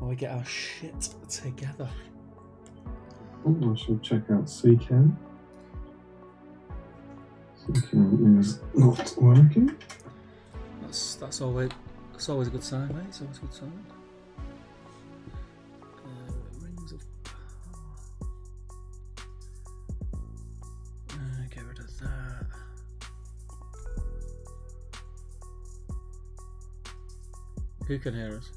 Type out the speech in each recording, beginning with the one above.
while we get our shit together. Oh, I should check out CCAM. CCAM is not working. That's always a good sign, mate. It's always a good sign. Rings of power. Get rid of that. Who can hear us?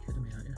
Kidding me, aren't you?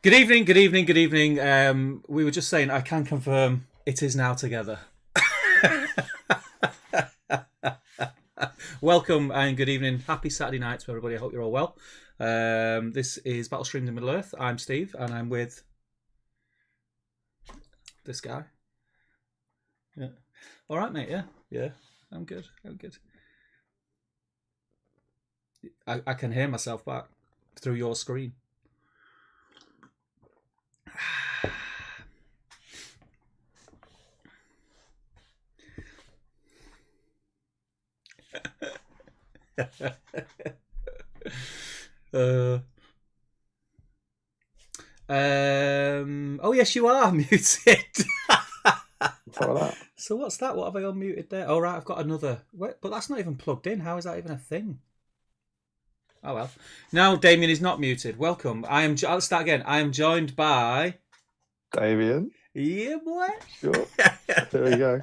Good evening, good evening, good evening. We were just saying, I can confirm it is now together. Welcome and good evening. Happy Saturday night to everybody. I hope you're all well. This is Battle Streams in Middle-earth. I'm Steve and I'm with this guy. Yeah. All right, mate. Yeah. I'm good. I can hear myself back through your screen. Oh yes, you are muted. So what's that? What have I unmuted there? Oh right, I've got another. Wait, but that's not even plugged in. How is that even a thing? Oh well. Now Damien is not muted. Welcome. I'll start again. I am joined by Damien. Yeah, boy. Sure. There we go.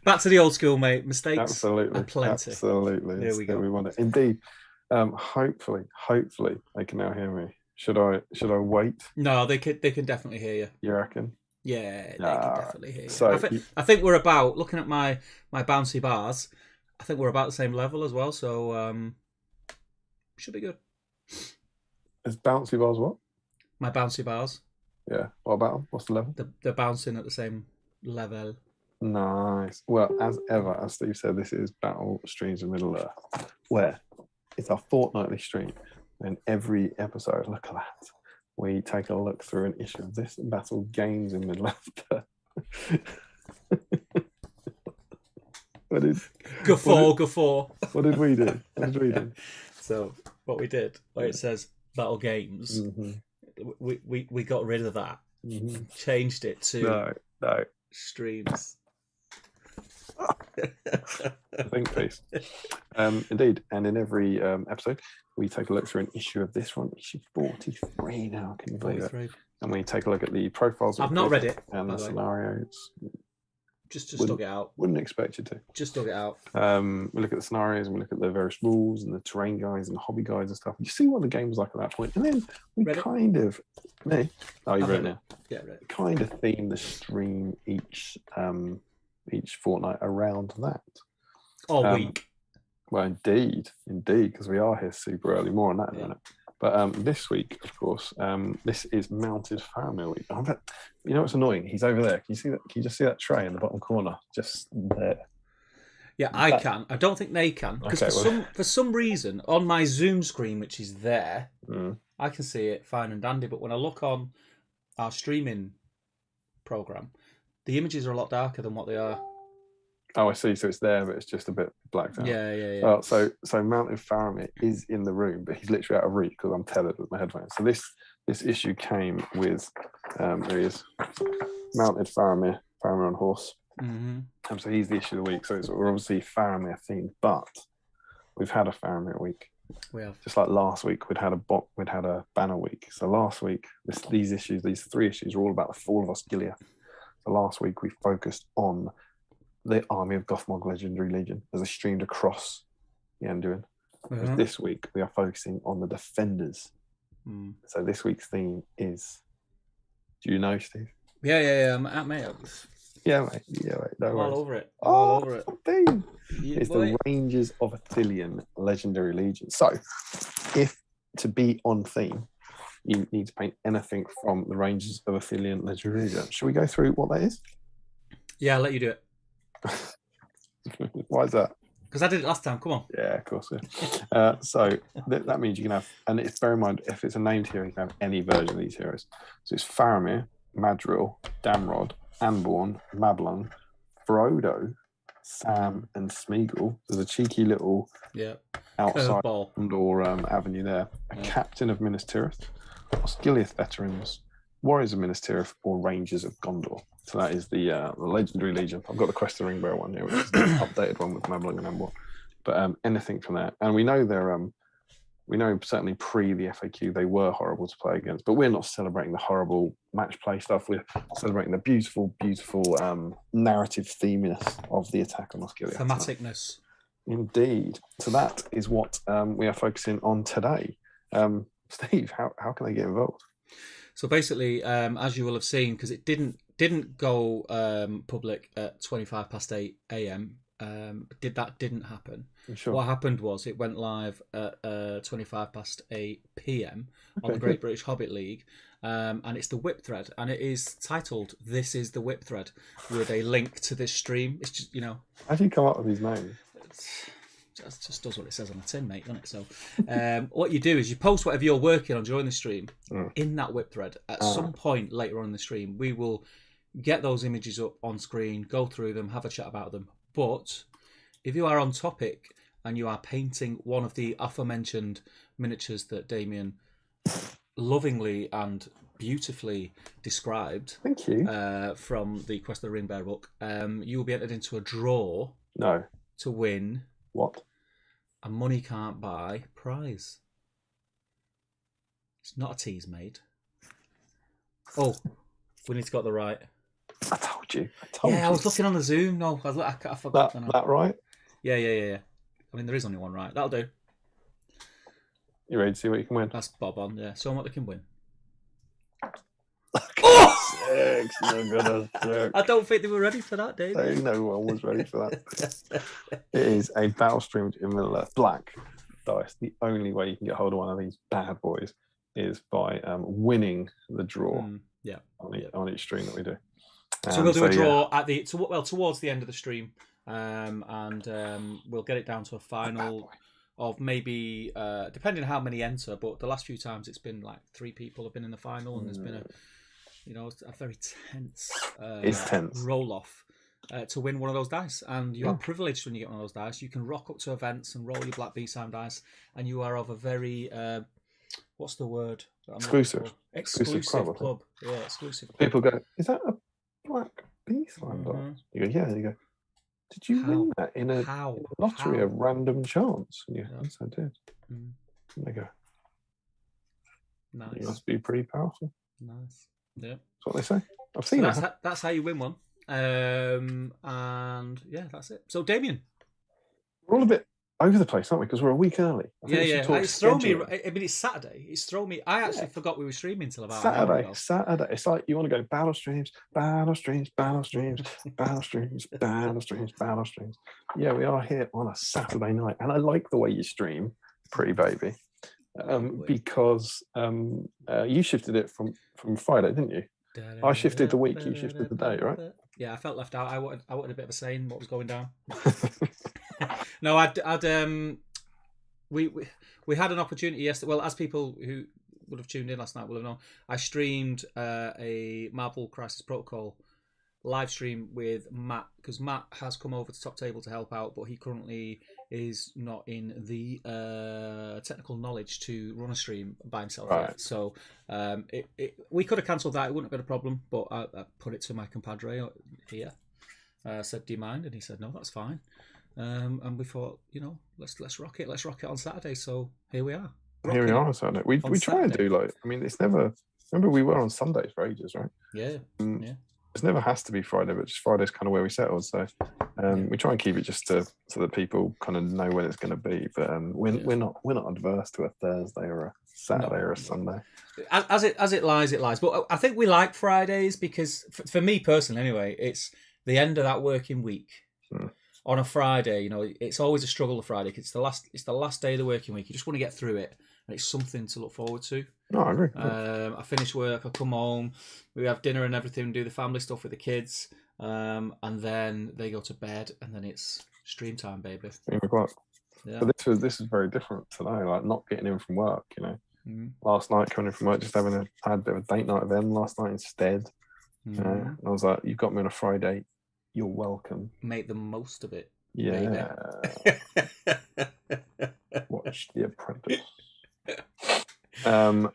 Back to the old school, mate. Mistakes. Absolutely. Are plenty. Absolutely. There we go. We want it. Indeed. Hopefully they can now hear me. Should I wait? No, they can definitely hear you. You reckon? Yeah, they can definitely hear you. So I think we're about, looking at my bouncy bars, I think we're about the same level as well, so should be good. Is bouncy bars what? My bouncy bars. Yeah. What about them? What's the level? They're bouncing at the same level. Nice. Well, as ever, as Steve said, this is Battle Streams in Middle-earth, where it's our fortnightly stream. And every episode, look at that, we take a look through an issue of this Battle Games in Middle-earth. Guffaw. What did we do? So what we did, where it says Battle Games, we got rid of that, changed it to no streams. I think piece. Indeed, and in every episode we take a look through an issue of this one, issue 43 now, can you believe it? 43. And we take a look at the profiles. I've not read it, and by the the way. scenarios. Just dug it out. Wouldn't expect you to. Just dug it out. We look at the scenarios and we look at the various rules and the terrain guides and the hobby guides and stuff. You see what the game was like at that point, and then we Read it? kind of me. Oh, you I've read it read now. Yeah, right. Kind of theme the stream each fortnight around that. Or week. Well, indeed, because we are here super early. More on that in a minute. But this week, of course, this is Mounted Faramir week. You know what's annoying? He's over there. Can you see that? Can you just see that tray in the bottom corner? Just there. Yeah, I can. I don't think they can. Because for some reason, on my Zoom screen, which is there, I can see it fine and dandy. But when I look on our streaming program, the images are a lot darker than what they are. Oh, I see. So it's there, but it's just a bit blacked out. Yeah. So Mounted Faramir is in the room, but he's literally out of reach because I'm tethered with my headphones. So this issue came with there he is, Mounted Faramir on horse. Mm-hmm. So he's the issue of the week. So we're obviously Faramir themed, but we've had a Faramir week. We have. Just like last week, we'd had a banner week. So last week, these 3 issues are all about the fall of Osgiliath. So last week we focused on the army of Gothmog Legendary Legion as they streamed across the Anduin. Whereas this week we are focusing on the defenders. So this week's theme is, do you know, Steve? Yeah. I'm at mate. Yeah, mate. No worries. All over it. All over it. It's the Rangers of Ithilien Legendary Legion. So, if to be on theme, you need to paint anything from the Rangers of Ithilien Legendary Legion. Should we go through what that is? Yeah, I'll let you do it. Why is that? Because I did it last time. Come on. Yeah, of course. Yeah. So that means you can have, and it's bear in mind, if it's a named hero, you can have any version of these heroes. So it's Faramir, Madril, Damrod, Anborn, Mablung, Frodo, Sam, and Smeagol. There's a cheeky little outside or avenue there. A captain of Minas Tirith, Osgiliath veterans, warriors of Minas Tirith, or rangers of Gondor. So that is the Legendary Legion. I've got the Quest of the Ringbearer one here, which is the updated one with Mablung and Anborn. But anything from there, and we know they're we know certainly pre the FAQ they were horrible to play against, but we're not celebrating the horrible match play stuff. We're celebrating the beautiful narrative theminess of the attack on Osgiliath. Thematicness. Indeed. So that is what we are focusing on today. Steve, how can they get involved? So basically, as you will have seen, because it didn't go public at 8:25 a.m. That didn't happen. Sure. What happened was it went live at 8:25 p.m. on the Great British Hobbit League, and it's the whip thread, and it is titled "This is the whip thread" with a link to this stream. It's just How do you come up with these names? Just does what it says on the tin, mate, doesn't it? So, what you do is you post whatever you're working on during the stream in that whip thread. At some point later on in the stream, we will get those images up on screen, go through them, have a chat about them. But if you are on topic and you are painting one of the aforementioned miniatures that Damien lovingly and beautifully described, thank you, from the Quest of the Ringbearer book, you will be entered into a draw. To win what? A money can't buy prize. It's not a tease, mate. Oh, we need to get the right. I told you. I was looking on the Zoom. No, I forgot. That right? Yeah. I mean, there is only one right. That'll do. You ready to see what you can win? That's bob on, yeah. Show them what they can win. I don't think they were ready for that, Dave. No one was ready for that. It is a battle streamed in Middle-earth black dice. The only way you can get hold of one of these bad boys is by winning the draw on each stream that we do. So we'll do a draw at towards the end of the stream, and we'll get it down to a final of maybe depending on how many enter. But the last few times it's been like 3 people have been in the final, and there's been a very tense roll off to win one of those dice. And you are privileged when you get one of those dice. You can rock up to events and roll your black BSIME dice, and you are of a very what's the word? Exclusive club. Yeah, exclusive club. People go, is that a black BSIME dice? You go, yeah. And you go, did you win that in a lottery of random chance? And you, yes, I did. There you go. Nice. It must be pretty powerful. Nice. Yeah. That's what they say. I've seen that. That's how you win one. And yeah, that's it. So Damien. We're all a bit over the place, aren't we? Because we're a week early. Yeah. It's thrown me. I mean, it's Saturday. It's thrown me. I actually forgot we were streaming till about an hour ago. Saturday. It's like you want to go battle streams. Yeah, we are here on a Saturday night, and I like the way you stream, pretty baby, because you shifted it from Friday, didn't you? I shifted the week. You shifted the day, right? Yeah, I felt left out. I wanted a bit of a say in what was going down. No, we had an opportunity yesterday. Well, as people who would have tuned in last night will have known, I streamed a Marvel Crisis Protocol live stream with Matt, because Matt has come over to Top Table to help out, but he currently is not in the technical knowledge to run a stream by himself yet. So we could have cancelled that. It wouldn't have been a problem, but I put it to my compadre here. Said, do you mind? And he said, no, that's fine. And we thought, let's rock it. Let's rock it on Saturday. So here we are. Here we are on Saturday. We try and do it's never. Remember, we were on Sundays for ages, right? Yeah. It never has to be Friday, but just Friday's kind of where we settled. So we try and keep it just so that people kind of know when it's going to be. But we're not adverse to a Thursday or a Saturday or a Sunday. As it lies, it lies. But I think we like Fridays because, for me personally, anyway, it's the end of that working week. On a Friday, it's always a struggle. The Friday, 'cause it's the last day of the working week. You just want to get through it, and it's something to look forward to. No, I agree. I finish work, I come home, we have dinner and everything, do the family stuff with the kids, and then they go to bed, and then it's stream time, baby. 3 o'clock. Yeah. But this is very different today. Like not getting in from work. Last night coming in from work, just I had a bit of a date night with them last night instead. And I was like, "You've got me on a Friday. You're welcome. Make the most of it." Yeah. Watch The Apprentice. And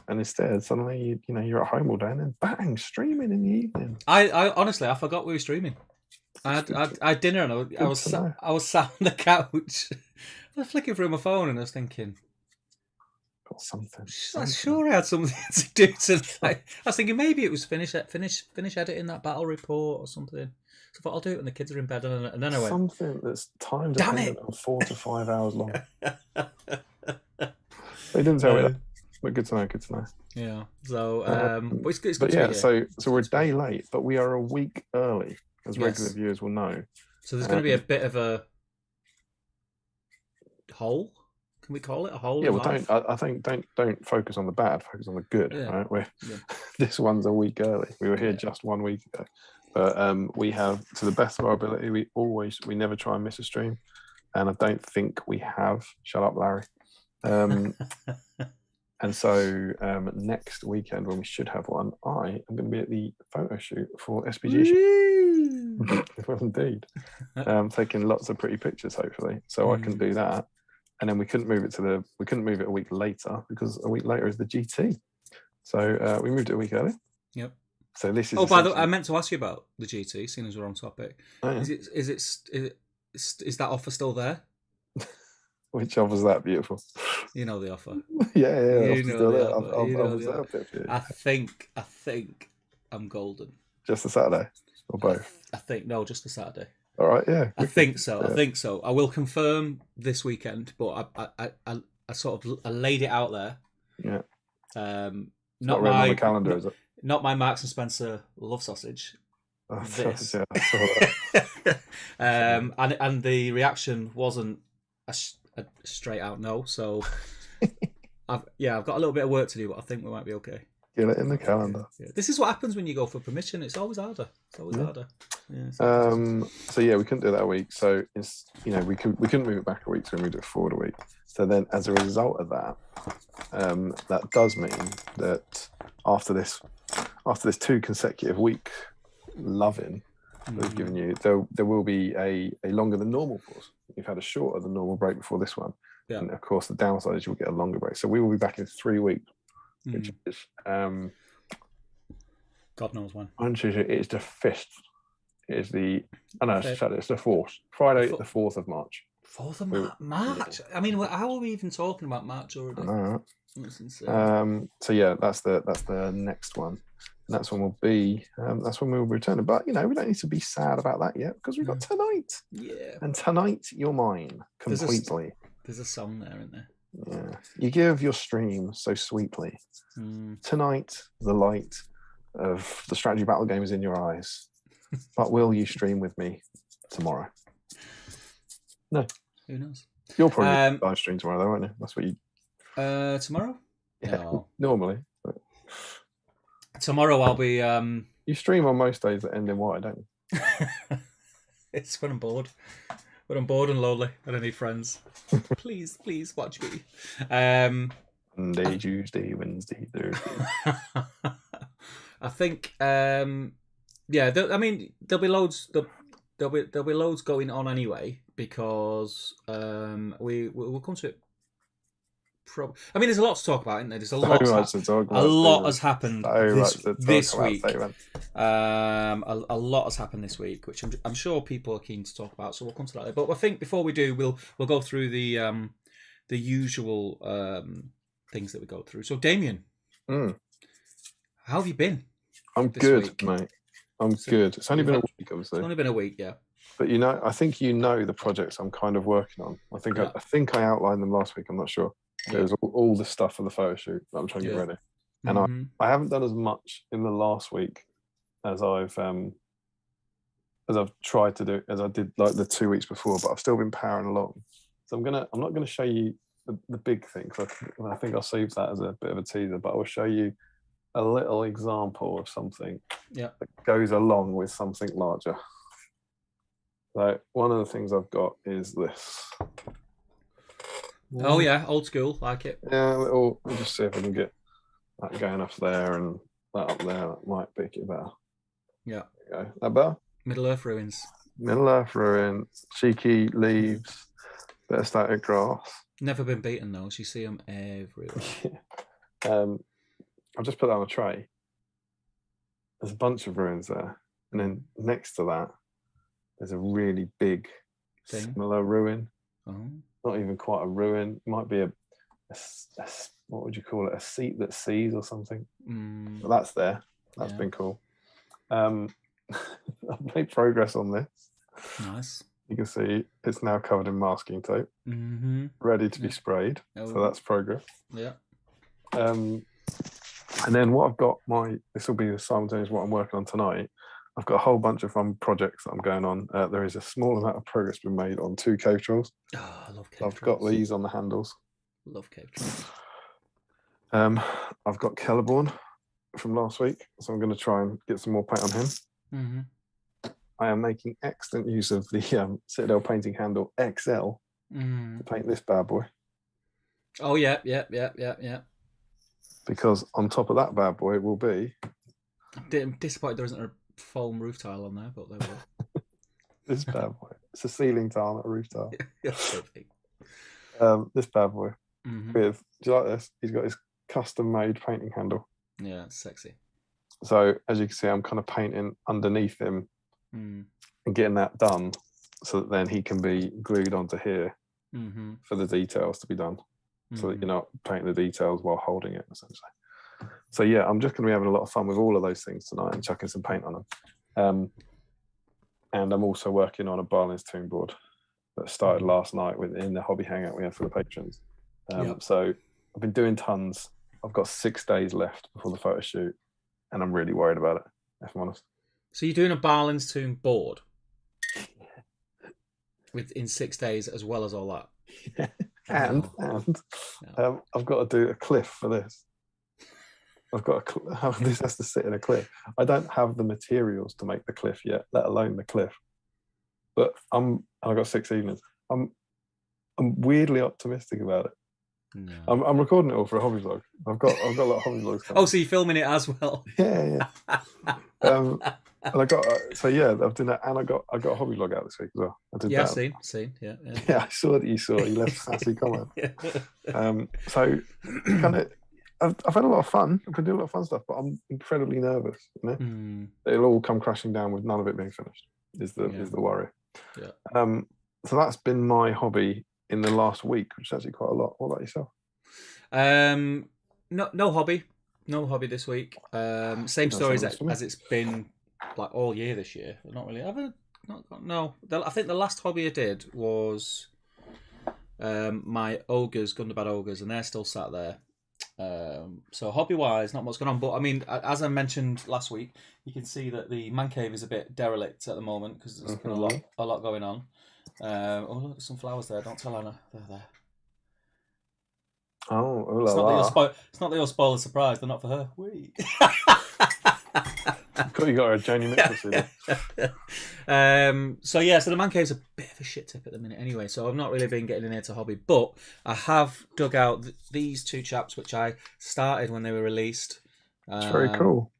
instead, suddenly, you're at home all day, and then bang, streaming in the evening. I honestly, I forgot we were streaming. I had dinner, and I was sat on the couch. I was flicking through my phone, and I was thinking, got something. I'm sure I had something to do tonight. I was thinking maybe it was finish editing that battle report or something. So I thought I'll do it when the kids are in bed, and then I went something that's time dependent and 4 to 5 hours long. They didn't tell me that, but good to know. Yeah. So, but it's good. But yeah, so we're a day late, but we are a week early, as regular viewers will know. So there's going to be a bit of a hole. Can we call it a hole? Yeah. Well, I think don't focus on the bad. Focus on the good. Yeah. Right. This one's a week early. We were here just 1 week ago, but we have, to the best of our ability, we never try and miss a stream, and I don't think we have. Shut up, Larry. And so next weekend, when we should have one, I am going to be at the photo shoot for SBG. Well, indeed, taking lots of pretty pictures, hopefully. So I can do that, and then we couldn't move it a week later because a week later is the GT. So we moved it a week early. Yep. So this is. Oh, by the way, I meant to ask you about the GT, seeing as we're on topic. Oh, yeah. Is that offer still there? Which offer's that? Beautiful. You know the offer. Yeah. You know the offer. I've reserved it for you. I think I'm golden. Just a Saturday or both? I think no, just a Saturday. All right, yeah. I think so. I will confirm this weekend, but I sort of laid it out there. Yeah. Not my my on the calendar, is it? Not my Marks and Spencer love sausage. This. Yeah, I saw that. And the reaction wasn't a straight out no. So I've got a little bit of work to do, but I think we might be okay. Get it in the calendar. Yeah. This is what happens when you go for permission. It's always harder. Yeah, so yeah, we couldn't do that a week. So it's we couldn't move it back a week, so we moved it forward a week. So then, as a result of that, that does mean that after this 2 consecutive week loving we've given you, there will be a longer than normal pause. You've had a shorter than normal break before this one, and of course the downside is you'll get a longer break. So we will be back in 3 weeks, which is God knows when. It is the 5th. It is the it's the 4th. Friday, the 4th of March. 4th of March. I mean, how are we even talking about March already? I know. That's insane. So yeah, that's the next one. And that's when we'll be. That's when we'll be returning. But we don't need to be sad about that yet because we've got tonight. Yeah. And tonight, you're mine completely. There's a song there, isn't there? Yeah. You give your stream so sweetly. Tonight, the light of the strategy battle game is in your eyes. But will you stream with me tomorrow? No. Who knows? You'll probably live stream tomorrow, though, won't you? That's what you. Tomorrow? Yeah. No. Normally. But... Tomorrow I'll be. You stream on most days that end in Y, don't you? It's when I'm bored. When I'm bored and lonely and I need friends. Please watch me. Monday, Tuesday, Wednesday, Thursday. I think. Yeah. I mean, there'll be loads. There'll be loads going on anyway because we'll come to it. I mean, there's a lot to talk about, isn't there? There's a lot. A lot has happened this week. A lot has happened this week, which I'm sure people are keen to talk about. So we'll come to that later. But I think before we do, we'll go through the usual things that we go through. So Damien, how have you been? I'm good, mate. I'm good. It's only been a week, obviously. It's only been a week, yeah. But I think the projects I'm kind of working on. I think I outlined them last week. I'm not sure. There's all the stuff for the photo shoot that I'm trying to get ready, and I haven't done as much in the last week as I've tried to do as I did like the 2 weeks before. But I've still been powering along. So I'm not gonna show you the big thing. I think I'll save that as a bit of a teaser. But I'll show you a little example of something that goes along with something larger. So one of the things I've got is this. Oh yeah, old school, like it. Yeah, we'll just see if I can get that going up there and that up there. That might make it better. Yeah. There you go. That better? Middle Earth ruins. Middle Earth ruins, cheeky leaves, bit of static grass. Never been beaten though. You see them everywhere. I'll just put that on a tray. There's a bunch of ruins there, and then next to that, there's a really big similar ruin. Oh. Not even quite a ruin. It might be a what would you call it? A seat that sees or something. But that's there. That's been cool. I've made progress on this. Nice. You can see it's now covered in masking tape, ready to be sprayed. Oh. So that's progress. Yeah. And then what I've got this will be the simultaneous what I'm working on tonight. I've got a whole bunch of fun projects that I'm going on. There is a small amount of progress been made on 2 cave trolls. Oh, I love cave trolls. I've got these on the handles. Love cave trolls. I've got Celeborn from last week, so I'm going to try and get some more paint on him. I am making excellent use of the Citadel painting handle XL to paint this bad boy. Oh yeah. Because on top of that bad boy will be... I'm disappointed there isn't a foam roof tile on there, but there will. This bad boy. It's a ceiling tile, not a roof tile. Perfect. This bad boy. With, do you like this? He's got his custom-made painting handle. Yeah, it's sexy. So as you can see, I'm kind of painting underneath him and getting that done, so that then he can be glued onto here for the details to be done. So that you're not painting the details while holding it, essentially. So yeah, I'm just going to be having a lot of fun with all of those things tonight and chucking some paint on them. And I'm also working on a Barlin's Tomb board that started last night in the hobby hangout we had for the patrons. So I've been doing tons. I've got 6 days left before the photo shoot, and I'm really worried about it, if I'm honest. So you're doing a Barlin's Tomb board in 6 days as well as all that? Yeah. And I've got to do a cliff for this. This has to sit in a cliff. I don't have the materials to make the cliff yet, let alone the cliff. But I've got 6 evenings. I'm weirdly optimistic about it. No. I'm recording it all for a hobby vlog. I've got a lot of hobby vlogs coming. Oh, so you're filming it as well? Yeah. And I got I've done that, and I got a hobby vlog out this week as well. I did that. Seen. Yeah. Yeah, I saw that you saw it. You left a sassy comment. So kind of, I've had a lot of fun. I've been doing a lot of fun stuff, but I'm incredibly nervous. You know, it'll all come crashing down with none of it being finished. Is the worry. Yeah. So that's been my hobby in the last week, which is actually quite a lot. What about yourself? No hobby, no hobby this week. Same That's story honest for me. as it's been like all year this year. Not really. No. I think the last hobby I did was my ogres, Gundabad ogres, and they're still sat there. So hobby wise, not much going on. But I mean, as I mentioned last week, you can see that the man cave is a bit derelict at the moment because there's been a lot going on. Oh look, there's some flowers there. Don't tell Anna they're there. Oh, It's not that you'll spoil the surprise. They're not for her. Wait. You got a Joni Mitchell. So the man cave's a bit of a shit tip at the minute anyway, so I've not really been getting in here to hobby, but I have dug out these two chaps which I started when they were released. It's very cool.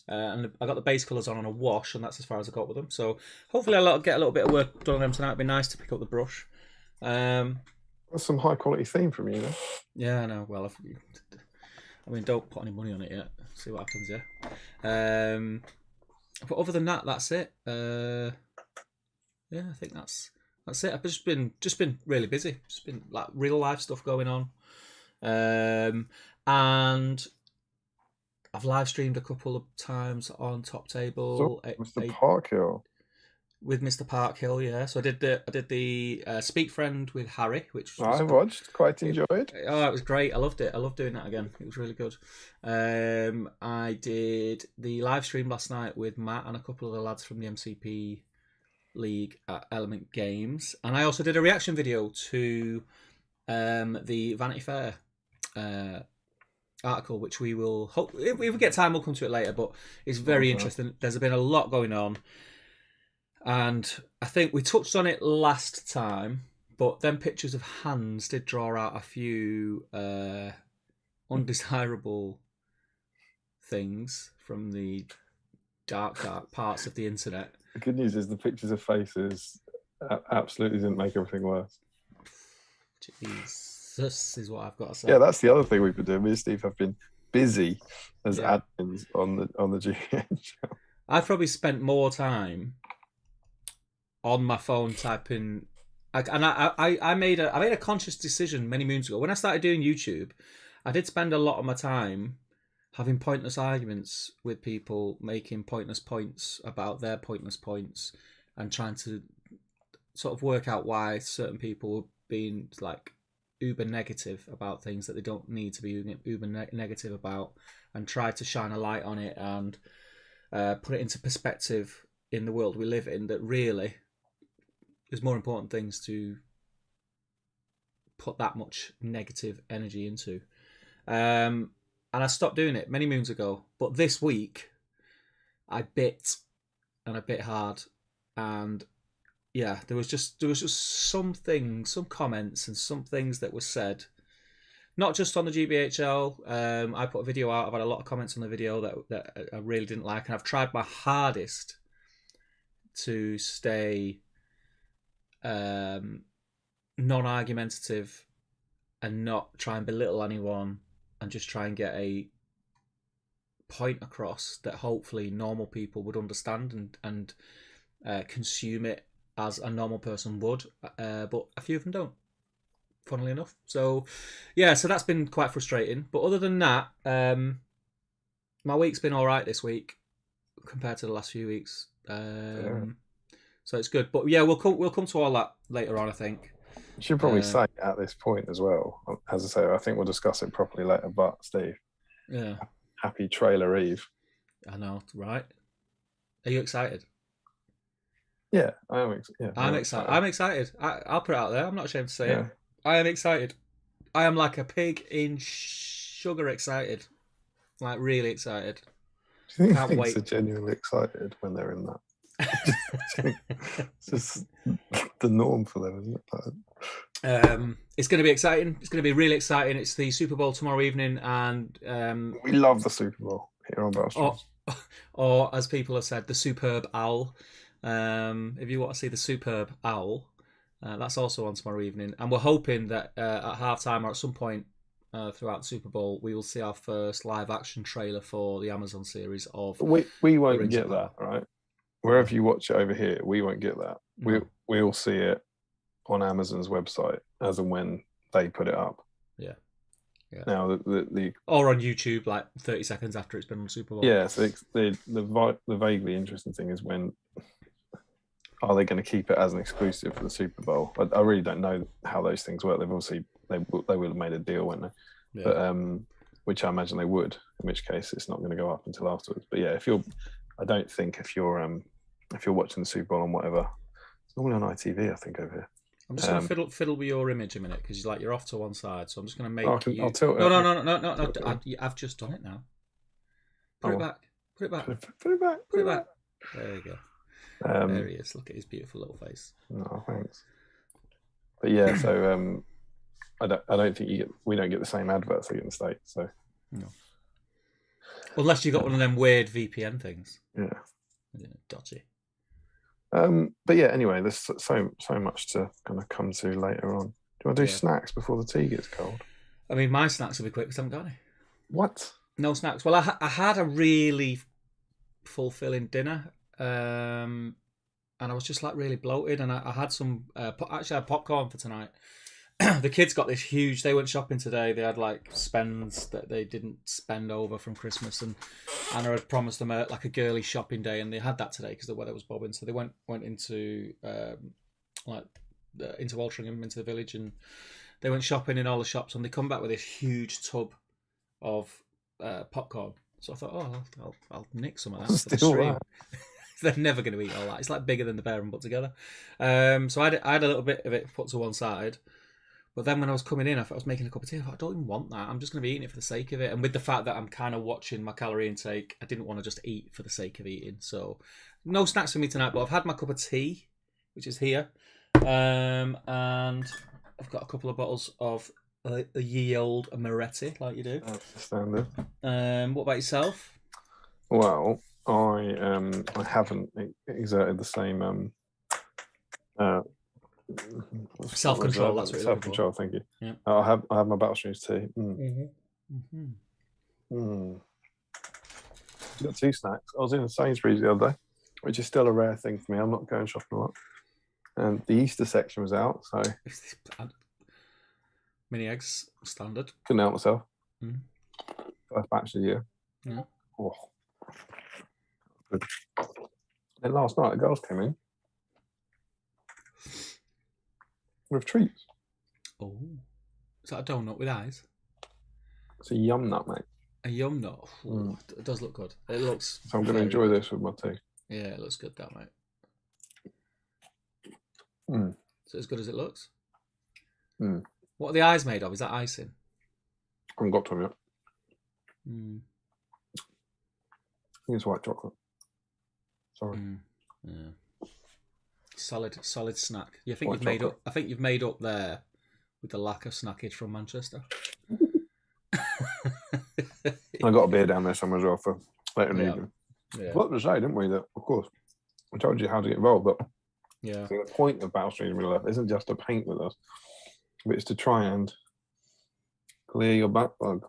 And I got the base colours on a wash, and that's as far as I got with them. So hopefully I'll get a little bit of work done on them tonight. It'd be nice to pick up the brush. That's some high quality theme from you, though. Yeah, I know. Well, don't put any money on it yet. See what happens, yeah. But other than that, that's it. I think that's it. I've just been really busy. Just been like real life stuff going on, and I've live streamed a couple of times on Top Table. Mr. Parkhill. With Mr. Parkhill, yeah. So I did the Speak Friend with Harry, which I watched, quite enjoyed. Oh, it was great. I loved it. I loved doing that again. It was really good. I did the live stream last night with Matt and a couple of the lads from the MCP League at Element Games, and I also did a reaction video to the Vanity Fair article, which we will hope if we get time, we'll come to it later. But it's very interesting. There's been a lot going on. And I think we touched on it last time, but then pictures of hands did draw out a few undesirable things from the dark parts of the internet. The good news is the pictures of faces absolutely didn't make everything worse. Jesus is what I've got to say. Yeah, that's the other thing we've been doing. Me and Steve have been busy as admins on the GN show. I've probably spent more time on my phone typing, I made a conscious decision many moons ago when I started doing YouTube. I did spend a lot of my time having pointless arguments with people, making pointless points about their pointless points, and trying to sort of work out why certain people were being like uber negative about things that they don't need to be uber negative about, and try to shine a light on it and put it into perspective in the world we live in, that really there's more important things to put that much negative energy into. And I stopped doing it many moons ago. But this week, I bit hard. And yeah, there was just some things, some comments and some things that were said. Not just on the GBHL. I put a video out. I've had a lot of comments on the video that I really didn't like. And I've tried my hardest to stay non-argumentative and not try and belittle anyone, and just try and get a point across that hopefully normal people would understand and consume it as a normal person would, but a few of them don't, funnily enough. So that's been quite frustrating. But other than that, my week's been all right this week compared to the last few weeks. So it's good. But yeah, we'll come to all that later on, I think. You should probably say at this point as well, as I say, I think we'll discuss it properly later, but Steve, happy Trailer Eve. I know, right? Are you excited? Yeah, I am. I'm excited. I'm excited. I'll put it out there. I'm not ashamed to say it. I am excited. I am like a pig in sugar excited. Like really excited. Do you think pigs are genuinely excited when they're in that? It's just the norm for them, isn't it? It's going to be exciting. It's going to be really exciting. It's the Super Bowl tomorrow evening, and we love the Super Bowl here on Battle. Or as people have said, the Superb Owl. If you want to see the Superb Owl, that's also on tomorrow evening, and we're hoping that at halftime or at some point throughout the Super Bowl, we will see our first live action trailer for the Amazon series of. We won't get that, right? wherever you watch it over here, we won't get that. No. We'll see it on Amazon's website as and when they put it up. Yeah. Now the or on YouTube, like 30 seconds after it's been on Super Bowl. Yeah. So the vaguely interesting thing is when are they going to keep it as an exclusive for the Super Bowl? I really don't know how those things work. They've obviously they would have made a deal, wouldn't they? Yeah. But which I imagine they would. In which case, it's not going to go up until afterwards. But yeah, I don't think if you're watching the Super Bowl on whatever, it's normally on ITV, I think, over here. I'm just going to fiddle with your image a minute because you're off to one side. So I'm just going to make I'll tilt it. No. I've just done it now. Put it back. Put it back. Put it back. Put it back. There you go. There he is. Look at his beautiful little face. No, thanks. But yeah, so I don't think we don't get the same adverts they get in the States. So no. Unless you got one of them weird VPN things. Yeah. Dodgy. But yeah, anyway, there's so much to kind of come to later on. Do you want to do snacks before the tea gets cold? I mean, my snacks will be quick because I haven't got any. What? No snacks. Well, I had a really fulfilling dinner, and I was just like really bloated, and I had some. Actually, I had popcorn for tonight. The kids got this huge. They went shopping today. They had like spends that they didn't spend over from Christmas, and Anna had promised them a girly shopping day, and they had that today because the weather was bobbing. So they went into into Altrincham, into the village, and they went shopping in all the shops, and they come back with this huge tub of popcorn. So I thought, I'll nick some of that for the stream. They're never going to eat all that. It's like bigger than the bear and put together. So I had a little bit of it put to one side. But then when I was coming in, I thought I was making a cup of tea. I thought, I don't even want that. I'm just going to be eating it for the sake of it. And with the fact that I'm kind of watching my calorie intake, I didn't want to just eat for the sake of eating. So no snacks for me tonight, but I've had my cup of tea, which is here. And I've got a couple of bottles of a ye old Moretti, like you do. That's standard. What about yourself? Well, I haven't exerted the same self-control. That's what self-control. Thank you. Yeah. I have my battle streams tea. Got 2 snacks. I was in Sainsbury's the other day, which is still a rare thing for me. I'm not going shopping a lot, and the Easter section was out, so mini eggs standard. couldn't help myself. First batch of the year. Yeah. Oh. Good. Then last night the girls came in with treats. Oh, is that a donut with eyes? It's a yum nut, mate. A yum nut. Ooh, it does look good. It looks. So I'm going to enjoy this with my tea. Yeah, it looks good, that mate. So as good as it looks. What are the eyes made of? Is that icing? I haven't got to them yet. I think it's white chocolate. Sorry. Yeah. Solid snack. You think you've made up? I think you've made up there with the lack of snackage from Manchester. I got a beer down there somewhere as well for later in the evening. Yeah. What to say, didn't we? That of course we told you how to get involved, but yeah, I think the point of Battle Streams Middle Earth isn't just to paint with us, but it's to try and clear your backlog.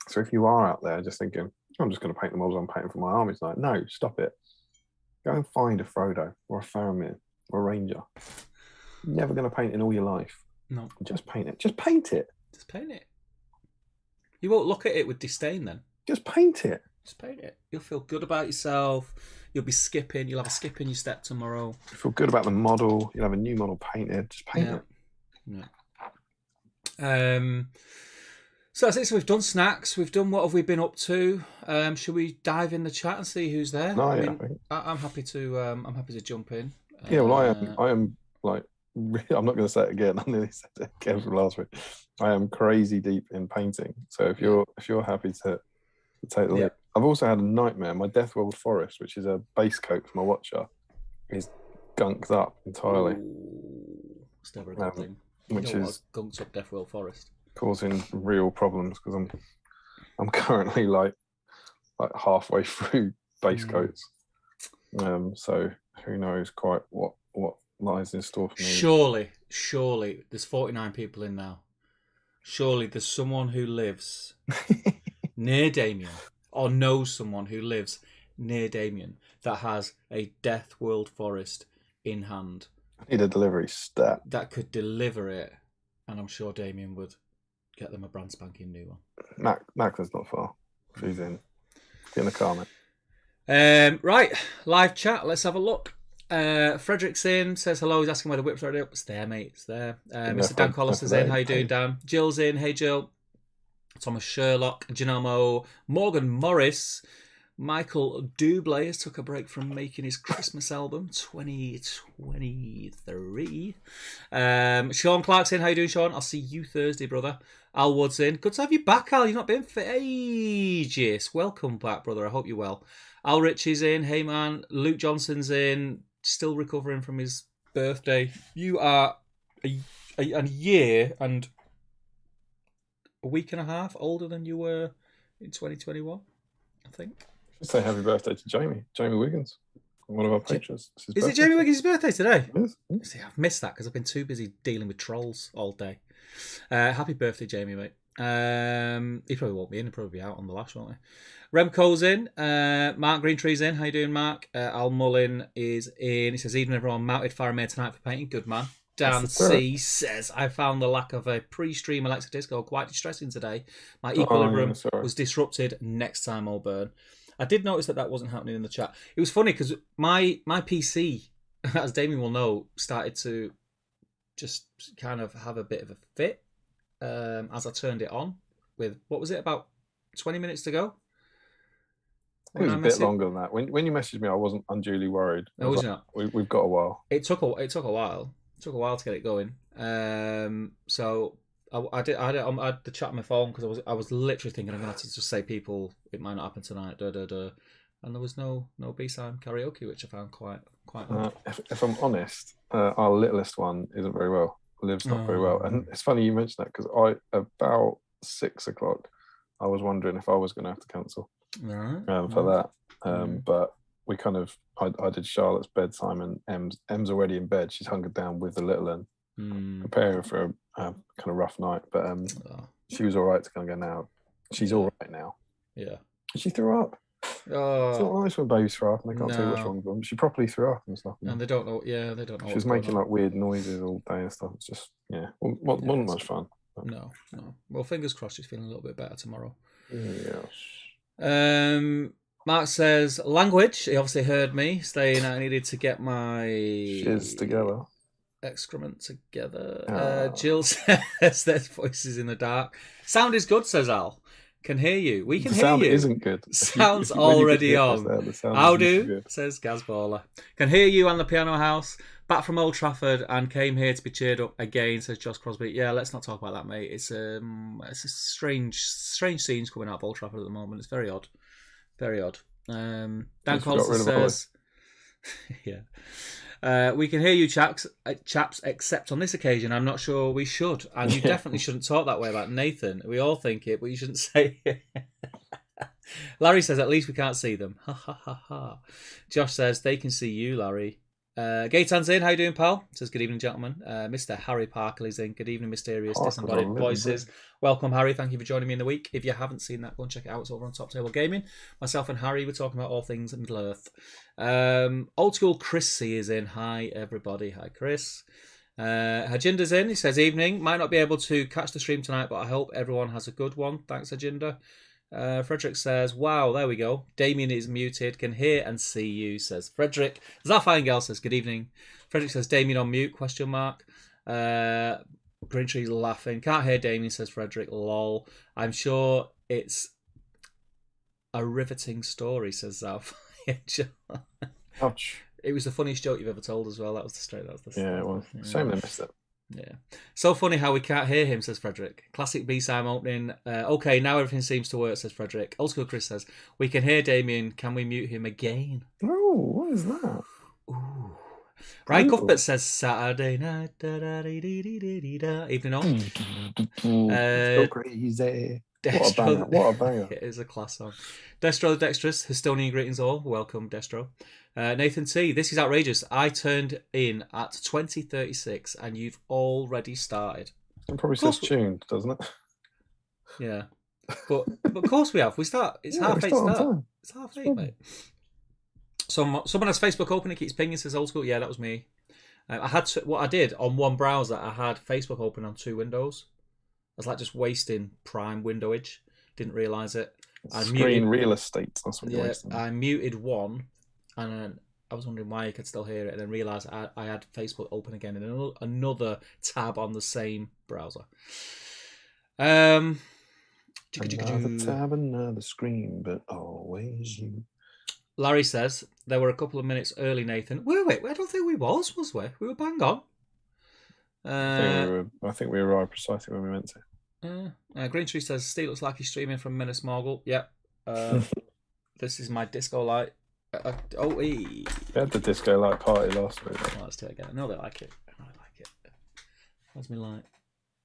So if you are out there just thinking, I'm just going to paint the mobs I'm painting for my army tonight, no, stop it. Go and find a Frodo or a Faramir or a Ranger. You're never going to paint in all your life. No. Just paint it. Just paint it. Just paint it. You won't look at it with disdain then. Just paint it. Just paint it. You'll feel good about yourself. You'll be skipping. You'll have a skip in your step tomorrow. You feel good about the model. You'll have a new model painted. Just paint it. Yeah. So that's it. So we've done snacks. We've done what have we been up to. Should we dive in the chat and see who's there? No, I'm happy to. I'm happy to jump in. Yeah, well, I am like. I'm not going to say it again. I nearly said it again from last week. I am crazy deep in painting. So if you're happy to take the lead, I've also had a nightmare. My Deathworld Forest, which is a base coat for my Watcher, is gunked up entirely. It's never a good thing. Which is gunked up Deathworld Forest, causing real problems because I'm currently like halfway through base coats. So who knows quite what lies in store for me. Surely there's 49 people in now. Surely there's someone who lives near Damien or knows someone who lives near Damien that has a Death World Forest in hand. I need a delivery stat. That could deliver it, and I'm sure Damien would get them a brand spanking new one. Macklин's not far. She's in. Get in the car, mate. Right, live chat. Let's have a look. Frederick's in, says hello. He's asking where the whip's already up. It's there, mate. It's there. Mr. Dan Collis is in. How you doing, Dan? Jill's in. Hey, Jill. Thomas Sherlock, Janamo, Morgan Morris, Michael Dublé took a break from making his Christmas album 2023. Sean Clark's in. How you doing, Sean? I'll see you Thursday, brother. Al Wood's in. Good to have you back, Al. You've not been for ages. Welcome back, brother. I hope you're well. Al Ritchie's in. Hey, man. Luke Johnson's in. Still recovering from his birthday. You are a year and a week and a half older than you were in 2021, I think. Just say happy birthday to Jamie Wiggins, one of our patrons. Is it Jamie Wiggins' birthday today? It is. See, I've missed that because I've been too busy dealing with trolls all day. Happy birthday, Jamie, mate. He probably won't be in. He'll probably be out on the lash, won't he? Remco's in. Mark Greentree's in. How you doing, Mark? Al Mullin is in. He says, evening, everyone. Mounted fire made tonight for painting. Good man. Dan C says, I found the lack of a pre-stream Alexa Disco quite distressing today. My equilibrium was disrupted. Next time I'll burn. I did notice that wasn't happening in the chat. It was funny because my PC, as Damien will know, started to just kind of have a bit of a fit as I turned it on with, what was it, about 20 minutes to go? It was a bit longer than that. When you messaged me, I wasn't unduly worried. No, was not. We've got a while. It took a while. It took a while to get it going. So I did the chat on my phone because I was literally thinking I'm gonna have to just say people it might not happen tonight. And there was no BSIME karaoke, which I found quite odd. If I'm honest, our littlest one isn't very well. Lives not very well, and it's funny you mentioned that because about 6 o'clock, I was wondering if I was going to have to cancel for that. But we kind of I did Charlotte's bedtime, and Em's already in bed. She's hunkered down with the little one, preparing for a kind of rough night. But she was all right to kind of go now. She's all right now. Yeah. She threw up. It's not nice when babies throw up and they can't tell you what's wrong with them. She properly threw up and stuff. And they don't know. Yeah, they don't know. She was making like weird noises all day and stuff. It's just wasn't much fun. But... No. Well, fingers crossed she's feeling a little bit better tomorrow. Yes. Mark says language. He obviously heard me saying I needed to get my shiz together. Excrement together. Jill says there's voices in the dark. Sound is good, says Al. Can hear you. We can hear you. Sound isn't good. Sound's already on. How do? Says Gazballer. Can hear you on the piano house. Back from Old Trafford and came here to be cheered up again, says Josh Crosby. Yeah, let's not talk about that, mate. It's a strange scenes coming out of Old Trafford at the moment. It's very odd. Very odd. Dan Colson says... yeah. We can hear you, chaps, except on this occasion, I'm not sure we should. And you definitely shouldn't talk that way about Nathan. We all think it, but you shouldn't say it. Larry says, at least we can't see them. Ha, ha, ha, ha. Josh says, they can see you, Larry. Gaetan's in. How you doing, pal? Says, good evening, gentlemen. Mr. Harry Parker is in. Good evening, mysterious disembodied voices. Welcome, Harry. Thank you for joining me in the week. If you haven't seen that, go and check it out. It's over on Top Table Gaming. Myself and Harry were talking about all things Middle-earth. Old school Chris C is in. Hi, everybody. Hi, Chris. Hajinda's in. He says, evening. Might not be able to catch the stream tonight, but I hope everyone has a good one. Thanks, Hajinda. Frederick says, wow, there we go. Damien is muted. Can hear and see you, says Frederick. Zafine Girl says, good evening. Frederick says, Damien on mute, question mark. Greentree's laughing. Can't hear Damien, says Frederick. Lol. I'm sure it's a riveting story, says Zafine. Ouch. It was the funniest joke you've ever told as well. That was the straight. Yeah, it was. Shame they missed it. Yeah. So funny how we can't hear him, says Frederick. Classic BSIME opening. Okay, now everything seems to work, says Frederick. Old school Chris says, we can hear Damien. Can we mute him again? Oh, what is that? Ooh. Ryan Cuthbert says, Saturday night. Evening on. So crazy. Destro, what a banger. It is a class song. Destro the Dexterous, Estonian greetings all. Welcome, Destro. Nathan T, this is outrageous. I turned in at 20:36 and you've already started. It probably says tuned, doesn't it? Yeah. But of course we have. We start. It's half 8 start. It's half 8, mate. Someone has Facebook open. It keeps pinging. Says old school. Yeah, that was me. I had what I did on one browser. I had Facebook open on 2 windows. I was like just wasting prime windowage. Didn't realise it. Screen real estate. That's what you're wasting. I muted one, and then I was wondering why you could still hear it, and then realised I had Facebook open again in another tab on the same browser. Another tab, another screen, but always you. Larry says there were a couple of minutes early. Nathan, were we? I don't think we was we? We were bang on. I think we arrived precisely when we meant to. Green Tree says Steve looks like he's streaming from Minas Morgul. Yep. This is my disco light. We had the disco light party last week. Oh, let's do it again. I know they like it. Where's my light?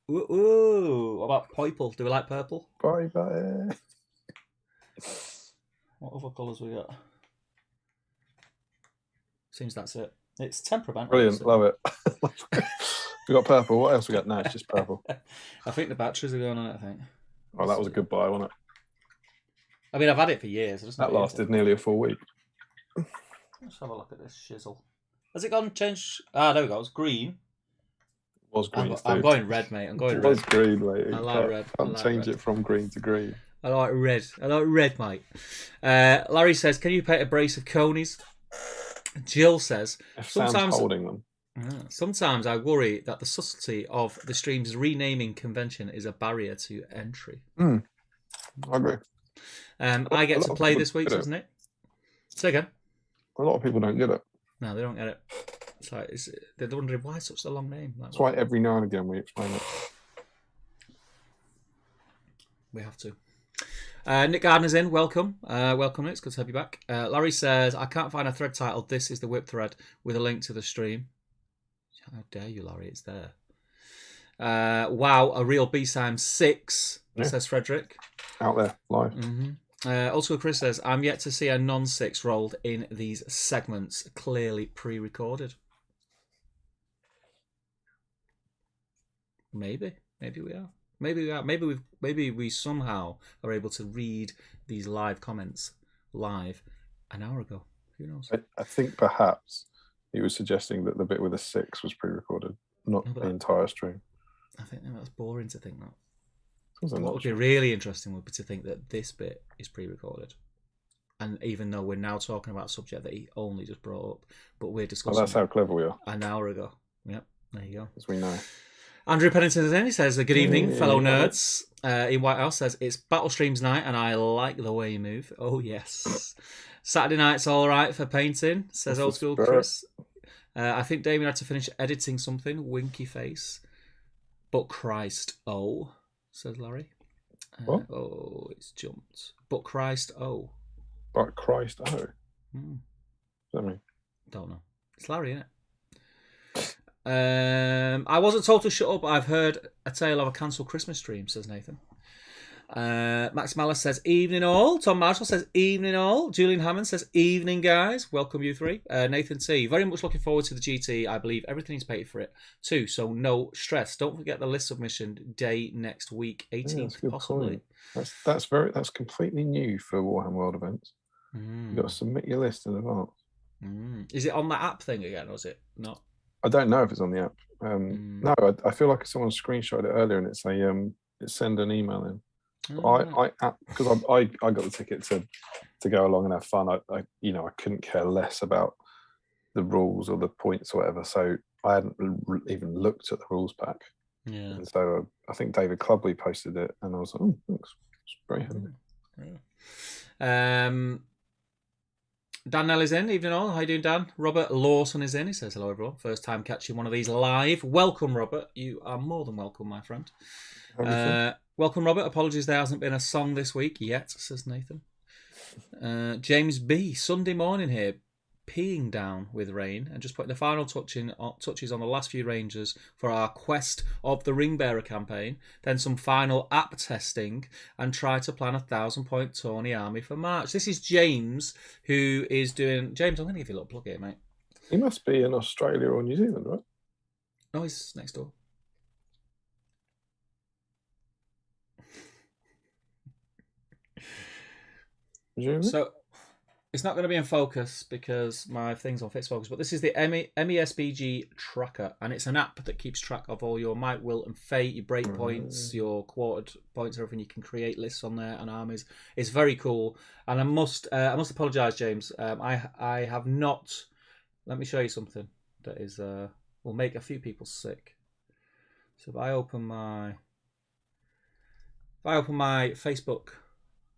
Ooh. What about purple? Do we like purple? Bye bye. What other colours we got? Seems that's it. It's temperament. Brilliant, love it. We got purple. What else we got? No, it's just purple. I think the batteries are going on it, I think. Oh, that was a good buy, wasn't it? I mean, I've had it for years. That lasted nearly a full week. Let's have a look at this shizzle. Has it gone changed? Ah, there we go. It's green. It was green. I'm going red, mate. I'm going red. It was green, mate. I like red. Can't change it from green to green. I like red, mate. Larry says, can you paint a brace of conies? Jill says, sometimes holding them. Sometimes I worry that the subtlety of the stream's renaming convention is a barrier to entry. I agree. I get to play this week, doesn't it? Say again. A lot of people don't get it. No, they don't get it. It's like they're wondering why such a long name. That's why every now and again we explain it. We have to. Nick Gardner's in. Welcome. Welcome, Nick. It's good to have you back. Larry says, I can't find a thread titled This is the Whip thread with a link to the stream. How dare you, Larry? It's there. Wow, a real BSIME 6, says Frederick. Out there, live. Mm-hmm. Also, Chris says, I'm yet to see a non-6 rolled in these segments, clearly pre-recorded. Maybe we are. Maybe we somehow are able to read these live comments live an hour ago. Who knows? I think perhaps he was suggesting that the bit with a 6 was pre-recorded, not the entire stream. I think that's boring to think that. What would be really interesting would be to think that this bit is pre-recorded. And even though we're now talking about a subject that he only just brought up, but we're discussing that's how clever we are. An hour ago. Yep, there you go. As we know. Andrew Pennington is in. He says, good evening, fellow nerds. In White House says, it's Battle Streams night and I like the way you move. Oh, yes. Saturday night's all right for painting, says old school Chris. I think Damien had to finish editing something. Winky face. But Christ, oh, says Larry. What? Oh, it's jumped. But Christ, oh. But Christ, oh. What does that mean? Don't know. It's Larry, isn't it? I wasn't told to shut up. I've heard a tale of a cancelled Christmas stream, says Nathan. Max Mallis says, evening all. Tom Marshall says, evening all. Julian Hammond says, evening guys. Welcome you three. Nathan T, very much looking forward to the GT. I believe everything is paid for it too, so no stress. Don't forget the list submission day next week, 18th possibly. That's completely new for Warhammer World events. You've got to submit your list in advance. Is it on the app thing again, or is it not? I don't know if it's on the app. No, I feel like someone screenshot it earlier and it's send an email in. Because I got the ticket to go along and have fun. I couldn't care less about the rules or the points or whatever. So I hadn't even looked at the rules pack. Yeah. And so I think David Clubley posted it, and I was like, oh, thanks. It's very handy. Yeah. Dan Nell is in. Evening all. How you doing, Dan? Robert Lawson is in. He says hello, everyone. First time catching one of these live. Welcome, Robert. You are more than welcome, my friend. Welcome, Robert. Apologies there hasn't been a song this week yet, says Nathan. James B. Sunday morning here, peeing down with rain and just putting the final touches on the last few Rangers for our Quest of the Ringbearer campaign, then some final app testing and try to plan a 1,000-point tourney army for March. This is James, who is doing... James, I'm going to give you a little plug here, mate. He must be in Australia or New Zealand, right? No, he's next door. So, It's not going to be in focus because my thing's on fixed focus, but this is the SBG tracker, and it's an app that keeps track of all your might, will, and fate, your breakpoints, your quartered points, everything. You can create lists on there and armies. It's very cool, and I must apologise, James. I have not. Let me show you something that is will make a few people sick. So if I open my Facebook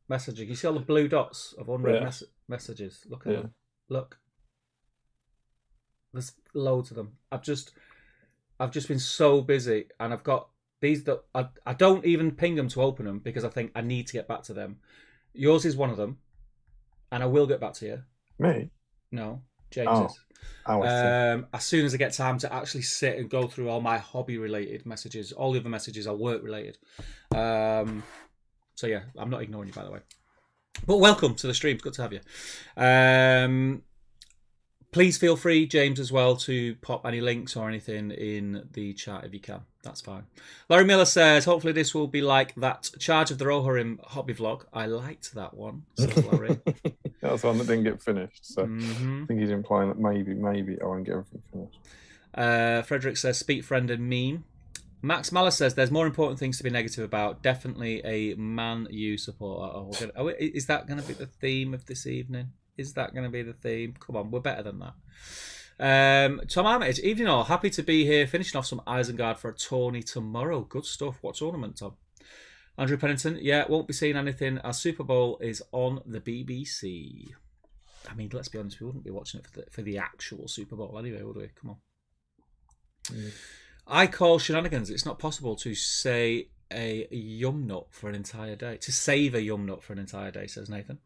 messaging, you see all the blue dots of unread messages. Look at them. Look, there's loads of them. I've just been so busy, and I've got these that I don't even ping them to open them because I think I need to get back to them. Yours is one of them, and I will get back to you. Me? No, James's. As soon as I get time to actually sit and go through all my hobby related messages, all the other messages are work related. So yeah, I'm not ignoring you, by the way. But welcome to the stream. It's good to have you. Please feel free, James, as well, to pop any links or anything in the chat if you can. That's fine. Larry Miller says, hopefully this will be like that Charge of the Rohirrim hobby vlog. I liked that one, says Larry. That was one that didn't get finished. So I think he's implying that maybe I won't get everything finished. Frederick says, speak, friend, and meme. Max Maller says there's more important things to be negative about. Definitely a Man U supporter. Is that going to be the theme of this evening? Is that going to be the theme? Come on, we're better than that. Tom Armitage, evening all. Happy to be here. Finishing off some Isengard for a tourney tomorrow. Good stuff. What tournament, Tom? Andrew Pennington, yeah, won't be seeing anything as Super Bowl is on the BBC. I mean, let's be honest, we wouldn't be watching it for the actual Super Bowl anyway, would we? Come on. I call shenanigans. It's not possible to say a yum nut for an entire day. To save a yum nut for an entire day, says Nathan.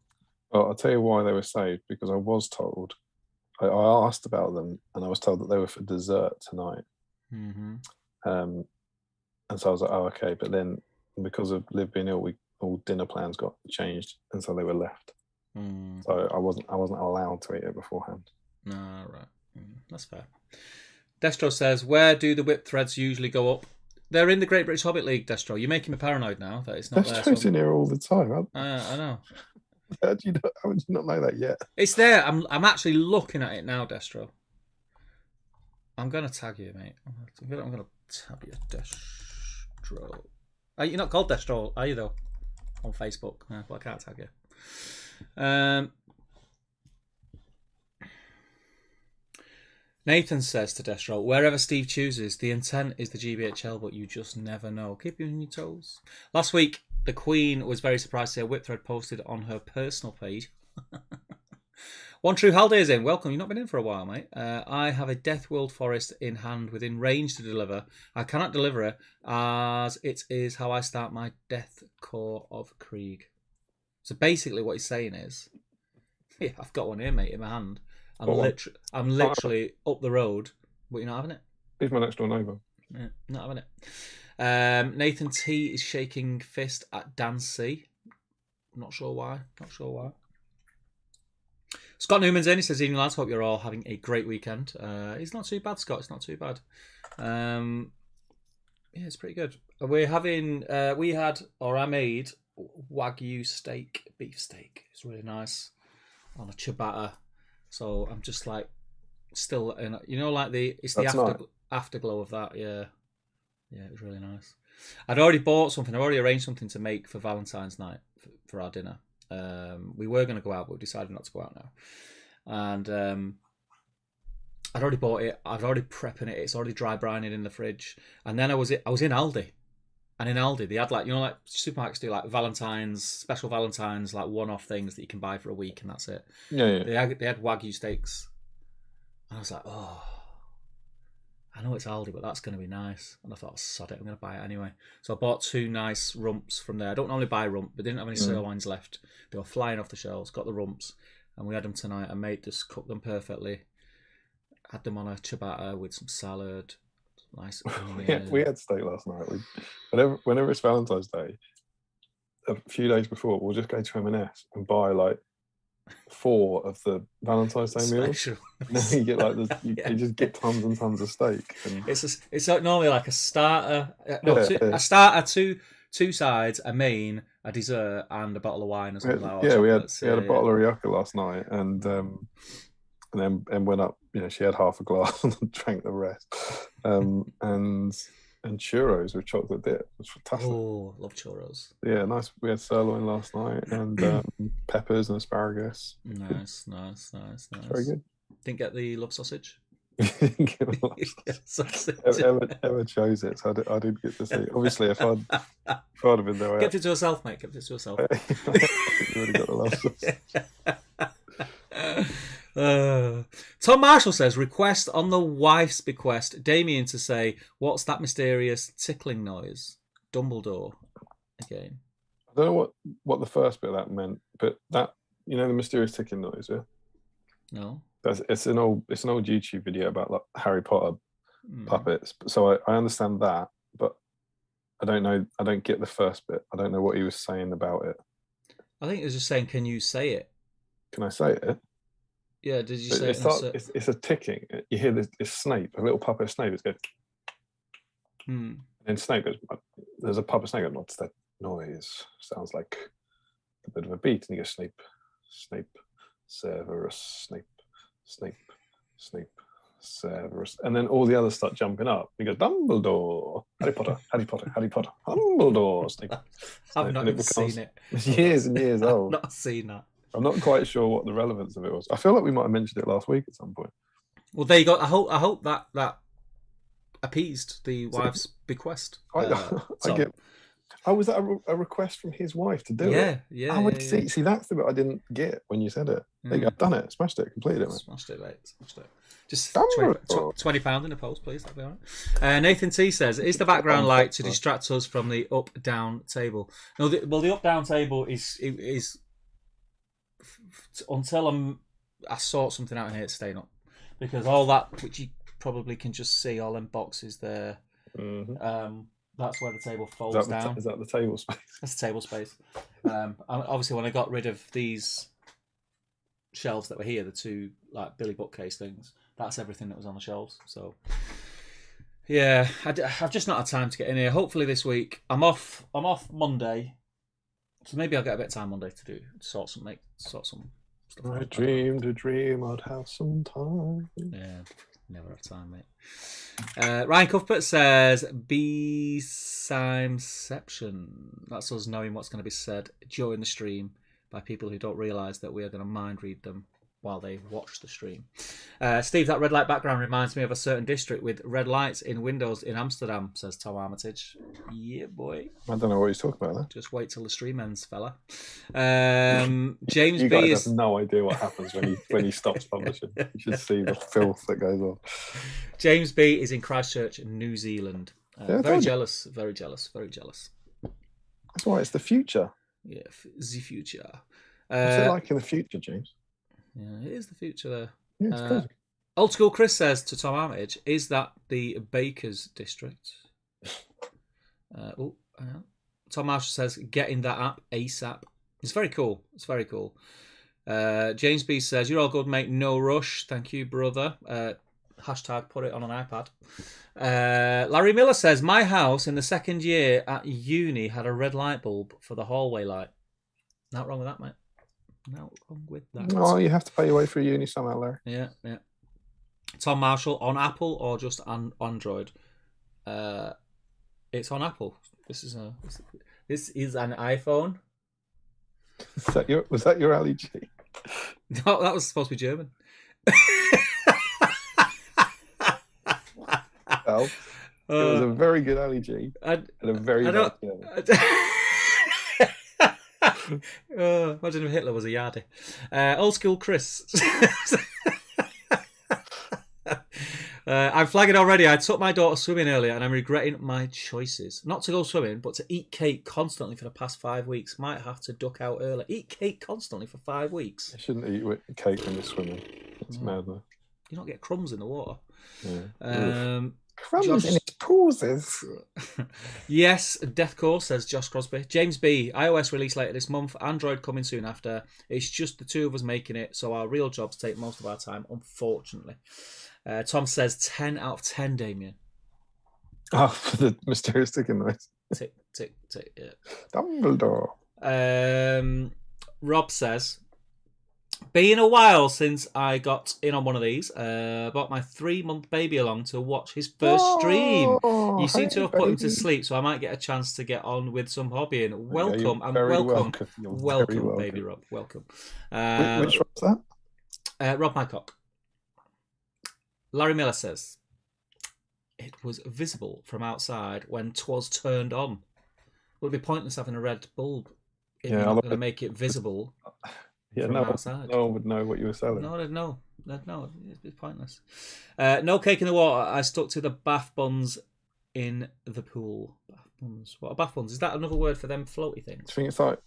Well, I'll tell you why they were saved, because I was told, I asked about them, and I was told that they were for dessert tonight. Mm-hmm. And so I was like, oh, okay. But then because of Liv being ill, all dinner plans got changed, and so they were left. So I wasn't allowed to eat it beforehand. No, right. That's fair. Destro says, where do the whip threads usually go up? They're in the Great British Hobbit League, Destro. You're making me paranoid now that it's not there. Destro's in here all the time. I know. How would you not know that yet? It's there. I'm actually looking at it now, Destro. I'm going to tag you, mate. I'm going to tab you, Destro. You're not called Destro, are you, though? On Facebook. But I can't tag you. Nathan says to Destro, wherever Steve chooses, the intent is the GBHL, but you just never know. Keep you on your toes. Last week, the Queen was very surprised to see a whip thread posted on her personal page. One True Halday is in. Welcome. You've not been in for a while, mate. I have a Death World Forest in hand within range to deliver. I cannot deliver it as it is how I start my Death Core of Krieg. So basically what he's saying is, yeah, I've got one here, mate, in my hand. I'm literally up the road, but you're not having it. He's my next door neighbour. Yeah, not having it. Nathan T is shaking fist at Dan C. Not sure why. Scott Newman's in. He says, evening lads, hope you're all having a great weekend. It's not too bad, Scott. It's not too bad. Yeah, it's pretty good. I made Wagyu beef steak. It's really nice on a ciabatta. So I'm just like still, like the afterglow of that. Yeah, it was really nice. I'd already bought something. I'd already arranged something to make for Valentine's night for our dinner. We were going to go out, but we decided not to go out now. And I'd already bought it. I'd already prepping it. It's already dry brining in the fridge. And then I was in Aldi. And in Aldi, they had like supermarkets do like special Valentine's, like one-off things that you can buy for a week, and that's it. Yeah. They had Wagyu steaks. And I was like, oh, I know it's Aldi, but that's going to be nice. And I thought, sod it, I'm going to buy it anyway. So I bought 2 nice rumps from there. I don't normally buy rump, but didn't have any sirloins left. They were flying off the shelves. Got the rumps, and we had them tonight. And mate just cooked them perfectly. Had them on a ciabatta with some salad. Nice. We had steak last night. Whenever it's Valentine's Day, a few days before, we'll just go to M&S and buy like 4 of the Valentine's Day meals. And then you get like you just get tons and tons of steak. And it's normally like a starter, a starter, 2 sides, a main, a dessert, and a bottle of wine or something like that. Yeah, we had Yeah, a bottle of Rioja last night, and then went up. She had half a glass and drank the rest. And churros with chocolate dip. It was fantastic. Oh, love churros. Yeah, nice. We had sirloin last night and peppers and asparagus. Nice. Very good. Didn't get the love sausage. Sausage. Emma chose it, so I didn't get to see it. Obviously, if I'd have been there, kept it to herself, mate. Kept it to herself. You already got the love sausage. Tom Marshall says, request on the wife's bequest, Damien to say, what's that mysterious tickling noise? Dumbledore again. I don't know what the first bit of that meant, but that, the mysterious ticking noise, yeah? No. It's an old YouTube video about like Harry Potter puppets. So I understand that, but I don't know. I don't get the first bit. I don't know what he was saying about it. I think he was just saying, can you say it? Can I say it? Yeah, did you say it? It's a ticking. You hear this Snape, a little puppet Snape. It's going. And then Snape goes. There's a puppet Snape. Goes, what's that noise? Sounds like a bit of a beat. And he goes, Snape, Severus, Snape, Severus, and then all the others start jumping up. He goes, Dumbledore, Harry Potter, Dumbledore, Snape. I've not even seen it. Years and years old. I've not seen that. I'm not quite sure what the relevance of it was. I feel like we might have mentioned it last week at some point. Well, there you go. I hope that appeased the wife's bequest. I get. Oh, was that a request from his wife to do it? Yeah. I would see. See, that's the bit I didn't get when you said it. There you go. I've done it. Smashed it. Completed it, mate. Smashed it, mate. Smashed it. Just £20 in the post, please. That'll be all right. Nathan T says, is the background light to distract us from the up-down table? No, the up-down table is until I sort something out in here, it's staying up. Because all that, which you probably can just see, all them boxes there, that's where the table folds down. Is that the table space? That's the table space. Obviously, when I got rid of these shelves that were here, the 2 like Billy bookcase things, that's everything that was on the shelves. So, yeah, I've just not had time to get in here. Hopefully this week, I'm off Monday, so maybe I'll get a bit of time Monday to sort some stuff. I dreamed a dream I'd have some time. Yeah. Never have time, mate. Ryan Cuthbert says, BSIMEception. That's us knowing what's going to be said during the stream by people who don't realise that we are going to mind read them while they watch the stream. Steve, that red light background reminds me of a certain district with red lights in windows in Amsterdam, says Tom Armitage. Yeah, boy. I don't know what he's talking about there. Just wait till the stream ends, fella. James you B guys have no idea what happens when he stops publishing. You should see the filth that goes on. James B is in Christchurch, New Zealand. Very jealous. That's why it's the future. Yeah, the future. What's it like in the future, James? Yeah, it is the future there. Yeah, it's crazy. Old School Chris says to Tom Armitage, is that the Baker's district? Tom Marshall says, get in that app ASAP. It's very cool. James B says, you're all good, mate. No rush. Thank you, brother. Hashtag put it on an iPad. Larry Miller says, my house in the second year at uni had a red light bulb for the hallway light. Not wrong with that, mate. Not wrong with that. Oh, you have to pay your way through uni somehow, Larry. Yeah. Tom Marshall, on Apple or just on Android? It's on Apple. This is an iPhone. Was that your Ali G? No, that was supposed to be German. Well, it was a very good Ali G and a very bad German. Imagine if Hitler was a yardie. Old School Chris. I'm flagging already. I took my daughter swimming earlier and I'm regretting my choices. Not to go swimming, but to eat cake constantly for the past 5 weeks. Might have to duck out early. Eat cake constantly for 5 weeks. You shouldn't eat cake when you're swimming. It's madness. You don't get crumbs in the water. Yeah. Crumbs in its pauses. Yes, Deathcore, says Josh Crosby. James B, iOS release later this month, Android coming soon after. It's just the 2 of us making it, so our real jobs take most of our time, unfortunately. Tom says 10 out of 10, Damien. Oh, for the mysterious ticking noise. tick, tick, tick. Yeah. Dumbledore. Rob says, been a while since I got in on one of these. Brought my 3-month baby along to watch his first stream. You seem to have put him to sleep, so I might get a chance to get on with some hobbying. Welcome, Yeah, and welcome. welcome, baby Rob. Welcome. Which Rob's that? Rob Mycock. Larry Miller says, it was visible from outside when 'twas turned on. Would it be pointless having a red bulb if you're not going to make it visible from outside? No one would know what you were selling. No, they'd know. It's pointless. No cake in the water. I stuck to the bath buns in the pool. Bath buns. What are bath buns? Is that another word for them floaty things? I think it's like,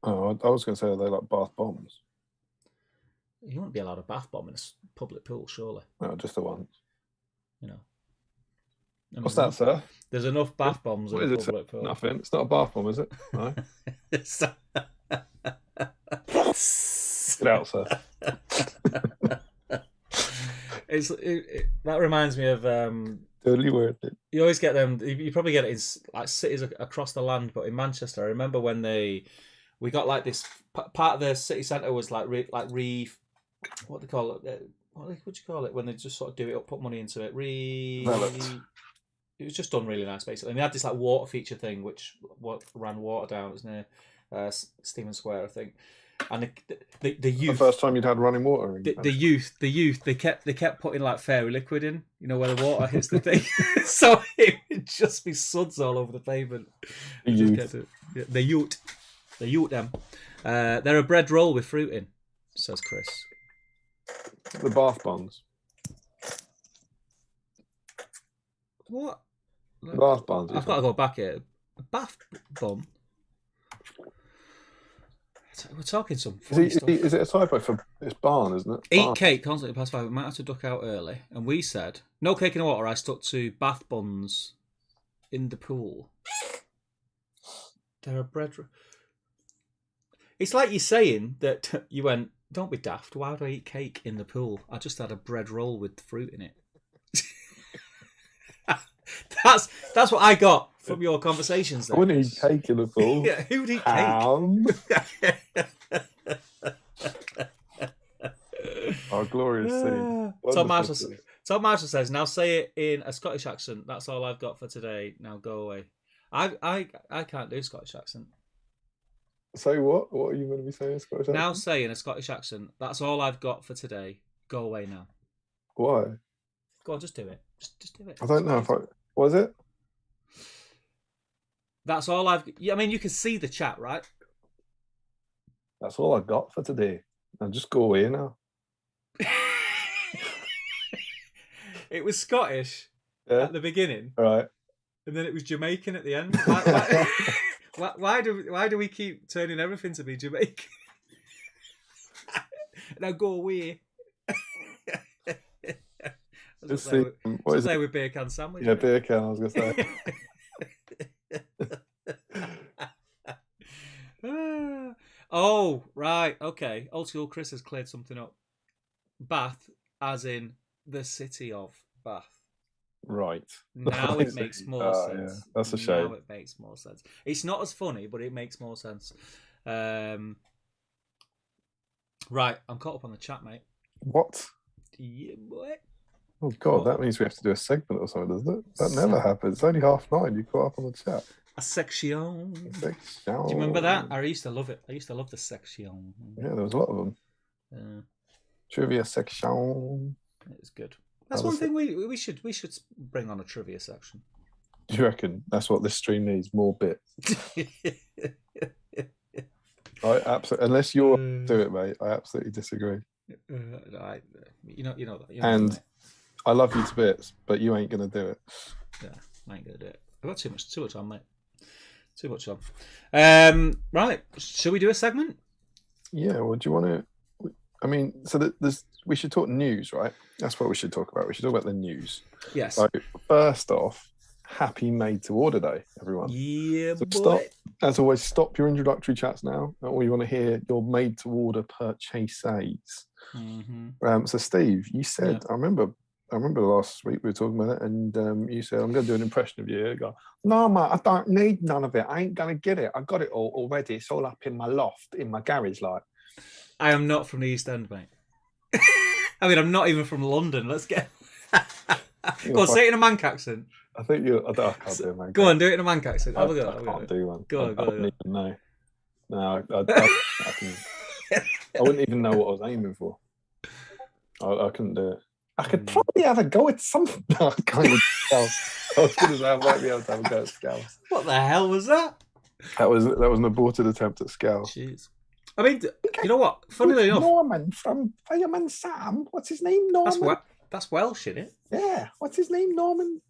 I was going to say they're like bath bombs. You wouldn't be allowed a bath bomb in a public pool, surely. No, just the ones. You know. I mean, what's that, sir? There's enough bath bombs in a public pool. Nothing. It's not a bath bomb, is it? No. Get out, sir. That reminds me of totally worth it. You always get them. You probably get it in like cities across the land, but in Manchester, I remember when we got like this part of the city centre was like what do they call it? What would you call it when they just sort of do it up, put money into it? It was just done really nice, basically. And they had this like water feature thing, which ran water down. It was near Stephen Square, I think. And the youth. The first time you'd had running water. The youth. They kept putting like fairy liquid in. You know where the water hits the thing, so it would just be suds all over the pavement. The youth. The youth. Them. They're a bread roll with fruit in, says Chris. The bath bombs. What? Bath bombs. I've got to go back here. A bath bomb. We're talking some funny stuff. Is it a typo for it's barn, isn't it? Eat cake constantly past 5. We might have to duck out early. And we said, no cake in the water. I stuck to bath buns in the pool. They're a bread. It's like you're saying that you went, don't be daft. Why would I eat cake in the pool? I just had a bread roll with fruit in it. That's what I got from your conversations there. I wouldn't eat cake in the pool. Yeah, who'd eat cake? Our glorious scene. Tom Marshall says, now say it in a Scottish accent. That's all I've got for today. Now go away. I can't do Scottish accent. Say what? What are you going to be saying in Scottish accent? Now say in a Scottish accent. That's all I've got for today. Go away now. Why? Go on, just do it. Just do it. I don't know if I... What is it? That's all I've... I mean, you can see the chat, right? That's all I got for today. Now just go away now. It was Scottish at the beginning. Right. And then it was Jamaican at the end. Why do we keep turning everything to be Jamaican? Now go away. What is it with beer can sandwich? Yeah, beer can, I was going to say. Oh, right. Okay. Old school Chris has cleared something up. Bath, as in the city of Bath. Right. Now it makes more sense. Yeah. That's a shame. Now it makes more sense. It's not as funny, but it makes more sense. Right. I'm caught up on the chat, mate. What? Yeah, boy. Oh, God, that means we have to do a segment or something, doesn't it? That never happens. It's only 9:30. You caught up on the chat. A section. Do you remember that? I used to love it. I used to love the section. Yeah, there was a lot of them. Trivia section. It was good. That's one thing we should bring on a trivia section. Do you reckon that's what this stream needs? More bits. I absolutely, unless you're do it, mate. I absolutely disagree. You know that. And I love you to bits, but you ain't gonna do it. Yeah, I ain't gonna do it. I've got too much on, mate. Too much on. Right. Shall we do a segment? Yeah. Well, do you want to? I mean, so we should talk news, right? That's what we should talk about. We should talk about the news. Yes. So first off, happy Made to Order Day, everyone. Yeah, so boy. As always, stop your introductory chats now. Or you want to hear your Made to Order purchases. Mm-hmm. So Steve, you said, I remember I remember last week we were talking about it, and you said, I'm going to do an impression of you. You go, no, mate, I don't need none of it. I ain't going to get it. I got it all already. It's all up in my loft, in my garage, like. I am not from the East End, mate. I mean, I'm not even from London. Let's get. Go on, say it in a Manc accent. I think you. I can't do a Manc. Go on, do it in a Manc accent. I can't do one. Go on, I wouldn't even know. No, I wouldn't even know what I was aiming for. I couldn't do it. I could probably have a go at something. No, I can't even tell. I was going to say I might be able to have a go at Scouse. What the hell was that? That was an aborted attempt at Scouse. Jeez. I mean, you know what? Funnily enough, Norman from Fireman Sam. What's his name? Norman. That's Welsh, isn't it? Yeah. What's his name? Norman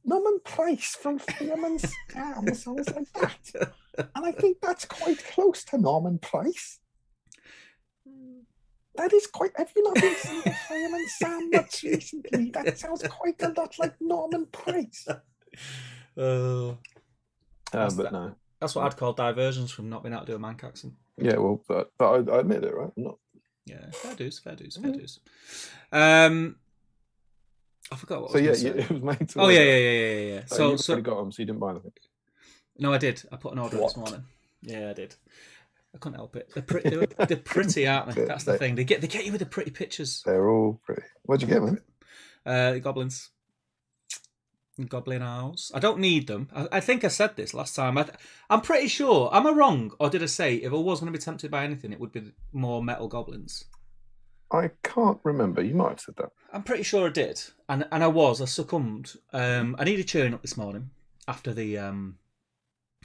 Price from Fireman Sam. Sounds like that. And I think that's quite close to Norman Price. That is quite. Have you not been seeing Fireman Sam much recently? That sounds quite a lot like Norman Price. But no. That's what I'd call diversions from not being able to do a Manc accent. Yeah, well, but I admit it, right? I'm not. Yeah, fair dues. I forgot what. It was made to. Oh yeah. So you got them, so you didn't buy anything. No, I did. I put an order this morning. Yeah, I did. I couldn't help it. They're pretty, aren't they? That's the thing. They get you with the pretty pictures. They're all pretty. What'd you get, man? Goblins. Goblin Owls. I don't need them. I think I said this last time. I'm pretty sure. Am I wrong? Or did I say if I was going to be tempted by anything, it would be more metal goblins? I can't remember. You might have said that. I'm pretty sure I did. And I was. I succumbed. I needed cheering up this morning after the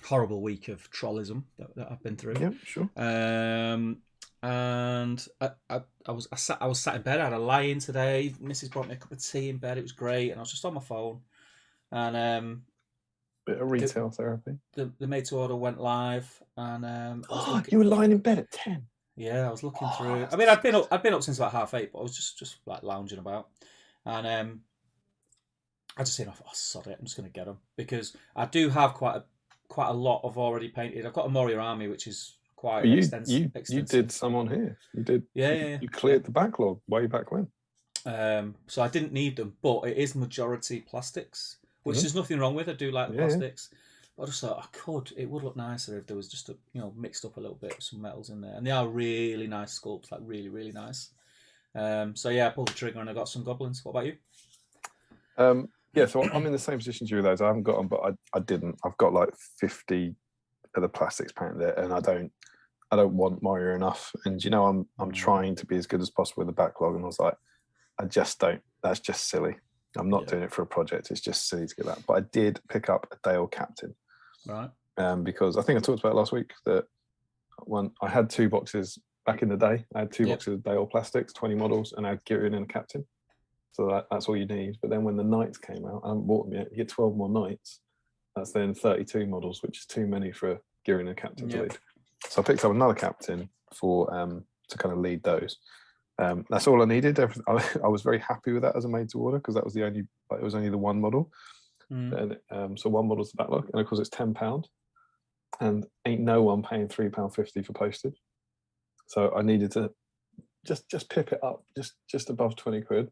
horrible week of trollism that I've been through. Yeah, sure. And I was sat in bed. I had a lie-in today. Mrs. brought me a cup of tea in bed. It was great. And I was just on my phone. And bit of retail therapy. The made to order went live, and you were lying in bed at 10. Yeah, I was looking through. I mean, I'd been up since about 8:30, but I was just like lounging about, and I just said, "Oh, sod it! I'm just going to get them," because I do have quite a lot of already painted. I've got a Moria army, which is quite extensive. You did some on here. You did. Yeah. You cleared the backlog way back when. So I didn't need them, but it is majority plastics. Which there's nothing wrong with. I do like the plastics. But I just thought it would look nicer if there was just mixed up a little bit with some metals in there. And they are really nice sculpts, like really, really nice. So yeah, I pulled the trigger and I got some goblins. What about you? Yeah, so I'm in the same position as you with those. I haven't got them, but I didn't. I've got like 50 of the plastics painted there, and I don't want Mario enough. And I'm trying to be as good as possible with the backlog, and I was like, I just don't. That's just silly. I'm not doing it for a project. It's just silly to get that. But I did pick up a Dale Captain. Right. Because I think I talked about it last week that I had 2 boxes back in the day. I had 2 boxes of Dale plastics, 20 models, and I had Girion and a Captain. So that's all you need. But then when the Knights came out, I haven't bought them yet. You get 12 more Knights. That's then 32 models, which is too many for Girion and a Captain to lead. So I picked up another Captain for to kind of lead those. That's all I needed. I was very happy with that as a made to order because that was it was only the one model. And so one model's the backlog, and of course it's £10, and ain't no one paying £3.50 for postage. So I needed to just pip it up just above 20 quid.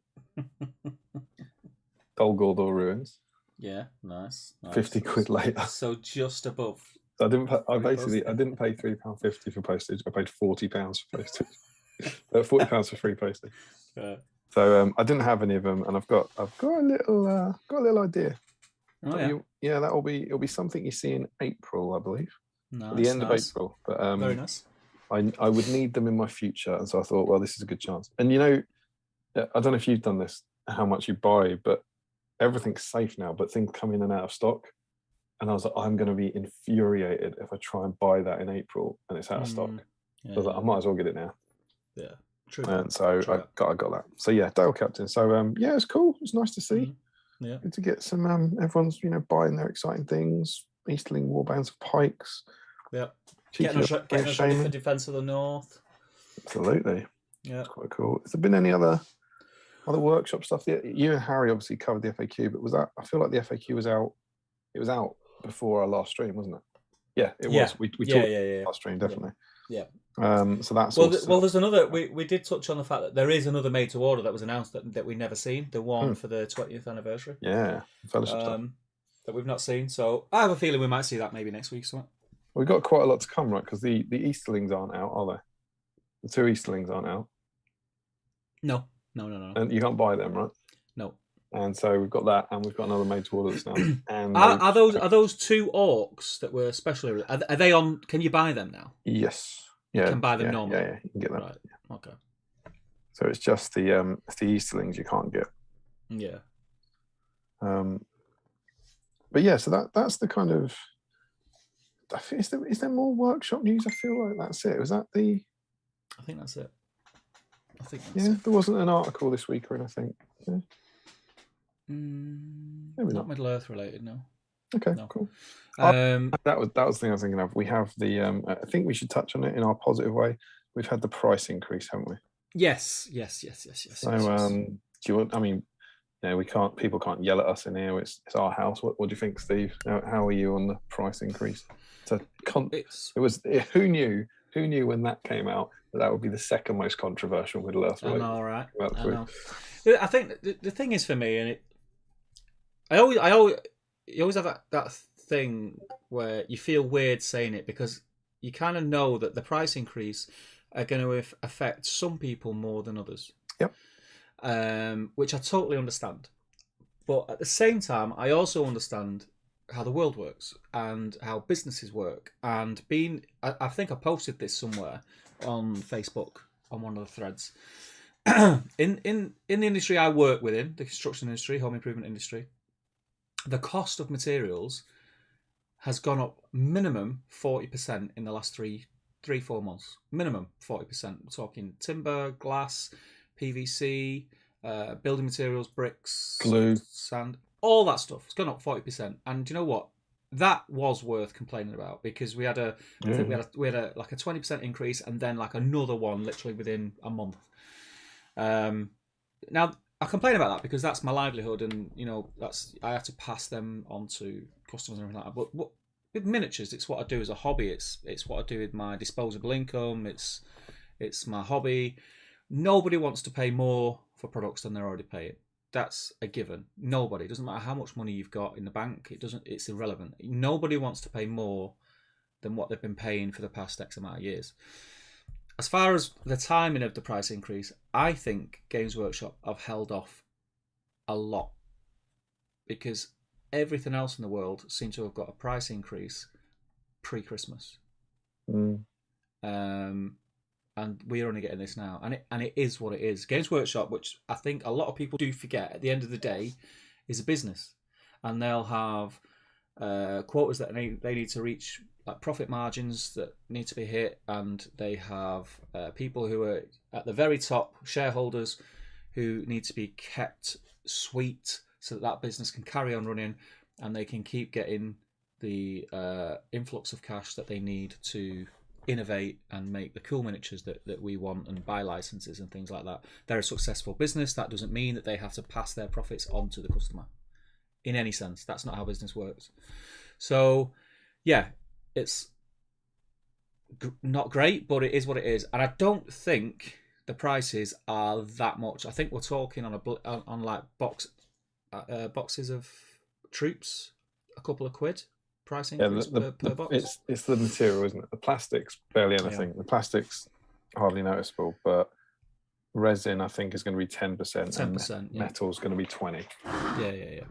Dol Guldur Ruins. Yeah, nice. 50 quid later. So just above. I didn't pay £3.50 for postage. I paid £40 for postage. £40 for free postage. Yeah. So I didn't have any of them, and I've got a little idea. Oh yeah. It'll be something you see in April, I believe. Nice, at the end of April. But very nice. I would need them in my future, and so I thought, well, this is a good chance. And I don't know if you've done this, how much you buy, but everything's safe now. But things come in and out of stock, and I was like, I'm going to be infuriated if I try and buy that in April and it's out of stock. So I was like, I might as well get it now. Yeah, true. And so I got that. So yeah, Dale Captain. So yeah, it's cool. It's nice to see. Yeah, good to get some. Everyone's buying their exciting things. Easterling Warbands of Pikes. Yeah, getting us ready for Defence of the North. Absolutely. Yeah, it's quite cool. Has there been any other workshop stuff? You and Harry obviously covered the FAQ, but was that? I feel like the FAQ was out. It was out before our last stream, wasn't it? Yeah, it was. We talked about last stream, definitely. Yeah. So that's well. There's another. We did touch on the fact that there is another made to order that was announced that we've never seen. The one for the 20th anniversary. Yeah, fellowship stuff that we've not seen. So I have a feeling we might see that maybe next week. Something. We've got quite a lot to come, right? Because the Easterlings aren't out, are they? The 2 Easterlings aren't out. No. And you can't buy them, right? No. And so we've got that, and we've got another made to order that's now. And are those 2 orcs that were specially? Are they on? Can you buy them now? Yes. Yeah. You can buy them normally. Yeah, you can get them. Right. Okay. So it's just the Easterlings you can't get. Yeah. But yeah, so that's the kind of. I think is there more workshop news? I feel like that's it. Was that the? I think that's it. There wasn't an article this week or anything. Yeah. Maybe not Middle Earth related, no. Okay, no. Cool. That was the thing I was thinking of. We have the. I think we should touch on it in our positive way. We've had the price increase, haven't we? Yes. So, do you want? I mean, we can't. People can't yell at us in here. It's our house. What do you think, Steve? How are you on the price increase? It was. Who knew? Who knew when that came out that would be the second most controversial Middle Earth related? I know, right? I know. I think the thing is for me, and you always have that thing where you feel weird saying it because you kind of know that the price increase are going to affect some people more than others. Yep. Which I totally understand, but at the same time, I also understand how the world works and how businesses work. And I think I posted this somewhere on Facebook on one of the threads. in the industry I work within, the construction industry, home improvement industry, the cost of materials has gone up minimum 40% in the last 3-4 months. Minimum 40%. We're talking timber, glass, PVC, building materials, bricks, glue, sand, all that stuff. It's gone up 40%. And do you know what? That was worth complaining about because we had a 20% increase and then like another one literally within a month. Now I complain about that because that's my livelihood, and I have to pass them on to customers and everything like that. But with miniatures, it's what I do as a hobby. It's what I do with my disposable income. It's my hobby. Nobody wants to pay more for products than they're already paying. That's a given. Nobody. It doesn't matter how much money you've got in the bank. It's irrelevant. Nobody wants to pay more than what they've been paying for the past X amount of years. As far as the timing of the price increase, I think Games Workshop have held off a lot because everything else in the world seems to have got a price increase pre-Christmas. And we're only getting this now, and it is what it is. Games Workshop, which I think a lot of people do forget, at the end of the day, is a business, and they'll have quotas that they need to reach, like profit margins that need to be hit, and they have people who are at the very top, shareholders, who need to be kept sweet so that business can carry on running, and they can keep getting the influx of cash that they need to innovate and make the cool miniatures that we want and buy licenses and things like that. They're a successful business. That doesn't mean that they have to pass their profits on to the customer in any sense. That's not how business works. So yeah, it's not great, but it is what it is. And I don't think the prices are that much. I think we're talking on like boxes of troops, a couple of quid. Price increase per box. It's the material, isn't it? The plastic's barely anything. Yeah. The plastic's hardly noticeable, but resin I think is going to be 10%. 10%. Metal's going to be 20%. Yeah.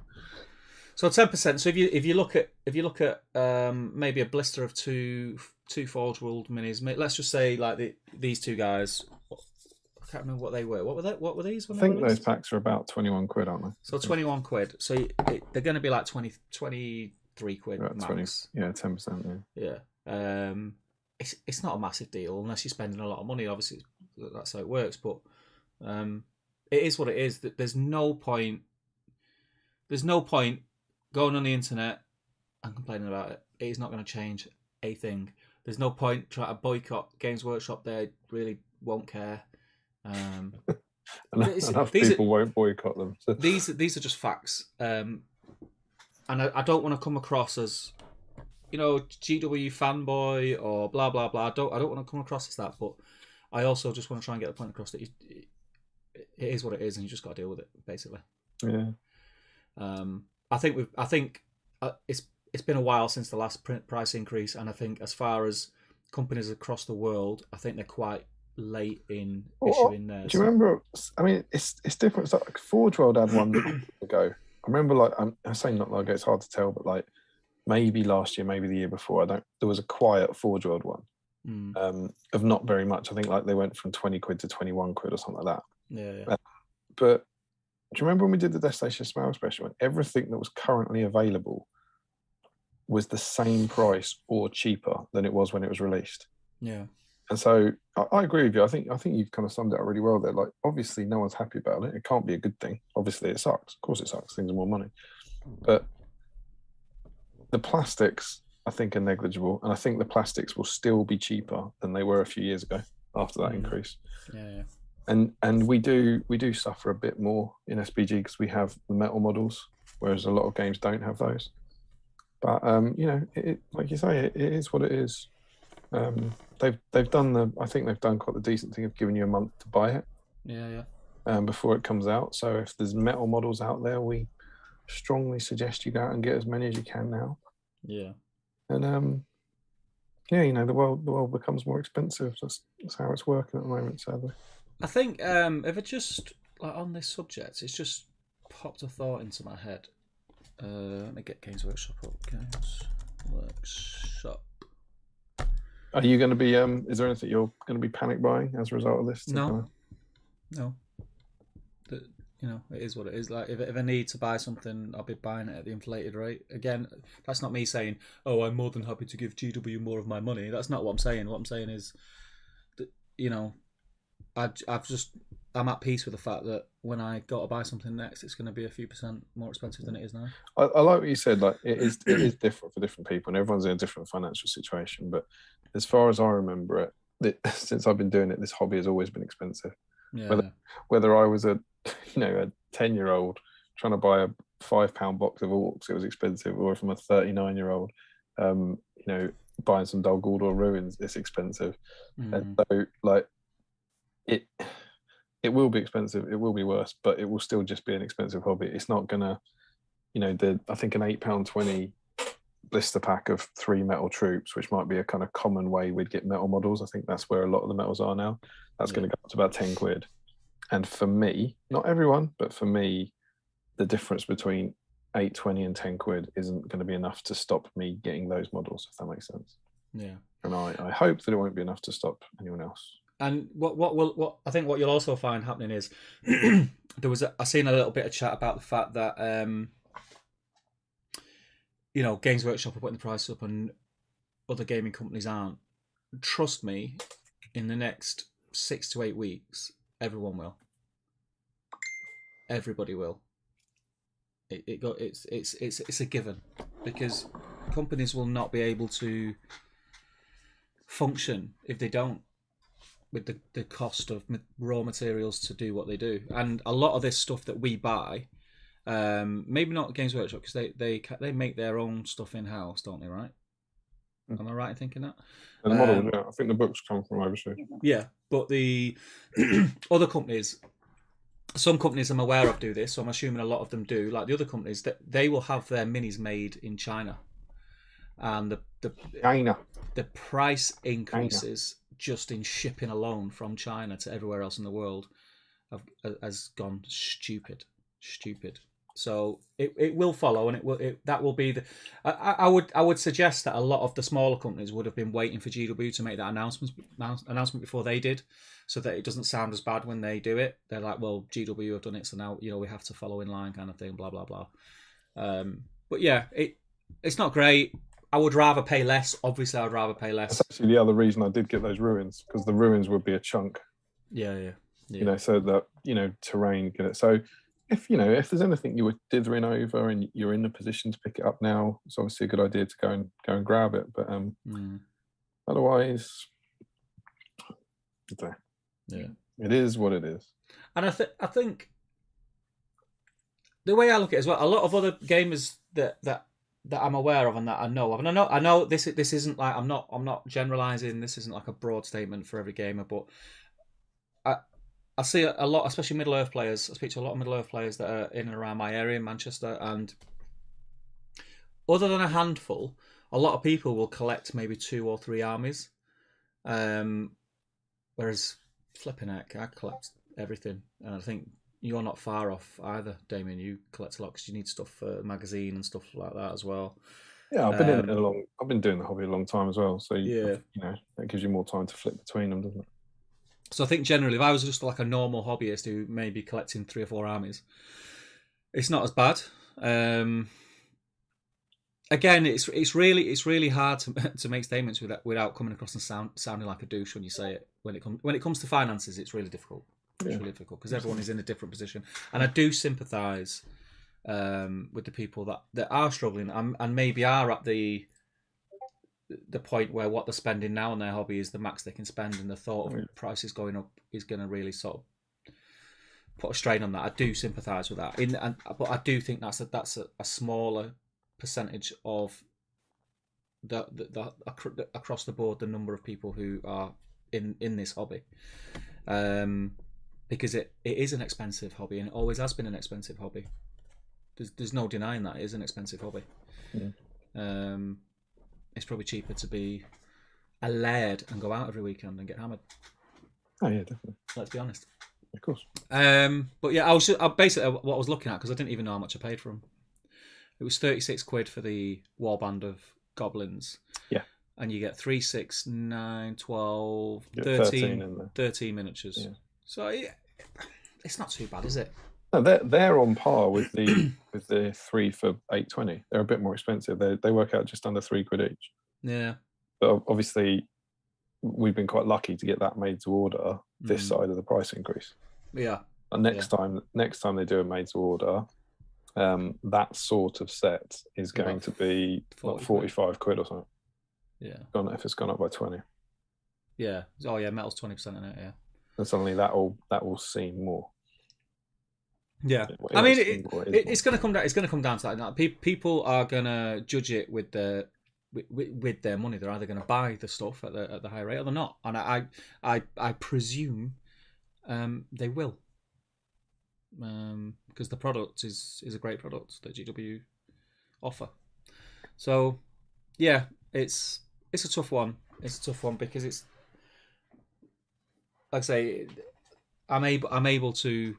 So 10%. So if you look at maybe a blister of two Forge World minis, let's just say like these two guys. I can't remember what they were. What were these? I think those packs are about 21 quid, aren't they? So 21 quid. So they're going to be like 23 quid max. 10%. Yeah. It's not a massive deal unless you're spending a lot of money. Obviously, that's how it works. But it is what it is. There's no point. There's no point going on the internet and complaining about it. It is not going to change a thing. There's no point trying to boycott Games Workshop. They really won't care. Enough people won't boycott them. So. These are just facts. And I don't want to come across as GW fanboy or blah blah blah. I don't want to come across as that, but I also just want to try and get the point across that it is what it is, and you just got to deal with it, basically. Yeah. I think it's been a while since the last price increase, and I think as far as companies across the world, I think they're quite late in issuing theirs. Do you remember? I mean, it's different. It's like Forge World had one not long ago. I remember, like, I'm saying not long ago. It's hard to tell, but like maybe last year, maybe the year before. There was a quiet Forge World one. Of not very much. I think like they went from 20 quid to 21 quid or something like that. Yeah. But do you remember when we did the Destination Smile special, and everything that was currently available was the same price or cheaper than it was when it was released? Yeah. And so I agree with you. I think you've kind of summed it up really well there. Like, obviously no one's happy about it. It can't be a good thing. Obviously it sucks. Of course it sucks. Things are more money. But the plastics, I think, are negligible. And I think the plastics will still be cheaper than they were a few years ago after that increase. Yeah. And we do suffer a bit more in SBG because we have the metal models, whereas a lot of games don't have those. But like you say, it is what it is. They've done I think they've done quite the decent thing of giving you a month to buy it. Yeah. Before it comes out. So if there's metal models out there, we strongly suggest you go out and get as many as you can now. Yeah. And the world becomes more expensive. That's how it's working at the moment, sadly. I think if it just like on this subject, it's just popped a thought into my head. Let me get Games Workshop up. Games Workshop. Are you going to be? Is there anything you're going to be panic buying as a result of this? No. It is what it is. Like if I need to buy something, I'll be buying it at the inflated rate. Again, that's not me saying, "Oh, I'm more than happy to give GW more of my money." That's not what I'm saying. What I'm saying is, that, I'm at peace with the fact that when I go to buy something next, it's going to be a few % more expensive than it is now. I like what you said. Like it is different for different people, and everyone's in a different financial situation. But as far as I remember it, since I've been doing it, this hobby has always been expensive. Yeah. Whether I was a 10-year-old trying to buy a £5 box of orcs, it was expensive, or if I'm a 39-year-old, buying some Dol Guldur ruins, it's expensive. And so, like, it will be expensive. It will be worse, but it will still just be an expensive hobby. It's not gonna, I think an £8.20 blister pack of 3 metal troops, which might be a kind of common way we'd get metal models. I think that's where a lot of the metals are now. That's going to go up to about 10 quid. And for me, not everyone, but for me, the difference between 8.20 and 10 quid isn't going to be enough to stop me getting those models, if that makes sense. Yeah. And I hope that it won't be enough to stop anyone else. And what I think what you'll also find happening is I seen a little bit of chat about the fact that Games Workshop are putting the price up and other gaming companies aren't. Trust me, in the next 6 to 8 weeks, everyone will. Everybody will. It's a given, because companies will not be able to function if they don't, with the cost of raw materials to do what they do. And a lot of this stuff that we buy, maybe not Games Workshop, because they make their own stuff in house, don't they? Right? Am I right in thinking that? And the model, I think the books come from overseas. Yeah, but the other companies, some companies I'm aware of do this, so I'm assuming a lot of them do. Like the other companies, that they will have their minis made in China, and the price increases just in shipping alone from China to everywhere else in the world has gone stupid. So it will follow, and that will be the. I would suggest that a lot of the smaller companies would have been waiting for GW to make that announcement before they did, so that it doesn't sound as bad when they do it. They're like, well, GW have done it, so now we have to follow in line, kind of thing. Blah blah blah. But yeah, it's not great. I would rather pay less. Obviously, I would rather pay less. That's actually the other reason I did get those ruins, because the ruins would be a chunk. Yeah. So that terrain get it. So if there's anything you were dithering over and you're in a position to pick it up now, it's obviously a good idea to go and grab it. But otherwise, it is what it is. And I think the way I look at it as well, a lot of other gamers that that I'm aware of and that I know of, and I know this isn't like I'm not generalizing. This isn't like a broad statement for every gamer, but I I see a lot, especially Middle Earth players. I speak to a lot of Middle Earth players that are in and around my area in Manchester, and other than a handful, a lot of people will collect maybe 2 or 3 armies. Whereas flipping heck, I collect everything, and I think you're not far off either, Damien. You collect a lot because you need stuff for the magazine and stuff like that as well. Yeah, I've been in it I've been doing the hobby a long time as well. So Yeah. that gives you more time to flip between them, doesn't it? So I think generally, if I was just like a normal hobbyist who may be collecting 3 or 4 armies, it's not as bad. Again, it's really hard to make statements without coming across and sounding like a douche when you say it. When it comes to finances, it's really difficult. It's really difficult because everyone is in a different position, and I do sympathise with the people that are struggling and maybe are at the point where what they're spending now on their hobby is the max they can spend, and the thought of prices going up is going to really sort of put a strain on that. I do sympathise with that, but I do think that's a smaller percentage of the across the board the number of people who are in this hobby, because it is an expensive hobby, and it always has been an expensive hobby. There's no denying that it is an expensive hobby. It's probably cheaper to be a laird and go out every weekend and get hammered. Oh yeah, definitely. Let's be honest. Of course. But yeah, I basically what I was looking at, because I didn't even know how much I paid for them. It was 36 quid for the warband of goblins. Yeah. And you get 3, 6, 9, 12, 13 miniatures. Yeah. So it's not too bad, is it? No, they're on par with the 3 for 820. They're a bit more expensive. They work out just under 3 quid each. Yeah. But obviously, we've been quite lucky to get that made to order this side of the price increase. Yeah. And next time they do a made to order, that sort of set is going to be 45 quid or something. Yeah. If it's gone up by 20. Yeah. Oh yeah, metal's 20% in it. Yeah. And suddenly that will seem more. Yeah, I mean, it's going to come down. It's going to come down to that. People are going to judge it with their money. They're either going to buy the stuff at the high rate or they're not. And I presume they will, because the product is a great product that GW offer. So yeah, it's a tough one. It's a tough one because it's, like I say, I'm able to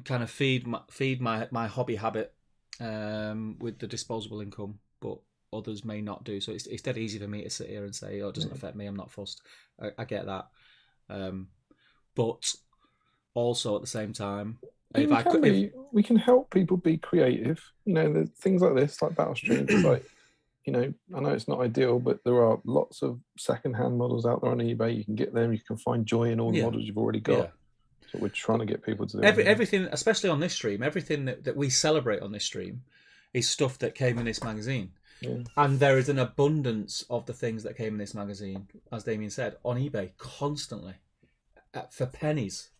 kind of feed my hobby habit with the disposable income, but others may not do. So it's dead easy for me to sit here and say, "Oh, it doesn't affect me. I'm not fussed." I get that, but also at the same time, we can help people be creative. There's things like this, like battle streams. Like, I know it's not ideal, but there are lots of second-hand models out there on eBay. You can get them. You can find joy in all the models you've already got. Yeah. So we're trying to get people to do everything, especially on this stream. Everything that we celebrate on this stream is stuff that came in this magazine. Yeah. And there is an abundance of the things that came in this magazine, as Damien said, on eBay constantly for pennies.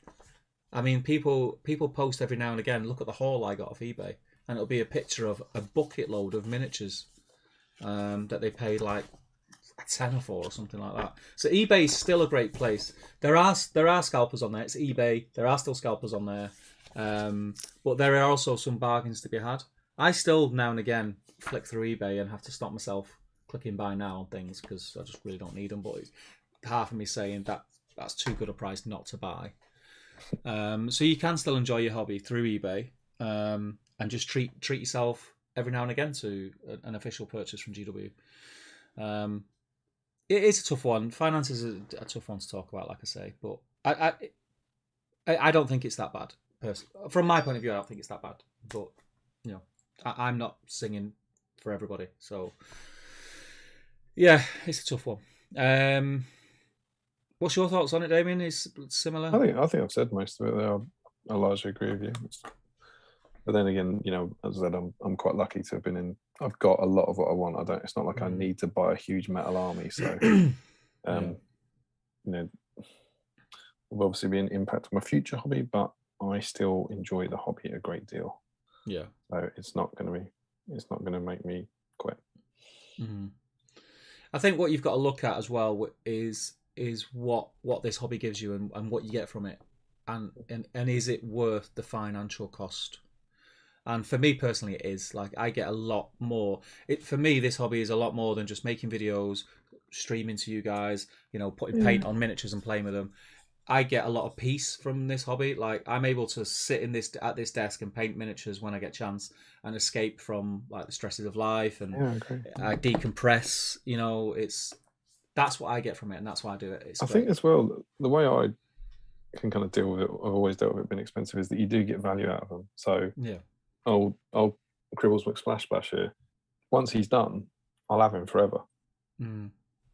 I mean, people post every now and again, look at the haul I got off eBay, and it'll be a picture of a bucket load of miniatures that they paid like a tenner for or something like that. So eBay is still a great place. There are scalpers on there. It's eBay. There are still scalpers on there, but there are also some bargains to be had. I still now and again flick through eBay and have to stop myself clicking buy now on things because I just really don't need them. But it's half of me saying that's too good a price not to buy. So you can still enjoy your hobby through eBay and just treat yourself every now and again to an official purchase from GW. It is a tough one. Finance is a tough one to talk about, like I say, but I don't think it's that bad. Personally, from my point of view, I don't think it's that bad. But I'm not singing for everybody, so yeah, it's a tough one. What's your thoughts on it, Damien? Is it similar? I think I've said most of it. I largely agree with you. But then again, as I said, I'm quite lucky to have been in. I've got a lot of what I want. It's not like I need to buy a huge metal army. So, will obviously be an impact on my future hobby, but I still enjoy the hobby a great deal. Yeah. So it's not going to make me quit. Mm-hmm. I think what you've got to look at as well is what this hobby gives you and what you get from it, and is it worth the financial cost? And for me personally, it is. Like, I get a lot more. For me, this hobby is a lot more than just making videos, streaming to you guys, putting paint on miniatures and playing with them. I get a lot of peace from this hobby. Like, I'm able to sit at this desk and paint miniatures when I get a chance and escape from like the stresses of life, and I decompress. That's what I get from it, and that's why I do it. I think as well, the way I can kind of deal with it, I've always dealt with it being expensive, is that you do get value out of them. So yeah, old Cribbles McSplash Splash here, once he's done, I'll have him forever. And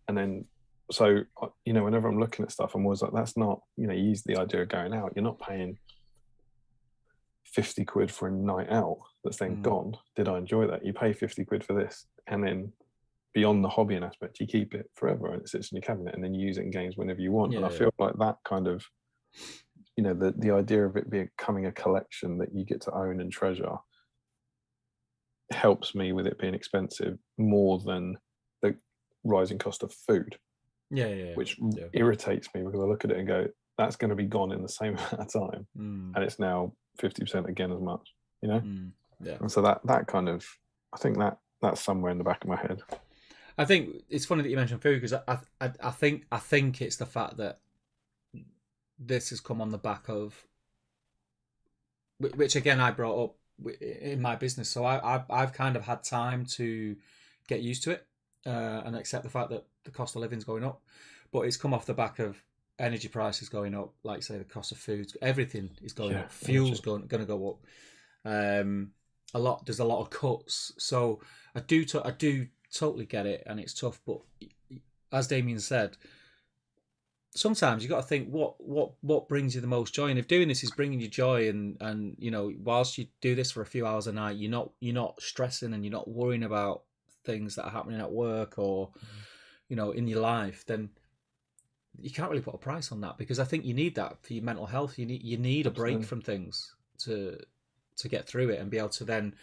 then, so, whenever I'm looking at stuff, I'm always like, that's not, you use the idea of going out. You're not paying 50 quid for a night out that's then gone. Did I enjoy that? You pay 50 quid for this, and then beyond the hobbying aspect, you keep it forever and it sits in your cabinet, and then you use it in games whenever you want. And I feel like that kind of, the idea of it becoming a collection that you get to own and treasure helps me with it being expensive more than the rising cost of food. Which irritates me, because I look at it and go, that's going to be gone in the same amount of time, and it's now 50% again as much, And so that kind of, I think that's somewhere in the back of my head. I think it's funny that you mentioned food, because I think it's the fact that this has come on the back of, which again I brought up in my business. So I've kind of had time to get used to it and accept the fact that the cost of living is going up, but it's come off the back of energy prices going up, like say the cost of food, everything is going up. Fuel's going to go up. There's a lot of cuts. So I do totally get it, and it's tough. But as Damien said, sometimes you got to think what brings you the most joy, and if doing this is bringing you joy, and whilst you do this for a few hours a night, you're not stressing and you're not worrying about things that are happening at work or in your life, then you can't really put a price on that, because I think you need that for your mental health. You need a break from things to get through it and be able to then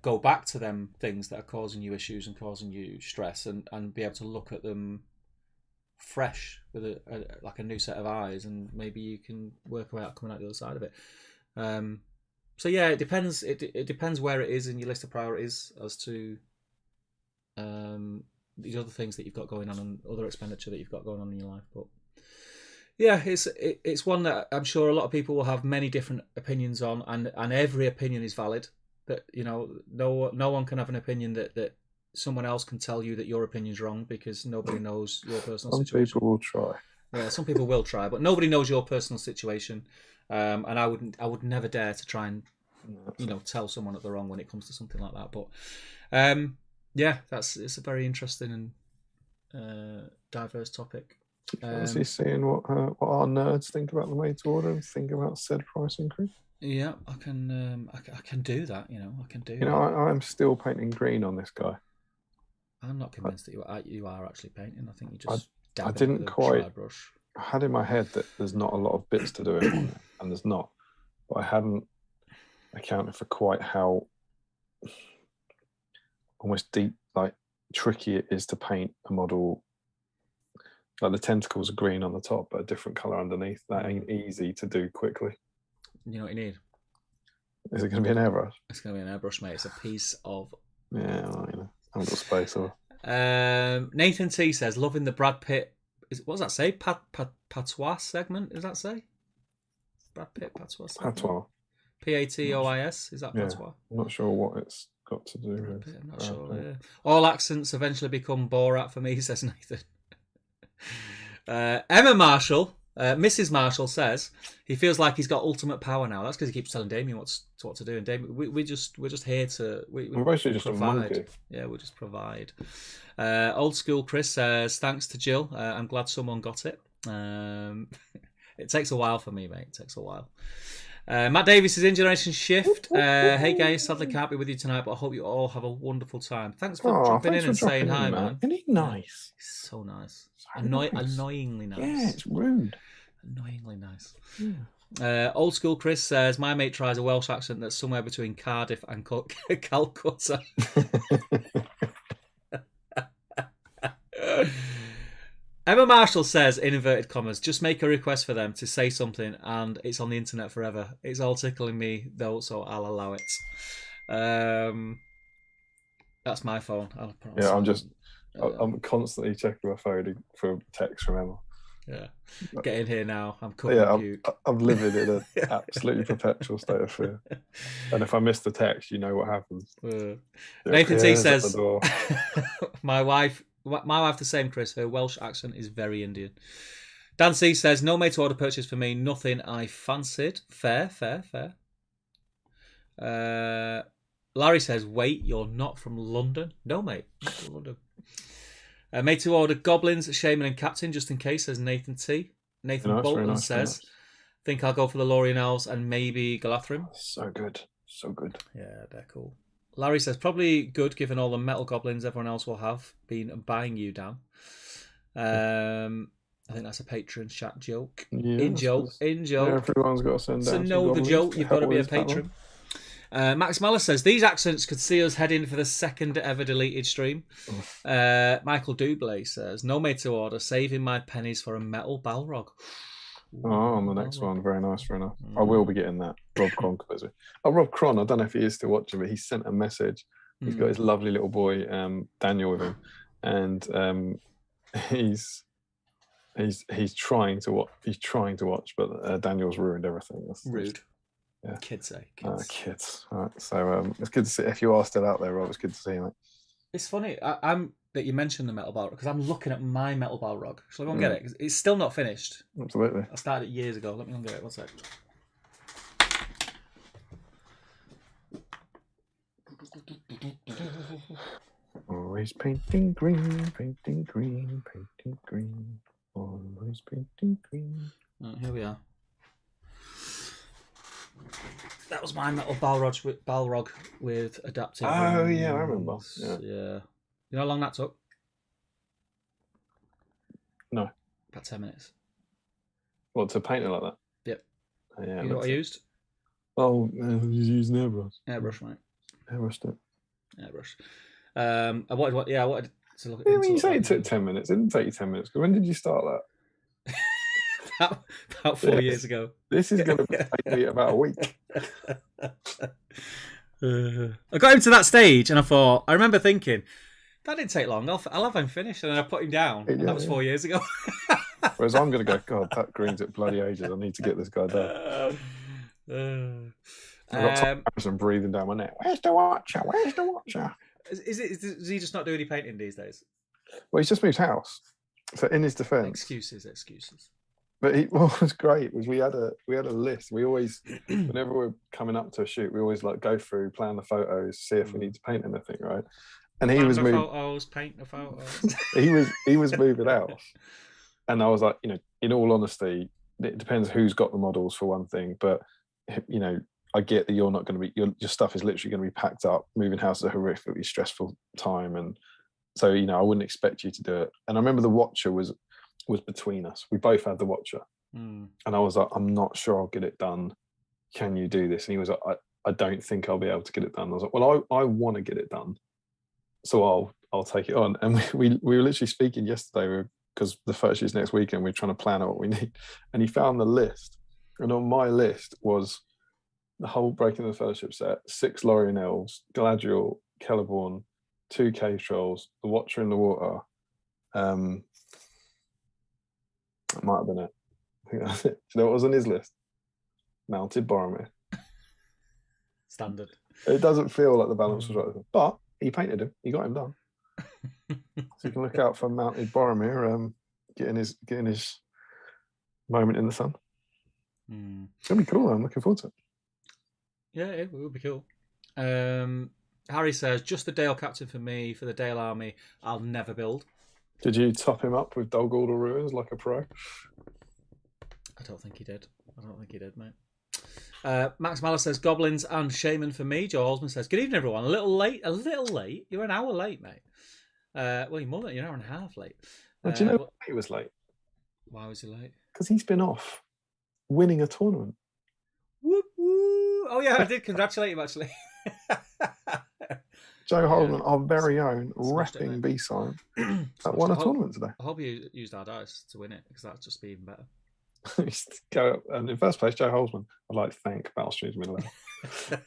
go back to them things that are causing you issues and causing you stress, and be able to look at them fresh with a new set of eyes, and maybe you can work out coming out the other side of it. So yeah, it depends. It depends where it is in your list of priorities as to these other things that you've got going on and other expenditure that you've got going on in your life. But yeah, it's one that I'm sure a lot of people will have many different opinions on, and every opinion is valid. But no one can have an opinion that someone else can tell you that your opinion's wrong, because nobody knows your personal situation. Some people will try. Yeah, some people will try, but nobody knows your personal situation. And I would never dare to try and tell someone that they're wrong when it comes to something like that. But yeah, it's a very interesting and diverse topic. Is seeing what our nerds think about the made to order and think about said price increase? Yeah, I can do that. I can do. I'm still painting green on this guy. I'm not convinced that you are actually painting. I think you just. I didn't quite. Brush. I had in my head that there's not a lot of bits to do it, and there's not. But I hadn't accounted for quite how almost deep, like tricky it is to paint a model. Like the tentacles are green on the top, but a different color underneath. That ain't easy to do quickly. You know what you need? Is it going to be an airbrush? It's going to be an airbrush, mate. It's a piece of. Yeah, well, I haven't got space. Or. Nathan T says, loving the Brad Pitt. What does that say? Patois segment? Does that say? Brad Pitt Patois segment? Patois. Patois. Is that Patois? I'm not sure what it's got to do with. I'm not sure. Yeah. All accents eventually become Borat for me, says Nathan. Emma Marshall, Mrs. Marshall says he feels like he's got ultimate power now. That's because he keeps telling Damien what to do, and Damien, we're just here to we're basically just provide. A monkey. Yeah, we'll just provide. Old school Chris says thanks to Jill. I'm glad someone got it. It takes a while for me, mate. It takes a while. Matt Davis is in Generation Shift. Hey guys, sadly can't be with you tonight, but I hope you all have a wonderful time. Thanks for dropping in and saying hi, man. Isn't he nice? He's so nice. Annoyingly nice. Yeah, it's rude. Annoyingly nice. Yeah. Old school Chris says, my mate tries a Welsh accent that's somewhere between Cardiff and Calcutta. Emma Marshall says, in inverted commas, just make a request for them to say something and it's on the internet forever. It's all tickling me, though, so I'll allow it. That's my phone. Yeah, I'm constantly checking my phone for text from Emma. Yeah, get in here now. I'm covered in puke. I'm living in an absolutely perpetual state of fear. And if I miss the text, you know what happens. Nathan T says, my wife the same, Chris. Her Welsh accent is very Indian. Dan C says, no made to order purchase for me. Nothing I fancied. Fair. Larry says, wait, you're not from London? No, mate, not from London. Made to order Goblins, Shaman and Captain, just in case, says Nathan T. Nathan Bolton says, think I'll go for the Lorien Elves and maybe Galathrim. So good. Yeah, they're cool. Larry says, probably good given all the metal goblins everyone else will have been buying you down. I think that's a patron chat joke. Yeah, in joke. Yeah, everyone's got to send down. To know the joke, you've got to be a patron. Max Mallis says, these accents could see us heading for the second ever deleted stream. Michael Dublé says, no made to order, saving my pennies for a metal Balrog. On the next one. Very nice. I will be getting that. Rob Cron. Rob Cron, I don't know if he is still watching, but he sent a message. He's got his lovely little boy, Daniel, with him. And he's trying to watch, but Daniel's ruined everything. That's rude. Yeah. Kids. Kids. All right. So it's good to see. If you are still out there, Rob, it's good to see you, mate. It's funny. I'm that you mentioned the metal Balrog because I'm looking at my metal Balrog. Shall I go and get it? 'Cause it's still not finished. Absolutely. I started it years ago. Let me go and get it. One sec. Always painting green, painting green, painting green. Always painting green. Here we are. That was my metal Balrog with adaptive. Oh yeah, I remember. Yeah. You know how long that took? No. About 10 minutes. What, to paint it like that? Yep. Yeah. You know what I used? Oh, I was using airbrush. Airbrush, mate. Airbrushed it. Airbrush. I wanted to look at. Yeah, I mean, you say it took 10 minutes. It didn't take you 10 minutes. When did you start that? About 4 years ago. This is going to take me about a week. I got him to that stage, and I remember thinking, that didn't take long. I'll have him finished, and then I put him down. And that was 4 years ago. Whereas I'm going to go, God, that green's at bloody ages. I need to get this guy down. I've got some breathing down my neck. Where's the watcher? Does he just not do any painting these days? Well, he's just moved house. So in his defence, excuses. But what was great was we had a list. We always, whenever we're coming up to a shoot, we always like go through, plan the photos, see if we need to paint anything, right? And he was moving photos, paint the photos. he was moving house, and I was like, in all honesty, it depends who's got the models for one thing, but I get that you're not going to be your stuff is literally going to be packed up. Moving house is a horrifically stressful time, and so I wouldn't expect you to do it. And I remember the watcher was between us. We both had the watcher, and I was like, I'm not sure I'll get it done. Can you do this? And he was like, I don't think I'll be able to get it done. I was like, well, I want to get it done, so I'll take it on. And we were literally speaking yesterday because the first is next weekend. We're trying to plan out what we need, and he found the list, and on my list was the whole Breaking the Fellowship set, 6 Lorien Elves, Galadriel, Celeborn, 2 Cave Trolls, the Watcher in the Water. That might have been it. I think that's it. Do you know what was on his list? Mounted Boromir. Standard. It doesn't feel like the balance was right, but he painted him. He got him done. So you can look out for Mounted Boromir getting his moment in the sun. It's gonna be cool. I'm looking forward to it. Yeah, it would be cool. Harry says, just the Dale captain for me, for the Dale army, I'll never build. Did you top him up with Dol Guldur ruins like a pro? I don't think he did, mate. Max Mallow says, goblins and shaman for me. Joe Osmond says, good evening, everyone. A little late. You're an hour late, mate. Well, you're an hour and a half late. Do you know why he was late? Why was he late? Because he's been off winning a tournament. Whoop, whoop. Oh yeah, I did congratulate him actually. Joe Holman, our very own Smashed it, repping mate. BSIME, won a tournament today. I hope you used our dice to win it, because that'd just be even better. Go up, and in first place, Joe Holzman. I'd like to thank Battle Streams Middle Earth.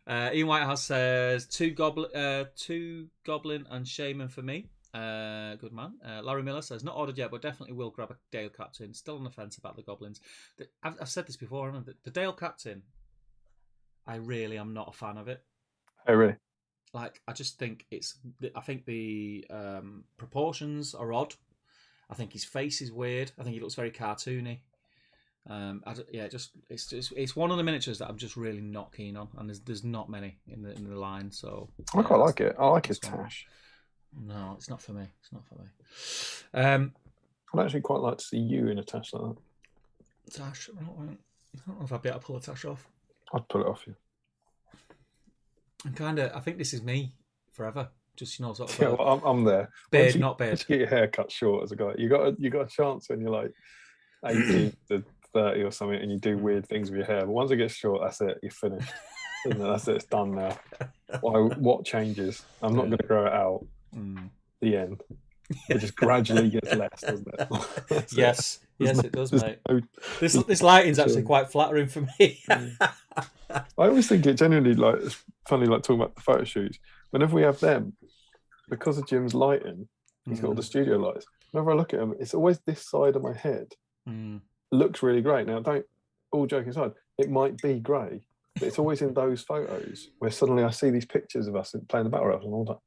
Ian Whitehouse says two goblin and shaman for me. Good man. Larry Miller says not ordered yet, but definitely will grab a Dale Captain. Still on the fence about the goblins. I've said this before, haven't I? The Dale Captain, I really am not a fan of it. Oh really? Like, I just think I think the proportions are odd. I think his face is weird. I think he looks very cartoony. It's one of the miniatures that I'm just really not keen on, and there's not many in the line. So I quite like it. I like his tash. No, it's not for me. It's not for me. I'd actually quite like to see you in a tash like that. Tash, I don't know if I'd be able to pull a tash off. I'd pull it off you. I think this is me forever. Just, sort of. Yeah, well, I'm there. Beard, not beard. Once you get your hair cut short as a guy, you got a chance when you're like 18 to 30 or something, and you do weird things with your hair. But once it gets short, that's it. You're finished. That's it. It's done now. What changes? I'm not going to grow it out. The end. It just gradually gets less, doesn't it? Yes, it does, mate. This lighting's actually quite flattering for me. I always think it genuinely, like, it's funny, like talking about the photo shoots. Whenever we have them, because of Jim's lighting, he's got all the studio lights. Whenever I look at him, it's always this side of my head. Looks really great. Now, all joking aside, it might be grey, but it's always in those photos where suddenly I see these pictures of us playing the battle raps, and I'm like,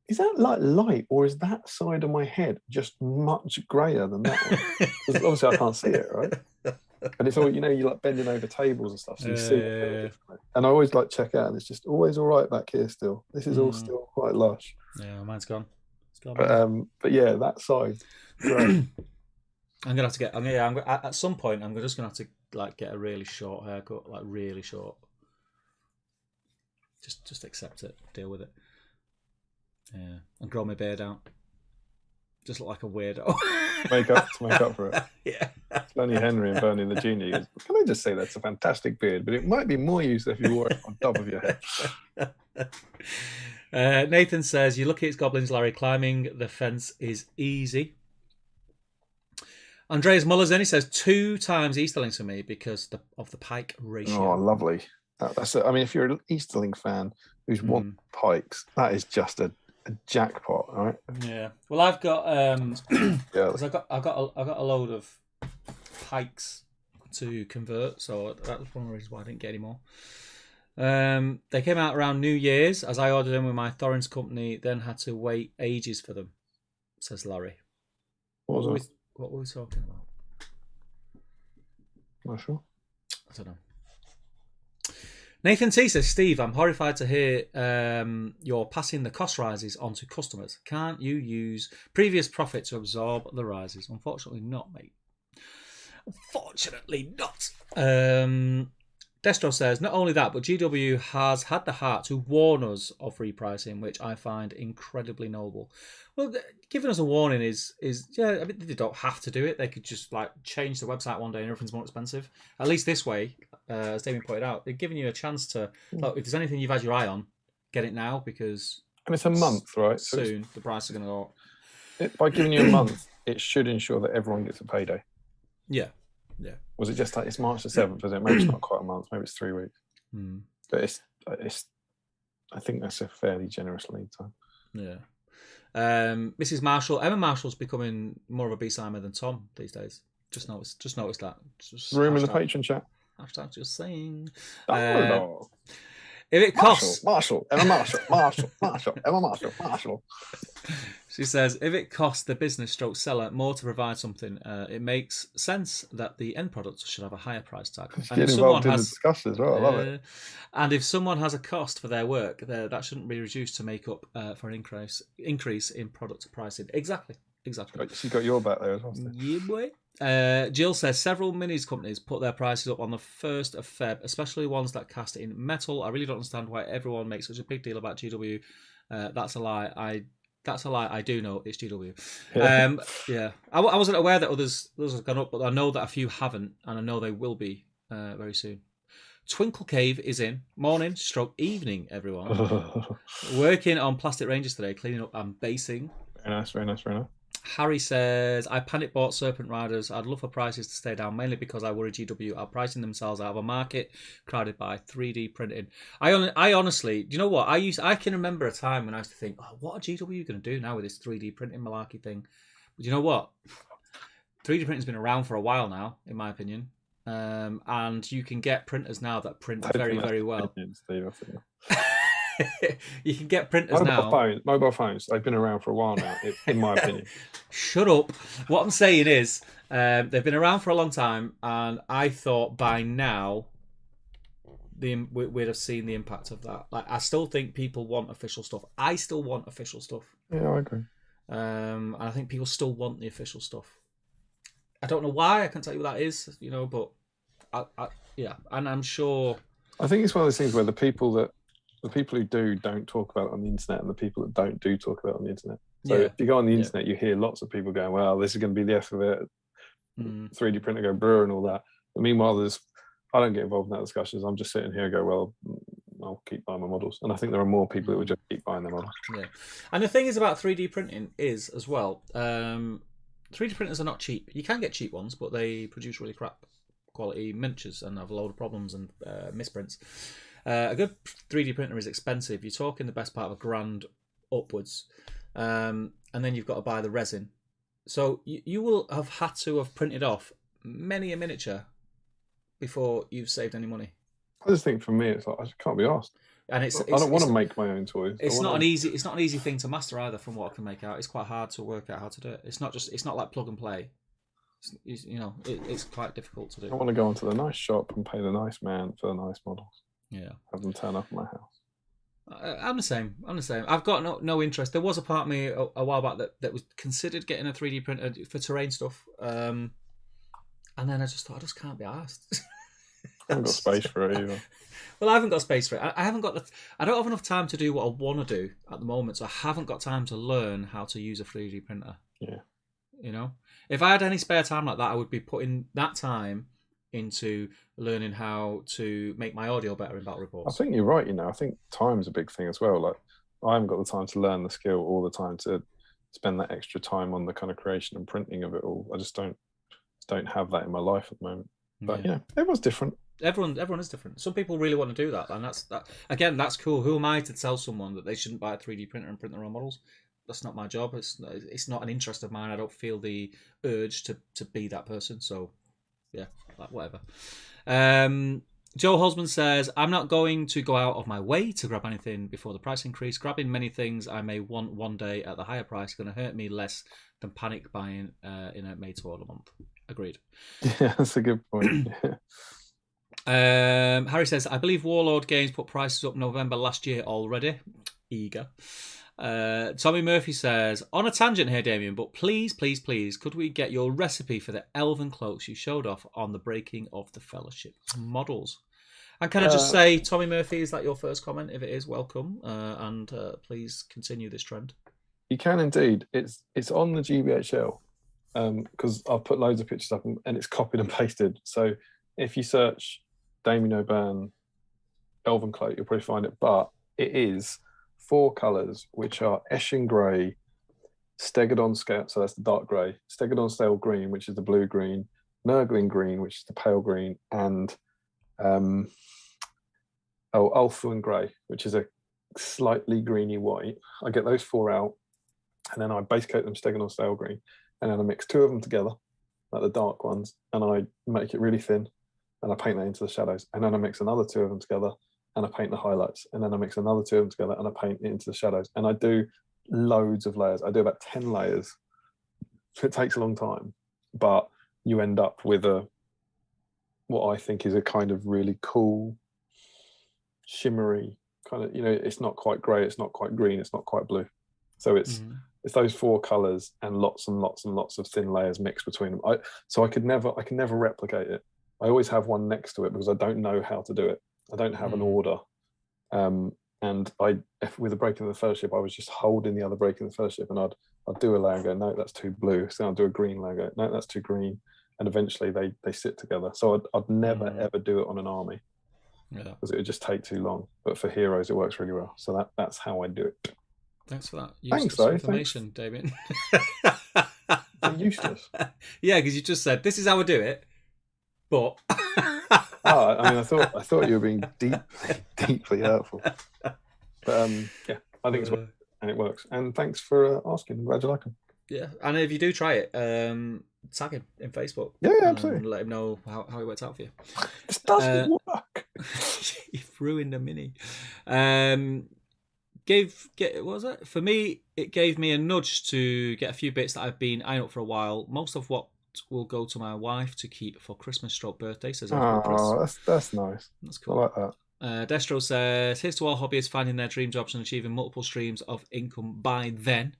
is that like light, or is that side of my head just much greyer than that one? Because obviously I can't see it, right? And it's all, you're like bending over tables and stuff, so you see it. And I always like check out, and it's just always all right back here still. This is all still quite lush. Yeah, mine's gone. It's gone. But yeah, that side. Great. I'm gonna have to get. At some point, I'm just gonna have to like get a really short haircut, like really short. Just accept it, deal with it. Yeah, and grow my beard out. Just look like a weirdo. to make up for it. Yeah. Bernie Henry and Bernie the Junior goes, can I just say that's a fantastic beard, but it might be more use if you wore it on top of your head. Nathan says, you're lucky it's goblins, Larry. Climbing the fence is easy. Andreas Mullers then, he says 2 times Easterlings for me because of the pike ratio. Oh, lovely. That's it. I mean, if you're an Easterling fan who's won pikes, that is just a jackpot, right? Yeah. Well, I've got yeah. I've got a load of pikes to convert, so that was one of the reasons why I didn't get any more. They came out around New Year's, as I ordered them with my Thorins company, then had to wait ages for them, says Larry. What were we talking about? Not sure. I don't know. Nathan T says, Steve, I'm horrified to hear you're passing the cost rises on to customers. Can't you use previous profit to absorb the rises? Unfortunately not, mate. Unfortunately not. Destro says, not only that, but GW has had the heart to warn us of repricing, which I find incredibly noble. Well, giving us a warning is yeah, I mean, they don't have to do it. They could just like change the website one day and everything's more expensive. At least this way, as Damien pointed out, they're giving you a chance to, look, if there's anything you've had your eye on, get it now, because and it's a month, right? Soon the price is going to go up. By giving you a month, it should ensure that everyone gets a payday. Yeah. Yeah. Was it just like it's March the 7th? Was it? Maybe it's not quite a month. Maybe it's 3 weeks. But it's. I think that's a fairly generous lead time. Yeah. Mrs. Marshall, Emma Marshall's becoming more of a BSIME than Tom these days. Just noticed that. Just room in the patron chat. Hashtag just saying. If it costs Emma Marshall. She says, if it costs the business stroke seller more to provide something, it makes sense that the end product should have a higher price tag. And get involved in the discussion as well. I love it. And if someone has a cost for their work, that shouldn't be reduced to make up for an increase in product pricing. Exactly. She got your back there as well. Yeah, boy. Jill says several minis companies put their prices up on the 1st of Feb, especially ones that cast in metal. I really don't understand why everyone makes such a big deal about GW. That's a lie. That's a lie. I do know it's GW. Yeah. Yeah, I wasn't aware that others have gone up, but I know that a few haven't, and I know they will be very soon. Twinkle Cave is in. Morning, stroke evening, everyone. Working on Plastic Rangers today, cleaning up and basing. Very nice, very nice, very nice. Harry says, I panic bought Serpent Riders. I'd love for prices to stay down, mainly because I worry GW are pricing themselves out of a market crowded by 3D printing. I honestly, do you know what? I can remember a time when I used to think, oh, what are GW going to do now with this 3D printing malarkey thing? But you know what? 3D printing's been around for a while now, in my opinion. And you can get printers now that print very, very well. You can get printers Mobile phones, they've been around for a while now, in my opinion. Shut up. What I'm saying is, they've been around for a long time, and I thought by now we'd have seen the impact of that. Like, I still think people want official stuff. I still want official stuff. Yeah, I agree. And I think people still want the official stuff. I don't know why. I can't tell you what that is, but yeah, and I'm sure. I think it's one of those things where the people who don't talk about it on the internet, and the people that don't do talk about it on the internet. So if you go on the internet, you hear lots of people going, well, this is going to be the F of it. 3D printer go brr and all that. But meanwhile, I don't get involved in that discussions. I'm just sitting here and go, well, I'll keep buying my models. And I think there are more people who would just keep buying their models. Yeah. And the thing is about 3D printing is, as well, 3D printers are not cheap. You can get cheap ones, but they produce really crap quality miniatures and have a load of problems and misprints. A good 3D printer is expensive. You're talking the best part of $1,000 upwards. And then you've got to buy the resin. So you will have had to have printed off many a miniature before you've saved any money. I just think for me, it's like I just can't be asked. And I don't want to make my own toys. It's not an easy thing to master either. From what I can make out, it's quite hard to work out how to do it. It's not like plug and play. It's quite difficult to do. I want to go into the nice shop and pay the nice man for the nice models. Yeah, have them turn up at my house. I'm the same. I've got no interest. There was a part of me a while back that was considered getting a 3D printer for terrain stuff, and then I just thought I just can't be asked. I haven't got space for it either. Well, I haven't got space for it. I don't have enough time to do what I want to do at the moment, so I haven't got time to learn how to use a 3D printer. Yeah. If I had any spare time like that, I would be putting that time into learning how to make my audio better in battle reports. I think you're right. I think time's a big thing as well. Like, I haven't got the time to learn the skill all the time to spend that extra time on the kind of creation and printing of it all. I just don't have that in my life at the moment. But everyone's different. Everyone is different. Some people really want to do that, and that's cool. Who am I to tell someone that they shouldn't buy a 3D printer and print their own models? That's not my job. It's not an interest of mine. I don't feel the urge to be that person. So yeah, whatever. Joe Holzman says, I'm not going to go out of my way to grab anything before the price increase. Grabbing many things I may want one day at the higher price is going to hurt me less than panic buying in a made to order month. Agreed. Yeah, that's a good point. Harry says, I believe Warlord Games put prices up November last year already. Eager. Tommy Murphy says, on a tangent here, Damien, but please, could we get your recipe for the elven cloaks you showed off on the Breaking of the Fellowship models? And can I just say, Tommy Murphy, is that your first comment? If it is, welcome, and please continue this trend. You can indeed. It's on the GBHL because I've put loads of pictures up and it's copied and pasted. So if you search Damien O'Byrne elven cloak, you'll probably find it. But it is 4 colours, which are Eshin Grey, Stegadon Scale, so that's the dark grey, Stegadon Stale Green, which is the blue green, Nurgling Green, which is the pale green, and Ulthuan Grey, which is a slightly greeny white. I get those 4 out, and then I base coat them Stegadon Stale Green, and then I mix 2 of them together, like the dark ones, and I make it really thin, and I paint that into the shadows, and then I mix another 2 of them together, and I paint the highlights, and then I mix another 2 of them together, and I paint it into the shadows, and I do loads of layers. I do about 10 layers. So it takes a long time, but you end up with what I think is a kind of really cool, shimmery kind of, it's not quite grey, it's not quite green, it's not quite blue. So it's those 4 colours and lots and lots and lots of thin layers mixed between them. I can never replicate it. I always have one next to it because I don't know how to do it. I don't have an order. and if with a break in the fellowship, I was just holding the other break in the fellowship, and I'd do a layer and go, no, that's too blue. So I'll do a green layer, go, no, that's too green, and eventually they sit together. So I'd never ever do it on an army, because it would just take too long. But for heroes, it works really well. So that's how I do it. Thanks for that. Thanks, though. Information, Damien. Useless. Yeah, because you just said this is how I do it, but. I mean, I thought you were being deeply hurtful. But yeah, I think it's worth it, and it works. And thanks for asking. I'm glad you like them. Yeah, and if you do try it, tag him in Facebook. Yeah, absolutely. And let him know how it works out for you. This doesn't work. You've ruined a mini. What was it? For me, it gave me a nudge to get a few bits that I've been eyeing up for a while. Most of what will go to my wife to keep for Christmas/birthday. Says that's nice. That's cool. I like that. Destro says, here's to all hobbyists finding their dream jobs and achieving multiple streams of income by then.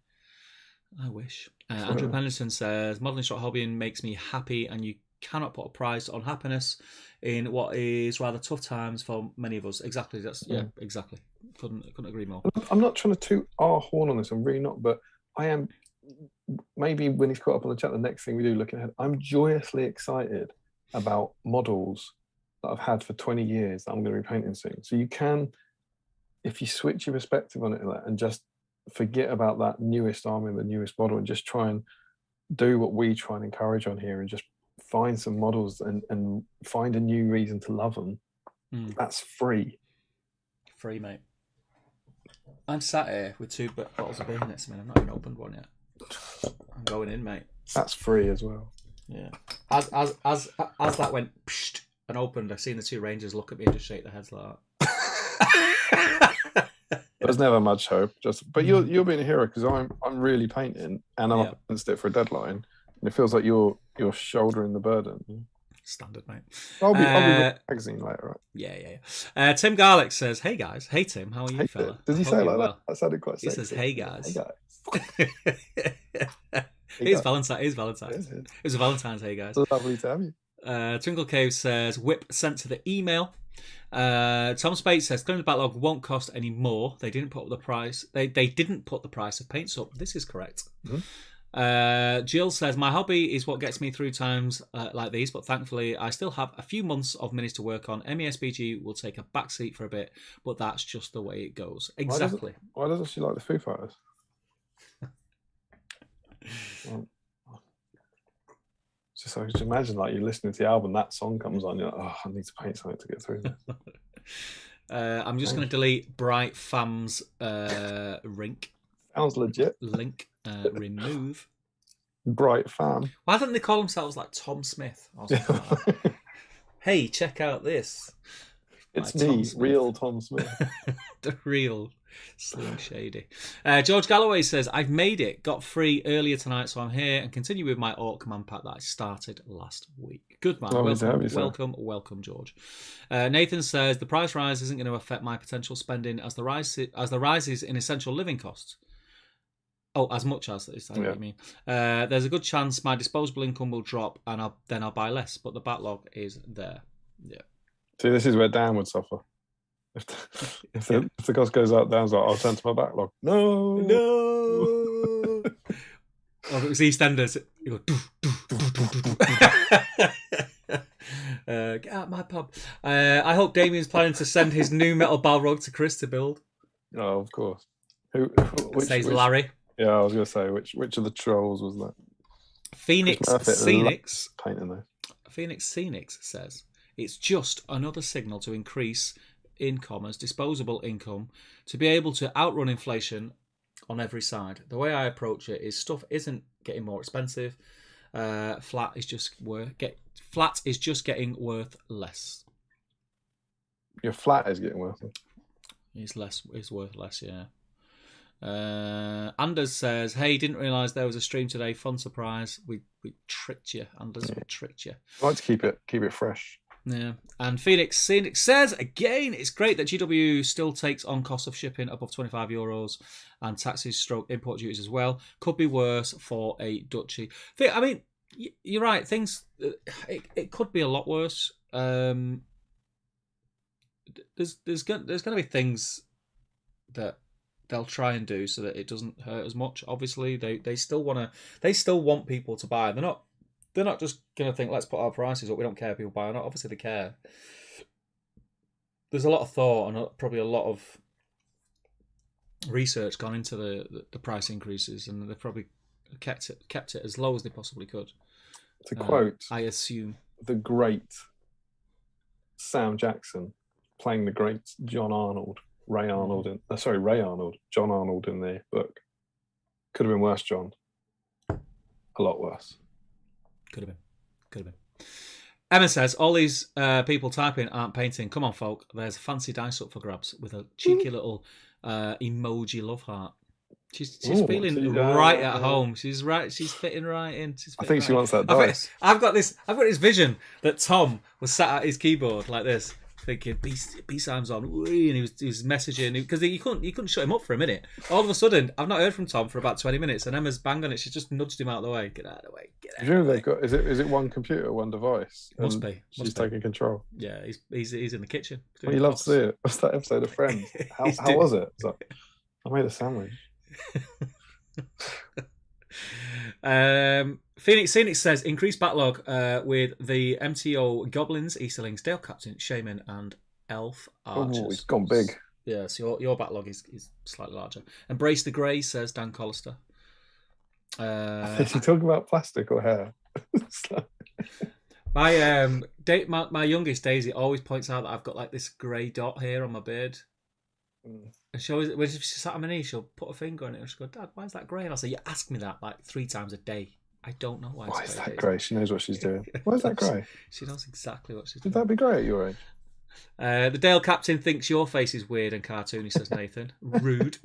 I wish. Andrew Penderson says, modelling shot hobbying makes me happy, and you cannot put a price on happiness in what is rather tough times for many of us. Exactly. Exactly. Couldn't agree more. I'm not trying to toot our horn on this. I'm really not, but I am. Maybe when he's caught up on the chat, the next thing we do, looking ahead, I'm joyously excited about models that I've had for 20 years that I'm going to be painting soon. So you can, if you switch your perspective on it and just forget about that newest army, the newest model, and just try and do what we try and encourage on here, and just find some models and find a new reason to love them. That's free. Free, mate. I'm sat here with 2 bottles of beer next to me. I've not even opened one yet. I'm going in, mate. That's free as well. Yeah. As that went psht and opened, I've seen the 2 Rangers look at me and just shake their heads like that. There's never much hope. But you're being a hero, because I'm really painting, and I'm up against it for a deadline, and it feels like you're shouldering the burden. Standard, mate. I'll be reading magazine later, right? Yeah. Tim Garlick says, "Hey guys, hey Tim, how are you, fella?" Did he say it like that? That sounded quite sexy. He says, "Hey guys." It's Valentine's. It was a Valentine's. Hey guys. It's lovely to have you. Twinkle Cave says, "Whip sent to the email." Tom Spate says, "Clearing the backlog won't cost any more. They didn't put up the price. They didn't put the price of paints up. This is correct." Mm-hmm. Jill says, "My hobby is what gets me through times like these, but thankfully I still have a few months of minis to work on. SBG will take a backseat for a bit, but that's just the way it goes." Exactly. Why doesn't she like the Foo Fighters? Just I just imagine, like, you're listening to the album, that song comes on, you're like, oh, I need to paint something to get through this. I'm just going to delete Bright Fam's link. Sounds legit. Link. Remove. Bright Fam. Why don't they call themselves like Tom Smith or something like that? Hey, check out this. It's me, real Tom Smith. The real Slim Shady. George Galloway says, "I've made it. Got free earlier tonight, so I'm here and continue with my Orc command pack that I started last week." Good man. Welcome, George. Nathan says, "The price rise isn't going to affect my potential spending as the rises in essential living costs." Oh, as much as is that what you mean? There's a good chance my disposable income will drop, and I'll buy less, but the backlog is there. Yeah. See, this is where Dan would suffer. If the cost goes up, Dan's like, "I'll turn to my backlog." No. Oh, if it was EastEnders, you go. Get out my pub. I hope Damien's planning to send his new metal Balrog to Chris to build. Oh, of course. Says Larry. Yeah, I was going to say, which of the trolls was that? Phoenix Scenics. Painting those. Phoenix Scenics says, "It's just another signal to increase disposable income, to be able to outrun inflation on every side. The way I approach it is stuff isn't getting more expensive. Flat is just getting worth less." Your flat is getting worth it. It's worth less, yeah. Anders says, "Hey, didn't realise there was a stream today. Fun surprise. We tricked you, Anders. We tricked you." I like to keep it fresh. Yeah. And Phoenix Scenic says, "Again, it's great that GW still takes on cost of shipping above €25 and taxes / import duties as well. Could be worse for a duchy." I mean, you're right. Things it could be a lot worse. There's going to be things that they'll try and do so that it doesn't hurt as much. Obviously, they still want people to buy. They're not just gonna think, let's put our prices up. We don't care if people buy or not. Obviously, they care. There's a lot of thought and probably a lot of research gone into the price increases, and they've probably kept it as low as they possibly could. To quote, I assume, the great Sam Jackson playing the great John Arnold, Ray Arnold, John Arnold in the book. Could have been worse, John. A lot worse. Could have been. Emma says, all these people typing aren't painting. Come on, folk. There's a fancy dice up for grabs with a cheeky little emoji love heart. She's feeling right at home. She's fitting right in. I think she wants that dice. I've got this vision that Tom was sat at his keyboard like this, thinking BSIME's on, and he was messaging because you couldn't shut him up for a minute. All of a sudden, I've not heard from Tom for about 20 minutes, and Emma's banged on it. She just nudged him out of the way. Get out of the way. They've got is it one computer, one device? Must be. She's taking control. Yeah, he's in the kitchen. Well, you love to see it. What's that episode of Friends? How was it? It's like, I made a sandwich. Phoenix says increased backlog with the MTO Goblins, Easterlings, Dale Captain, Shaman, and Elf Archers. Oh, it's gone big. Yeah, so your backlog is slightly larger. Embrace the Grey, says Dan Collister. Is he talking about plastic or hair? My youngest Daisy always points out that I've got like this grey dot here on my beard. And she always, when she sat on my knee, she'll put a finger on it and she'll go, Dad, why is that grey? And I'll say, you ask me that like 3 times a day. I don't know why. Why is that grey? She knows what she's doing. Why is that grey? She knows exactly what she's doing. Would that be grey at your age? The Dale Captain thinks your face is weird and cartoony, says Nathan. Rude.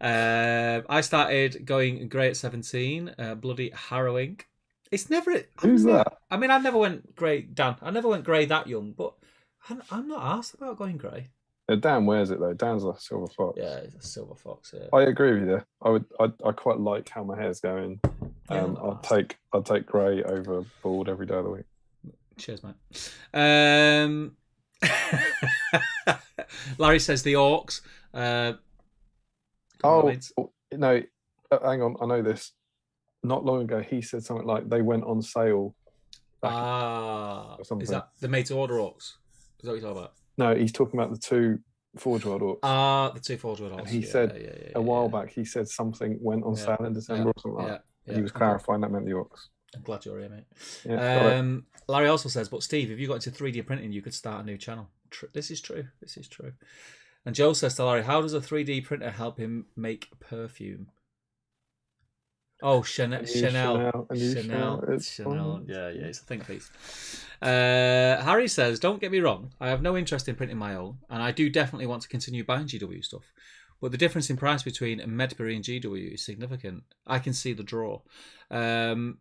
I started going grey at 17. Bloody harrowing. It's never... Who's that? I mean, I never went grey, Dan. I never went grey that young, but I'm not asked about going grey. Dan wears it though. Dan's a silver fox. Yeah, he's a silver fox. Yeah. I agree with you. I quite like how my hair's going. I'd take grey over bald every day of the week. Cheers, mate. Larry says the orcs. No, hang on. I know this. Not long ago, he said something like they went on sale. Or something. Is that the made to order orcs? Is that what you're talking about? No, he's talking about the 2 Forge World orcs. The 2 Forge World orcs. And he said a while back, he said something went on sale in December or something like that. And he was clarifying that meant the orcs. I'm glad you're here, mate. Yeah, Larry also says, but Steve, if you got into 3D printing, you could start a new channel. This is true. And Joe says to Larry, how does a 3D printer help him make perfume? Oh, Chanel. Yeah, it's a think piece. Harry says, don't get me wrong, I have no interest in printing my own, and I do definitely want to continue buying GW stuff. But the difference in price between Medbury and GW is significant. I can see the draw. I mean,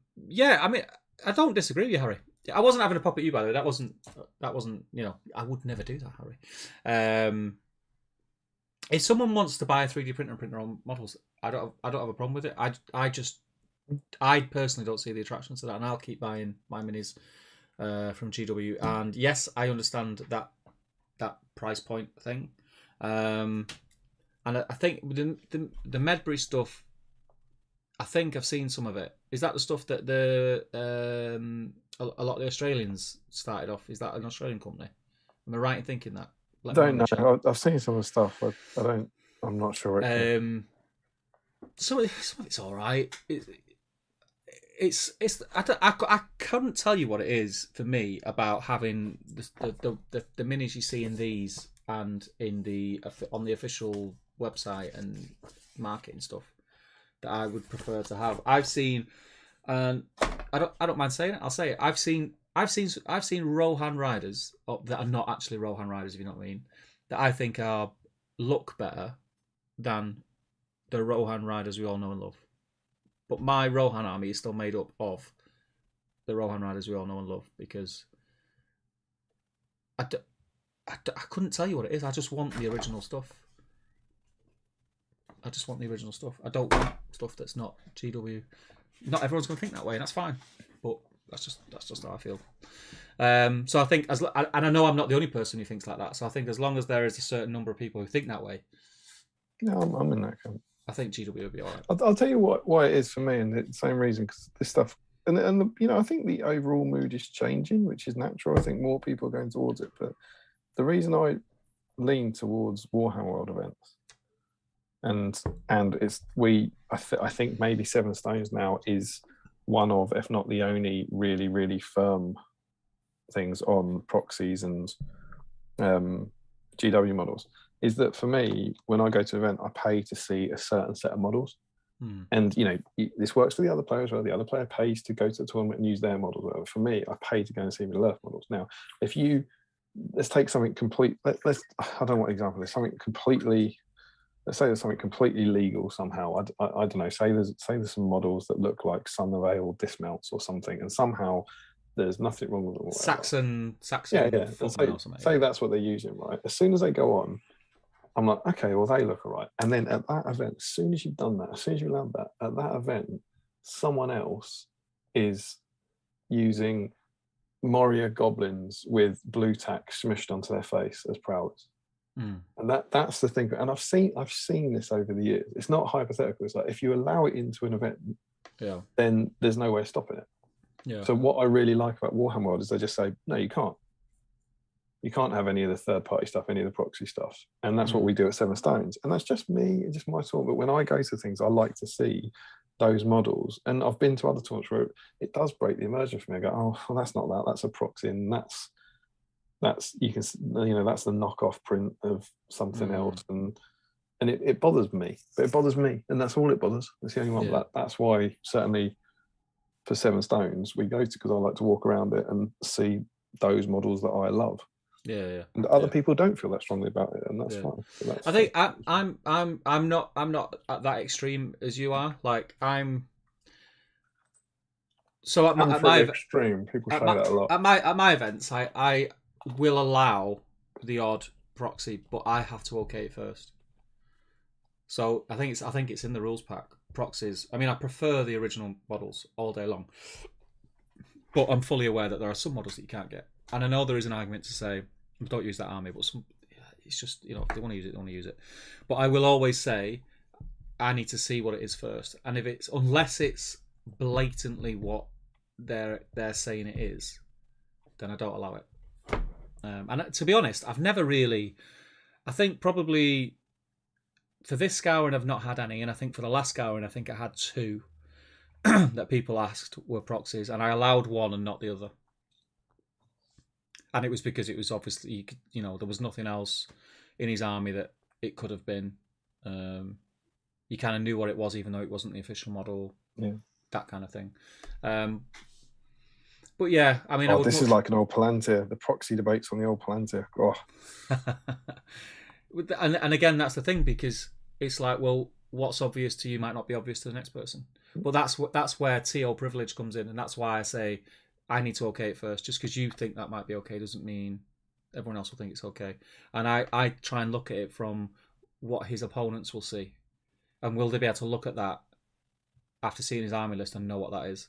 I don't disagree with you, Harry. I wasn't having a pop at you, by the way. That wasn't. I would never do that, Harry. If someone wants to buy a 3D printer and print their own models, I don't have a problem with it. I personally don't see the attraction to that, and I'll keep buying my minis from GW. And yes, I understand that price point thing. And I think the Medbury stuff, I think I've seen some of it. Is that the stuff that a lot of the Australians started off? Is that an Australian company? Am I right in thinking that? I don't know. I've seen some of the stuff. I'm not sure. Some of it's all right. I couldn't tell you what it is for me about having the minis you see in these and on the official website and marketing stuff that I would prefer to have. I've seen, and I don't mind saying it. I'll say it. I've seen Rohan riders that are not actually Rohan riders, if you know what I mean, that I think look better than the Rohan riders we all know and love. But my Rohan army is still made up of the Rohan riders we all know and love, because I couldn't tell you what it is. I just want the original stuff. I don't want stuff that's not GW. Not everyone's going to think that way, and that's fine. But that's just how I feel. So I think, and I know I'm not the only person who thinks like that. So I think as long as there is a certain number of people who think that way, Yeah, I'm in that camp. I think GW would be all right. I'll tell you why it is for me, and the same reason, because this stuff, and I think the overall mood is changing, which is natural. I think more people are going towards it, but the reason I lean towards Warhammer World events, and I think maybe Seven Stones now is one of, if not the only, really really firm things on proxies and GW models, is that for me, when I go to an event, I pay to see a certain set of models. And this works for the other players, where the other player pays to go to the tournament and use their models. Whatever. For me, I pay to go and see Middle Earth models. Now, let's take something complete. I don't know what example. There's something completely. Let's say there's something completely legal somehow. I don't know. Say there's some models that look like Son of Ale dismounts or something, and somehow there's nothing wrong with them. Saxon. Yeah. Or something. Say that's what they're using, right? As soon as they go on, I'm like, okay, well, they look all right. And then at that event, as soon as you've done that, as soon as you allowed that, at that event, someone else is using Moria goblins with blue tack smushed onto their face as prowlers. And that's the thing. And I've seen this over the years. It's not hypothetical. It's like, if you allow it into an event, then there's no way of stopping it. Yeah. So what I really like about Warhammer World is they just say, no, you can't. You can't have any of the third-party stuff, any of the proxy stuff. And that's what we do at Seven Stones. And that's just me, it's just my thought. But when I go to things, I like to see those models. And I've been to other tournaments where it does break the immersion for me. I go, oh, well, that's not that. That's a proxy. And that's that's the knockoff print of something else. And it bothers me. But it bothers me. And that's all it bothers. It's the only one. Yeah. That's why, certainly, for Seven Stones, we go to, because I like to walk around it and see those models that I love. Yeah. And other people don't feel that strongly about it, and that's fine. So I think I'm not at that extreme as you are. Like I'm at my extreme. People say that a lot. At my events, I will allow the odd proxy, but I have to okay it first. So I think it's in the rules pack. Proxies. I mean, I prefer the original models all day long, but I'm fully aware that there are some models that you can't get, and I know there is an argument to say, don't use that army, but it's just, if they want to use it, they want to use it. But I will always say, I need to see what it is first, and unless it's blatantly what they're saying it is, then I don't allow it. And to be honest, I've never really. I think probably for this scouring, I've not had any, and I think for the last scouring, I think I had 2 that people asked were proxies, and I allowed one and not the other. And it was because it was obviously, there was nothing else in his army that it could have been. You kind of knew what it was, even though it wasn't the official model. Yeah. That kind of thing. But yeah, I mean... this is like an old Palantir. The proxy debates on the old Palantir. Oh. and again, that's the thing, because it's like, well, what's obvious to you might not be obvious to the next person. But that's where TO privilege comes in, and that's why I say... I need to okay it first. Just because you think that might be okay doesn't mean everyone else will think it's okay. And I try and look at it from what his opponents will see. And will they be able to look at that after seeing his army list and know what that is?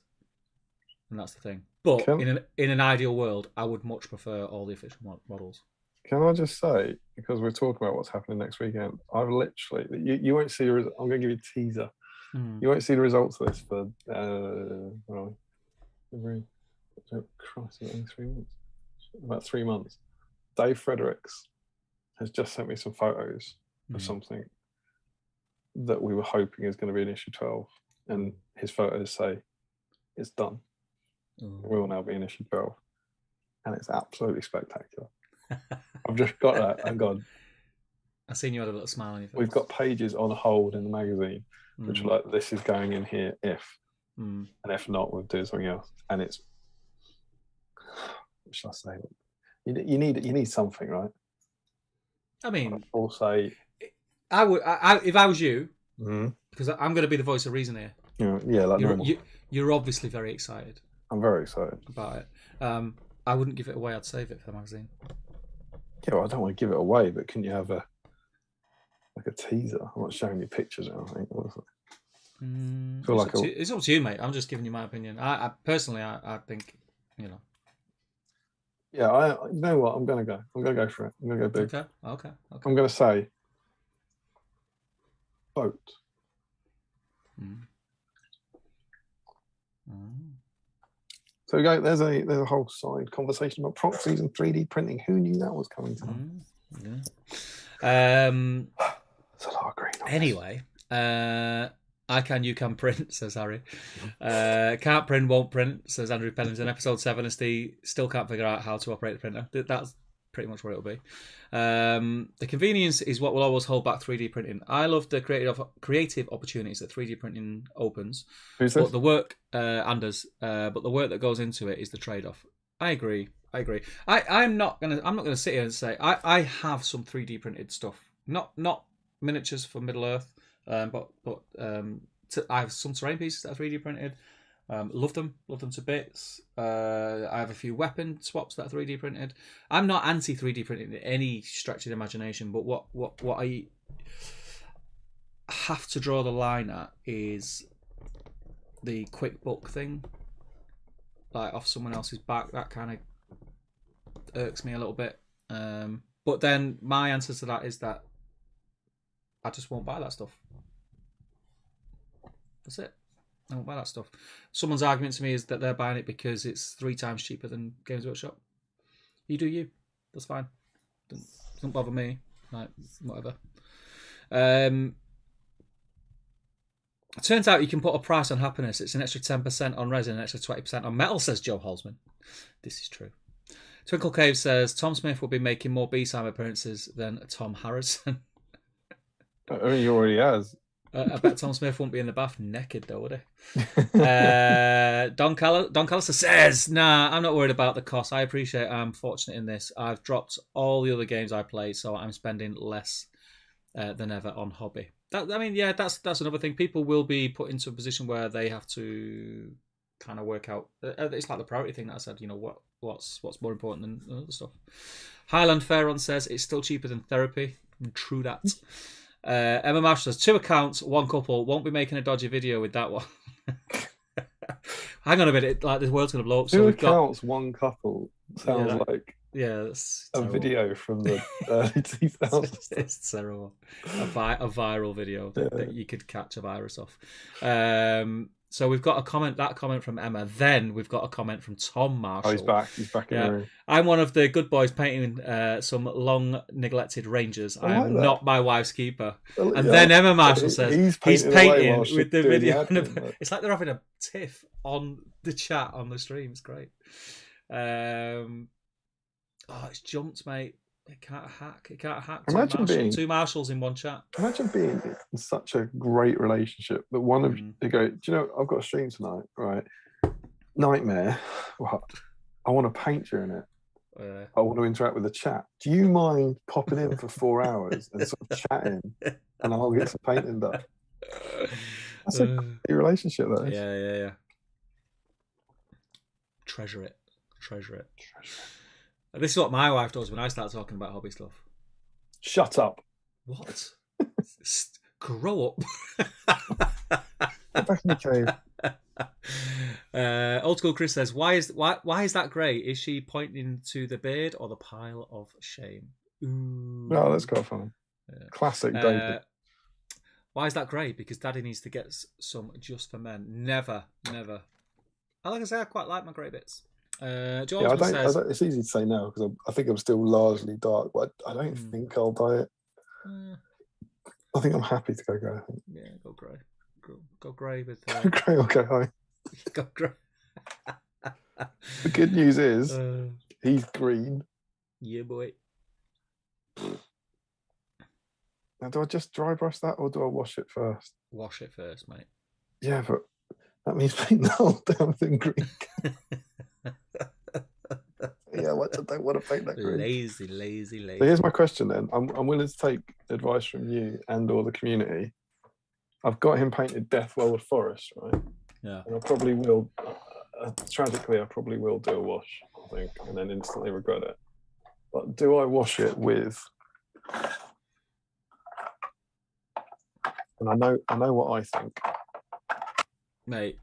And that's the thing. But in an ideal world, I would much prefer all the official models. Can I just say, because we're talking about what's happening next weekend, I've literally... You won't see... I'm going to give you a teaser. You won't see the results of this for... Christ, 3 months. About 3 months. Dave Fredericks has just sent me some photos of something that we were hoping is going to be in issue 12, and his photos say it's done. We will now be in issue 12, and it's absolutely spectacular. I've just got that and gone. I've seen you had a little smile on your face. We've got pages on hold in the magazine, which are like, this is going in here if, and if not, we'll do something else. And it's, what should I say? You need something, right? I mean, I'll say, I would, if I was you, because I'm going to be the voice of reason here. Yeah, like normal. You're obviously very excited. I'm very excited about it. I wouldn't give it away. I'd save it for the magazine. Yeah, well, I don't want to give it away, but can you have a teaser? I'm not showing you pictures or anything. It's up to you, mate. I'm just giving you my opinion. I personally, I think, Yeah, you know what? I'm gonna go. I'm gonna go for it. I'm gonna go big. Okay. I'm gonna say boat. Mm. Mm. So we go. There's a whole side conversation about proxies and 3D printing. Who knew that was coming to them? Yeah. It's a lot of green on Anyway, I can, you can print, says Harry. Can't print, won't print, says Andrew Pennington. Episode 7 is still can't figure out how to operate the printer. That's pretty much what it'll be. The convenience is what will always hold back 3D printing. I love the creative opportunities that 3D printing opens. Who's this? But the work, Anders, but the work that goes into it is the trade-off. I agree. I'm not gonna sit here and say I have some 3D printed stuff. Not miniatures for Middle Earth, but I have some terrain pieces that are 3D printed. Love them to bits. I have a few weapon swaps that are 3D printed. I'm not anti 3D printing in any stretch of the imagination, but what I have to draw the line at is the quick book thing, like off someone else's back. That kind of irks me a little bit. But then my answer to that is that I just won't buy that stuff. That's it. I won't buy that stuff. Someone's argument to me is that they're buying it because it's 3 times cheaper than Games Workshop. You do you. That's fine. Doesn't bother me. Like, whatever. It turns out you can put a price on happiness. It's an extra 10% on resin, an extra 20% on metal, says Joe Holzman. This is true. Twinkle Cave says Tom Smith will be making more BSIME appearances than Tom Harrison. I mean, he already has. I bet Tom Smith won't be in the bath naked though, would he? Don Callister says, nah, I'm not worried about the cost. I appreciate I'm fortunate in this. I've dropped all the other games I play, so I'm spending less than ever on hobby. That's another thing. People will be put into a position where they have to kind of work out. It's like the priority thing that I said, what's more important than other stuff. Highland Faron says it's still cheaper than therapy. True that. Emma Marshall says 2 accounts, 1 couple. Won't be making a dodgy video with that one. Hang on a minute, like the world's gonna blow up. 2 accounts, 1 couple sounds like that's a video from the early 2000s. It's terrible. A viral video that you could catch a virus off. So we've got that comment from Emma. Then we've got a comment from Tom Marshall. Oh, he's back in the room. I'm one of the good boys painting some long neglected rangers. I am not my wife's keeper. And then Emma Marshall says he's painting with the video. It's like they're having a tiff on the chat on the stream. It's great. It's jumped, mate. It can't hack. Imagine two marshals in one chat. Imagine being in such a great relationship that one of you go, do you know, I've got a stream tonight, right? Nightmare. What? I want to paint during it. I want to interact with the chat. Do you mind popping in for 4 hours and sort of chatting, and I'll get some painting done? That's a great relationship, that is. Yeah. Treasure it. This is what my wife does when I start talking about hobby stuff. Shut up. What? Grow up. Get back in the cave. Old School Chris says, why is that grey? Is she pointing to the beard or the pile of shame? Ooh. No, that's quite funny. Yeah. Classic David. Why is that grey? Because Daddy needs to get some just for men. Never. Like I say, I quite like my grey bits. Says, it's easy to say no because I think I'm still largely dark, but I don't think I'll dye it. I think I'm happy to go grey. Yeah, go grey. Go grey with... Go grey or go home. Go grey. The good news is he's green. Yeah, boy. Now, do I just dry brush that or do I wash it first? Wash it first, mate. Yeah, but that means paint the whole damn thing green. Yeah, I don't want to paint that green. Lazy. So here's my question then. I'm willing to take advice from you and or the community. I've got him painted Deathwell Forest, right? Yeah. And I probably will, tragically, I probably will do a wash, I think, and then instantly regret it. But do I wash it with... And I know what I think. Mate,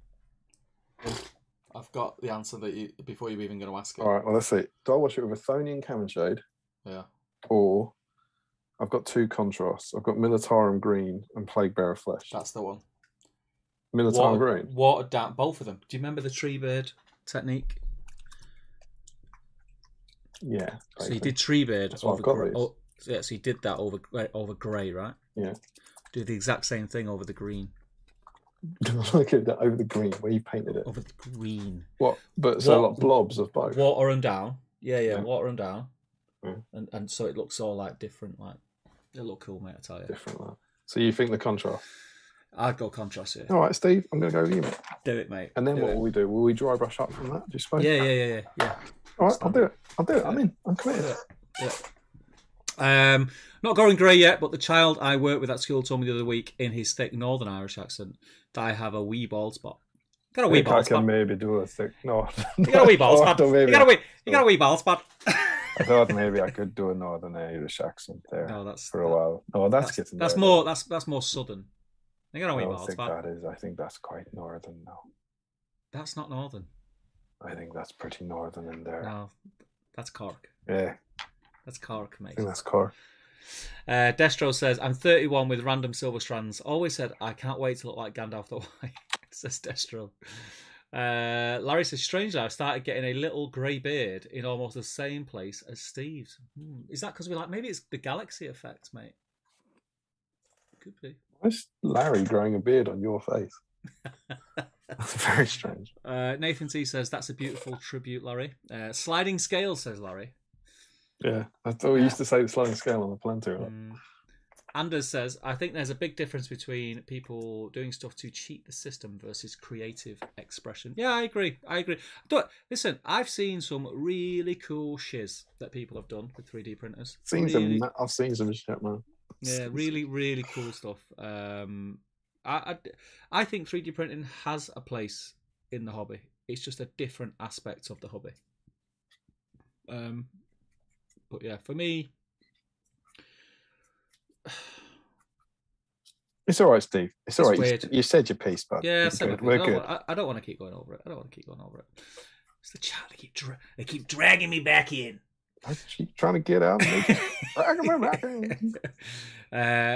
I've got the answer that before you're even going to ask it. All right, well, let's see. Do I wash it with a Athonian Camonshade? Yeah. Or I've got two contrasts. I've got Militarum Green and Plague Bearer Flesh. That's the one. Militarum Green. Watered down, both of them. Do you remember the tree bird technique? Yeah. So you did tree bird over grey. Oh, yeah, so you did that over grey, right? Yeah. Do the exact same thing over the green. Look at that over the green where you painted it. Over the green. What? But so like blobs of both. Water them down. Yeah. Water them down. Yeah. And so it looks all like different. Like it look cool, mate. I tell you. Different. Like. So you think the contrast? I'd go contrast here. All right, Steve. I'm going to go with you, mate. Do it, mate. And then what will we do? Will we dry brush up from that? Do you suppose? Yeah. All right, I'll do it. I'm in. I'm committed. Yeah. Not going grey yet, but the child I worked with at school told me the other week in his thick Northern Irish accent that I have a wee bald spot. Got a wee bald spot. I can maybe do a thick. No, you got a wee bald spot. You got a wee bald spot. I thought maybe I could do a Northern Irish accent there for a while. No, that's getting that's there, more that's more southern. You got a wee bald spot. I think that's quite northern now. That's not northern. I think that's pretty northern in there. No, that's Cork. Yeah. That's Cork, mate. I think that's Cork. Destro says, I'm 31 with random silver strands. Always said, I can't wait to look like Gandalf the White, says Destro. Larry says, strangely, I've started getting a little grey beard in almost the same place as Steve's. Is that because we like, maybe it's the galaxy effect, mate? Could be. Why's Larry growing a beard on your face? That's very strange. Nathan T says, that's a beautiful tribute, Larry. Sliding scale, says Larry. Yeah, I thought we used to say the sliding scale on the planter. Right? Anders says, I think there's a big difference between people doing stuff to cheat the system versus creative expression. Yeah, I agree. Listen, I've seen some really cool shiz that people have done with 3D printers. I've seen some shit, man. Yeah, really, really cool stuff. I think 3D printing has a place in the hobby. It's just a different aspect of the hobby. But yeah, for me, it's all right, Steve. It's all right. Weird. You said your piece, bud. Yeah, we're good. I don't want to keep going over it. It's the child. They keep dragging me back in. I keep trying to get out. Dragging me back in.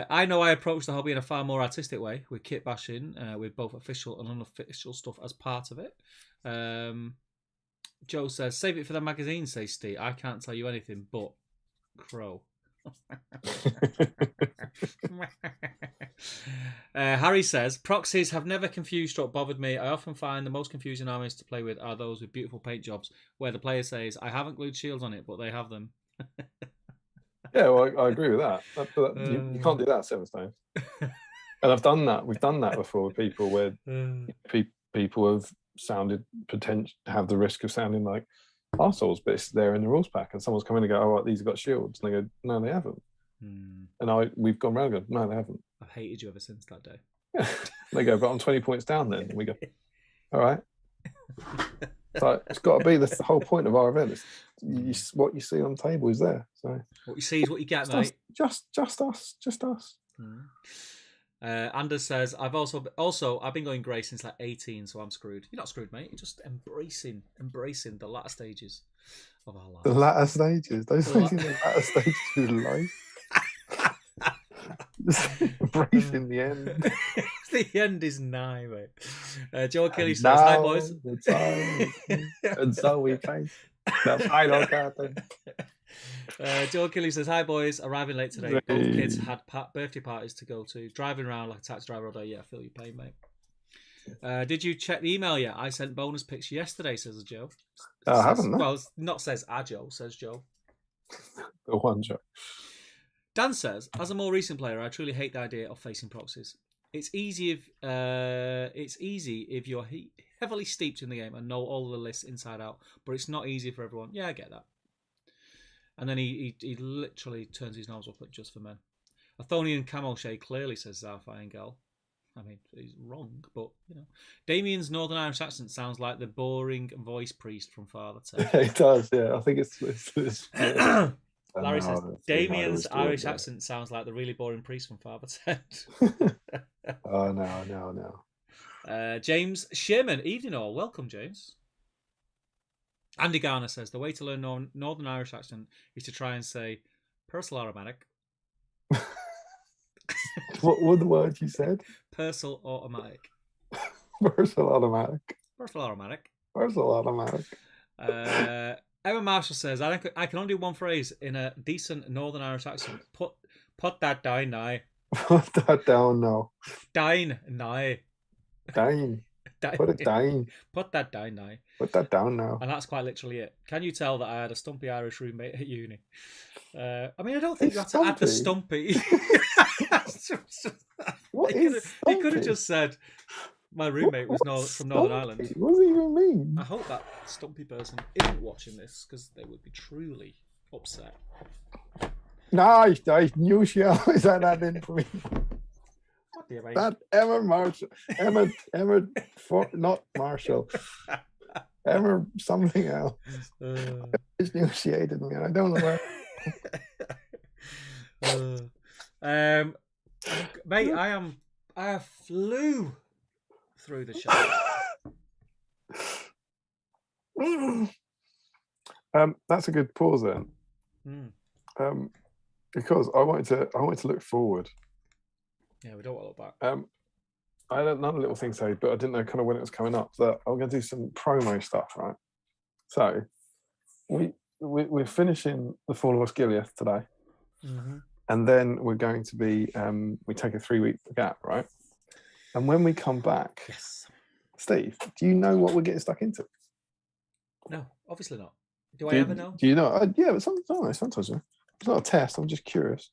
I know I approach the hobby in a far more artistic way with kit bashing, with both official and unofficial stuff as part of it. Joe says, save it for the magazine, says Steve. I can't tell you anything but crow. Harry says, proxies have never confused or bothered me. I often find the most confusing armies to play with are those with beautiful paint jobs where the player says, I haven't glued shields on it, but they have them. Yeah, well, I agree with that. You can't do that 7 times. And I've done that. We've done that before with people where people have have the risk of sounding like arseholes, but it's there in the rules pack, and someone's come in and go, "Oh, right, these have got shields," and they go, "No, they haven't." And we've gone around and go, "No, they haven't." I've hated you ever since that day. They go, "But I'm 20 points down." Then and we go, "All right." So it's got to be the whole point of our event. What you see on the table is there. So what you see is what you get, mate. Just us. Anders says, I've been going grey since like 18, so I'm screwed. You're not screwed, mate. You're just embracing the latter stages of our lives. The latter stages? Those things in the latter stages of life. Just embracing the end. The end is nigh, mate. Joe Kelly says, hi, boys. And so we face the final curtain. Joe Kelly says, hi boys, arriving late today. Both kids had birthday parties to go to. Driving around like a taxi driver all day. Yeah, I feel your pain, mate. Did you check the email yet? I sent bonus pics yesterday, says Joe. I haven't. No. Well, it's not says Joe, says Joe. The one Joe. Dan says, as a more recent player, I truly hate the idea of facing proxies. It's easy if you're heavily steeped in the game and know all the lists inside out, but it's not easy for everyone. Yeah, I get that. And then he literally turns his nose up at Just for Men. Athonian Camel Shade clearly says Zarfai and Gal. I mean, he's wrong, but, you know. Damien's Northern Irish accent sounds like the boring voice priest from Father Ted. It does, yeah. I think it's Larry says, Damien's Irish accent sounds like the really boring priest from Father Ted. Oh, no. James Sherman, evening all. Welcome, James. Andy Garner says, the way to learn Northern Irish accent is to try and say, Purcell aromatic. What were the words you said? Purcell automatic. Versal automatic. Purcell automatic. Versal automatic. Emma Marshall says, I can only do one phrase in a decent Northern Irish accent. Put that down now. Put that down now. Down now. Down. Put it down. Put that down now. Put that down now. And that's quite literally it. Can you tell that I had a stumpy Irish roommate at uni? I mean, I don't think you have to add the stumpy. What he could have just said, my roommate was from Northern Ireland. What does it even mean? I hope that stumpy person isn't watching this because they would be truly upset. Nice. New show is that in for me. What do you mean? That Emma Marshall. Emma not Marshall. Emma something else. It's negotiated me, and I don't know where. Mate, I flew through the show. That's a good pause then. Because I wanted to look forward. Yeah, we don't want to look back. I had another little thing to say, but I didn't know kind of when it was coming up. So I'm going to do some promo stuff, right? So we're finishing the Fall of Osgiliath today, and then we're going to be we take a 3-week gap, right? And when we come back, yes, Steve, do you know what we're getting stuck into? No, obviously not. Do I ever know? Do you know? Yeah, but sometimes yeah. It's not a test. I'm just curious.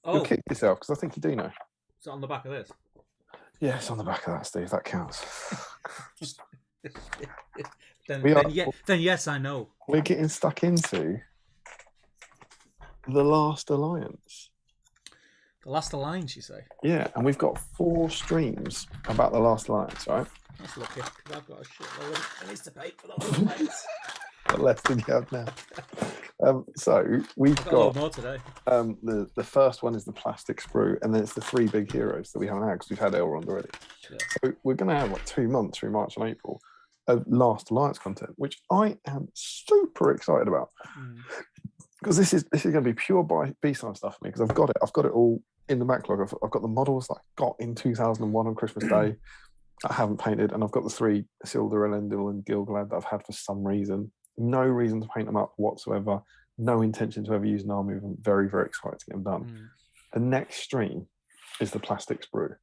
Oh, you'll kick yourself because I think you do know. Is it on the back of this? Yeah, it's on the back of that, Steve. That counts. then yes, I know. We're getting stuck into the Last Alliance. The Last Alliance, you say? Yeah, and we've got 4 streams about the Last Alliance, right? That's lucky because I've got a shitload of things to pay for the Last Alliance. But less than you have now. So we've got a lot more today. The first one is the plastic sprue, and then it's the 3 big heroes that we haven't had because we've had Elrond already. Yeah. So we're going to have like 2 months through March and April of Last Alliance content, which I am super excited about because this is going to be pure BSIME stuff for me because I've got it all in the backlog. I've got the models that I got in 2001 on Christmas Day. I haven't painted, and I've got the 3 Isildur, Elendil, and Gil-galad that I've had for some reason. No reason to paint them up whatsoever. No intention to ever use an army. I'm very, very excited to get them done. The next stream is the plastic sprue,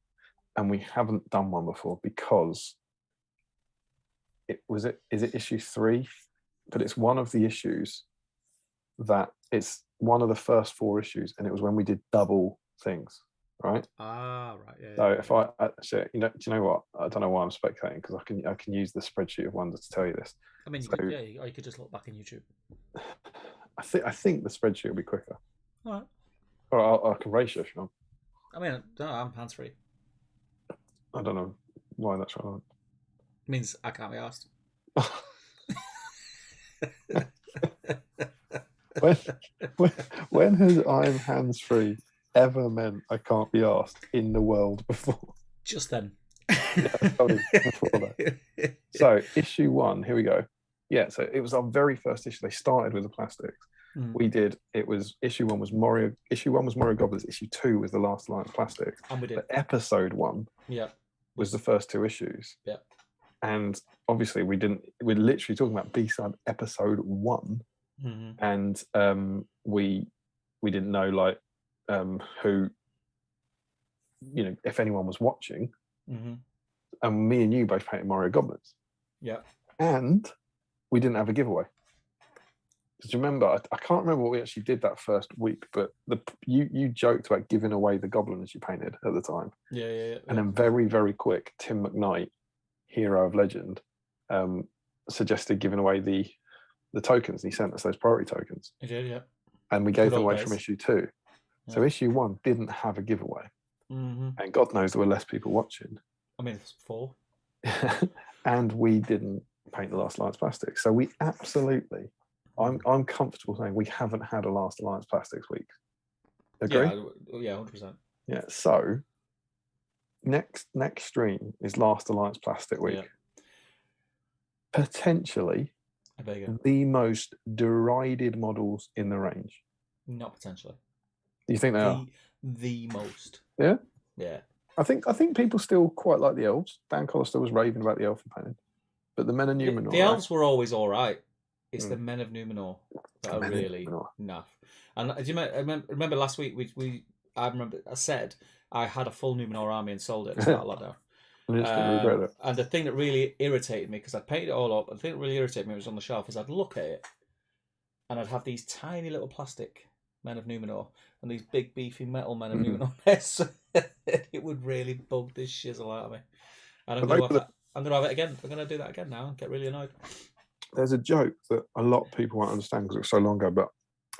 and we haven't done one before because is it issue 3, but it's one of the issues that it's one of the first 4 issues, and it was when we did double things, right? Ah, right. Yeah. So if I do you know what? I don't know why I'm speculating because I can use the spreadsheet of wonders to tell you this. I mean, you could just look back in YouTube. I think the spreadsheet will be quicker. All right. Or I can race you if you want. I mean, I'm hands free. I don't know why that's relevant. It means I can't be asked. when has I'm hands free ever meant I can't be asked in the world before? Just then. Yeah, probably before that. So issue 1, here we go. Yeah, so it was our very first issue. They started with the plastics. We did. It was issue 1 was Moria. Issue 1 was Moria Goblins. Issue 2 was the Last Alliance plastics. And we did. But episode 1. Yeah. Was the first 2 issues. Yeah. And obviously we're literally talking about B-side episode 1. And we didn't know like who, if anyone was watching. And me and you both painted Mario Goblins. Yeah. And we didn't have a giveaway. Because remember, I can't remember what we actually did that first week, but you joked about giving away the goblins you painted at the time. Yeah. And then very, very quick, Tim McKnight, hero of legend, suggested giving away the tokens. And he sent us those priority tokens. He did, yeah. And we gave them away from issue 2. Yeah. So issue 1 didn't have a giveaway. And God knows there were less people watching. I mean, it's 4. And we didn't paint the Last Alliance plastics. So we absolutely, I'm comfortable saying we haven't had a Last Alliance plastics week. Agree? Yeah, 100%. Yeah. So next stream is Last Alliance plastic week. Yeah. Potentially the most derided models in the range. Not potentially. You think they are? The most. Yeah. Yeah. I think people still quite like the elves. Dan Collister was raving about the elf painting, but the men of Numenor. The elves were always all right. It's Mm. the men of Numenor that The are men of really Numenor. naff. And do you remember last week I said I had a full Numenor army and sold it at the start of lockdown. And instantly regret it. And the thing that really irritated me, because I painted it all up, and the thing that really irritated me was on the shelf, is I'd look at it and I'd have these tiny little plastic men of Numenor and these big beefy metal men of Numenor. It would really bug this shizzle out of me. And I'm going to have it again. I'm going to do that again now and get really annoyed. There's a joke that a lot of people won't understand because it was so long ago, but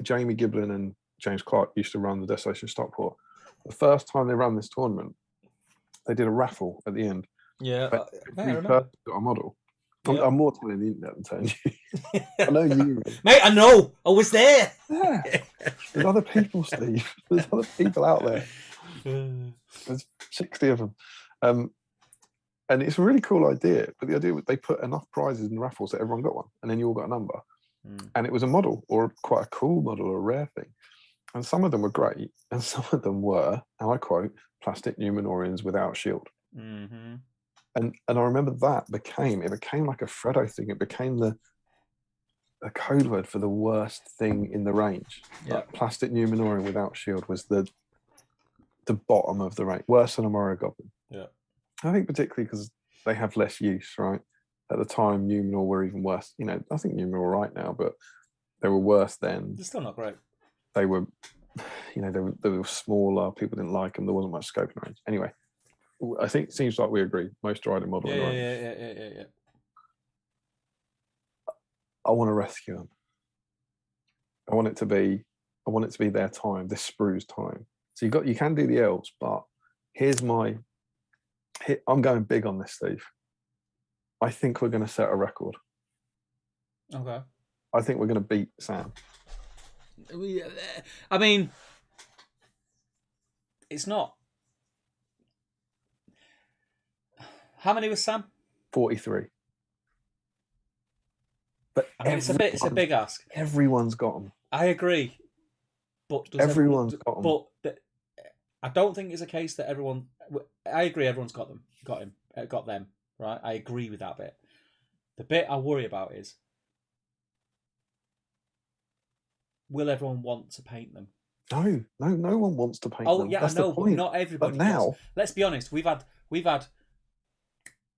Jamie Giblin and James Clark used to run the Desolation Stockport. The first time they ran this tournament, they did a raffle at the end. Yeah, I remember. Got a model. Yep. I'm more telling the internet than telling you. I know you. Mate, I know. I was there. Yeah. There's other people, Steve. There's other people out there. There's 60 of them. And it's a really cool idea. But the idea was they put enough prizes in the raffles that everyone got one. And then you all got a number. And it was a model, or quite a cool model, or a rare thing. And some of them were great. And some of them were, and I quote, plastic Numenorians without shield. Mm-hmm. And I remember that became like a Freddo thing. It became the code word for the worst thing in the range. Yeah. Like plastic Numenorian without shield was the bottom of the range, worse than a Moria Goblin. Yeah. I think particularly because they have less use, right? At the time, Numenor were even worse. You know, I think Numenor are right now, but they were worse then. They're still not great. They were, you know, they were smaller. People didn't like them. There wasn't much scope in range. Anyway. I think it seems like we agree. Most Dryden model. Yeah. I want to rescue them. I want it to be their time, this sprue's time. So you can do the elves, but I'm going big on this, Steve. I think we're going to set a record. Okay. I think we're going to beat Sam. I mean, it's not. How many was Sam? 43. But I mean, it's a big ask. Everyone's got them. I agree, but everyone's got them. But I don't think it's a case that everyone. I agree, everyone's got them. Right? I agree with that bit. The bit I worry about is, will everyone want to paint them? No one wants to paint them. Oh yeah, That's I know, the point. but not everybody. But now, does. Let's be honest. We've had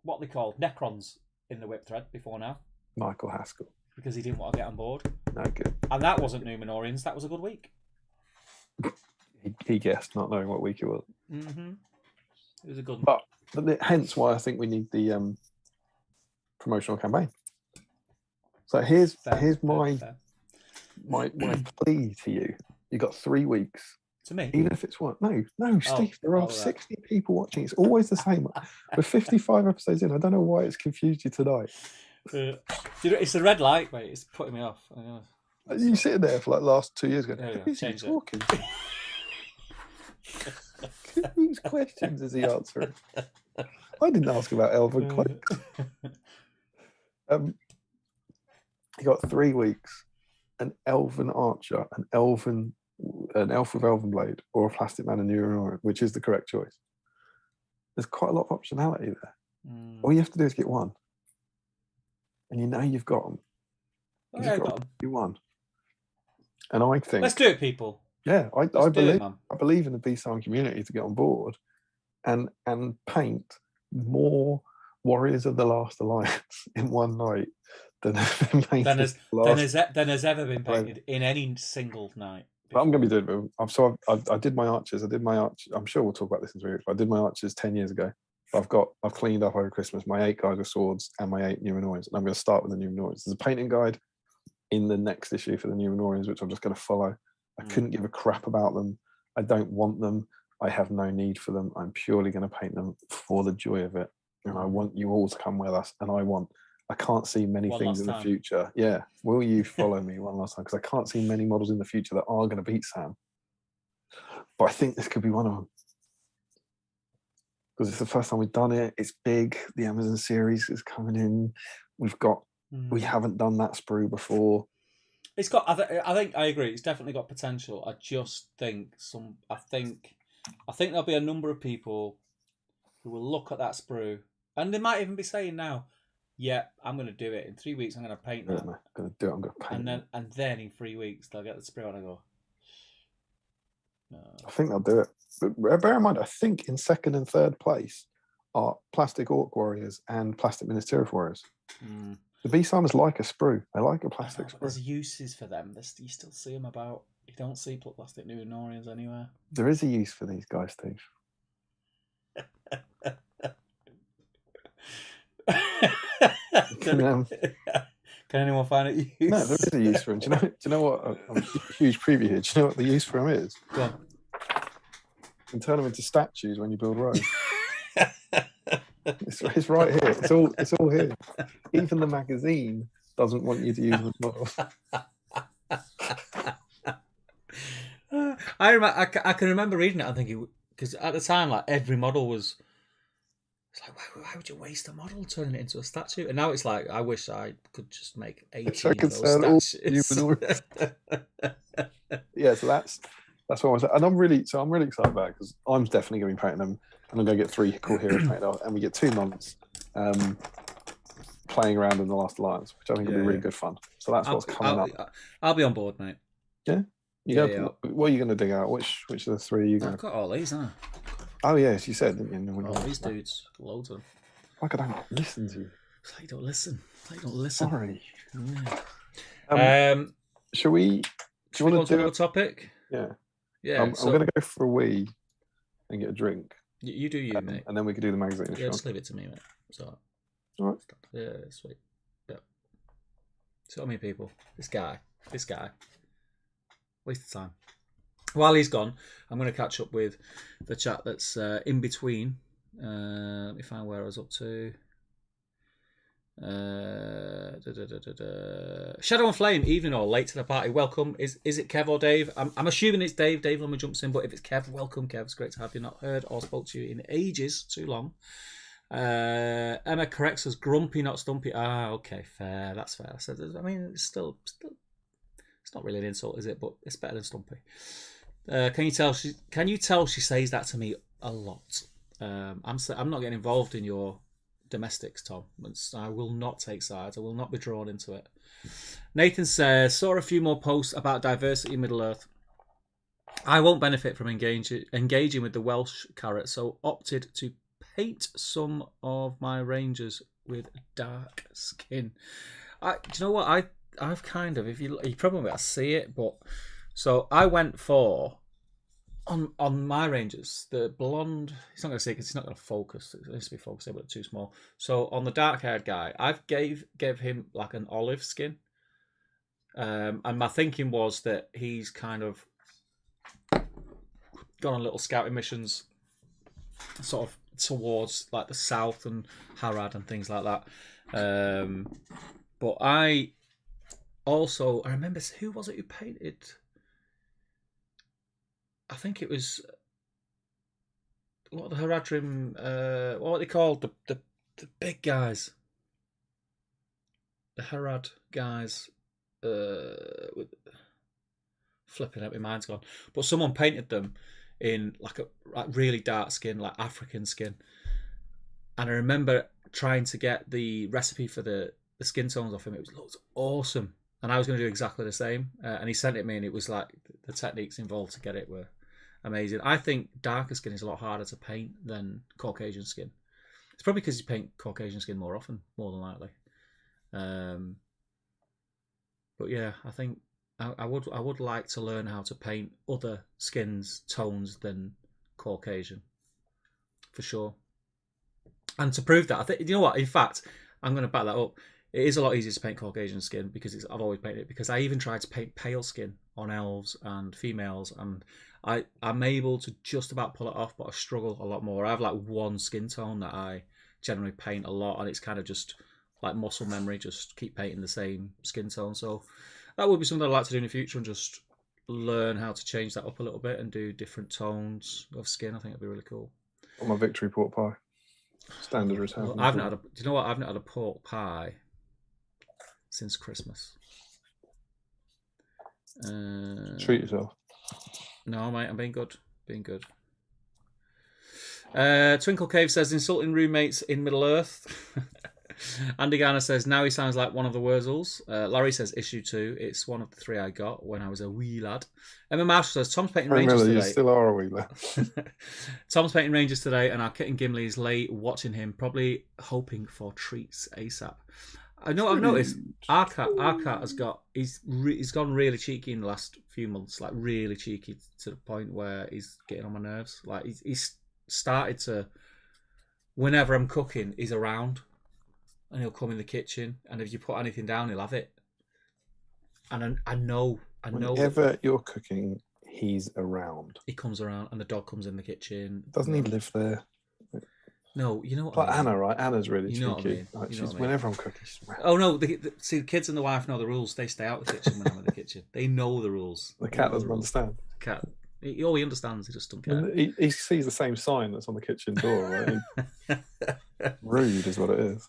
what they call Necrons in the whip thread before now. Michael Haskell. Because he didn't want to get on board. No good. And that wasn't Numenorians. That was a good week. He guessed, not knowing what week it was. Mm-hmm. It was a good one. But hence why I think we need the promotional campaign. So here's my plea to you. You got 3 weeks. To me? Even if it's what? No, Steve. There are 60 people watching. It's always the same. We're 55 episodes in. I don't know why it's confused you tonight. It's the red light, mate. It's putting me off. You sitting there for like the last 2 years going, who's he talking? Whose questions is he answering? I didn't ask about elven cloaks. You got 3 weeks. An elven archer, an elf with elven blade, or a plastic man in Numenor, which is the correct choice. There's quite a lot of optionality there. All you have to do is get one, and you know you've got them. I've got them. You won, and I think let's do it, people. Yeah, I believe in the BSIME community to get on board, and paint more Warriors of the Last Alliance in one night than has ever been painted in any single night. But I'm going to be doing it. So I did my archers. I'm sure we'll talk about this in 3 weeks. But I did my archers 10 years ago. I've cleaned up over Christmas my 8 guys with swords and my 8 Numenorians. And I'm going to start with the Numenorians. There's a painting guide in the next issue for the Numenorians, which I'm just going to follow. I couldn't give a crap about them. I don't want them. I have no need for them. I'm purely going to paint them for the joy of it. And I want you all to come with us. And I can't see many things in the future. Yeah. Will you follow me one last time? Because I can't see many models in the future that are going to beat Sam. But I think this could be one of them. Because it's the first time we've done it. It's big. The Amazon series is coming in. We haven't done that sprue before. It's got. I think I agree. It's definitely got potential. I just think I think there'll be a number of people who will look at that sprue, and they might even be saying now, "Yeah, I'm going to do it in 3 weeks. I'm going to paint that. I'm going to do it. I'm going to paint it." And then in 3 weeks they'll get the sprue and I go, "No." I think they'll do it. But bear in mind, I think in second and third place are Plastic Orc Warriors and Plastic Ministerial Warriors. Mm. The BSIME is like a sprue. They like a plastic sprue. There's uses for them. You still see them about. You don't see plastic Numenorians anywhere. There is a use for these guys, Steve. Can anyone find it use? No, there is a use for them. Do you know what? I'm a huge preview here. Do you know what the use for them is? Go on. You can turn them into statues when you build roads. It's right here. It's all here. Even the magazine doesn't want you to use them as models. I can remember reading it and thinking, because at the time, like every model was, it's like, why would you waste a model turning it into a statue? And now it's like, I wish I could just make 18 of those statues. Yeah, so that's what I was. And I'm really excited about it because I'm definitely going to be painting them, and I'm going to get 3 cool heroes painted out, and we get 2 months playing around in the Last Alliance, which I think will be really good fun. So that's what's coming up. I'll be on board, mate. Yeah. Yeah. What are you going to dig out? Which of the 3 are you going to? I've got all these, haven't I? Oh yes, you said, didn't you? All these dudes, loads of them. Like I don't listen to you. It's like you don't listen. Sorry. Yeah. Shall we? Do you want to do a topic? Yeah. Yeah. I'm going to go for a wee and get a drink. You do you, mate. And then we could do the magazine. Yeah, just leave it to me, mate. So. All right. Yeah, sweet. Yeah. So many people. This guy. Waste of time. While he's gone, I'm going to catch up with the chat that's in between. Let me find where I was up to. Shadow and Flame, evening or late to the party. Welcome. Is it Kev or Dave? I'm assuming it's Dave. Dave normally jumps in, but if it's Kev, welcome, Kev. It's great to have you. Not heard or spoke to you in ages. Too long. Emma corrects us. Grumpy, not stumpy. Ah, okay, fair. That's fair. So I mean, it's still, it's not really an insult, is it? But it's better than stumpy. Can you tell she says that to me a lot? I'm not getting involved in your domestics, Tom. I will not take sides. I will not be drawn into it. Nathan says, saw a few more posts about diversity in Middle Earth. I won't benefit from engaging with the Welsh carrot, so opted to paint some of my rangers with dark skin. Do you know what? I've kind of, you probably won't see it, but so I went for on my rangers the blonde. He's not going to see it because it's not going to focus. It needs to be focused, but it's too small. So on the dark-haired guy, I've gave him like an olive skin, and my thinking was that he's kind of gone on little scouting missions, sort of towards like the south and Harad and things like that. But I remember, who was it who painted? I think it was, what are the Haradrim, what are they called? The big guys. The Harad guys. With flipping out, my mind's gone. But someone painted them in like really dark skin, like African skin. And I remember trying to get the recipe for the skin tones off him. It looked awesome. And I was going to do exactly the same. And he sent it me, and it was like the techniques involved to get it were amazing. I think darker skin is a lot harder to paint than Caucasian skin. It's probably because you paint Caucasian skin more often, more than likely. But yeah, I think I would like to learn how to paint other skins tones than Caucasian, for sure. And to prove that, I think, you know what? In fact, I'm going to back that up. It is a lot easier to paint Caucasian skin because I've always painted it. Because I even tried to paint pale skin on elves and females, and I'm able to just about pull it off, but I struggle a lot more. I have like one skin tone that I generally paint a lot, and it's kind of just like muscle memory, just keep painting the same skin tone. So that would be something I'd like to do in the future, and just learn how to change that up a little bit and do different tones of skin. I think it'd be really cool. On my victory pork pie, standard return. Well, I've not had do you know what? I've not had a pork pie since Christmas. Treat yourself. No, mate, I'm being good. Being good. Twinkle Cave says insulting roommates in Middle Earth. Andy Garner says now he sounds like one of the Wurzels. Larry says issue 2. It's one of the 3 I got when I was a wee lad. Emma Marshall says Tom's painting Rangers today. You still are a wee lad. Tom's painting Rangers today, and our kit and Gimli is late watching him, probably hoping for treats ASAP. I know. I've noticed our cat has got. He's gone really cheeky in the last few months, like really cheeky to the point where he's getting on my nerves. Like he's started to. Whenever I'm cooking, he's around, and he'll come in the kitchen, and if you put anything down, he'll have it. And I know. Whenever you're cooking, he's around. He comes around, and the dog comes in the kitchen. Doesn't he live there? No, you know what like I mean. Anna, right? Anna's really cheeky. You know what I mean. Like you know what I mean. Whenever I'm cooking, she's around. Oh no! See, the kids and the wife know the rules. They stay out of the kitchen when I'm in the kitchen. They know the rules. The cat doesn't understand. The cat, he understands. He just don't care. And he sees the same sign that's on the kitchen door. Right? Rude is what it is.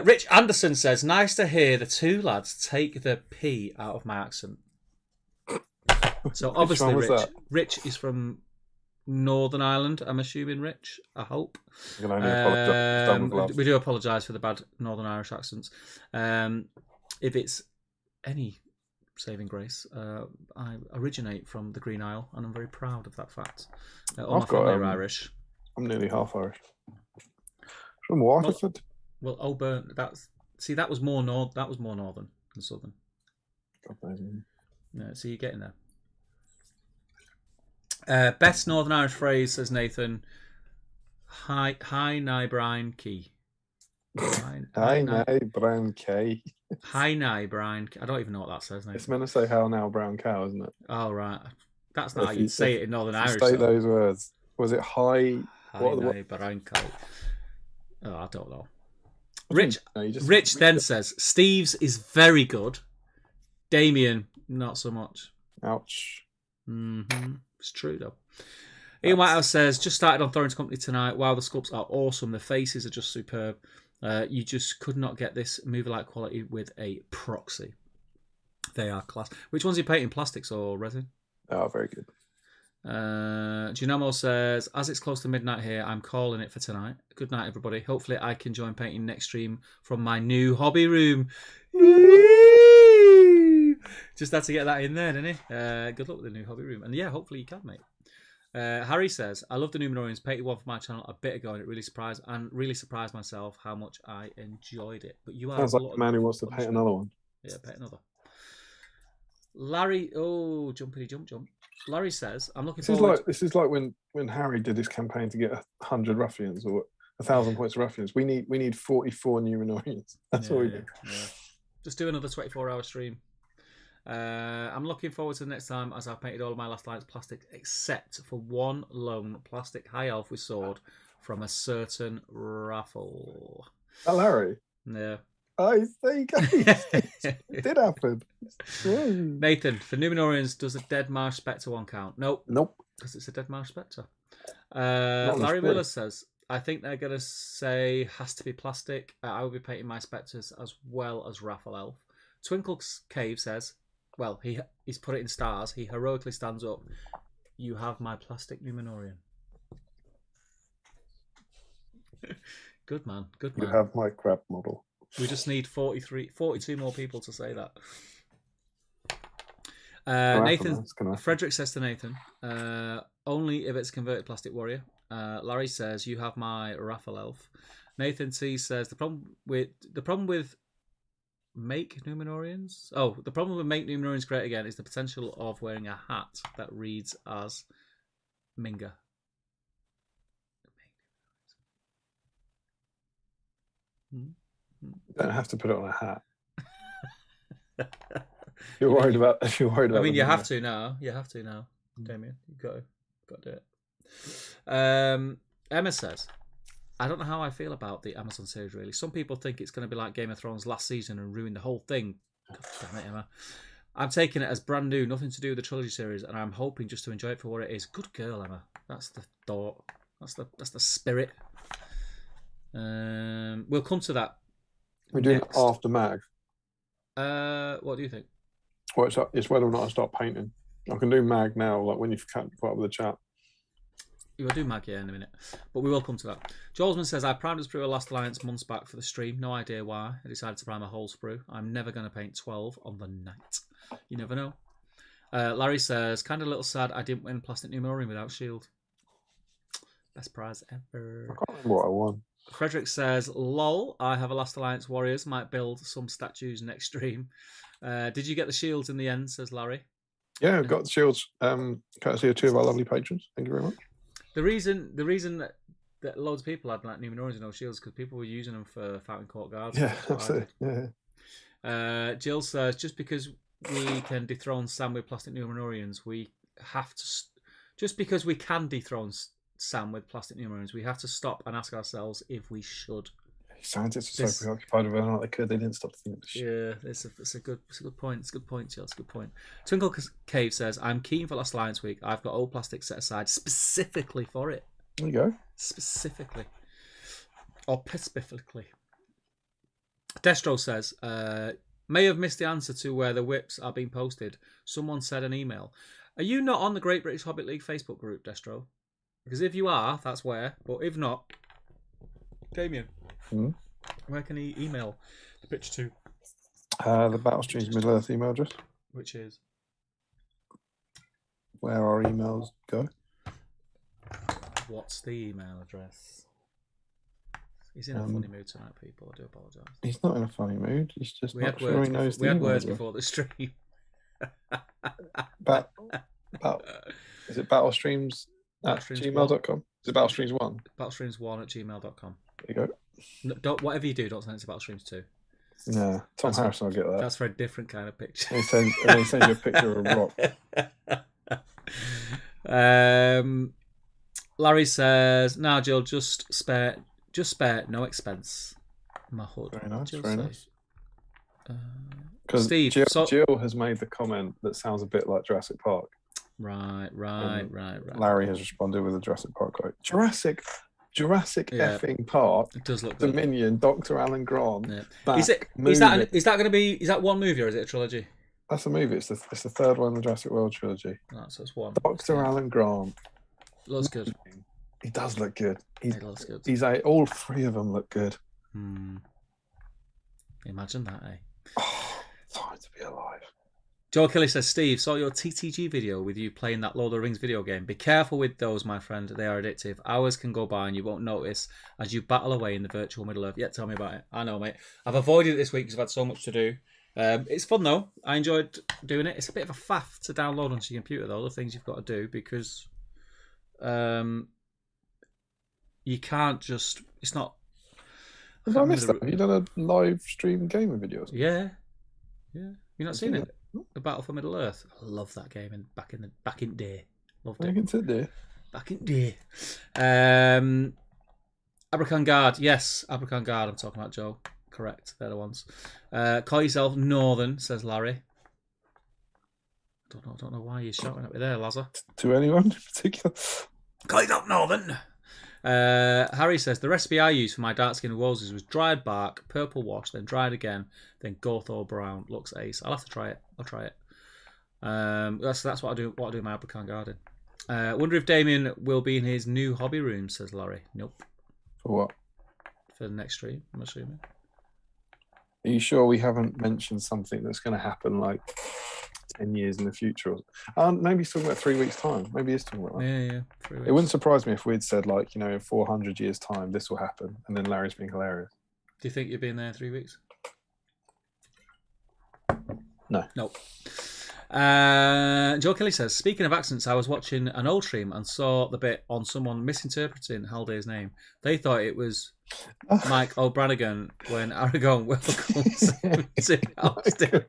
Rich Anderson says, "Nice to hear the 2 lads take the P out of my accent." So obviously, Rich is from Northern Ireland. I'm assuming Rich. I hope. You can only apologise. We do apologise for the bad Northern Irish accents. If it's any saving grace, I originate from the Green Isle, and I'm very proud of that fact. All my family are Irish. I'm nearly half Irish. From Waterford. Well, Auburn. That was more northern than southern. Yeah, so you're getting there. Best Northern Irish phrase, says Nathan. Hi, nai Brian Key. Hi, nai Brian Key. Hi, nai Brian. I don't even know what that says. Nathan. It's meant to say how now brown cow, isn't it? Oh right, that's not how you'd say it in Northern Irish. State those words. Was it hi? Hi, nai Brian Key. Oh, I don't know. Rich then says Steve's is very good. Damien, not so much. Ouch. Mm-hmm. It's true though. Ian Whitehouse says just started on Thorin's Company tonight. Wow, the sculpts are awesome. The faces are just superb. You just could not get this movie-like quality with a proxy. They are class. Which ones are you painting? Plastics or resin? Oh, very good. Ginomo says, as it's close to midnight here, I'm calling it for tonight. Good night, everybody. Hopefully I can join painting next stream from my new hobby room. Just had to get that in there, didn't he? Good luck with the new hobby room. And yeah, hopefully you can, mate. Harry says, I love the Numenorians. Painted one for my channel a bit ago, and it really surprised myself how much I enjoyed it. But you are sounds like a man who wants to paint another one. Yeah, paint another. Larry, jumpity jump. Larry says, I'm looking forward. This is like when Harry did his campaign to get 100 ruffians or 1,000 points of ruffians. We need 44 Numenorians. That's what we do. Yeah. Just do another 24-hour stream. I'm looking forward to the next time, as I've painted all of my last lines plastic except for one lone plastic high elf with sword from a certain raffle. Oh, Larry. Yeah. Oh, there you go. It did happen. Nathan, for Numenorians, does a Dead Marsh Spectre one count? Nope. Because it's a Dead Marsh Spectre. Larry Miller says, I think they're going to say has to be plastic. I will be painting my Spectres as well as Raffle Elf. Twinkle Cave says, well, he's put it in stars. He heroically stands up. You have my plastic Numenorian. Good man. You have my crab model. We just need 42 more people to say that. Nathan, Frederick says to Nathan, only if it's converted plastic warrior. Larry says, you have my Raffle Elf. Nathan T says, the problem with make Numenorians? Oh, the problem with make Numenorians great again is the potential of wearing a hat that reads as Minga. You don't have to put it on a hat. If you're worried about. I mean, you have to now, Damien. You've got to do it. Emma says, I don't know how I feel about the Amazon series, really. Some people think it's going to be like Game of Thrones last season and ruin the whole thing. God damn it, Emma. I'm taking it as brand new, nothing to do with the trilogy series, and I'm hoping just to enjoy it for what it is. Good girl, Emma. That's the thought. That's the spirit. We'll come to that. We're doing it after Mag. What do you think? Well, it's whether or not I start painting. I can do mag now, like when you've caught up with the chat. You will do mag, yeah, in a minute. But we will come to that. Jolesman says, I primed a sprue of Last Alliance months back for the stream. No idea why. I decided to prime a whole sprue. I'm never going to paint 12 on the night. You never know. Larry says, kind of a little sad I didn't win Plastic Numenorian without shield. Best prize ever. I can't remember what I won. Frederick says, lol, I have a Last Alliance Warriors. Might build some statues next stream. Did you get the shields in the end, says Larry? Yeah, I've got the shields, courtesy of 2 of our lovely patrons. Thank you very much. The reason that loads of people had like Numenorians and no shields because people were using them for Fountain Court guards. Yeah, absolutely. Yeah. Jill says, just because we can dethrone Sam with plastic Numenorians, we have to. Just because we can dethrone Sam with plastic Numenorians, we have to stop and ask ourselves if we should. Scientists are so preoccupied with how they could, they didn't stop to think of this. Yeah, it's a good point. It's a good point, Jill. It's a good point. Twinkle Cave says, I'm keen for Last Alliance Week. I've got old plastic set aside specifically for it. There you go. Specifically. Or specifically. Destro says, may have missed the answer to where the whips are being posted. Someone said an email. Are you not on the Great British Hobbit League Facebook group, Destro? Because if you are, that's where. But if not, Damien, where can he email the pitch to? The Battlestream's Middle Earth email address. Which is? Where our emails go. What's the email address? He's in a funny mood tonight, people. I do apologise. He's not in a funny mood. He's just not sure he knows the email. We had words before the stream. Is it Battlestreams at gmail.com? Is it Battlestreams1? Battlestreams1 at gmail.com. There you go. Whatever you do, don't send it to Battlestreams2. No, Tom Harrison will get that. That's for a different kind of picture. He sends you a picture of a rock. Larry says, "Nah, Jill, just spare, no expense." My hood. Very nice, Jill very says. nice. Because Steve, Jill has made the comment that sounds a bit like Jurassic Park. Right. Larry has responded with a Jurassic Park quote. Jurassic effing Park. It does look good. Dominion, Dr. Alan Grant. Yeah. Is that one movie or is it a trilogy? That's a movie. It's the third one in the Jurassic World trilogy. Oh, so it's one. Dr. Alan Grant. Looks good. He does look good. He looks good. All 3 of them look good. Imagine that, eh? Oh, time to be alive. Joe Kelly says, Steve, saw your TTG video with you playing that Lord of the Rings video game. Be careful with those, my friend. They are addictive. Hours can go by and you won't notice as you battle away in the virtual Middle Earth. Yeah, tell me about it. I know, mate. I've avoided it this week because I've had so much to do. It's fun, though. I enjoyed doing it. It's a bit of a faff to download onto your computer, though, the things you've got to do, because you can't just... It's not... Have I missed that? Have you done a live stream gaming video? Yeah. You've not seen it? The Battle for Middle Earth. I love that game back in day. Loved it. Back in day. Abracan Guard. Yes, Abracan Guard. I'm talking about, Joe. Correct. They're the ones. Call yourself Northern, says Larry. Don't know why you're shouting at me there, Lazar. To anyone in particular? Call yourself Northern. Harry says, the recipe I used for my dark skin roses was dried bark, purple wash, then dried again, then Gotho brown. Looks ace. I'll have to try it. I'll try it. That's what I do. What I do in my Abracan garden. Wonder if Damien will be in his new hobby room, says Larry. Nope. For what? For the next stream, I'm assuming. Are you sure we haven't mentioned something that's going to happen like 10 years in the future? Maybe he's talking about 3 weeks' time. Maybe he's talking about that. Yeah. 3 weeks. It wouldn't surprise me if we'd said, like, in 400 years' time, this will happen. And then Larry's being hilarious. Do you think you'll be in there in 3 weeks? No. Nope. Joe Kelly says, speaking of accents, I was watching an old stream and saw the bit on someone misinterpreting Halday's name. They thought it was Mike O'Branigan when Aragorn welcomes him to Austin.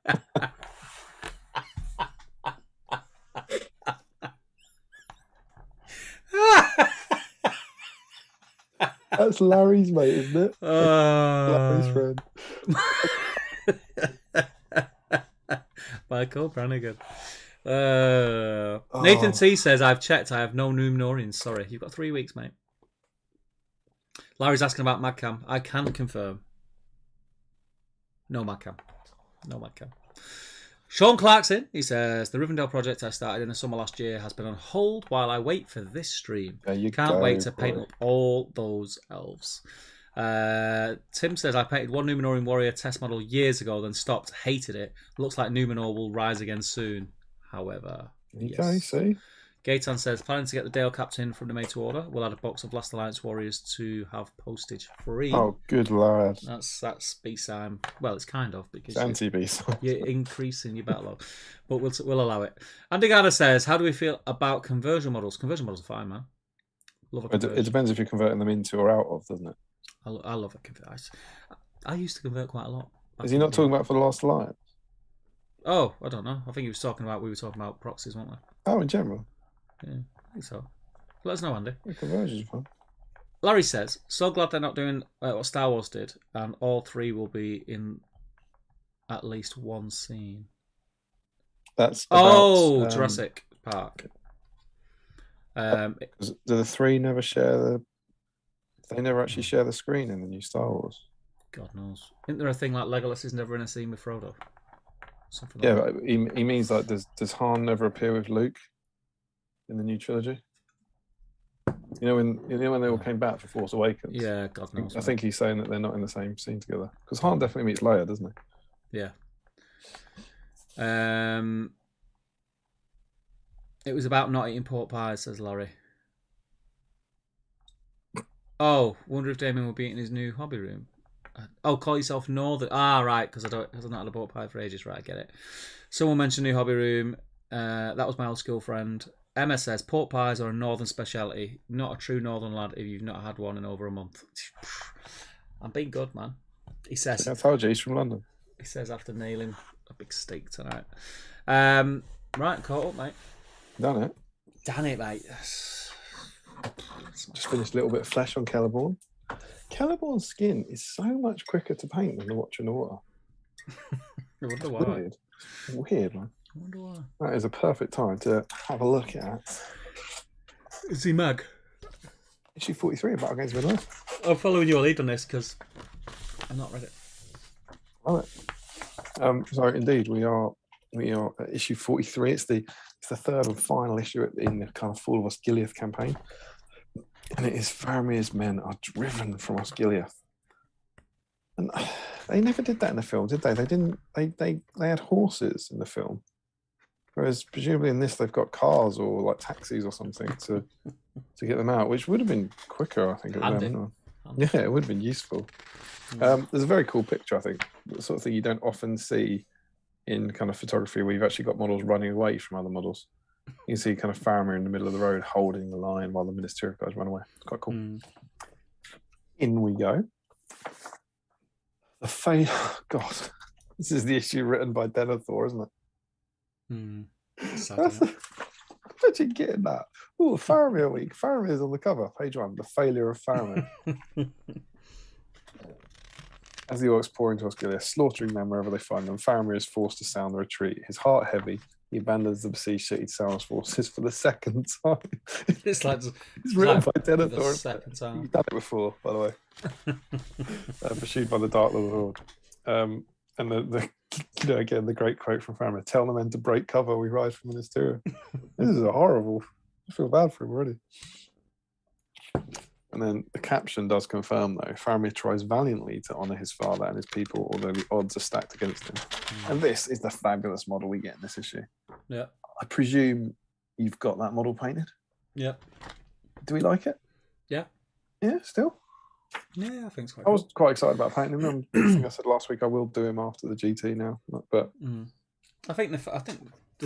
That's Larry's mate, isn't it? Larry's friend. Michael Brannigan. Nathan T says, I've checked. I have no Numenorians. Sorry. You've got 3 weeks, mate. Larry's asking about Madcam. I can confirm. No Madcam. Sean Clarkson, he says, the Rivendell project I started in the summer last year has been on hold while I wait for this stream. There you Can't go, wait to paint boy. up all those elves. Tim says, I painted one Numenorean warrior test model years ago, then stopped, hated it. Looks like Numenor will rise again soon. However, Okay, see? Gaetan says, planning to get the Dale Captain from the Made to Order. We'll add a box of Last Alliance warriors to have postage free. Oh, good lad. That's BSIME. Well, it's kind of because It's anti-BSIME. you're increasing your battle log, but we'll allow it. Andy Garner says, how do we feel about conversion models? Conversion models are fine, man. Love a conversion. It depends if you're converting them into or out of, doesn't it? I love a conversion. I used to convert quite a lot. Is he not talking about for the Last Alliance? Oh, I don't know. I think we were talking about proxies, weren't we? Oh, in general. Yeah, I think so. Let us know, Andy. The conversion's fun. Larry says, so glad they're not doing what Star Wars did, and all three will be in at least one scene. That's about, Jurassic Park. Do the three never share they never actually share the screen in the new Star Wars? God knows. Isn't there a thing like Legolas is never in a scene with Frodo? Something Yeah, like but he means like does Han never appear with Luke in the new trilogy? You know when they all came back for Force Awakens? Yeah, God knows. I think he's saying that they're not in the same scene together. Because Han definitely meets Leia, doesn't he? Yeah. It was about not eating pork pies, says Larry. Oh, wonder if Damien will be in his new hobby room. Oh, call yourself Northern. Ah, right, because I've not had a pork pie for ages. Right, I get it. Someone mentioned new hobby room. That was my old school friend. Emma says pork pies are a northern speciality. Not a true northern lad if you've not had one in over a month. I'm being good, man. He says. I told you he's from London. He says after nailing a big steak tonight. Right, caught up, mate. Done it. Damn it, mate. Just finished a little bit of flesh on Celeborn. Celeborn's skin is so much quicker to paint than the Watcher in the Water. I wonder why. Weird, man. I wonder why. That is a perfect time to have a look at. Is he mag? Issue 43 of Battle Games of Middle-earth. I'm following your lead on this because I've not read it. Love it. So indeed, we are at issue 43. It's the third and final issue in the kind of Fall of Osgiliath campaign, and it is Faramir's men are driven from Osgiliath, and they never did that in the film, did they? They didn't. They had horses in the film, whereas presumably in this they've got cars or like taxis or something to get them out, which would have been quicker, I think. Yeah, it would have been useful. There's a very cool picture, I think, the sort of thing you don't often see in kind of photography where you've actually got models running away from other models. You can see kind of Faramir in the middle of the road holding the line while the Ministerial guys run away. It's quite cool. In we go. God, this is the issue written by Denethor, isn't it? Imagine getting that. Oh, Faramir week. Faramir's on the cover. Page 1, the failure of Faramir. As the orcs pour into Osgiliath, slaughtering them wherever they find them, Faramir is forced to sound the retreat. His heart heavy, he abandons the besieged city to Sauron's forces for the second time. It's written by Denethor. The second time. He's done it before, by the way. Pursued by the Dark Lord. And again, the great quote from Faramir: "Tell the men to break cover. We ride from Ministerial." This is horrible. I feel bad for him already. And then the caption does confirm, though, Faramir tries valiantly to honour his father and his people, although the odds are stacked against him. And this is the fabulous model we get in this issue. Yeah. I presume you've got that model painted? Yeah. Do we like it? Yeah. Yeah, still? Yeah, I think so. I was quite excited about painting him. I think I said last week I will do him after the GT now. But I think the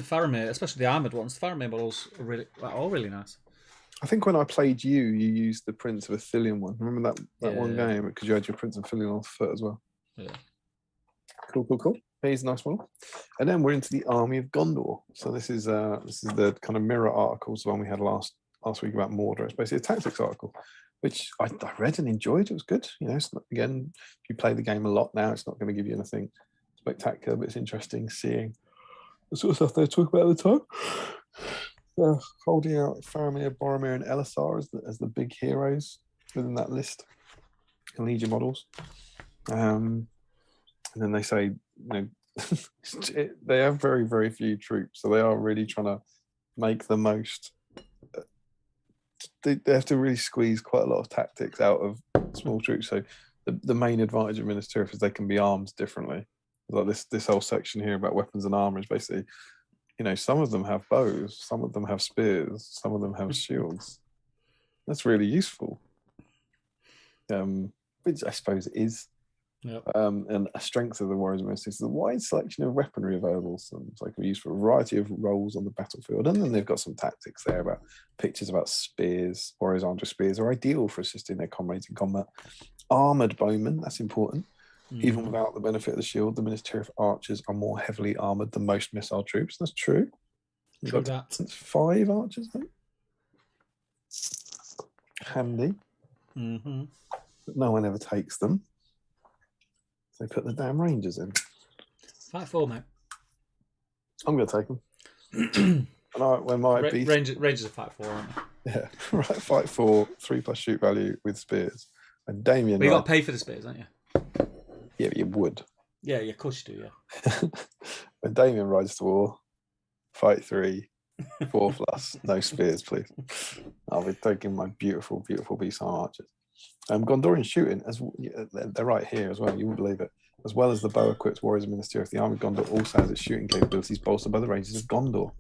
Faramir, especially the armoured ones, the Faramir models are all really nice. I think when I played you used the Prince of Ithilien one. Remember that one game? Because you had your Prince of Ithilien on foot as well. Yeah. Cool. Here's a nice one. And then we're into the Army of Gondor. So this is the kind of mirror articles, the one we had last week about Mordor. It's basically a tactics article, which I read and enjoyed. It was good. You know, it's not, again, if you play the game a lot now, it's not going to give you anything spectacular, but it's interesting seeing the sort of stuff they talk about at the time. Holding out Faramir, Boromir, and Elisar as the big heroes within that list and Legion models. And then they say, they have very, very few troops, so they are really trying to make the most. They have to really squeeze quite a lot of tactics out of small troops. So the main advantage of Minas Tirith is they can be armed differently. Like this whole section here about weapons and armor is basically, some of them have bows, some of them have spears, some of them have shields. That's really useful. Which I suppose is. Yep. And a strength of the Warriors of Minas Tirith is the wide selection of weaponry available. So they can be used for a variety of roles on the battlefield. And then they've got some tactics there about pictures about spears. Warriors armed with spears are ideal for assisting their comrades in combat. Armored bowmen, that's important. Even without the benefit of the shield, the Minas Tirith archers are more heavily armored than most missile troops. That's true. We've got that. 5 archers, I think. Handy. But no one ever takes them. They put the damn Rangers in. Fight 4, mate. I'm going to take them. And when my Rangers are fight 4, aren't they? Yeah, right. Fight 4, 3+ shoot value with spears. And Damien. But you got to pay for the spears, don't you? Yeah, but you would. Yeah, of course you do. Yeah. When Damien rides to war, fight 3, 4+, no spears, please. I'll be taking my beautiful, beautiful BSIME archers. Gondorian shooting, they're right here as well, you wouldn't believe it. As well as the bow-equipped warriors of Minas Tirith, the army of Gondor also has its shooting capabilities bolstered by the Rangers of Gondor.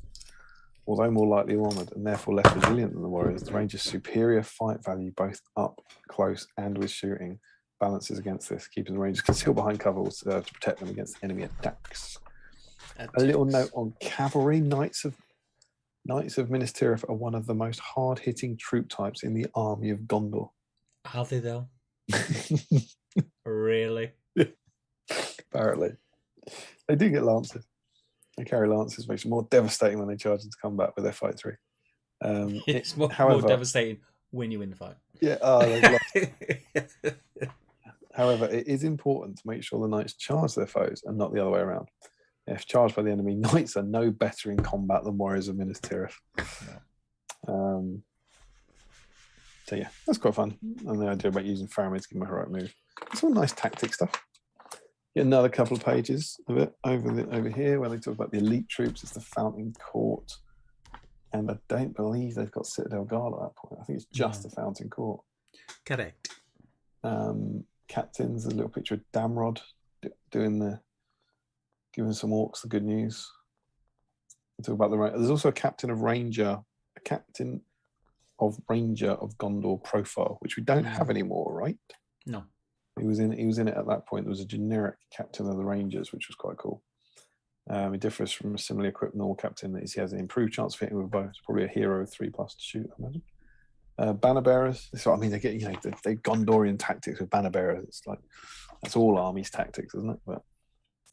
Although more lightly armoured and therefore less resilient than the warriors, the Rangers' superior fight value, both up close and with shooting, balances against this, keeping the Rangers concealed behind cover will serve to protect them against enemy attacks. A little note on cavalry. Knights of Minas Tirith are one of the most hard-hitting troop types in the army of Gondor. Are they though? Really? Apparently. They do get lances. They carry lances, makes it more devastating when they charge into combat with their fight 3. It's more devastating when you win the fight. Yeah. However, it is important to make sure the knights charge their foes and not the other way around. If charged by the enemy, knights are no better in combat than warriors of Minas Tirith. So yeah, that's quite fun. And the idea about using Faramir to give them a heroic move. It's all nice tactic stuff. Get another couple of pages of it over here where they talk about the elite troops. It's the Fountain Court. And I don't believe they've got Citadel Guard at that point. I think it's just the Fountain Court. Correct. Captains, a little picture of Damrod giving some orcs the good news. We talk about there's also a captain of Ranger of Gondor profile, which we don't have anymore, right? No. He was in it at that point. There was a generic captain of the Rangers, which was quite cool. It differs from a similarly equipped normal captain that he has an improved chance of hitting with a bow. It's probably a hero of 3+ to shoot, I imagine. Banner bearers. That's what I mean. They get the Gondorian tactics with banner bearers. It's like that's all armies tactics, isn't it? But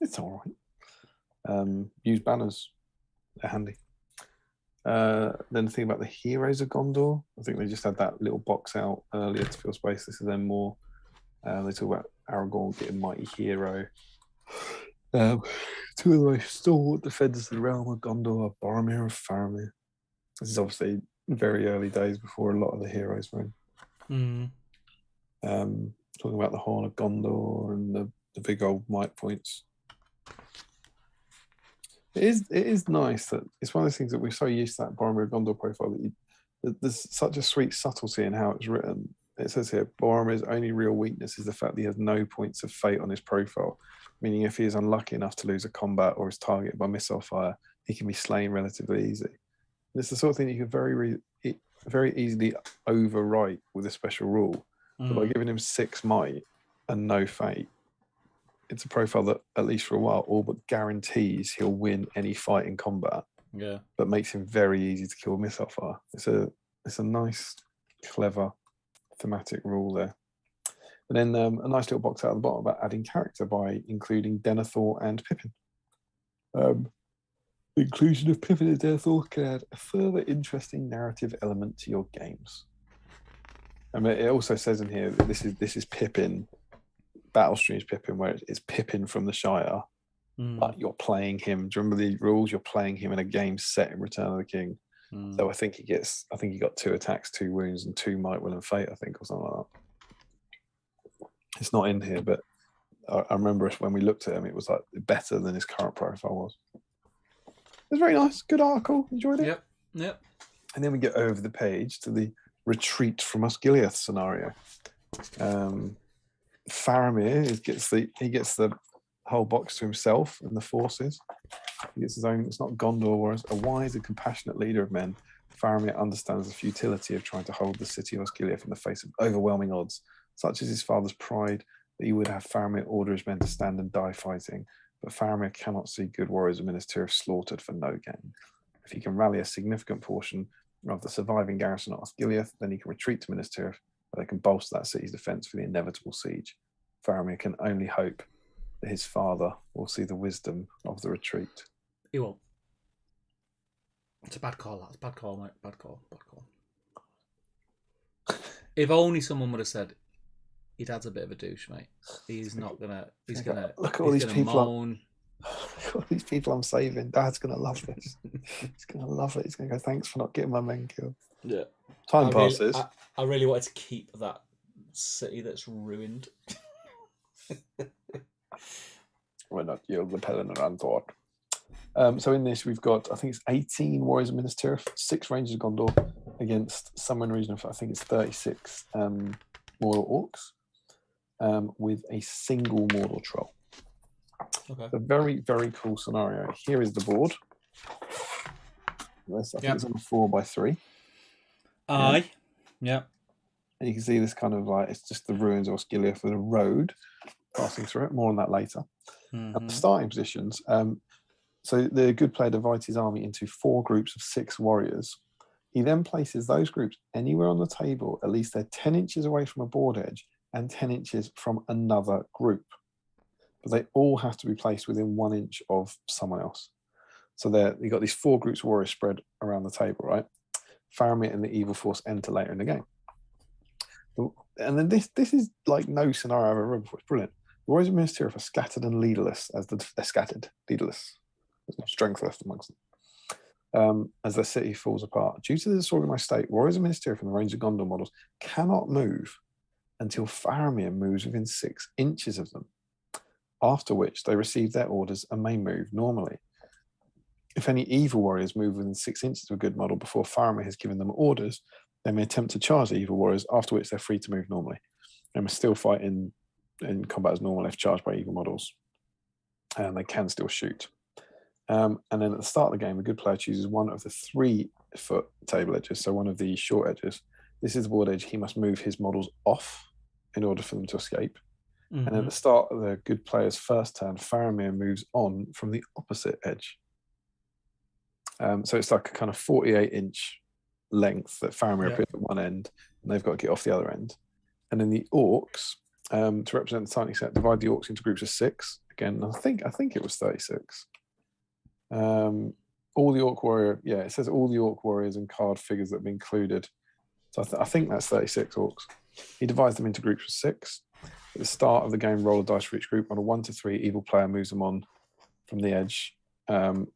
it's all right. Use banners. They're handy. Then the thing about the heroes of Gondor. I think they just had that little box out earlier to fill space. This is then more. They talk about Aragorn getting mighty hero. Two of the most stalwart defenders of the realm of Gondor are Boromir and Faramir. This is obviously very early days before a lot of the heroes were in. Talking about the Horn of Gondor and the big old might points. It is nice that it's one of those things that we're so used to that Boromir Gondor profile that there's such a sweet subtlety in how it's written. It says here, Boromir's only real weakness is the fact that he has no points of fate on his profile, meaning if he is unlucky enough to lose a combat or is targeted by missile fire, he can be slain relatively easy. And it's the sort of thing you can very easily overwrite with a special rule. But by giving him 6 might and no fate, it's a profile that, at least for a while, all but guarantees he'll win any fight in combat. Yeah. But makes him very easy to kill with missile fire. It's a nice, clever thematic rule there. And then a nice little box out at the bottom about adding character by including Denethor and Pippin. The inclusion of Pippin and Denethor can add a further interesting narrative element to your games. I mean, it also says in here that this is Pippin, Battlestream's Pippin, where it's Pippin from the Shire, but you're playing him. Do you remember the rules? You're playing him in a game set in Return of the King. So I think he got 2 attacks, 2 wounds, and 2 might, will, and fate, I think, or something like that. It's not in here, but I remember when we looked at him, it was like better than his current profile was. It was very nice, good article, enjoyed it. Yep. And then we get over the page to the retreat from Osgiliath scenario. Faramir gets the whole box to himself and the forces. He gets his own. It's not Gondor Wars. A wise and compassionate leader of men, Faramir understands the futility of trying to hold the city of Osgiliath in the face of overwhelming odds, such as his father's pride that he would have Faramir order his men to stand and die fighting. But Faramir cannot see good warriors of Minas Tirith slaughtered for no gain. If he can rally a significant portion of the surviving garrison at Osgiliath, then he can retreat to Minas Tirith, where they can bolster that city's defence for the inevitable siege. Faramir can only hope that his father will see the wisdom of the retreat. He won't. It's a bad call. That's a bad call, mate. Bad call. If only someone would have said, "Your dad's a bit of a douche, mate. He's not gonna. He's gonna look at all these people. Moan. All these people I'm saving. Dad's gonna love this. He's gonna love it. He's gonna go, thanks for not getting my men killed. Yeah. Time passes. I really wanted to keep that city that's ruined. We're not yield the Pelennor unthought. So in this, we've got, I think it's 18 warriors of Minas Tirith, 6 Rangers of Gondor against somewhere in the region of, I think it's 36 Mordor orcs with a single Mordor troll. Okay. A very, very cool scenario. Here is the board. I think it's on a 4x3. Aye. Yeah. And you can see this kind of like, it's just the ruins of Osgiliath with a road passing through it. More on that later. Mm-hmm. And the starting positions. So the good player divides his army into 4 groups of 6 warriors. He then places those groups anywhere on the table, at least they're 10 inches away from a board edge and 10 inches from another group. But they all have to be placed within 1 inch of someone else. So you've got these 4 groups of warriors spread around the table, right? Faramir and the evil force enter later in the game. And then this is like no scenario I've ever read before. It's brilliant. The warriors of Minas Tirith are scattered and leaderless they're scattered, leaderless. There's no strength left amongst them. As their city falls apart. Due to the disorganized state, warriors of Minas Tirith and the Rangers of Gondor models cannot move until Faramir moves within 6 inches of them, after which they receive their orders and may move normally. If any evil warriors move within 6 inches of a good model before Faramir has given them orders, they may attempt to charge the evil warriors, after which they're free to move normally. They must still fight in combat as normal if charged by evil models. And they can still shoot. And then at the start of the game, a good player chooses one of the 3-foot table edges, so one of the short edges. This is the board edge he must move his models off in order for them to escape. Mm-hmm. And at the start of the good player's first turn, Faramir moves on from the opposite edge. So it's like a kind of 48-inch length that Faramir appears at one end, and they've got to get off the other end. And then the orcs, to represent the tiny set, divide the orcs into groups of 6. Again, I think it was 36. All the orc warrior, it says all the orc warriors and card figures that have been included. So I think that's 36 orcs. He divides them into groups of 6. At the start of the game, roll a dice for each group. On a 1 to 3, evil player moves them on from the edge. On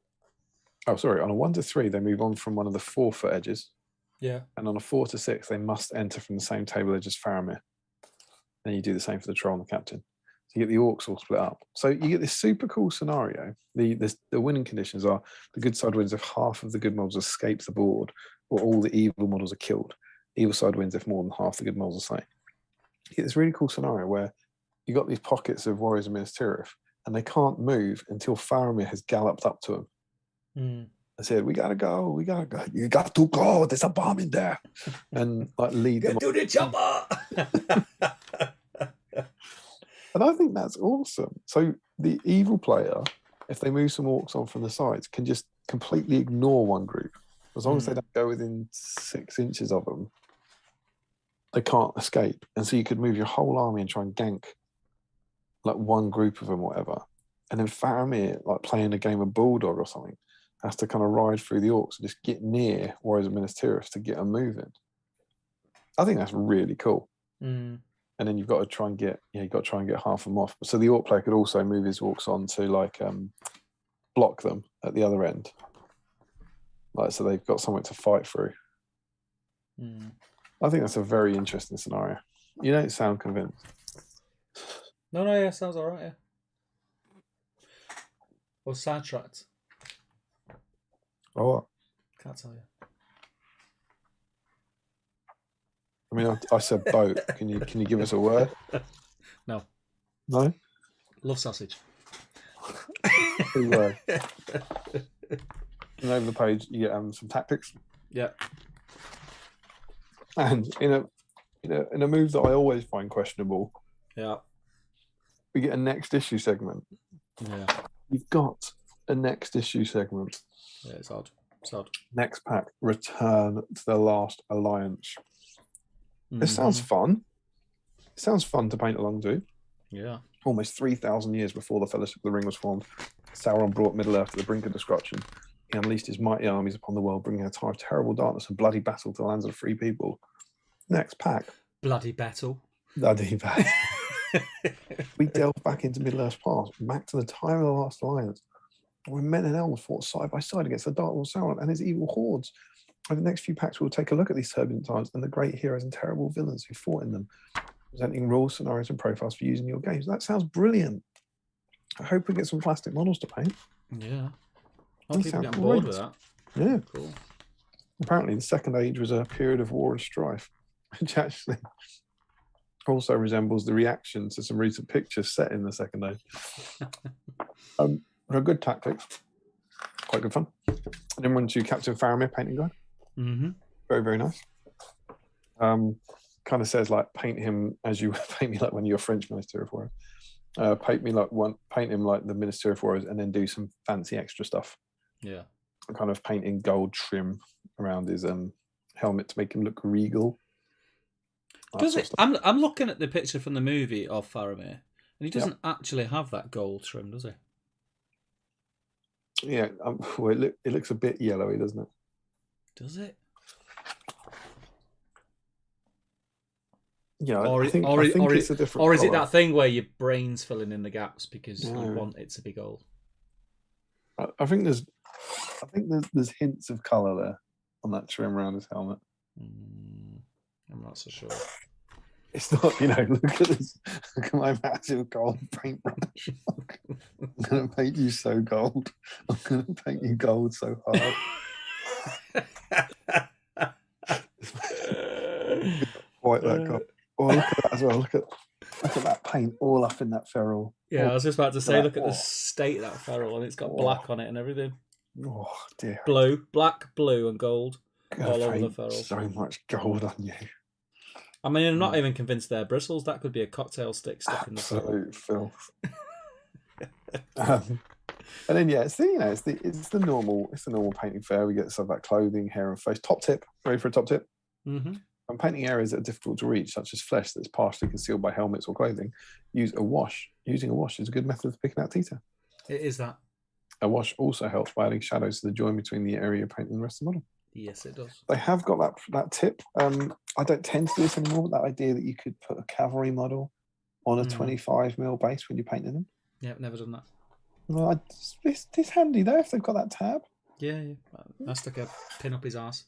a 1 to 3, they move on from one of the 4-foot edges. Yeah. And on a 4 to 6, they must enter from the same table edge as Faramir. And you do the same for the troll and the captain. So you get the orcs all split up. So you get this super cool scenario. The winning conditions are the good side wins if half of the good models escape the board, or all the evil models are killed. Evil side wins if more than half the good models are slain. You get this really cool scenario where you got these pockets of warriors of Minas Tirith, and they can't move until Faramir has galloped up to them. Mm. I said, we gotta go. You got to go. There's a bomb in there. And like lead them. Get to the chopper. And I think that's awesome. So the evil player, if they move some orcs on from the sides, can just completely ignore one group. As long as they don't go within 6 inches of them, they can't escape. And so you could move your whole army and try and gank like one group of them or whatever. And then Faramir, like playing a game of Bulldog or something, has to kind of ride through the orcs and just get near warriors of Minas Tirith to get them moving. I think that's really cool. Mm. And then you've got to try and get half of them off. So the orc player could also move his orcs on to like block them at the other end. Like, so they've got something to fight through. Mm. I think that's a very interesting scenario. You don't sound convinced. No, yeah, sounds all right. Yeah. Or sidetracked. Oh, Can't tell you. I mean, I said boat. Can you give us a word? No. No. Love sausage. Big word. And over the page, you get some tactics. Yeah. And in a move that I always find questionable, Yeah. we get a next issue segment. Yeah. You've got a next issue segment. Yeah, it's odd. It's odd. Next pack, Return to the Last Alliance. Mm-hmm. This sounds fun. It sounds fun to paint along to. Yeah. Almost 3,000 years before the Fellowship of the Ring was formed, Sauron brought Middle-earth to the brink of destruction. He unleashed his mighty armies upon the world, bringing a time of terrible darkness and bloody battle to the lands of the free people. Next pack. Bloody battle. Bloody battle. We delve back into Middle-earth's past, back to the time of the Last Alliance, when men and elves fought side by side against the Dark Lord Sauron and his evil hordes. Over the next few packs, we'll take a look at these turbulent times and the great heroes and terrible villains who fought in them, presenting rules, scenarios, and profiles for using your games. That sounds brilliant. I hope we get some plastic models to paint. Yeah. A lot of people sounds get bored great. with that. Yeah. Cool. Apparently, the Second Age was a period of war and strife, which actually also resembles the reaction to some recent pictures set in the Second Age. They're good tactics. Quite good fun. And then run to Captain Faramir painting guide. Mm-hmm. Very, very nice. Kind of says like paint him as you paint me like one of your French Minister of Warriors. Paint him like the Minister of Warriors, and then do some fancy extra stuff. Yeah. Kind of painting gold trim around his helmet to make him look regal. Does it? I'm looking at the picture from the movie of Faramir, and he doesn't actually have that gold trim, does he? Yeah. Well, it looks a bit yellowy, doesn't it? Does it? Yeah, Or I think it's a different. Or is it colour. that thing where your brain's filling in the gaps because you want it to be gold? I think there's hints of colour there on that trim around his helmet. I'm not so sure. It's not, look at this. Look at my massive gold paintbrush. I'm going to paint you so gold. I'm going to paint you gold so hard. Quite that gold. Oh, look at that as well. Look at that paint all up in that ferrule. Yeah, I was just about to say, look at the state of that ferrule, and it's got black on it and everything. Oh dear. Black, blue, and gold all over the ferrule. So much gold on you. I mean, I'm not even convinced they're bristles. That could be a cocktail stick stuck in the ferrule. Absolute filth. And then it's the normal painting fare. We get stuff like clothing, hair, and face. Top tip. Ready for a top tip? Mm-hmm. When painting areas that are difficult to reach, such as flesh that's partially concealed by helmets or clothing, use a wash. Using a wash is a good method of picking out detail. It is that. A wash also helps by adding shadows to the join between the area you're painting and the rest of the model. Yes, it does. They have got that tip. I don't tend to do this anymore, but that idea that you could put a cavalry model on a 25mm base when you're painting them. Yeah, I've never done that. Well, it's handy though if they've got that tab. Yeah. I stuck a pin up his arse.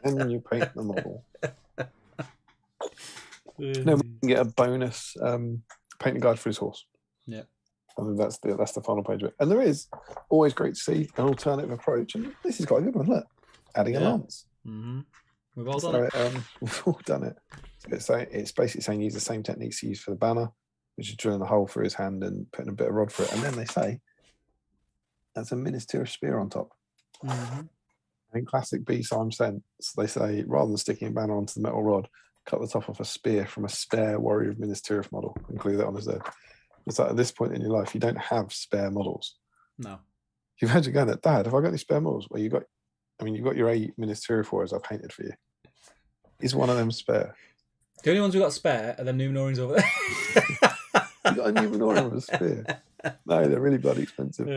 And then you paint the model. No, we can get a bonus painting guide for his horse. Yeah. I think that's the final page of it. And there is always great to see an alternative approach. And this is quite a good one, look. Adding a lance. Mm-hmm. We've all done it. We've all done it. So it's basically saying use the same techniques you use for the banner, which is drilling a hole through his hand and putting a bit of rod for it. And then they say that's a Minister of Spear on top. Mm-hmm. In classic BSIME sense, they say rather than sticking a banner onto the metal rod, cut the top off a spear from a spare Warrior of Ministerial model and glue that on his head. It's like at this point in your life, you don't have spare models. No. You've had to go, Dad, have I got any spare models? Well, you've got your 8 Ministerial Warriors I painted for you. Is one of them spare? The only ones we got spare are the Numenorians over there. You got a Numenorian with a spear? No, they're really bloody expensive.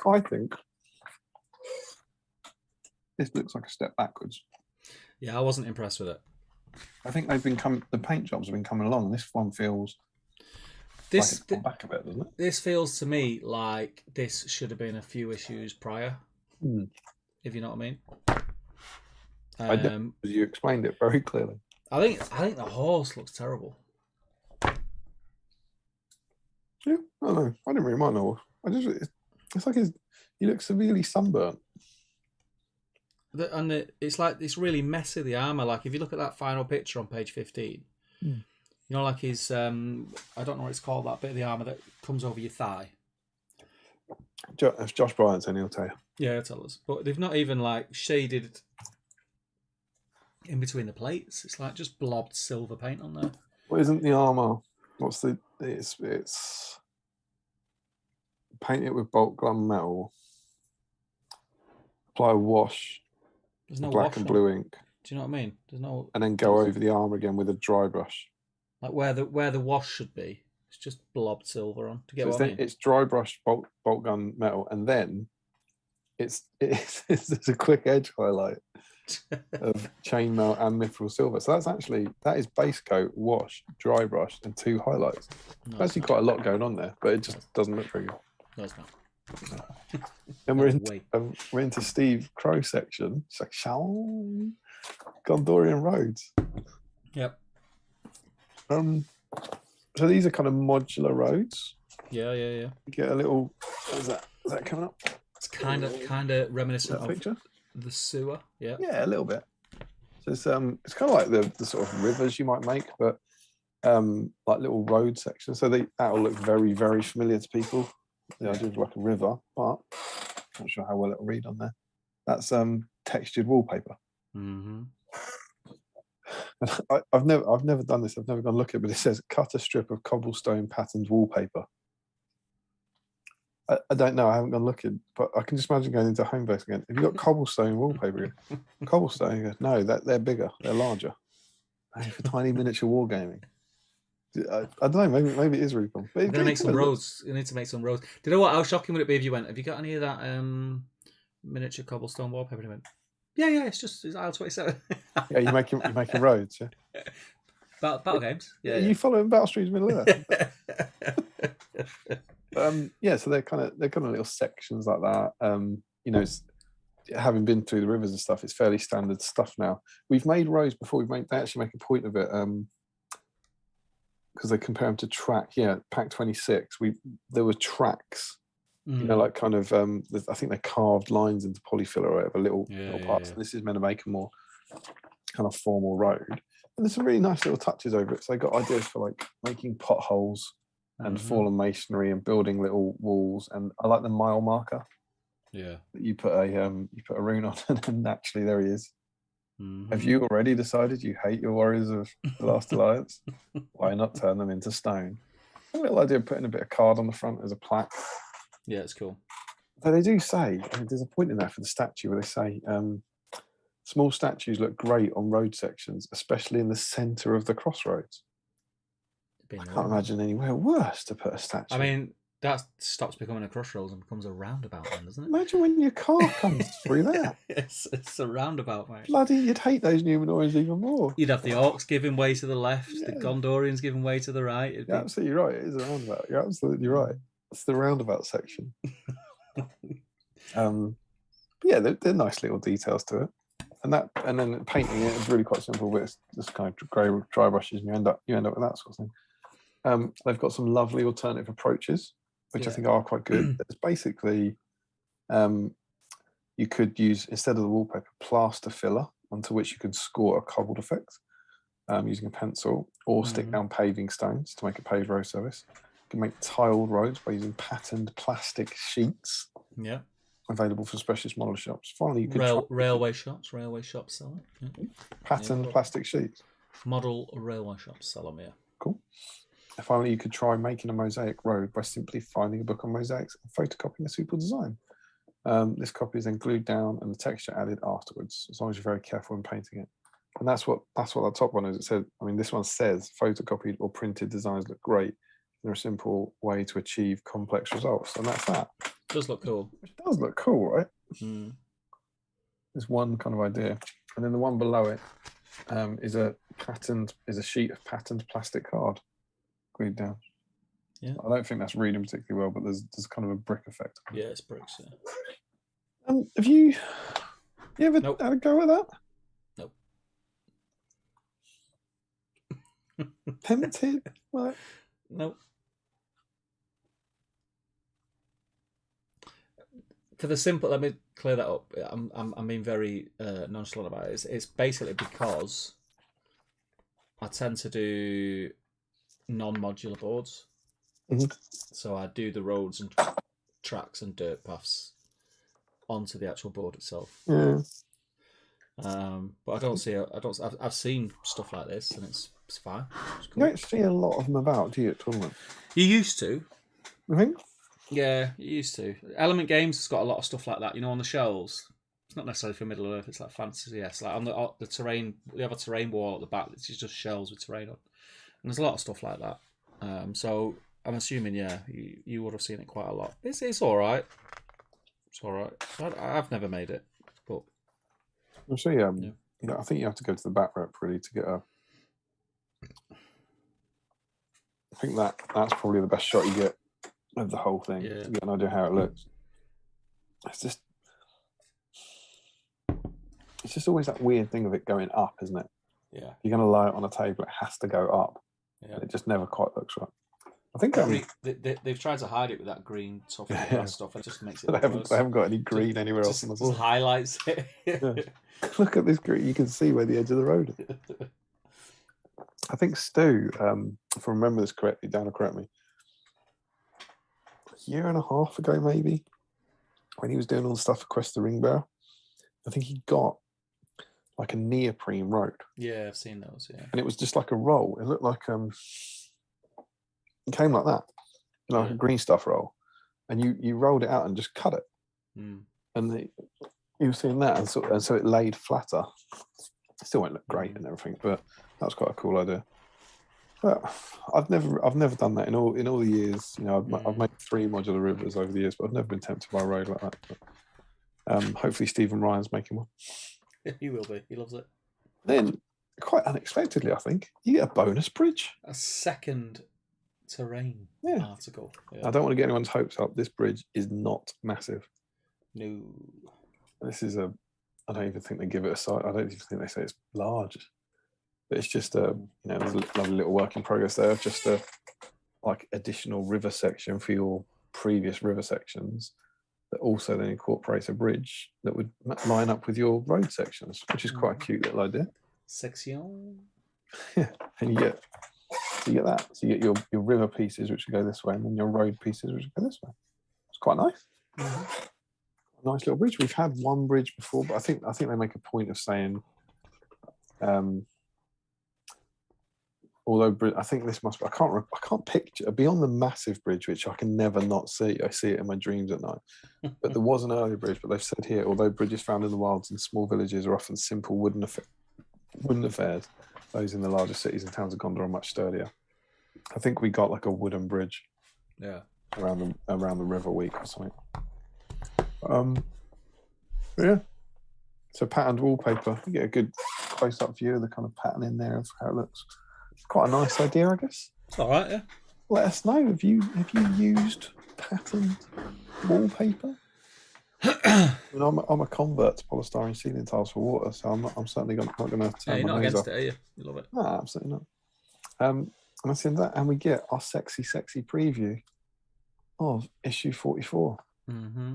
I think this looks like a step backwards. Yeah, I wasn't impressed with it. I think the paint jobs have been coming along. This one feels like it's gone back a bit, doesn't it? This feels to me like this should have been a few issues prior. If you know what I mean. I don't, you explained it very clearly. I think the horse looks terrible. Yeah, I don't know. I didn't really mind the horse. It's like he looks severely sunburnt. It's like it's really messy, the armor. Like if you look at that final picture on page 15, you know, like his I don't know what it's called, that bit of the armor that comes over your thigh. If Josh Bryant's in, he'll tell you. Yeah, he'll tell us. But they've not even like shaded in between the plates. It's like just blobbed silver paint on there. What isn't the armor? What's the? It's paint it with bolt gun metal. Apply a wash. There's no black wash and on. blue ink. Do you know what I mean? There's no. And then go over the armor again with a dry brush. Like where the wash should be. It's just blobbed silver on. To get what I mean? It's dry brush bolt gun metal, and then it's there's a quick edge highlight of chainmail and mithril silver. So that is base coat, wash, dry brush, and 2 highlights. No, Actually, quite a lot going on there, but it just doesn't look very good. No, it's not. And we're into Steve Crow section. It's like Gondorian roads. Yep. So these are kind of modular roads. Yeah. You get a little. Is that coming up? It's kind of reminiscent of picture. The sewer. Yeah. Yeah, a little bit. So it's kind of like the sort of rivers you might make, but like little road sections. So that'll look very, very familiar to people. The idea of like a river, but not sure how well it'll read on there. That's textured wallpaper. Mm-hmm. I've never done this. I've never gone look at it, but it says cut a strip of cobblestone patterned wallpaper. I don't know. I haven't gone looking, but I can just imagine going into home base again. Have you got cobblestone wallpaper? Cobblestone? You go, no, they're bigger. They're larger. For tiny miniature wargaming. I don't know. Maybe it is really cool. We're gonna make some roads. You need to make some roads. Do you know what? How shocking would it be if you went? Have you got any of that miniature cobblestone wallpaper? And went, yeah. It's aisle 27. Yeah, you're making roads. Yeah. Battle games. Yeah. You following Battle Streets Middle Earth? Yeah. So they're kind of little sections like that. You know, having been through the rivers and stuff, it's fairly standard stuff now. We've made roads before. They actually make a point of it. Because they compare them to track. Yeah, Pack 26. There were tracks. You know, like kind of. I think they carved lines into polyfill or whatever, little parts. And this is meant to make a more kind of formal road. And there's some really nice little touches over it. So they got ideas for like making potholes and fallen masonry and building little walls. And I like the mile marker. Yeah. You put a rune on, and then naturally there he is. Mm-hmm. Have you already decided you hate your warriors of the Last Alliance? Why not turn them into stone? A little idea of putting a bit of card on the front as a plaque. Yeah, it's cool. So they do say, there's a point in there for the statue where they say, small statues look great on road sections, especially in the centre of the crossroads. I can't imagine anywhere worse to put a statue. I mean, that stops becoming a crossroads and becomes a roundabout then, doesn't it? Imagine when your car comes through there. It's a roundabout, mate. Bloody, you'd hate those Numenorians even more. You'd have the Orcs giving way to the left, the Gondorians giving way to the right. You're absolutely right. It is a roundabout. You're absolutely right. It's the roundabout section. But yeah, they're nice little details to it. And then painting it is really quite simple, but it's just kind of grey dry brushes, and you end up with that sort of thing. They've got some lovely alternative approaches, which I think are quite good. It's basically you could use, instead of the wallpaper, plaster filler onto which you can score a cobbled effect using a pencil, or stick down paving stones to make a paved road surface. You can make tiled roads by using patterned plastic sheets. Yeah. Available for specialist model shops. Finally, you could railway shops sell it. Yeah. Patterned plastic sheets. Model railway shops sell them, yeah. Cool. And finally, you could try making a mosaic road by simply finding a book on mosaics and photocopying a suitable design. This copy is then glued down and the texture added afterwards, as long as you're very careful in painting it. And that's what that top one is. It said, I mean, this one says photocopied or printed designs look great. They're a simple way to achieve complex results, and that's that. It does look cool. It does look cool, right? There's one kind of idea, and then the one below it is a sheet of patterned plastic card glued down. Yeah, I don't think that's reading particularly well, but there's kind of a brick effect. Yeah, it's bricks. Yeah. Have you ever had a go at that? Tempted? What? Nope. For the simple, let me clear that up. I'm being very nonchalant about it. It's basically because I tend to do non-modular boards. Mhm. So I do the roads and tracks and dirt paths onto the actual board itself. Yeah. But I don't see. I've seen stuff like this, and it's fine. It's You cool. don't see a lot of them about, do you, at tournament? You used to. I think. Yeah, you used to. Element Games has got a lot of stuff like that. You know, on the shelves. It's not necessarily for Middle Earth. It's like fantasy. Yes, like on the terrain. We have a terrain wall at the back. It's just shelves with terrain on, and there's a lot of stuff like that. So I'm assuming, yeah, you would have seen it quite a lot. It's all right. It's all right. I've never made it, but I'll show you. yeah. You know, I think you have to go to the back rep really to get a. I think that's probably the best shot you get of the whole thing Yeah. to get an idea how it looks. It's just always that weird thing of it going up, isn't it? Yeah. You're going to lie it on a table, it has to go up. Yeah. And it just never quite looks right. I think they've tried to hide it with that green tough glass stuff. It just makes it they haven't got any green anywhere else on the board. Just highlights it. Yeah. Look at this green. You can see where the edge of the road is. I think Stu, if I remember this correctly, Dan will correct me, a year and a half ago maybe, when he was doing all the stuff for Quest the Ring Bearer, I think he got like a neoprene road. Yeah, I've seen those, yeah. And it was just like a roll. It looked like it came like that. You know, like a green stuff roll. And you rolled it out and just cut it. Mm. And you were seeing that, and so it laid flatter. It still won't look great and everything, but that was quite a cool idea. But I've never done that in all the years. You know, I've made 3 modular rivers over the years, but I've never been tempted by a road like that. But, hopefully, Stephen Ryan's making one. He will be. He loves it. Then, quite unexpectedly, I think you get a bonus bridge. A second terrain article. Yeah. I don't want to get anyone's hopes up. This bridge is not massive. No. This is I don't even think they give it a size. I don't even think they say it's large. But it's just there's a lovely little work in progress there. Just a like additional river section for your previous river sections that also then incorporates a bridge that would line up with your road sections, which is quite a cute little idea. Section. Yeah, and you get that. So you get your river pieces which go this way, and then your road pieces which go this way. It's quite nice. Mm-hmm. Nice little bridge. We've had one bridge before, but I think they make a point of saying, although I think this must be, I can't picture beyond the massive bridge, which I can never not see. I see it in my dreams at night. But there was an earlier bridge, but they've said here, although bridges found in the wilds in small villages are often simple wooden affairs, those in the larger cities and towns of Gondor are much sturdier. I think we got like a wooden bridge, around the River Week or something. Yeah. So patterned wallpaper, you get a good close-up view of the kind of pattern in there of how it looks. It's quite a nice idea, I guess. It's all right, yeah. Let us know. Have you used patterned wallpaper? I mean, I'm a convert to polystyrene ceiling tiles for water, so I'm certainly not going to turn my nose up. You're not against it, are you? You love it. No, absolutely not. And I said that, and we get our sexy preview of issue 44. Mm-hmm.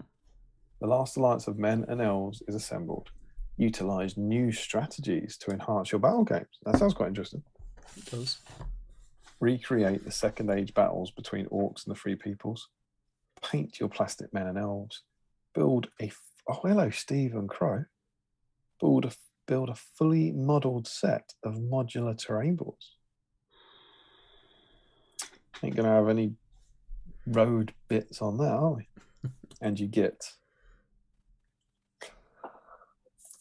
The last alliance of men and elves is assembled. Utilize new strategies to enhance your battle games. That sounds quite interesting. It does. Recreate the Second Age battles between orcs and the Free Peoples. Paint your plastic men and elves. Build hello, Stephen Crow. Build a fully modelled set of modular terrain boards. Ain't gonna have any road bits on that, are we? And you get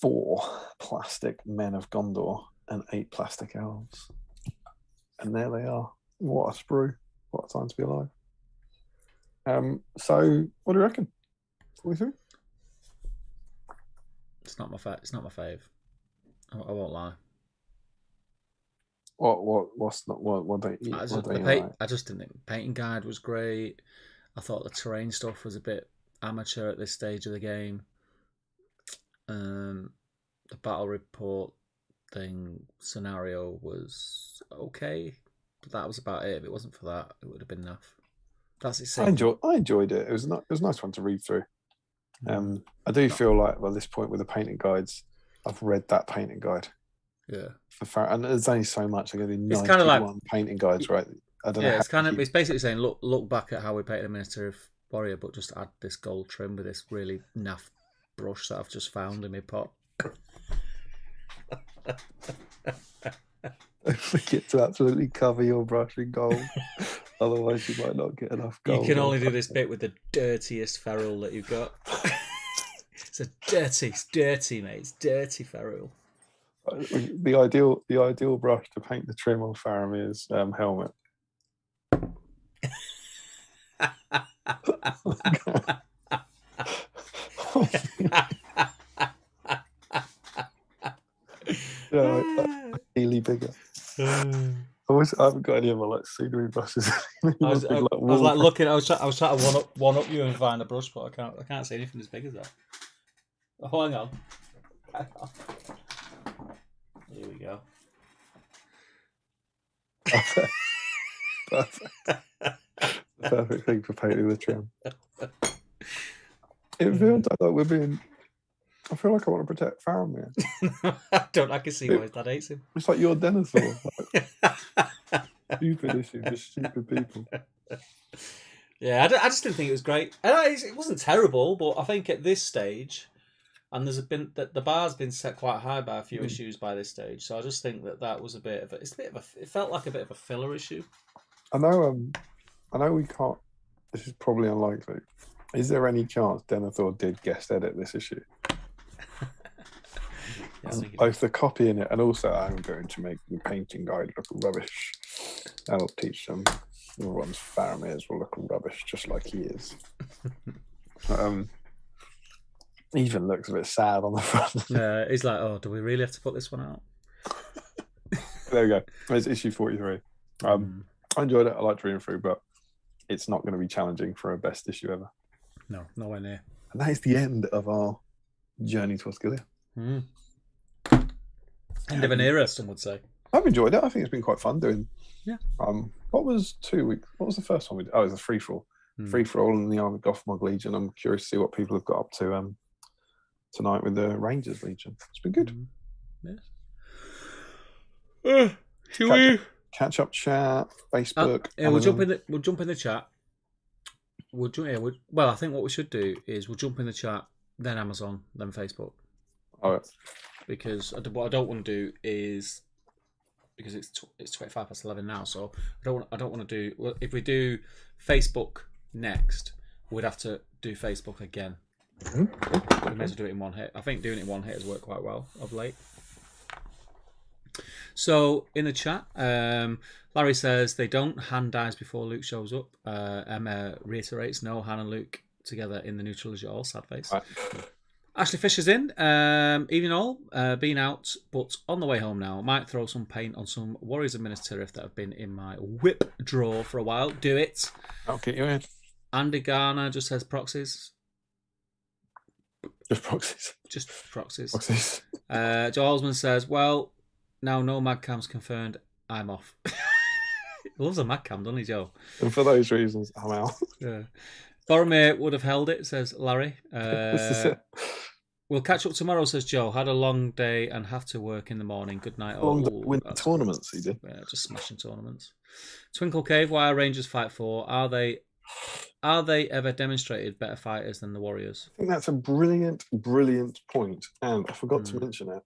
4 plastic men of Gondor and 8 plastic elves. And there they are. What a sprue. What a time to be alive. So what do you reckon? 43? It's not my fave. I won't lie. What don't you like? I just didn't think the painting guide was great. I thought the terrain stuff was a bit amateur at this stage of the game. The battle report thing scenario was okay, but that was about it. If it wasn't for that, it would have been enough. That's it. I enjoyed it. It was a nice one to read through. I do feel like by this point with the painting guides, I've read that painting guide. Yeah. And there's only so much. I'm going to do It's kind of like painting guides, right? I don't know. Yeah, it's basically saying look back at how we painted a miniature warrior, but just add this gold trim with this really naff brush that I've just found in my pot. Don't forget to absolutely cover your brush in gold. Otherwise, you might not get enough gold. You can only do this bit with the dirtiest ferrule that you've got. It's dirty, mate. It's dirty ferrule. The ideal brush to paint the trim on Faramir's helmet. Really bigger. I haven't got any of my scenery brushes. I was looking. I was trying to one up you and find a brush, but I can't see anything as big as that. Oh, hang on. Here we go. Perfect thing for painting the trim. It feels like we're being. I feel like I want to protect Faramir. I can see why that hates him. It's like your Denethor. Stupid issue, just stupid people. Yeah, I just didn't think it was great. It wasn't terrible, but I think at this stage, and the bar's been set quite high by a few issues by this stage. So I just think that was it felt like a bit of a filler issue. I know we can't. This is probably unlikely. Is there any chance Denethor did guest edit this issue? Both the copy in it and also I'm going to make the painting guide look rubbish. That'll teach them. Everyone's Faramir's will look rubbish just like he is. Even looks a bit sad on the front. He's like, oh, do we really have to put this one out? There we go. It's issue 43. I enjoyed it. I liked reading through, but it's not going to be challenging for a best issue ever. No, nowhere near. And that is the end of our journey to Ithilien. End of an era, some would say. I've enjoyed it. I think it's been quite fun doing. Yeah. What was 2 weeks? What was the first one we did? Oh, it was a free for all. Free for all in the Army Gothmog Legion. I'm curious to see what people have got up to tonight with the Rangers Legion. It's been good. Yes. Should we catch up chat Facebook? We'll jump in the chat. Well, I think what we should do is we'll jump in the chat, then Amazon, then Facebook. All right. Because what I don't want to do is because it's 11:25 now, so I don't want to do. Well, if we do Facebook next, we'd have to do Facebook again. We may as well do it in one hit. I think doing it in one hit has worked quite well of late. So in the chat, Larry says they don't. Han dies before Luke shows up. Emma reiterates, no, Han and Luke together in the neutral as all. Sad face. Right. Ashley Fisher's in. Evening all. Been out, but on the way home now. Might throw some paint on some Warriors of Minas Tirith that have been in my whip drawer for a while. Do it. I'll get you in. Andy Garner just says proxies. Just proxies. Just proxies. Proxies. Joe Osman says, well, now no Madcam's confirmed. I'm off. He loves a Madcam, doesn't he, Joe? And for those reasons, I'm out. Yeah. Boromir would have held it, says Larry. We'll catch up tomorrow, says Joe. Had a long day and have to work in the morning. Good night. Win tournaments, he did. Yeah, just smashing tournaments. Twinkle Cave, why are Rangers fight for? Are they ever demonstrated better fighters than the Warriors? I think that's a brilliant, brilliant point. And I forgot to mention it.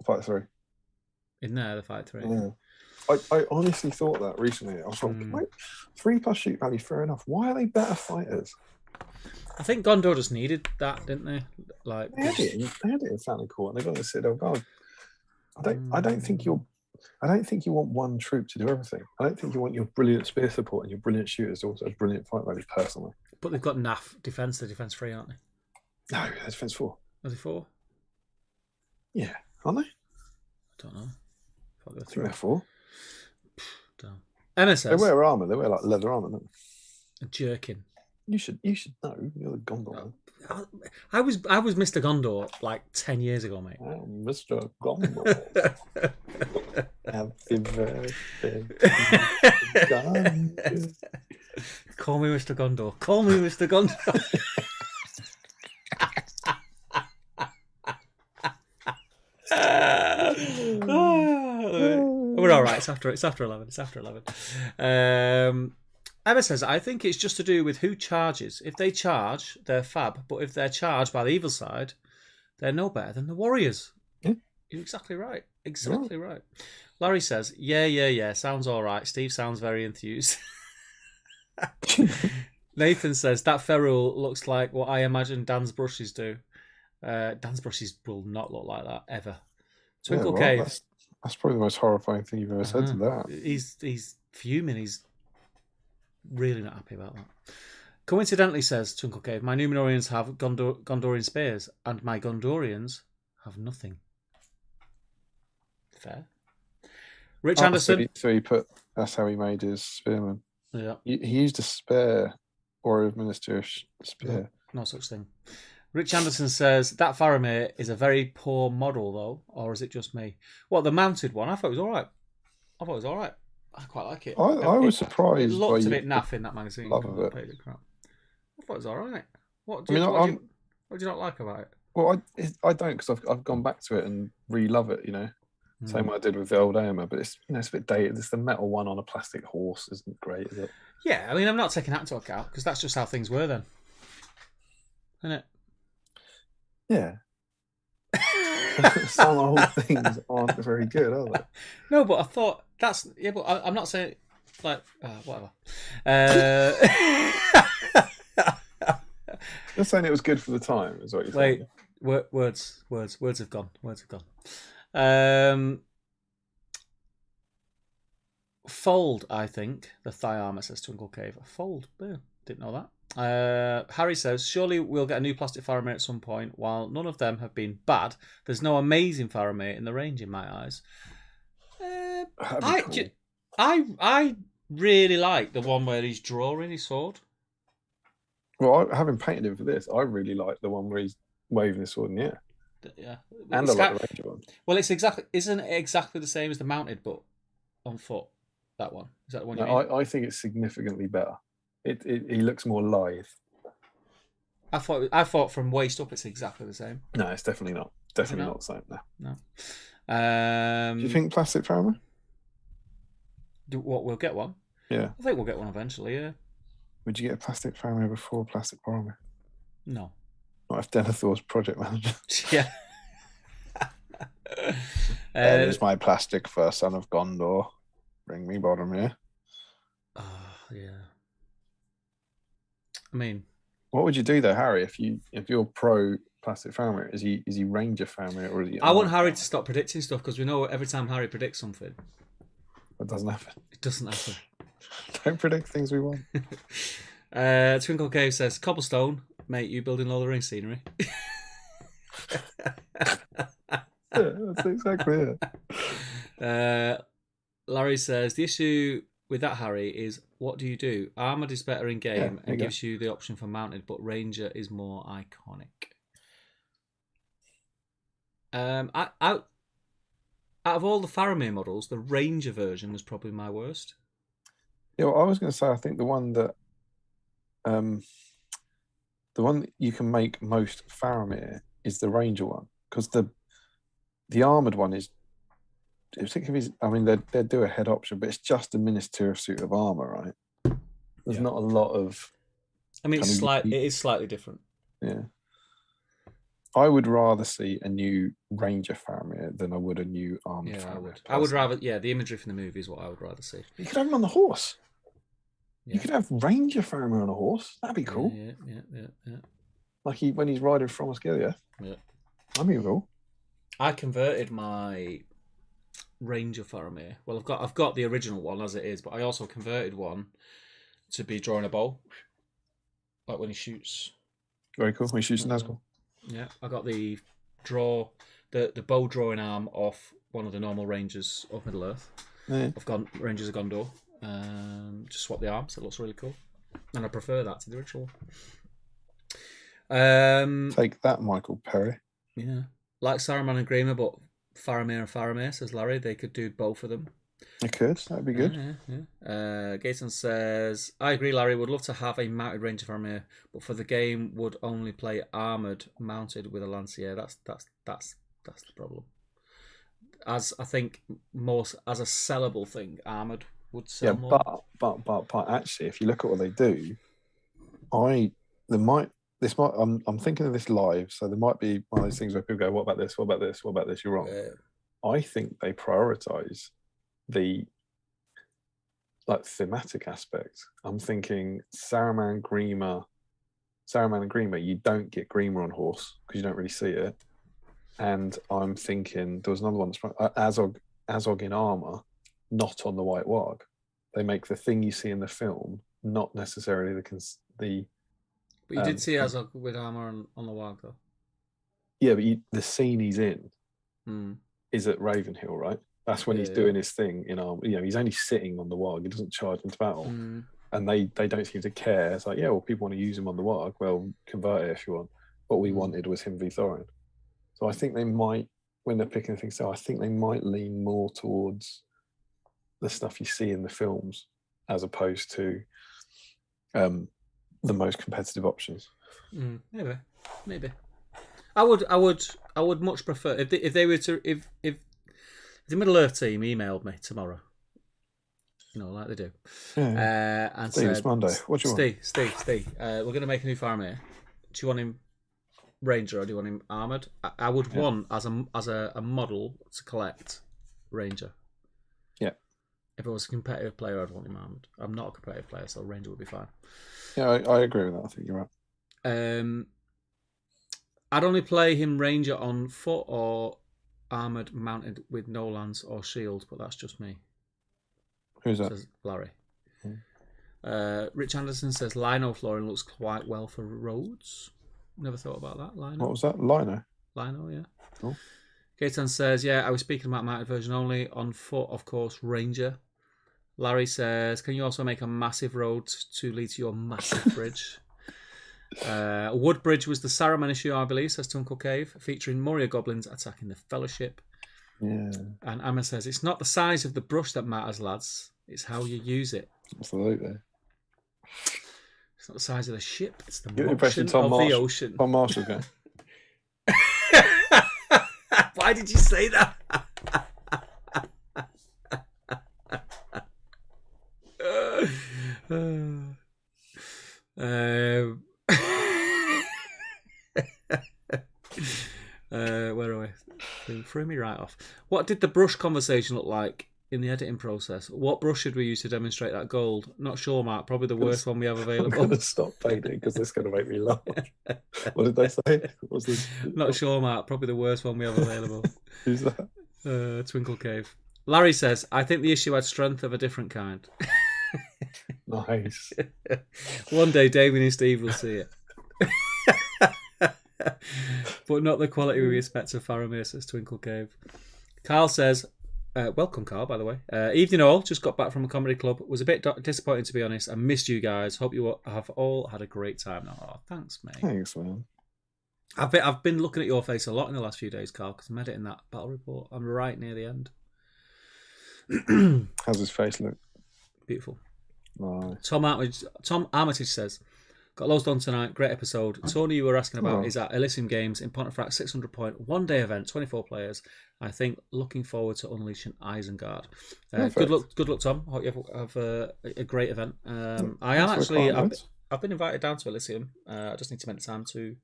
Fight 3. In there, the fight 3. Yeah. I honestly thought that recently. I was like, 3+ shoot value, fair enough. Why are they better fighters? I think Gondor just needed that, didn't they? Like they had it in Family Court, and they got the Citadel Guard. I don't think you want one troop to do everything. I don't think you want your brilliant spear support and your brilliant shooters to also have brilliant fight value. Personally, but they've got NAF defense. They're defense 3, aren't they? No, they're defense 4. Are they 4? Yeah, aren't they? I don't know. I think they're 4. Emma says they wear armor. They wear like leather armor, don't they? A jerkin. You should know. You're the Gondor. I was Mr. Gondor like 10 years ago, mate. I'm Mr. Gondor. Happy birthday, Gondor. Call me Mr. Gondor. Call me Mr. Gondor. We're all right. It's after 11. It's after 11. Emma says, I think it's just to do with who charges. If they charge, they're fab. But if they're charged by the evil side, they're no better than the warriors. Yeah. You're exactly right. Exactly right. Larry says, yeah. Sounds all right. Steve sounds very enthused. Nathan says, that ferrule looks like what I imagine Dan's brushes do. Dan's brushes will not look like that, ever. Twinkle Cave. That's probably the most horrifying thing you've ever said to that. He's fuming. He's really not happy about that. Coincidentally, says Twinkle Cave, my Numenorians have Gondorian spears, and my Gondorians have nothing. Fair. Rich Anderson. So that's how he made his spearman. Yeah. He used a spare or a minister spear. No such thing. Rich Anderson says, that Faramir is a very poor model, though, or is it just me? What, the mounted one? I thought it was all right. I quite like it. I was surprised. It looked a bit naff in that magazine. Love of it. I thought it was all right. What do I mean, you not like about it? Well, I don't, because I've gone back to it and re-love it, you know. Same way I did with the old Aomer, but it's it's a bit dated. It's the metal one on a plastic horse isn't great, is it? Yeah, I mean, I'm not taking that into account because that's just how things were then, isn't it? Yeah. Some old things aren't very good, are they? No, but I thought but I'm not saying like whatever. You're saying it was good for the time, is what you're saying. Words have gone. Fold, I think, the thigh armor, says Twinkle Cave. Fold, didn't know that. Harry says, surely we'll get a new plastic Faramir at some point. While none of them have been bad, there's no amazing Faramir in the range in my eyes. I really like the one where he's drawing his sword. Well, having painted him for this, I really like the one where he's waving his sword in the air. Yeah, and I like the Ranger one. Well, isn't it exactly the same as the mounted, but on foot? That one, is that the one you mean? I think it's significantly better. He looks more lithe. I thought from waist up it's exactly the same. No, it's definitely not. Definitely not the same. No. Do you think plastic Faramir? We'll get one? Yeah. I think we'll get one eventually. Yeah. Would you get a plastic Faramir before a plastic Boromir? No. Not if Denethor's project manager. Yeah. There's my plastic for Son of Gondor. Bring me Boromir. Yeah. I mean, what would you do though, Harry? If you're pro plastic Faramir, is he Ranger Faramir or is he? I want Harry to stop predicting stuff because we know every time Harry predicts something, it doesn't happen. It doesn't happen. Don't predict things we want. Twinkle Cave says, cobblestone, mate. You building Lord of the Rings scenery? Yeah, that's exactly it. Larry says, the issue with that, Harry, is what do you do? Armored is better in game and gives you the option for mounted, but Ranger is more iconic. Out of all the Faramir models, the Ranger version was probably my worst. Yeah, well, I was going to say, I think the one that you can make most Faramir is the Ranger one, because the armored one is, particularly, I mean, they do a head option, but it's just a ministerial suit of armor, right? There's not a lot of. I mean, it is slightly different. Yeah. I would rather see a new Ranger Faramir than I would a new armored Faramir. I would rather, the imagery from the movie is what I would rather see. You could have him on the horse. Yeah. You could have Ranger Faramir on a horse. That'd be cool. Yeah. Like when he's riding from Osgiliath. Yeah. That'd be cool. I converted my Ranger Faramir. Well, I've got the original one as it is, but I also converted one to be drawing a bow, like when he shoots. Very cool. When he shoots Nazgul. Yeah, I got the bow drawing arm off one of the normal Rangers of Middle Earth. Yeah. I've got Rangers of Gondor. Just swap the arms. It looks really cool. and I prefer that to the original. Take that, Michael Perry. Yeah, like Saruman and Grima, but Faramir and Faramir, says Larry. They could do both of them. They could. That'd be good. Yeah. Gaten says, I agree, Larry. Would love to have a mounted Ranger Faramir, but for the game would only play armored mounted with a Lancier. That's the problem. As I think most as a sellable thing, armored would sell more. But actually, if you look at what they do, I'm thinking of this live, so there might be one of those things where people go, "What about this? What about this? What about this?" You're wrong. I think they prioritize the thematic aspect. I'm thinking Saruman and Grima. You don't get Grima on horse because you don't really see it. And I'm thinking there was another one, Azog in armor, not on the White Warg. They make the thing you see in the film not necessarily the. But you did see Azog with armor on the Warg, though. Yeah, but the scene he's in is at Ravenhill, right? That's when he's doing his thing in armor. He's only sitting on the Warg. He doesn't charge into battle. And they don't seem to care. It's like, yeah, well, people want to use him on the Warg. Well, convert it if you want. What we wanted was him v Thorin. So I think they might, when they're picking things, so I think they might lean more towards the stuff you see in the films as opposed to the most competitive options. Maybe. I would much prefer if they were to if the Middle Earth team emailed me tomorrow, like they do, and Steve, said, it's Monday. What do you want? Steve, we're going to make a new Faramir. Do you want him Ranger or do you want him armored? I would want as a model to collect Ranger. Yeah. If I was a competitive player, I'd want him armored. I'm not a competitive player, so Ranger would be fine. Yeah, I agree with that. I think you're right. I'd only play him Ranger on foot or armored mounted with no lance or shield, but that's just me. Who's that? Says Larry. Rich Anderson says Lino flooring looks quite well for roads. Never thought about that. Lino. What was that? Lino, yeah. Cool. Gaetan says, yeah, I was speaking about mounted version only. On foot, of course, Ranger. Larry says, can you also make a massive road to lead to your massive bridge? Wood Bridge was the Saruman issue, I believe, says Tuncle Cave, featuring Moria goblins attacking the Fellowship. Yeah. And Amma says, it's not the size of the brush that matters, lads. It's how you use it. Absolutely. It's not the size of the ship, it's the motion of the ocean. Tom Marshall going. Why did you say that? Where are we? Threw me right off. What did the brush conversation look like in the editing process? What brush should we use to demonstrate that gold? Not sure, Mark. Probably the worst one we have available. I'm going to stop painting because it's going to make me laugh. What did they say? What was this? Not sure, Mark. Probably the worst one we have available. Who's that? Twinkle Cave. Larry says, I think the issue had strength of a different kind. Nice. One day, Damien and Steve will see it. But not the quality we expect of Faramir, says Twinkle Cave. Carl says, welcome, Carl, by the way. Evening all, just got back from a comedy club. Was a bit disappointing, to be honest. I missed you guys. Hope you have all had a great time. Oh, thanks, mate. Thanks, man. I've been looking at your face a lot in the last few days, Carl, because I'm editing that battle report. I'm right near the end. How's his face look? Beautiful. Nice. Tom Armitage says, got loads done tonight. Great episode. Tony, you were asking about is at Elysium Games in Pontefract, 600 point, one day event, 24 players. I think looking forward to unleashing Isengard. Good luck, Tom. Hope you have a great event. I am actually. I've been invited down to Elysium. I just need to make the time to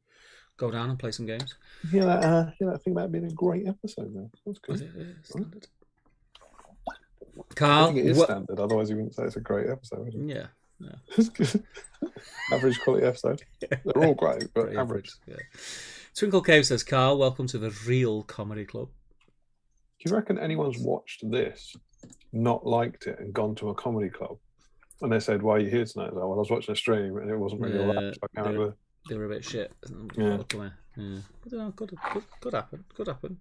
go down and play some games. I think that'd been a great episode. Then that's good. It is standard. Carl, I think it is standard. Otherwise, you wouldn't say it's a great episode, would you? Yeah. It's good. Average quality episode. They're all great, but average. Yeah. Twinkle Cave says, Carl, welcome to the real comedy club. Do you reckon anyone's watched this, not liked it, and gone to a comedy club? And they said, why are you here tonight? Like, well, I was watching a stream and it wasn't really all that. So I can't remember. They were a bit shit. Yeah. I don't know. Could happen.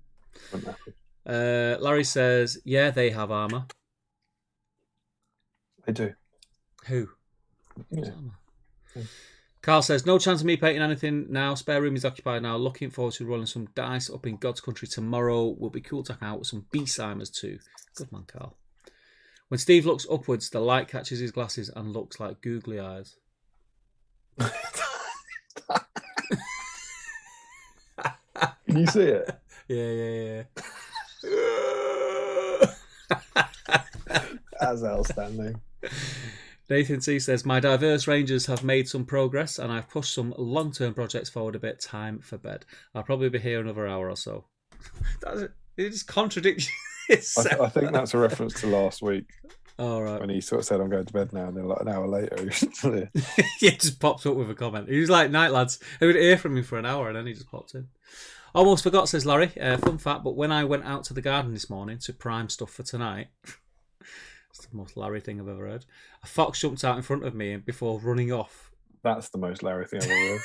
Larry says, yeah, they have armour. They do. Who? Yeah. Carl says, no chance of me painting anything now. Spare room is occupied now. Looking forward to rolling some dice up in God's country tomorrow. Will be cool to hang out with some BSIMEs too. Good man, Carl. When Steve looks upwards, the light catches his glasses and looks like googly eyes. Can you see it? Yeah. That's outstanding. Nathan C says, my diverse rangers have made some progress and I've pushed some long-term projects forward a bit. Time for bed. I'll probably be here another hour or so. It just contradicts itself. I think that's a reference to last week. All right. When he sort of said, I'm going to bed now, and then like an hour later, he was still here. He just popped up with a comment. He was like, night lads. I would hear from him for an hour and then he just popped in. Almost forgot, says Larry. Fun fact, but when I went out to the garden this morning to prime stuff for tonight, it's the most Larry thing I've ever heard. A fox jumped out in front of me before running off. That's the most Larry thing I've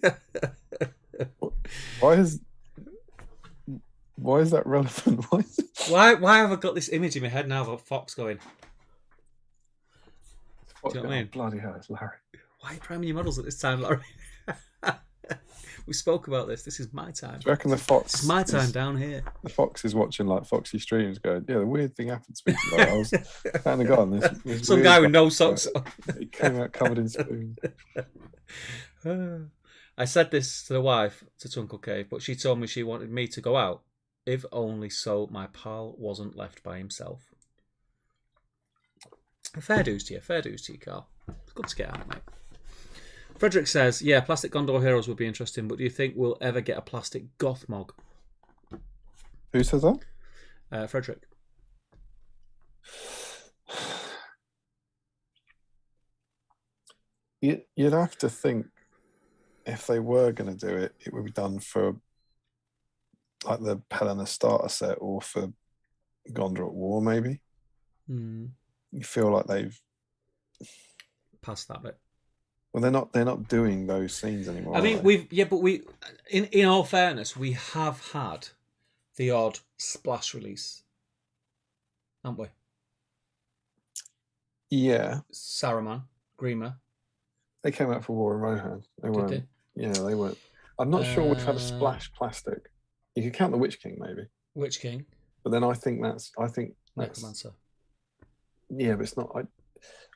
ever heard. Why is that relevant? Why have I got this image in my head now of a fox going? Do you know what I mean? Bloody hell, it's Larry. Why are you priming your models at this time, Larry? We spoke about this. This is my time. Do you reckon the fox? It's my time down here. The fox is watching like Foxy streams, going, "Yeah, the weird thing happened to me today. I was kind of gone. This Some guy with no socks on. He came out covered in spoons." I said this to the wife, to Tunkle Cave, but she told me she wanted me to go out, if only so my pal wasn't left by himself. Fair dues to you, Carl. It's good to get out, mate. Frederick says, yeah, plastic Gondor heroes would be interesting, but do you think we'll ever get a plastic goth mog? Who says that? Frederick. You'd have to think if they were going to do it, it would be done for like the Helena starter set or for Gondor at War, maybe. You feel like they've passed that bit. Well, they're not doing those scenes anymore. I mean, in all fairness, we have had the odd splash release, haven't we? Yeah. Saruman, Grima. They came out for War in Rohan. They weren't. Did they? Yeah, they weren't. I'm not sure we've had a splash plastic. You could count the Witch King, maybe. Witch King. But then I think that's Necromancer. Yeah, but it's not.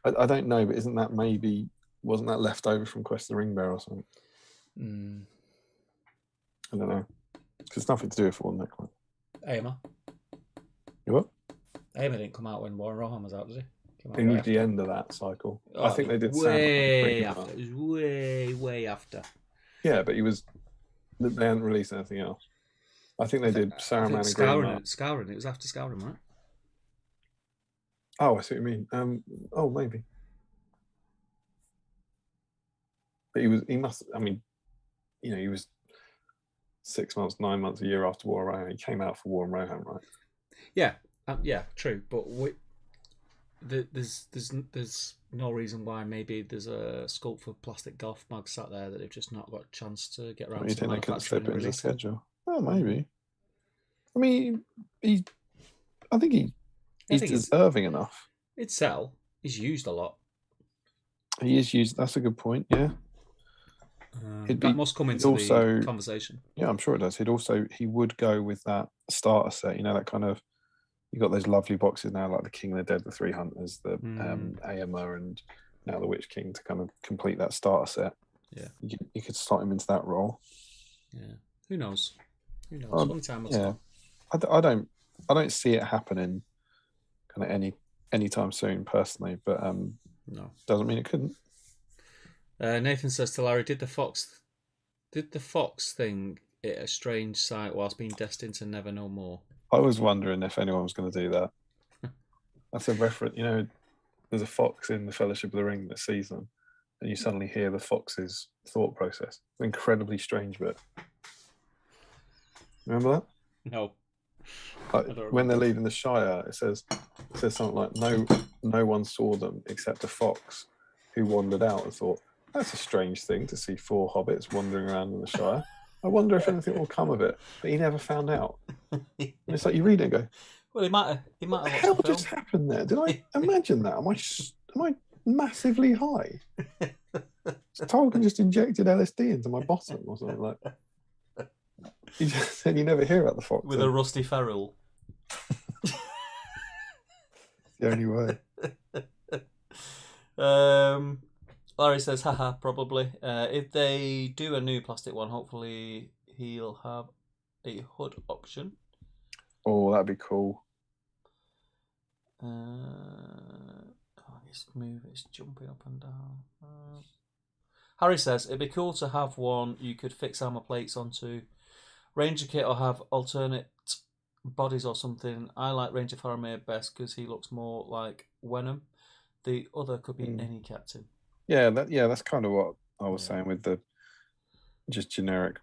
I don't know, but isn't that maybe? Wasn't that left over from Quest of the Ring Bearer or something? I don't know. Because it's nothing to do with War Necklace. Aemma. You what? Aemma didn't come out when War in Rohan was out, did he? He was the end of that cycle. I think they did way after. It was way after. Yeah, but they hadn't released anything else. I think they did Saruman and Grima. Scouring. It was after Scouring, right? Oh, I see what you mean. Maybe. But he must. I mean, he was 6 months, 9 months, a year after War of Rohan. He came out for War in Rohan, right? Yeah, true. But there's no reason why maybe there's a scope for plastic golf mugs sat there that they've just not got a chance to get around. You think they couldn't slip it in the schedule? Oh, maybe. I mean, he's deserving enough. It'd sell. He's used a lot. He is used. That's a good point. Yeah. That must come into the conversation. Yeah, I'm sure it does. He would go with that starter set. That kind of. You got those lovely boxes now, like the King of the Dead, the Three Hunters, the Aemma, and now the Witch King to kind of complete that starter set. Yeah, you could slot him into that role. Yeah, who knows? Only time will tell. I don't see it happening, kind of anytime soon, personally. But no, doesn't mean it couldn't. Nathan says to Larry, did the fox thing it a strange sight whilst being destined to never know more? I was wondering if anyone was going to do that. That's a reference. There's a fox in the Fellowship of the Ring this season, and you suddenly hear the fox's thought process. It's an incredibly strange bit. Remember that? No. When they're leaving the Shire, it says something like, no one saw them except a fox who wandered out and thought, that's a strange thing to see 4 hobbits wandering around in the Shire. I wonder if anything will come of it. But he never found out. And it's like you read it and go, well, he might have. What the hell just happened there? Did I imagine that? Am I massively high? Tolkien just injected LSD into my bottom or something like. He just said you never hear about the fox with a rusty ferrule. The only way. Larry says, haha, probably. If they do a new plastic one, hopefully he'll have a hood option. Oh, that'd be cool. It's jumping up and down. Harry says, it'd be cool to have one you could fix armor plates onto. Ranger kit or have alternate bodies or something. I like Ranger Faramir best because he looks more like Wenham. The other could be any captain. Yeah, that's kind of what I was saying with the just generic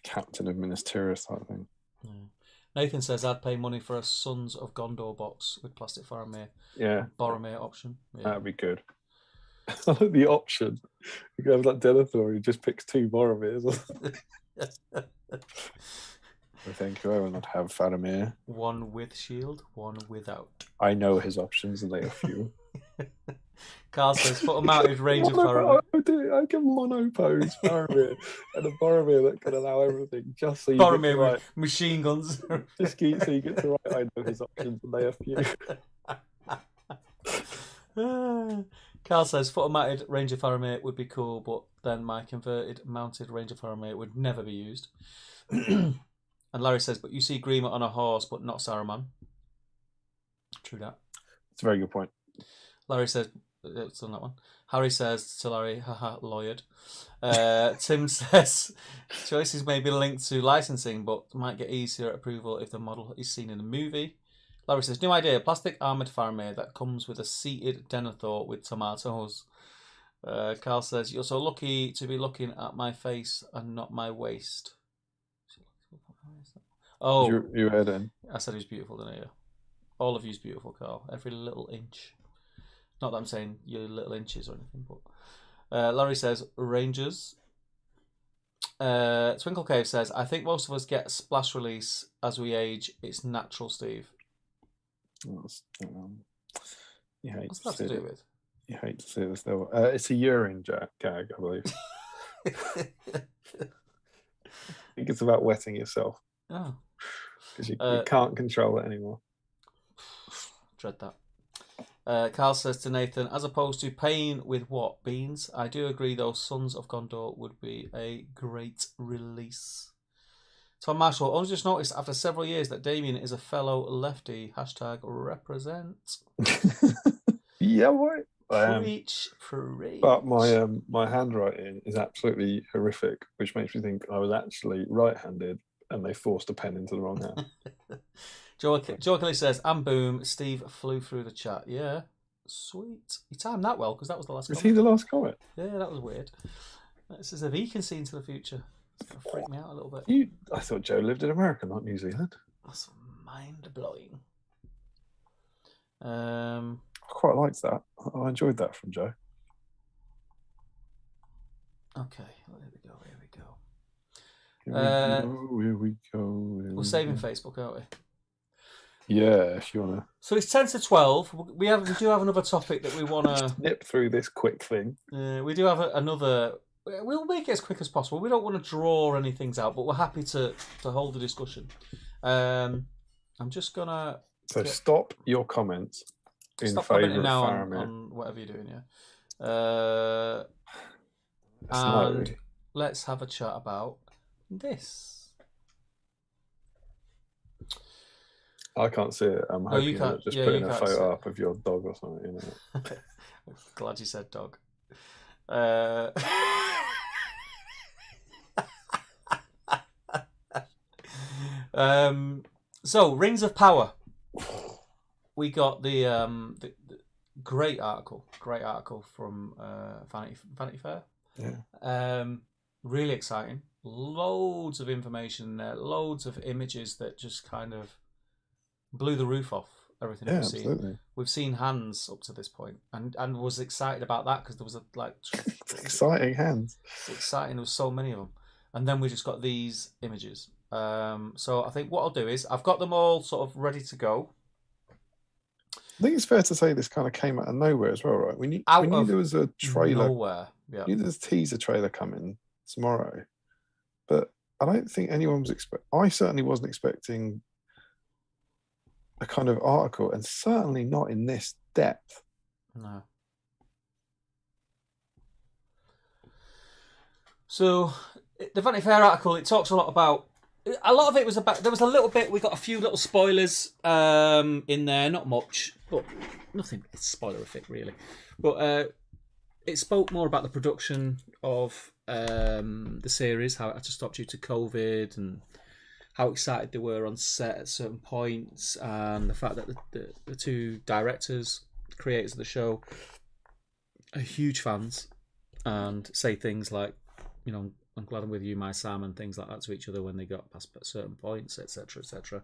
captain of Minas Tirith type thing. Yeah. Nathan says I'd pay money for a Sons of Gondor box with plastic Faramir. Yeah. Boromir option. Yeah. That'd be good. I like the option. You could have like Denethor, he just picks 2 Boromirs. I think whoever would have Faramir. One with shield, one without. I know his options and they are few. Carl says, foot mounted Ranger Faramir. I give monopose Faramir and a Boromir that can allow everything just so you Boromir get right. with machine guns. Just so you get to right. I know his options and they are few. Carl says, foot mounted Ranger Faramir would be cool, but then my converted mounted Ranger Faramir would never be used. And Larry says, but you see Grima on a horse, but not Saruman. True that. It's a very good point. Larry says, it's on that one. Harry says to Larry, haha, lawyered. Tim says, choices may be linked to licensing, but might get easier approval if the model is seen in the movie. Larry says, new idea, plastic armoured Faramir that comes with a seated Denethor with tomatoes. Carl says, you're so lucky to be looking at my face and not my waist. Oh, you heard in. I said he's beautiful, didn't I? All of you's beautiful, Carl. Every little inch. Not that I'm saying your little inches or anything, but Larry says Rangers. Twinkle Cave says, I think most of us get splash release as we age. It's natural, Steve. What's that to do with? You hate to see this though. It's a urine gag, I believe. I think it's about wetting yourself. Oh. Because you can't control it anymore. Dread that. Carl says to Nathan, as opposed to paying with what? Beans? I do agree, though, Sons of Gondor would be a great release. Tom Marshall, only just noticed after several years that Damien is a fellow lefty. Hashtag represent. Yeah, what? Preach. But my handwriting is absolutely horrific, which makes me think I was actually right-handed and they forced a pen into the wrong hand. Joe Kelly says, and boom, Steve flew through the chat. Yeah, sweet. You timed that well, because that was the last comment. Was he the last comment? Yeah, that was weird. It's as if he can see into the future. It's going to freak me out a little bit. I thought Joe lived in America, not New Zealand. That's mind-blowing. I quite liked that. I enjoyed that from Joe. Okay, here we go. Here we go. We're saving Facebook, aren't we? Yeah, if you want to. So it's 10 to 12. We do have another topic that we want to nip through this quick thing. We do have another. We'll make it as quick as possible. We don't want to draw any things out, but we're happy to hold the discussion. I'm just gonna. So stop your comments in favour of now Faramir. on whatever you're doing, yeah. And let's have a chat about this. I can't see it. I'm hoping you're just putting a photo up of your dog or something. You know? Glad you said dog. So Rings of Power. We got the great article from Vanity Fair. Yeah. Really exciting. Loads of information there. Loads of images that just kind of blew the roof off everything we've seen. Absolutely. We've seen hands up to this point, and was excited about that because there was exciting hands. Exciting. There was so many of them, and then we just got these images. So I think what I'll do is I've got them all sort of ready to go. I think it's fair to say this kind of came out of nowhere as well, right? We knew there was a trailer Yeah. There's a teaser trailer coming tomorrow, but I don't think anyone was I certainly wasn't expecting a kind of article, and certainly not in this depth. No. So the Vanity Fair article, it talks a lot about. A lot of it was about. There was a little bit. We got a few little spoilers in there, not much, but nothing spoilerific really. But it spoke more about the production of the series, how it had to stop due to COVID, and how excited they were on set at certain points, and the fact that the two directors, creators of the show, are huge fans and say things like, you know, I'm glad I'm with you, my Sam, and things like that to each other when they got past certain points, etc., etc.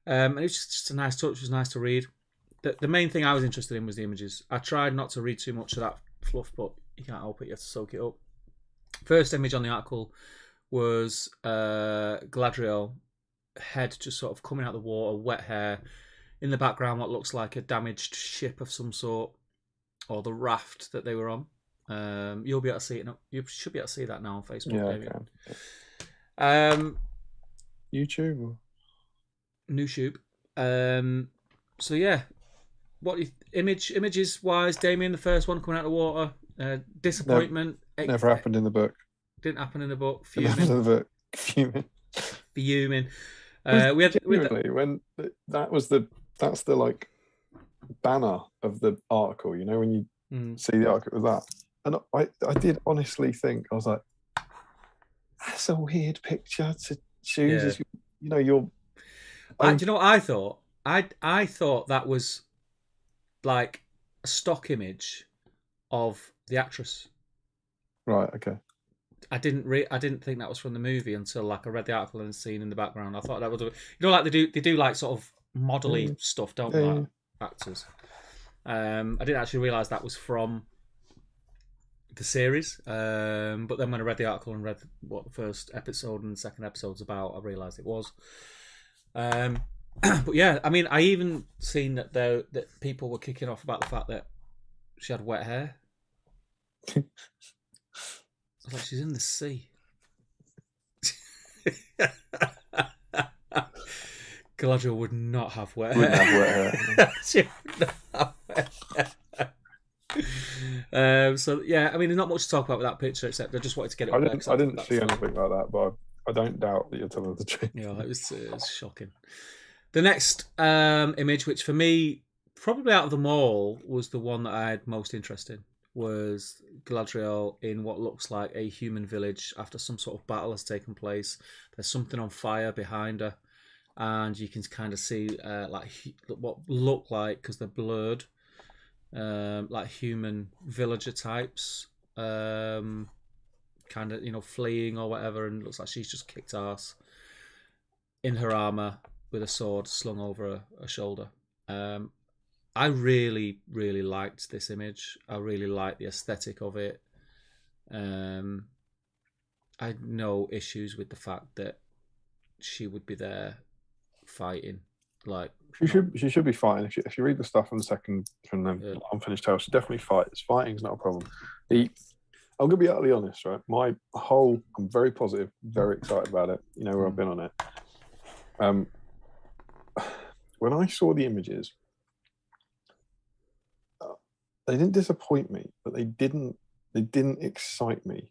And it was just a nice touch. It was nice to read. The main thing I was interested in was the images. I tried not to read too much of that fluff, but you can't help it. You have to soak it up. First image on the article was Galadriel, head just sort of coming out of the water, wet hair. In the background, what looks like a damaged ship of some sort, or the raft that they were on. You'll be able to see it. You should be able to see that now on Facebook. Yeah, I can. YouTube or YouTube. So yeah, what images wise, Damien, the first one coming out of the water, disappointment. Never happened in the book. Didn't happen in the book. Fuming. Didn't happen in the book. Fuming. Fuming. When that's the like banner of the article. You know, when you see the article with that, and I did honestly think, I was like, that's a weird picture to choose. As you know, you're. Do you know what I thought? I thought that was like a stock image of the actress. Right. Okay. I didn't think that was from the movie until like I read the article and the scene in the background. I thought that was, you know, like they do like sort of modelly stuff, don't they? Like actors. I didn't actually realise that was from the series. But then when I read the article and read what the first episode and the second episode's about, I realised it was. But yeah, I mean, I even seen that people were kicking off about the fact that she had wet hair. I was like, she's in the sea. Galadriel would not have wet hair. She would not have wet hair. So yeah, I mean, there's not much to talk about with that picture, except I just wanted to get it. I didn't see anything like that, but I don't doubt that you're telling the truth. Yeah, it was shocking. The next image, which for me, probably out of them all, was the one that I had most interest in, was Galadriel in what looks like a human village after some sort of battle has taken place. There's something on fire behind her, and you can kind of see like what look like, because they're blurred, like human villager types, kind of, you know, fleeing or whatever, and it looks like she's just kicked ass in her armor with a sword slung over her shoulder. I really, really liked this image. I really liked the aesthetic of it. I had no issues with the fact that she would be there fighting. Like she should be fighting. If you read the stuff from the Unfinished Tale, she definitely fights. Fighting's not a problem. I'm gonna be utterly honest, right? I'm very positive, very excited about it. You know where I've been on it. When I saw the images, they didn't disappoint me, but they didn't excite me.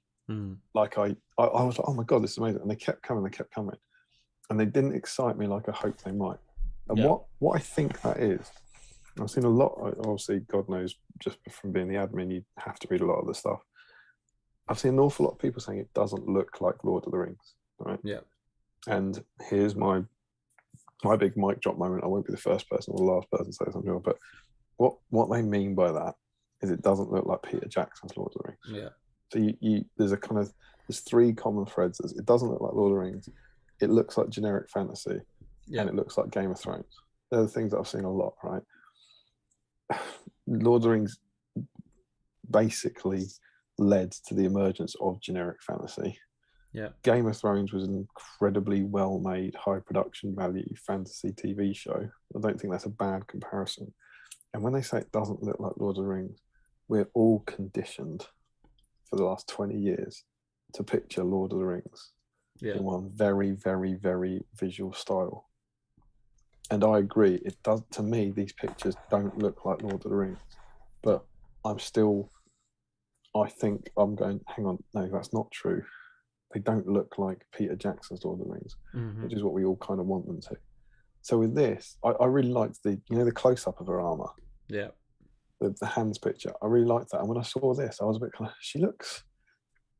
Like I was like, oh my god, this is amazing, and they kept coming, and they didn't excite me like I hoped they might. And what I think that is, I've seen a lot. Obviously, God knows, just from being the admin, you have to read a lot of the stuff. I've seen an awful lot of people saying it doesn't look like Lord of the Rings, right? Yeah. And here's my big mic drop moment. I won't be the first person or the last person to say something, but what they mean by that is it doesn't look like Peter Jackson's Lord of the Rings. Yeah. So there's three common threads. It doesn't look like Lord of the Rings. It looks like generic fantasy, and it looks like Game of Thrones. They're the things that I've seen a lot, right? Lord of the Rings basically led to the emergence of generic fantasy. Yeah. Game of Thrones was an incredibly well-made, high-production value fantasy TV show. I don't think that's a bad comparison. And when they say it doesn't look like Lord of the Rings, we're all conditioned for the last 20 years to picture Lord of the Rings in one very, very, very visual style. And I agree, it does. To me, these pictures don't look like Lord of the Rings, but I think I'm going, hang on, no, that's not true. They don't look like Peter Jackson's Lord of the Rings, which is what we all kind of want them to. So with this, I really liked the close-up of her armor. Yeah. The hands picture. I really liked that. And when I saw this, I was a bit kind of,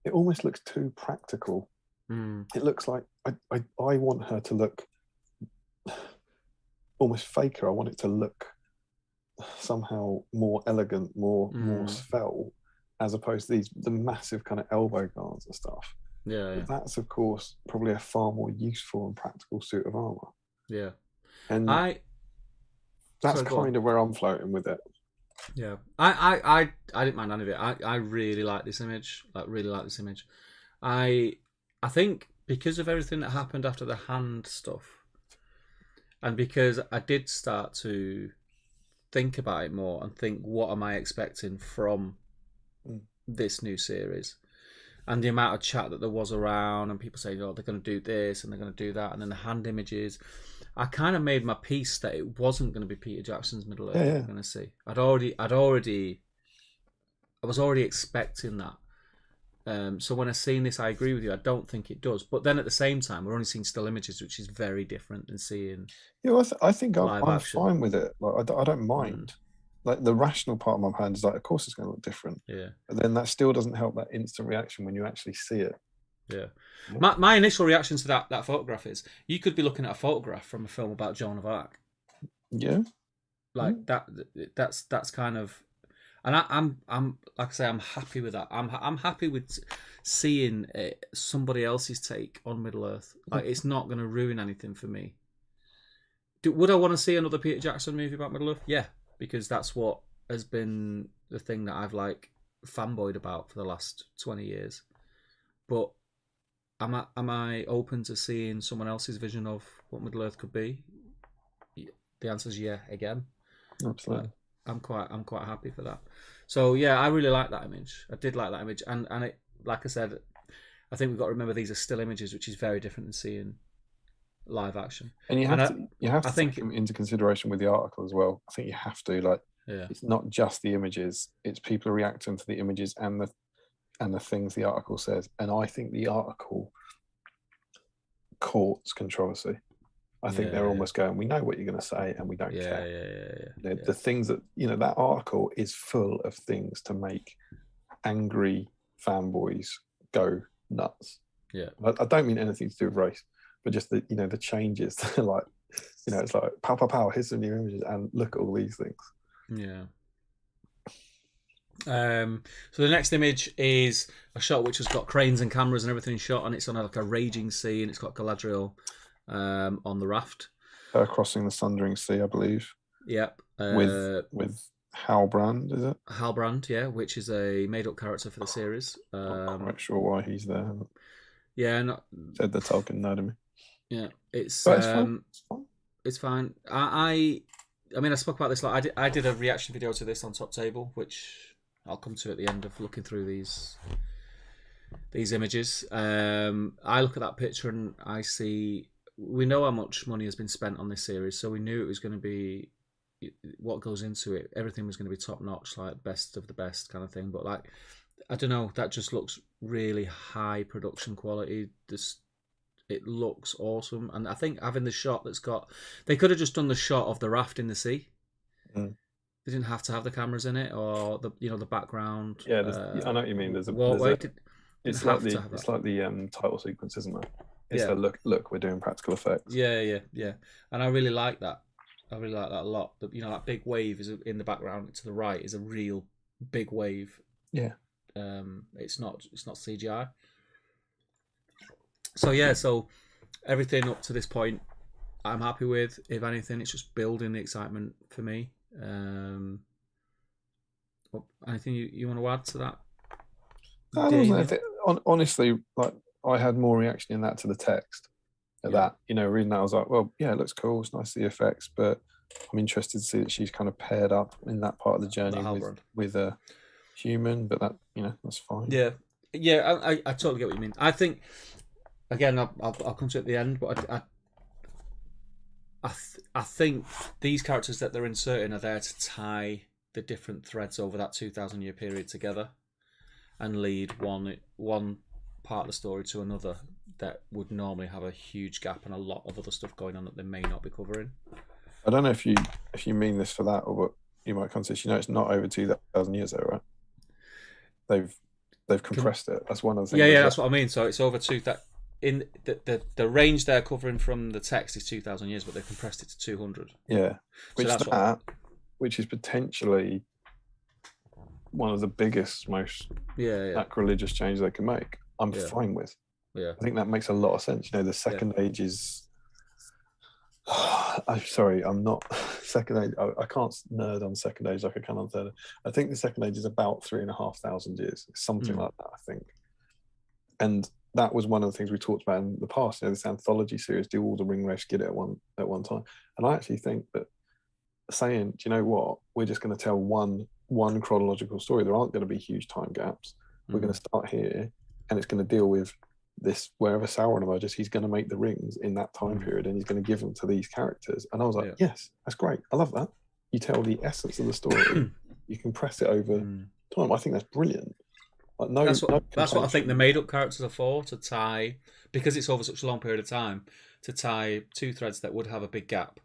it almost looks too practical. It looks like, I want her to look almost faker. I want it to look somehow more elegant, more svelte, as opposed to the massive kind of elbow guards and stuff. Yeah. That's, of course, probably a far more useful and practical suit of armor. Yeah. And that's kind of where I'm floating with it. Yeah. I didn't mind any of it. I really like this image. I think because of everything that happened after the hand stuff, and because I did start to think about it more and think, what am I expecting from this new series? And the amount of chat that there was around, and people saying, "Oh, they're going to do this and they're going to do that," and then the hand images. I kind of made my peace that it wasn't going to be Peter Jackson's Middle Earth. We're going to see. I was already expecting that. So when I seen this, I agree with you. I don't think it does. But then at the same time, we're only seeing still images, which is very different than seeing. Yeah, well, I think I'm fine with it. Like I don't mind. Like the rational part of my hand is like, of course it's going to look different. Yeah. But then that still doesn't help that instant reaction when you actually see it. Yeah. My initial reaction to that photograph is, you could be looking at a photograph from a film about Joan of Arc. Yeah. Like that's kind of, and I'm like I say, I'm happy with that. I'm happy with seeing somebody else's take on Middle Earth. Like, it's not going to ruin anything for me. Would I want to see another Peter Jackson movie about Middle Earth? Yeah, because that's what has been the thing that I've fanboyed about for the last 20 years. But am I open to seeing someone else's vision of what Middle Earth could be? The answer is yeah again. Absolutely. I'm quite happy for that. So yeah, I really like that image. I did like that image, and it, like I said, I think we've got to remember these are still images, which is very different than seeing live action. And you have to take them into consideration with the article as well. I think you have to, it's not just the images; it's people reacting to the images and the things the article says. And I think the article courts controversy. I think they're almost going, we know what you're going to say and we don't care. The things that, that article is full of things to make angry fanboys go nuts. Yeah. I don't mean anything to do with race, but just the changes. Like, it's like, pow, pow, pow, here's some new images and look at all these things. Yeah. So the next image is a shot which has got cranes and cameras and everything shot, and it's on a raging sea, and it's got Galadriel on the raft, crossing the Sundering Sea, I believe. Yep. With Halbrand, is it? Halbrand, yeah, which is a made-up character for the series. Not quite sure why he's there. Yeah, said the Tolkien no to me. Yeah, it's fine. It's fine. I mean, I spoke about this. I did a reaction video to this on Top Table, which I'll come to at the end of looking through these images. I look at that picture and I see, we know how much money has been spent on this series, so we knew it was going to be, what goes into it, everything was going to be top notch, like best of the best kind of thing. But I don't know, that just looks really high production quality. It looks awesome, and I think having the shot they could have just done the shot of the raft in the sea. They didn't have to have the cameras in it, or the background. Yeah, I know what you mean. It's like the title sequence, isn't it? It's the look, we're doing practical effects. Yeah, and I really like that. I really like that a lot. That big wave is in the background to the right is a real big wave. Yeah. It's not CGI. So everything up to this point, I'm happy with. If anything, it's just building the excitement for me. Anything you want to add to that? Honestly, I had more reaction in that to the text. That, reading that, I was like, well, yeah, it looks cool. It's nice to see the effects, but I'm interested to see that she's kind of paired up in that part of the journey with human, but that that's fine. Yeah, yeah, I totally get what you mean. I think again, I'll come to it at the end, but I think these characters that they're inserting are there to tie the different threads over that 2,000-year period together, and lead one part of the story to another that would normally have a huge gap and a lot of other stuff going on that they may not be covering. I don't know if you mean this for that or what you might consider. It's not over 2,000 years though, right? They've compressed it. That's one of the things. Yeah, that's what I mean. So it's over in the range they're covering from the text is 2,000 years, but they've compressed it to 200. Yeah, So which is potentially one of the biggest, most sacrilegious changes they can make. I'm fine with. Yeah, I think that makes a lot of sense. The second age is. I'm sorry, I'm not second age. I can't nerd on second age like I can on third. I think the second age is about 3,500 years, something like that. I think, and that was one of the things we talked about in the past. This anthology series, do all the Ringwraiths get it at one time? And I actually think that saying, do you know what, we're just going to tell one chronological story. There aren't going to be huge time gaps. We're going to start here, and it's going to deal with this. Wherever Sauron emerges, he's going to make the rings in that time period, and he's going to give them to these characters. And I was like, yes, that's great. I love that. You tell the essence of the story. You can press it over time. I think that's brilliant. Like, that's what I think the made-up characters are for, to tie, because it's over such a long period of time, to tie two threads that would have a big gap.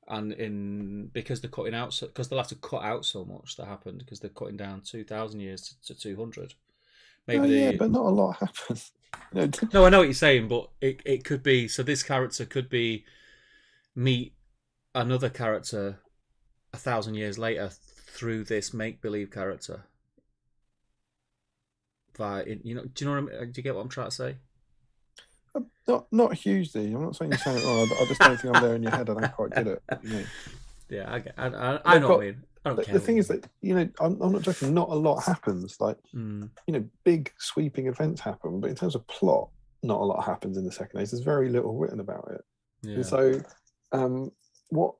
And because they're cutting out, because they'll have to cut out so much that happened, because they're cutting down 2,000 years to 200. Maybe but not a lot happens. No, I know what you're saying, but it could be, so this character could be meet another character 1,000 years later through this make-believe character. Do you know what I mean? Do you get what I'm trying to say? Not hugely. I'm not saying you're saying. I just don't think I'm there in your head. I don't quite get it. What you mean? Yeah, I know what I mean. I don't care. The thing is that I'm not joking. Not a lot happens. Like big sweeping events happen, but in terms of plot, not a lot happens in the second age. There's very little written about it. Yeah. And so, what?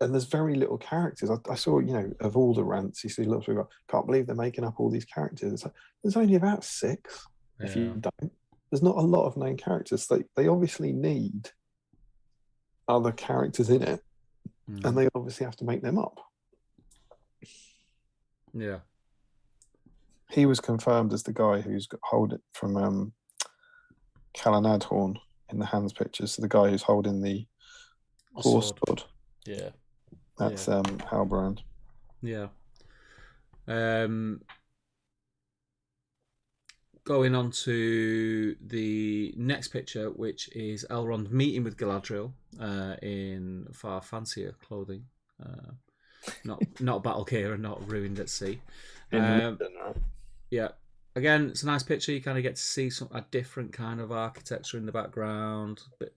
And there's very little characters. I saw, of all the rants, you see lots of people, can't believe they're making up all these characters. It's like, there's only about 6. If you don't, there's not a lot of main characters. They obviously need other characters in it, and they obviously have to make them up. Yeah. He was confirmed as the guy who's hold it from Calanadhorn in the Hands pictures. So the guy who's holding the horse sword. Yeah. That's Halbrand. Yeah. Going on to the next picture, which is Elrond meeting with Galadriel in far fancier clothing. Not battle gear and not ruined at sea. Yeah. Again, it's a nice picture. You kind of get to see a different kind of architecture in the background. But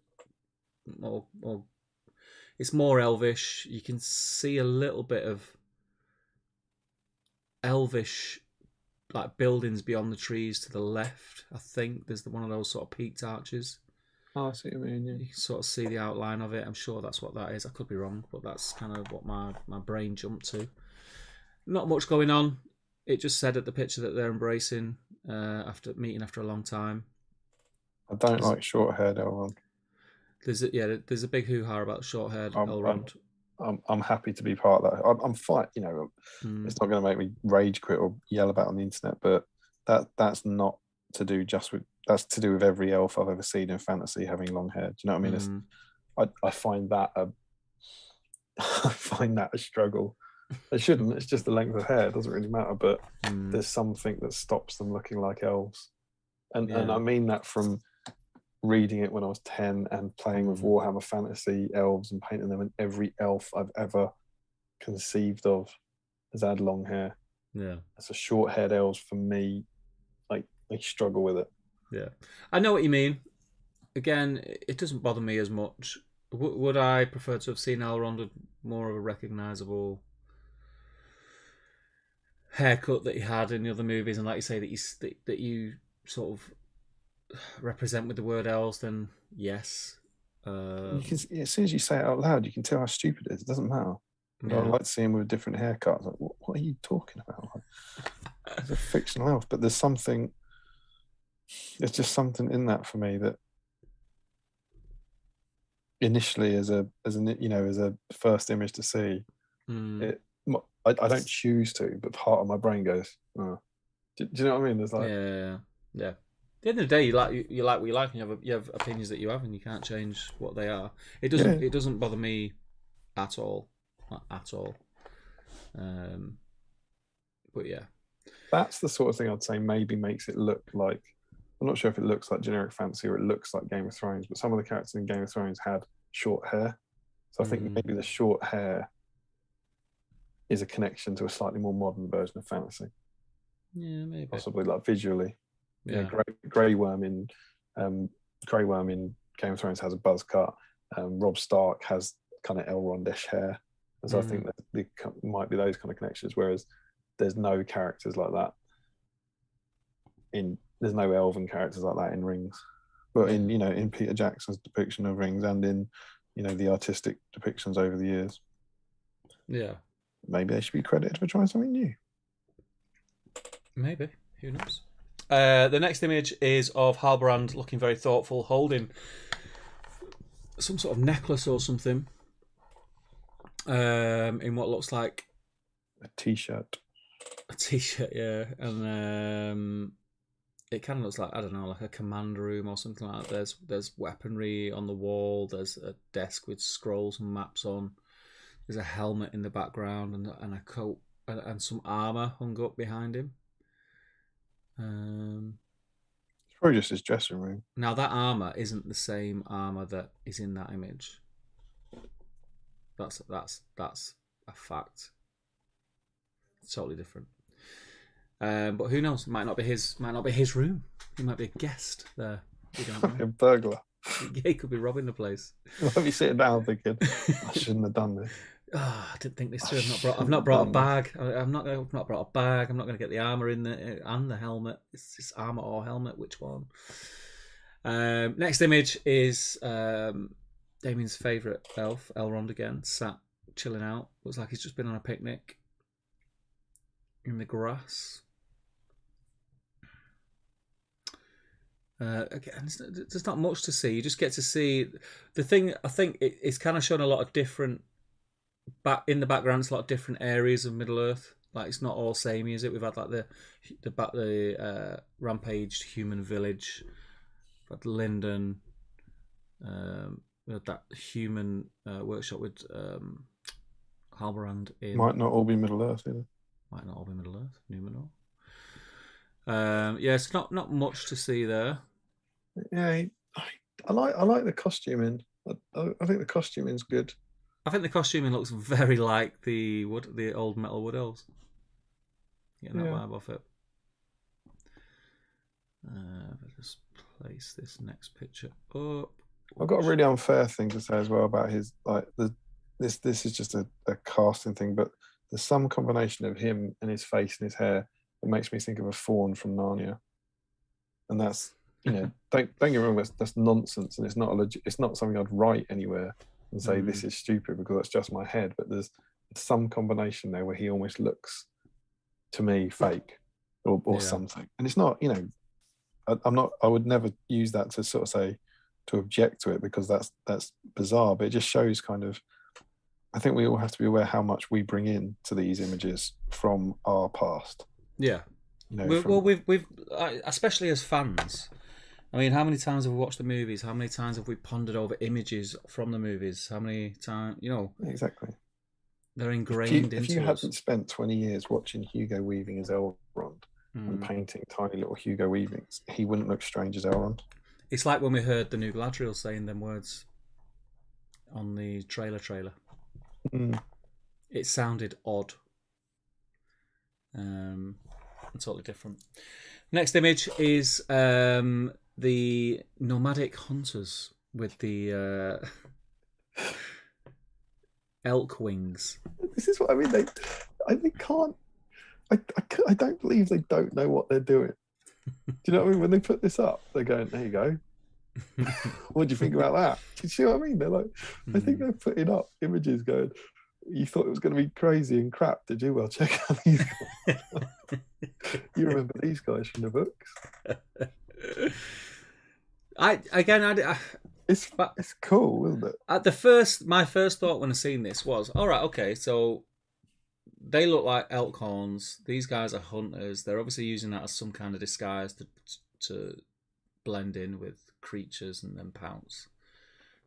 more, it's more elvish. You can see a little bit of elvish, like buildings beyond the trees to the left. I think there's one of those sort of peaked arches. Oh, I see what you mean. Yeah. You can sort of see the outline of it. I'm sure that's what that is. I could be wrong, but that's kind of what my brain jumped to. Not much going on. It just said at the picture that they're embracing after a long time. I don't like short-haired Elrond. There's a big hoo-ha about short-haired Elrond. I'm happy to be part of that. I'm fine. It's not going to make me rage quit or yell about on the internet, but that's not to do just with. That's to do with every elf I've ever seen in fantasy having long hair. Do you know what I mean? I find that a struggle. It shouldn't. It's just the length of hair. It doesn't really matter. But there's something that stops them looking like elves, and I mean that from reading it when I was 10 and playing with Warhammer Fantasy elves and painting them, and every elf I've ever conceived of has had long hair. Yeah, it's a short-haired elves for me. Like, I struggle with it. Yeah, I know what you mean. Again, it doesn't bother me as much. Would I prefer to have seen Elrond with more of a recognisable haircut that he had in the other movies, and like you say, that you sort of represent with the word elves? Then yes. You can, as soon as you say it out loud, you can tell how stupid it is. It doesn't matter. But I like to see him with a different haircut. I was like, what are you talking about? Like, it's a fictional elf, but there's just something in that for me that initially, as a first image to see, I don't choose to, but part of my brain goes, oh. Do you know what I mean? There's like, yeah. At the end of the day, you like what you like, and you have opinions that you have, and you can't change what they are. It doesn't bother me at all, not at all. But yeah, that's the sort of thing I'd say maybe makes it look like. I'm not sure if it looks like generic fantasy or it looks like Game of Thrones, but some of the characters in Game of Thrones had short hair, so I think maybe the short hair is a connection to a slightly more modern version of fantasy. Yeah, maybe. Possibly, like visually. Yeah. Grey Worm in Game of Thrones has a buzz cut. Robb Stark has kind of Elrondish hair, and so I think that there might be those kind of connections. Whereas there's no characters like that there's no elven characters like that in Rings, but in Peter Jackson's depiction of Rings and in the artistic depictions over the years. Yeah, maybe they should be credited for trying something new. Maybe, who knows? The next image is of Halbrand looking very thoughtful, holding some sort of necklace or something in what looks like a t-shirt. A t-shirt, yeah, and it kind of looks like, I don't know, like a command room or something like that. There's weaponry on the wall. There's a desk with scrolls and maps on. There's a helmet in the background and a coat and some armor hung up behind him. It's probably just his dressing room. Now that armor isn't the same armor that is in that image. That's a fact. It's totally different. But who knows? It might not be his room. He might be a guest there. We don't know. A burglar. Yeah, he could be robbing the place. Might be sitting down thinking, I shouldn't have done this. Oh, I didn't think this through. I've not brought a bag. I've not brought a bag. I'm not going to get the armor in and the helmet. It's armor or helmet. Which one? Next image is Damien's favourite elf, Elrond again, sat chilling out. Looks like he's just been on a picnic in the grass. Again, there's not much to see. You just get to see the thing. I think it's kind of shown a lot of different. In the background, it's a lot of different areas of Middle Earth. Like it's not all samey, is it? We've had like the rampaged human village, we've had Linden, we had that human workshop with Halbrand in. Might not all be Middle Earth either. Might not all be Middle Earth. Numenor. Yeah, it's not much to see there. Yeah, I like the costuming. I think the costuming's good. I think the costuming looks very like the old metal wood elves. Getting that vibe off it. Let's just place this next picture up. I've got a really unfair thing to say as well about his this is just a casting thing, but there's some combination of him and his face and his hair that makes me think of a faun from Narnia, and that's don't get me wrong, that's nonsense, and it's not something I'd write anywhere and say this is stupid because it's just my head. But there's some combination there where he almost looks to me fake or something, and it's not. I would never use that to sort of say to object to it because that's bizarre, but it just shows kind of. I think we all have to be aware how much we bring in to these images from our past. Yeah. We've especially as fans. I mean, how many times have we watched the movies? How many times have we pondered over images from the movies? How many times, Exactly. They're ingrained into us. If you hadn't spent 20 years watching Hugo Weaving as Elrond and painting tiny little Hugo Weavings, he wouldn't look strange as Elrond. It's like when we heard the new Galadriel saying them words on the trailer. It sounded odd. Totally different. Next image is the nomadic hunters with the elk wings. This is what I mean. They can't. I don't believe they don't know what they're doing. Do you know what I mean? When they put this up, they're going, "There you go." What do you think about that? Do you see what I mean? They're like, I think they're putting up images going, You thought it was going to be crazy and crap, did you? Well, check out these guys. You remember these guys from the books? It's cool, isn't it? My first thought when I seen this was, all right, okay, so they look like elk horns. These guys are hunters. They're obviously using that as some kind of disguise to blend in with creatures and then pounce.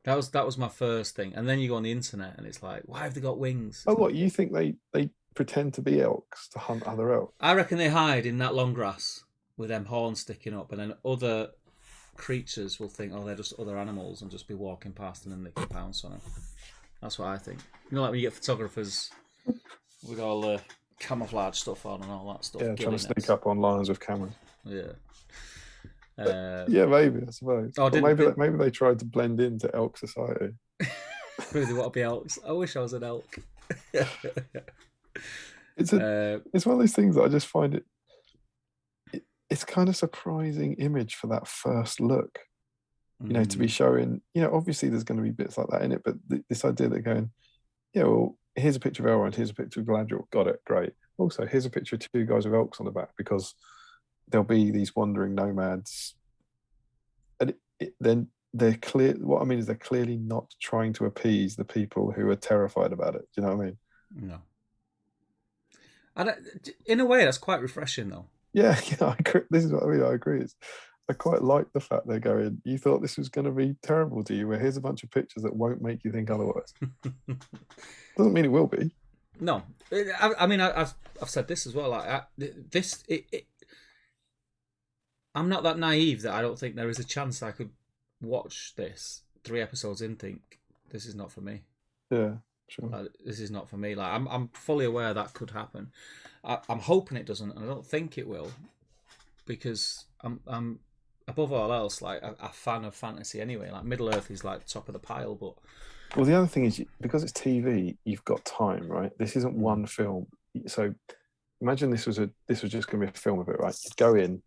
That was my first thing. And then you go on the internet and it's like, why have they got wings? Oh, what, you think they pretend to be elks to hunt other elks? I reckon they hide in that long grass with them horns sticking up, and then other creatures will think, oh, they're just other animals, and just be walking past, and then they can pounce on them. That's what I think. You know, like when you get photographers with all the camouflage stuff on and all that stuff. Yeah, trying to sneak up on lions with cameras. Yeah. Yeah, maybe, I suppose. Oh, maybe they tried to blend into elk society. Maybe they want to be elks. I wish I was an elk. It's one of those things that I just find it's kind of surprising image for that first look. You know, to be showing, you know, obviously there's going to be bits like that in it, but this idea that going, yeah, well, here's a picture of Elrond, here's a picture of Galadriel, got it, great. Also, here's a picture of two guys with elks on the back, because there'll be these wandering nomads, and then they're clear. What I mean is they're clearly not trying to appease the people who are terrified about it. Do you know what I mean? No. And in a way, that's quite refreshing, though. Yeah, I agree. This is what I mean. I agree. I quite like the fact they're going, you thought this was going to be terrible to you, well, here's a bunch of pictures that won't make you think otherwise. Doesn't mean it will be. No. I mean, I've said this as well. Like, I'm not that naive that I don't think there is a chance I could watch this 3 episodes in, think, this is not for me. Yeah, sure. This is not for me. Like, I'm fully aware that could happen. I'm hoping it doesn't, and I don't think it will, because I'm above all else like a fan of fantasy anyway. Like Middle Earth is like top of the pile, but well, the other thing is because it's TV, you've got time, right? This isn't one film, so imagine this was just going to be a film of it, right? You'd go in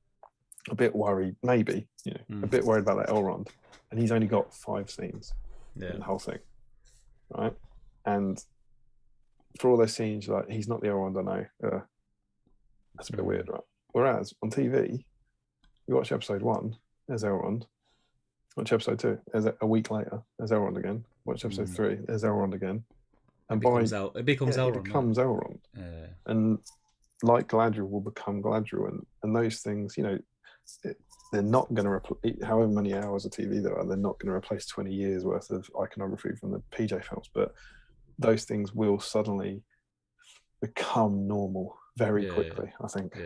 a bit worried, maybe, you know, a bit worried about that Elrond, and he's only got 5 scenes in the whole thing, right? And for all those scenes, you're like, he's not the Elrond I know. That's a bit weird, right? Whereas on TV, you watch episode 1, there's Elrond. Watch episode 2, there's a week later, there's Elrond again. Watch episode 3, there's Elrond again. And it becomes Elrond. It becomes Elrond. And like Galadriel will become Galadriel, and those things, you know, they're not going to replace, however many hours of TV there are, they're not going to replace 20 years worth of iconography from the PJ films, but those things will suddenly become normal very quickly, I think.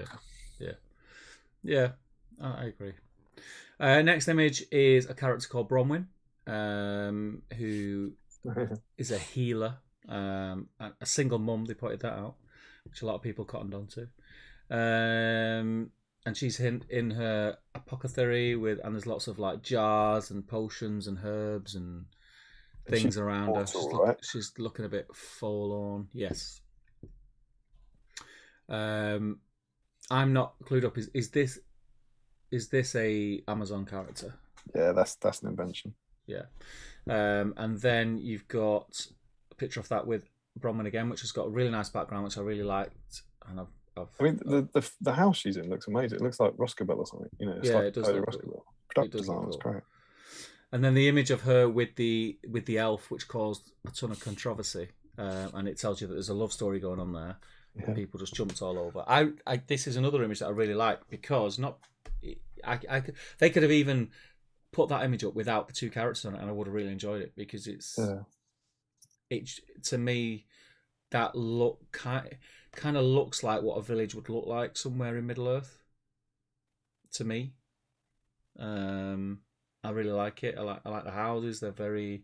Yeah, I agree. Next image is a character called Bronwyn, who is a healer, a single mum. They pointed that out, which a lot of people cottoned onto. And she's in her apothecary and there's lots of like jars and potions and herbs and things around her. She's looking a bit forlorn. Yes. I'm not clued up. Is this a Amazon character? Yeah, that's an invention. Yeah. And then you've got a picture of that with Bronwyn again, which has got a really nice background, which I really liked. And I mean, the house she's in looks amazing. It looks like Roscabel or something. You know, it's like it does look Roscabel. Production design was great. And then the image of her with the elf, which caused a ton of controversy, and it tells you that there's a love story going on there. Yeah. People just jumped all over. This is another image that I really like, because they could have even put that image up without the 2 characters on it, and I would have really enjoyed it, because it to me that look kind of looks like what a village would look like somewhere in Middle Earth. To me, I really like it. I like the houses. They're very.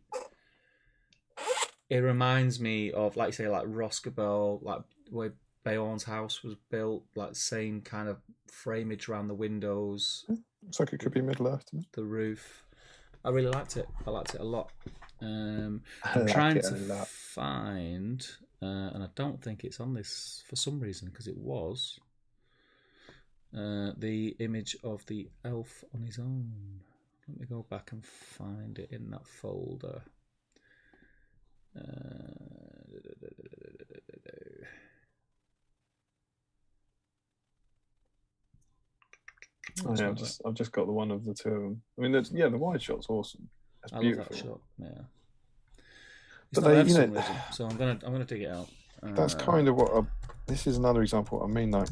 It reminds me of, like you say, like Roscabel, like where Beorn's house was built, like same kind of framage around the windows. Looks like it could be Middle Earth to me. The roof. I really liked it. I liked it a lot. I'm trying to find, and I don't think it's on this for some reason, because it was the image of the elf on his own. Let me go back and find it in that folder. Oh, yeah, I've just got the one of the two of them. I mean, the wide shot's awesome. That's beautiful. Love that shot. Yeah. But they, for some reason, so I'm gonna dig it out. That's kind of what. This is another example. I mean, like,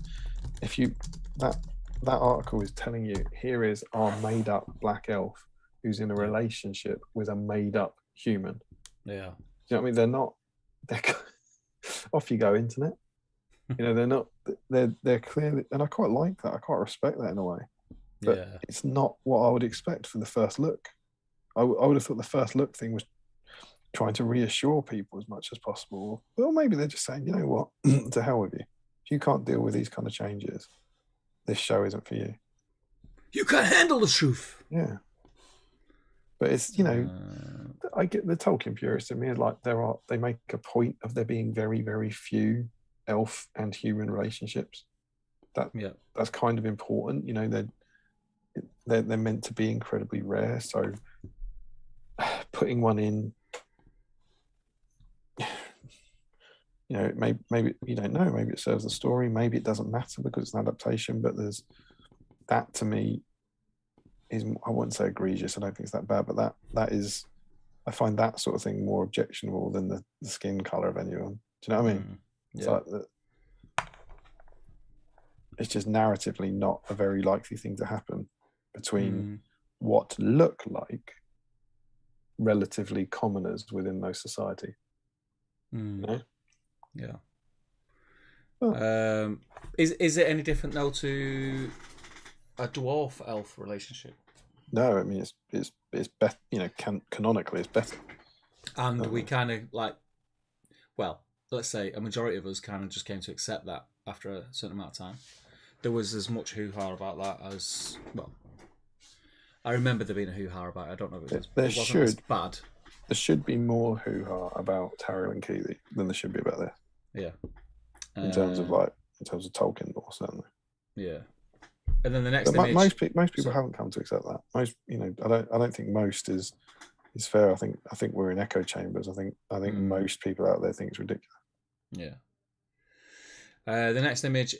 if you that article is telling you, here is our made-up black elf who's in a relationship with a made-up human. Yeah. Do you know what I mean? They're not. They're off you go, internet. You know, they're not. They're clearly, and I quite like that. I quite respect that in a way. But it's not what I would expect for the first look. I would have thought the first look thing was trying to reassure people as much as possible. Well, maybe they're just saying, you know what, to hell with you. If you can't deal with these kind of changes, this show isn't for you. You can't handle the truth. Yeah. But it's, you know, I get the Tolkien purist in me, like they make a point of there being very, very few elf and human relationships. That's kind of important. You know, they're meant to be incredibly rare. So putting one in, you know, maybe you don't know. Maybe it serves the story. Maybe it doesn't matter because it's an adaptation. But there's that, to me, is, I wouldn't say egregious. I don't think it's that bad. But that is, I find that sort of thing more objectionable than the skin color of anyone. Do you know what I mean? It's like it's just narratively not a very likely thing to happen between what look like relatively commoners within those society. You know? Yeah. Oh. Is it any different though to a dwarf elf relationship? No, I mean it's better. You know, canonically it's better. And we kind of like, well, let's say a majority of us kind of just came to accept that after a certain amount of time. There was as much hoo-ha about that as, well, I remember there being a hoo-ha about it. I don't know if it wasn't as bad. There should be more hoo-ha about Tariel and Keeley than there should be about this. Yeah. In terms of Tolkien lore, certainly. Yeah. And then the next image, most people haven't come to accept that. Most, you know, I don't think most is fair. I think we're in echo chambers. I think most people out there think it's ridiculous. Yeah. The next image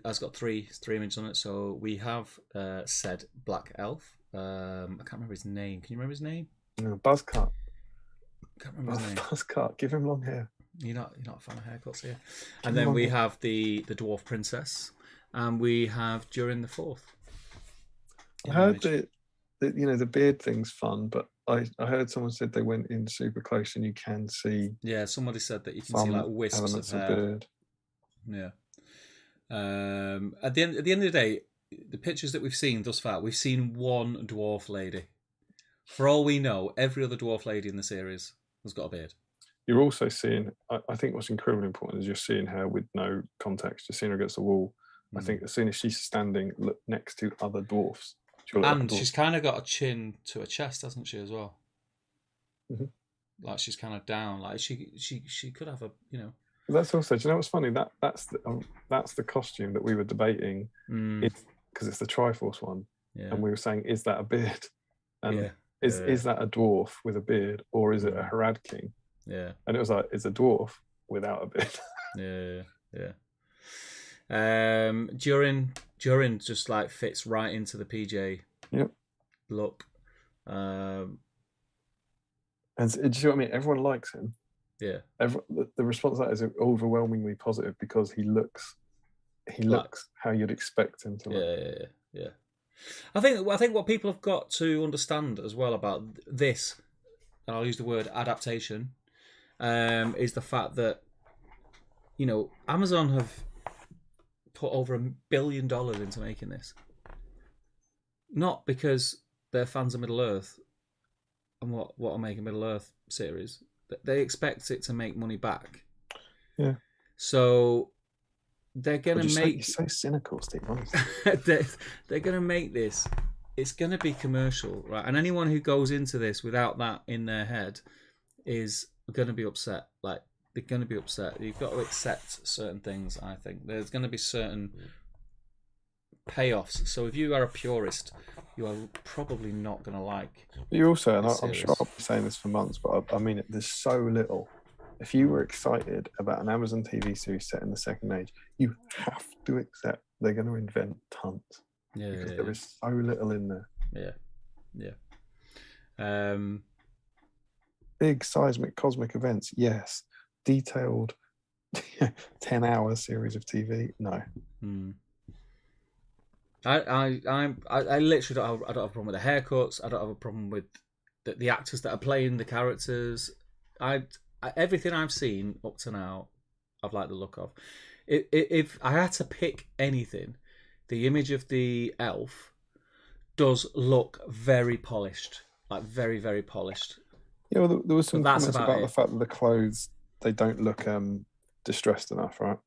has got three images on it. So we have said black elf. I can't remember his name. Can you remember his name? No, Buzzcut. Can't remember his name. Buzzcut. Give him long hair. You're not a fan of haircuts here. And then we have the dwarf princess, and we have Durin the Fourth. I heard that you know, the beard thing's fun, but I heard someone said they went in super close and you can see. Yeah, somebody said that you can see like wisps of hair. Beard. Yeah. At the end of the day, the pictures that we've seen thus far, we've seen one dwarf lady. For all we know, every other dwarf lady in the series has got a beard. You're also seeing, I think what's incredibly important is you're seeing her with no context. You're seeing her against the wall. I think as soon as she's standing next to other dwarfs, and she's kind of got a chin to her chest, hasn't she, as well? Mm-hmm. Like she's kind of down. Like she could have a, you know. That's also, do you know what's funny? That's the costume that we were debating, because it's the Triforce one, and we were saying, is that a beard? And is that a dwarf with a beard, or is it a Harad king? Yeah, and it was like, it's a dwarf without a beard. Durin just like fits right into the PJ look. And do you know what I mean? Everyone likes him. Yeah. The response to that is overwhelmingly positive because he looks how you'd expect him to look. Yeah. I think what people have got to understand as well about this, and I'll use the word adaptation, is the fact that, you know, Amazon have put over $1 billion into making this. Not because they're fans of Middle Earth and what will make a Middle Earth series. They expect it to make money back. Yeah. So they're going to make... You're so cynical, Steve, honestly. They're going to make this... It's going to be commercial, right? And anyone who goes into this without that in their head is going to be upset. Like, they're going to be upset. You've got to accept certain things, I think. There's going to be certain payoffs. So if you are a purist, you are probably not going to like. You also, and I'm sure I'll be saying this for months, but I mean it, there's so little. If you were excited about an Amazon TV series set in the Second Age, you have to accept they're going to invent tons. Yeah, because yeah, there yeah. is so little in there. Yeah. Big seismic cosmic events, yes. Detailed 10-hour series of TV, no. I literally I don't have a problem with the haircuts. I don't have a problem with the actors that are playing the characters. Everything I've seen up to now, I've liked the look of. If I had to pick anything, the image of the elf does look very polished, like very, very polished. Yeah, well, there was some But that's comments about about the it. fact that the clothes, they don't look distressed enough, right?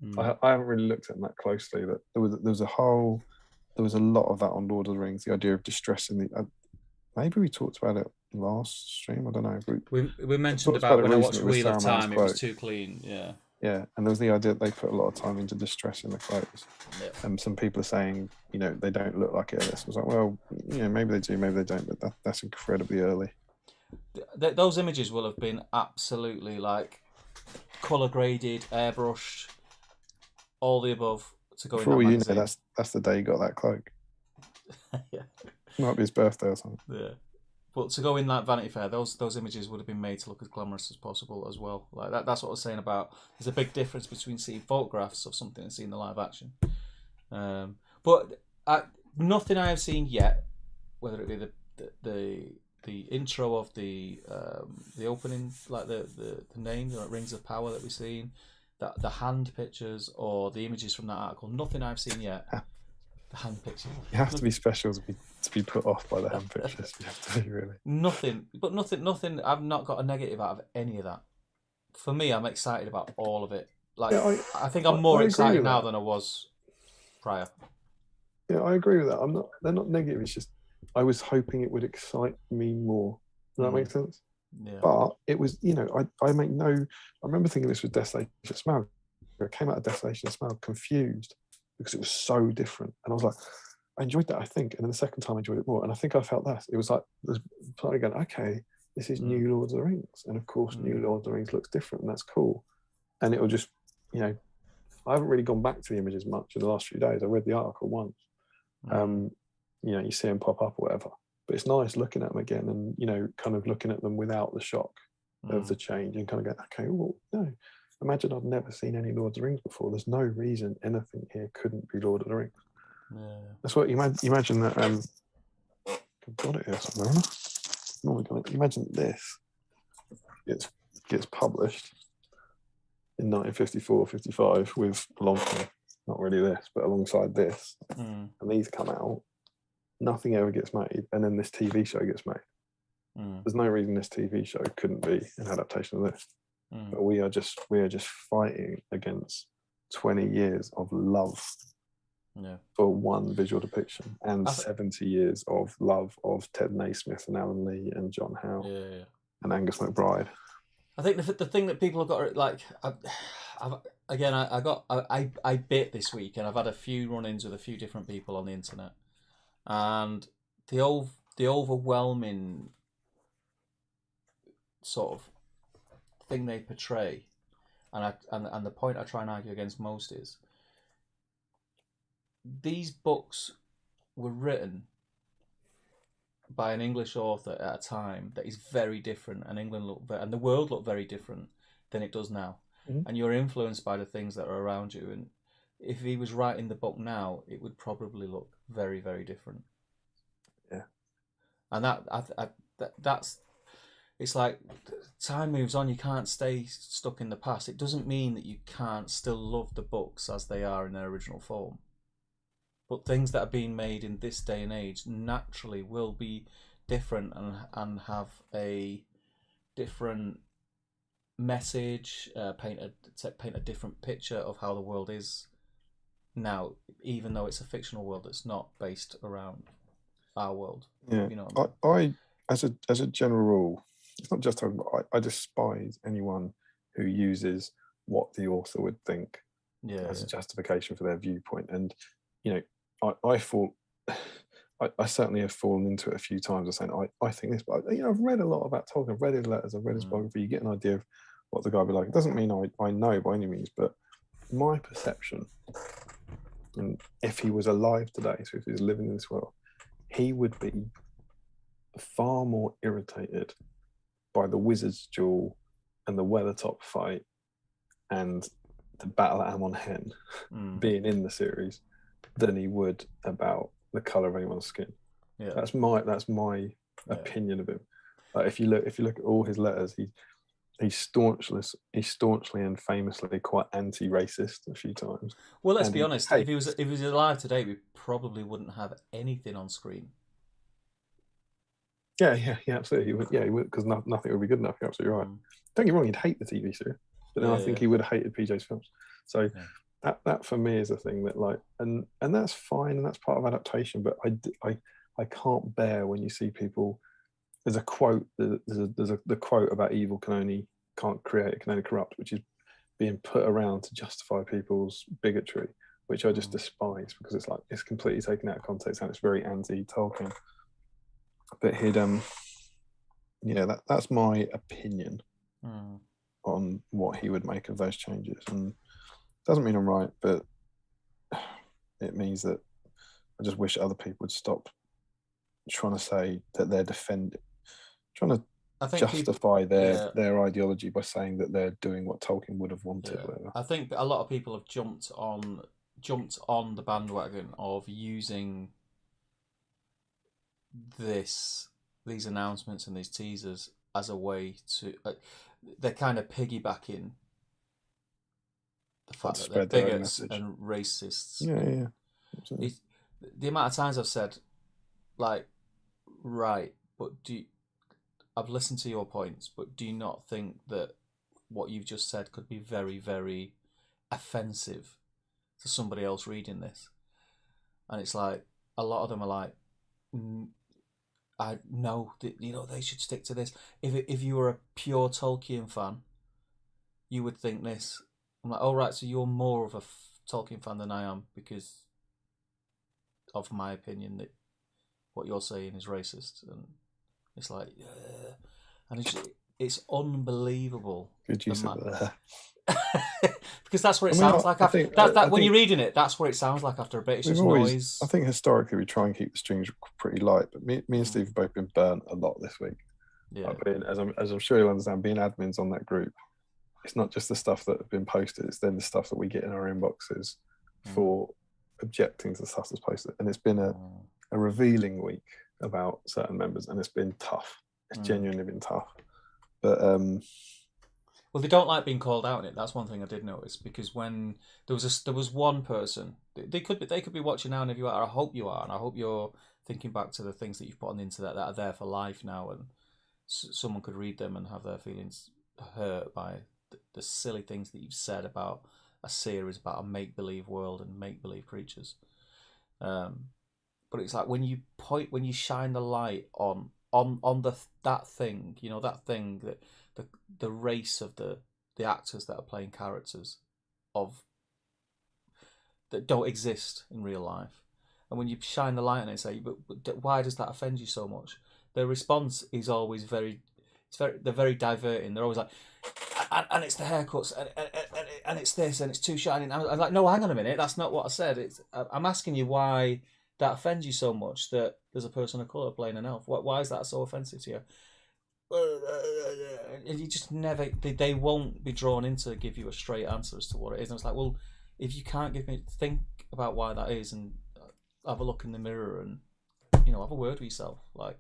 Mm. I haven't really looked at them that closely. That there was a lot of that on Lord of the Rings. The idea of distressing the. Maybe we talked about it last stream. I don't know. We We mentioned talked about about it when I watched recently with Wheel of Saruman's Time, it was cloak. too clean. Yeah. Yeah, and there was the idea that they put a lot of time into distressing the clothes. Yeah. And some people are saying, they don't look like it. This was like, well, maybe they do, maybe they don't, but that's incredibly early. Those images will have been absolutely like color graded, airbrushed, all the above to go For in that all you know, magazine. that's the day he got that cloak. Yeah. Might be his birthday or something. Yeah. But to go in that Vanity Fair, those images would have been made to look as glamorous as possible as well. Like that's what I was saying about. There's a big difference between seeing photographs of something and seeing the live action. But nothing I have seen yet, whether it be the intro of the opening, like the name, Rings of Power that we've seen, that the hand pictures or the images from that article. Nothing I've seen yet. The hand pictures. You have to be special to be put off by the hand pictures. You have to be really. Nothing. I've not got a negative out of any of that. For me, I'm excited about all of it. Like, yeah, I think I'm more excited now than I was prior. Yeah, I agree with that. They're not negative. It's just I was hoping it would excite me more. Does that make sense? Yeah. But it was, I remember thinking this was Desolation Smaug. I came out of Desolation Smaug confused because it was so different. And I was like, I enjoyed that, I think. And then the second time I enjoyed it more. And I think I felt that. It was like, starting going, okay, this is New Lord of the Rings. And of course, New Lord of the Rings looks different, and that's cool. And it'll just, I haven't really gone back to the images much in the last few days. I read the article once. You see them pop up or whatever. But it's nice looking at them again and, kind of looking at them without the shock of the change and kind of go, okay, well, no. Imagine I've never seen any Lord of the Rings before. There's no reason anything here couldn't be Lord of the Rings. Yeah. That's what you imagine that. I've got it here somewhere. Imagine this gets published in 1954, 55 with not really this, but alongside this, and these come out. Nothing ever gets made, and then this TV show gets made. There's no reason this TV show couldn't be an adaptation of this. But we are just fighting against 20 years of love for one visual depiction and 70 years of love of Ted Naismith and Alan Lee and John Howe and Angus McBride. I think the thing that people have got, like, I bit this week, and I've had a few run-ins with a few different people on the internet, and the overwhelming sort of thing they portray, and the point I try and argue against most is these books were written by an English author at a time that is very different, and and the world looked very different than it does now. And you're influenced by the things that are around you. And if he was writing the book now, it would probably look very, very different. Yeah. And that's it's like time moves on. You can't stay stuck in the past. It doesn't mean that you can't still love the books as they are in their original form. But things that are being made in this day and age naturally will be different and have a different message, paint a different picture of how the world is now, even though it's a fictional world that's not based around our world. Yeah, I as a general rule, it's not just I despise anyone who uses what the author would think as a justification for their viewpoint. And I certainly have fallen into it a few times of saying I think this, but I've read a lot about Tolkien. I've read his letters, I've read his biography. You get an idea of what the guy would be like. It doesn't mean I know by any means, but my perception And if he was alive today, so if he was living in this world, he would be far more irritated by the Wizards duel and the Weathertop fight and the battle at Amon Hen being in the series than he would about the color of anyone's skin. Yeah. That's my opinion of him. Like if you look at all his letters, he's staunchly and famously quite anti-racist a few times. Well, let's be honest. If he was alive today, we probably wouldn't have anything on screen. Yeah, absolutely. He would, because nothing would be good enough. You're absolutely right. Don't get me wrong, he'd hate the TV series, but then I think he would have hated PJ's films. So that for me is a thing that, like, and that's fine, and that's part of adaptation. But I can't bear when you see people. There's a quote. The quote about evil can't create, it can only corrupt, which is being put around to justify people's bigotry, which I just despise, because it's like it's completely taken out of context and it's very anti-Tolkien. But he'd that's my opinion on what he would make of those changes, and doesn't mean I'm right, but it means that I just wish other people would stop trying to say that they're trying to justify their ideology by saying that they're doing what Tolkien would have wanted. Yeah. I think a lot of people have jumped on the bandwagon of using these announcements and these teasers as a way to they're kind of piggybacking the fact that they're bigots and racists. Yeah. The amount of times I've said, like, right, but I've listened to your points, but do you not think that what you've just said could be very, very offensive to somebody else reading this? And it's like, a lot of them are like, they should stick to this. If you were a pure Tolkien fan, you would think this. I'm like, oh right, so you're more of a Tolkien fan than I am because of my opinion that what you're saying is racist, and it's like, and it's unbelievable. Good use of that. Because that's what it sounds like. When you're reading it, that's what it sounds like after a bit. It's just noise. I think historically we try and keep the strings pretty light, but me and Steve have both been burnt a lot this week. Yeah. As I'm sure you'll understand, being admins on that group, it's not just the stuff that have been posted; it's then the stuff that we get in our inboxes for objecting to the stuff that's posted. And it's been a revealing week about certain members, and it's been tough. It's genuinely been tough. But well, they don't like being called out in it. That's one thing I did notice, because when there was one person, they could be watching now, and if you are, I hope you are, and I hope you're thinking back to the things that you've put on the internet that are there for life now, and someone could read them and have their feelings hurt by the silly things that you've said about a series about a make-believe world and make-believe creatures. But it's like when you shine the light on that thing, that the race of the actors that are playing characters that don't exist in real life, and when you shine the light on it and say, but why does that offend you so much? Their response is always they're very diverting. They're always like, and it's the haircuts, and it's this, and it's too shiny. And I'm like, no, hang on a minute, that's not what I said. I'm asking you why that offends you so much that there's a person of colour playing an elf. Why is that so offensive to you? And you just never, they won't be drawn in to give you a straight answer as to what it is. And it's like, well, if you can't think about why that is, and have a look in the mirror and have a word with yourself, like.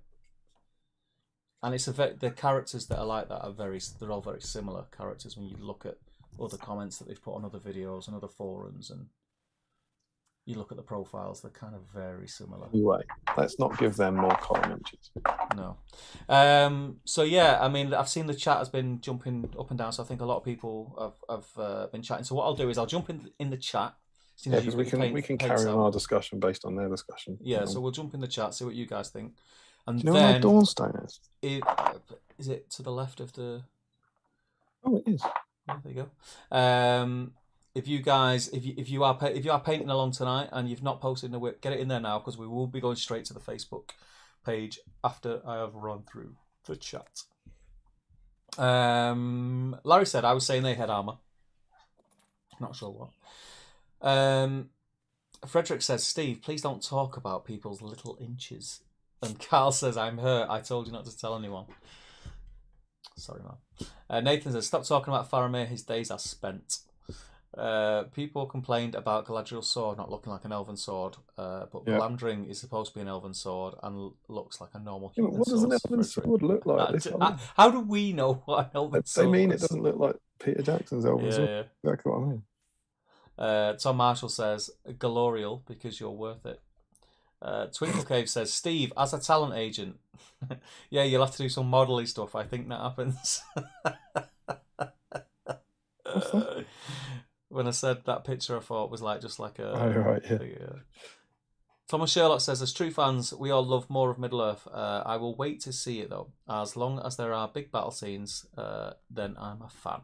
And it's the characters that are like that they're all very similar characters when you look at other comments that they've put on other videos and other forums, and you look at the profiles, they're kind of very similar. Anyway, let's not give them more column inches. No. So yeah, I mean, I've seen the chat has been jumping up and down, so I think a lot of people have been chatting. So what I'll do is I'll jump in the chat. Yeah, because we can carry on our discussion based on their discussion. Yeah, so we'll jump in the chat, see what you guys think. And do you know where Dawnstone is? Is it to the left of the? Oh, it is. Yeah, there you go. If you guys, if you are painting along tonight and you've not posted in the whip, get it in there now, because we will be going straight to the Facebook page after I have run through the chat. Larry said I was saying they had armor. Not sure what. Frederick says, Steve, please don't talk about people's little inches. And Carl says, I'm hurt. I told you not to tell anyone. Sorry, man. Nathan says, stop talking about Faramir. His days are spent. People complained about Galadriel's sword not looking like an elven sword, but Glamdring is supposed to be an elven sword and looks like a normal human what does sword. an elven sword look like? How do we know what an elven sword They mean looks? It doesn't look like Peter Jackson's elven sword. Yeah. Exactly what I mean. Tom Marshall says, Galorial, because you're worth it. Twinkle Cave says, Steve, as a talent agent, yeah, you'll have to do some modelly stuff. I think that happens. What's that? When I said that picture, I thought was just like a. Oh, right, yeah. Thomas Sherlock says, as true fans, we all love more of Middle-earth. I will wait to see it, though. As long as there are big battle scenes, then I'm a fan.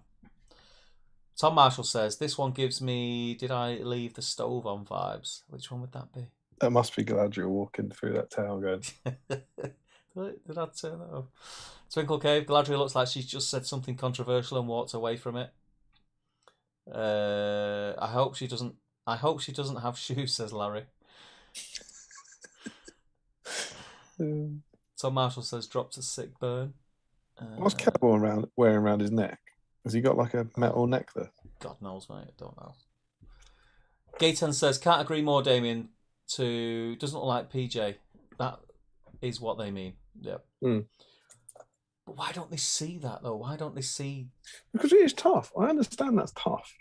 Tom Marshall says, this one gives me Did I Leave the Stove On vibes. Which one would that be? That must be Galadriel walking through that town going... Did I turn that off? Twinkle Cave, Galadriel looks like she's just said something controversial and walked away from it. I hope she doesn't have shoes, says Larry. Tom Marshall says dropped a sick burn. What's Celeborn wearing around his neck? Has he got like a metal necklace? God knows, mate. I don't know. Gaten says, can't agree more, Damien. Doesn't look like PJ. That is what they mean. Yep. But why don't they see that though? Why don't they see? Because it is tough. I understand that's tough.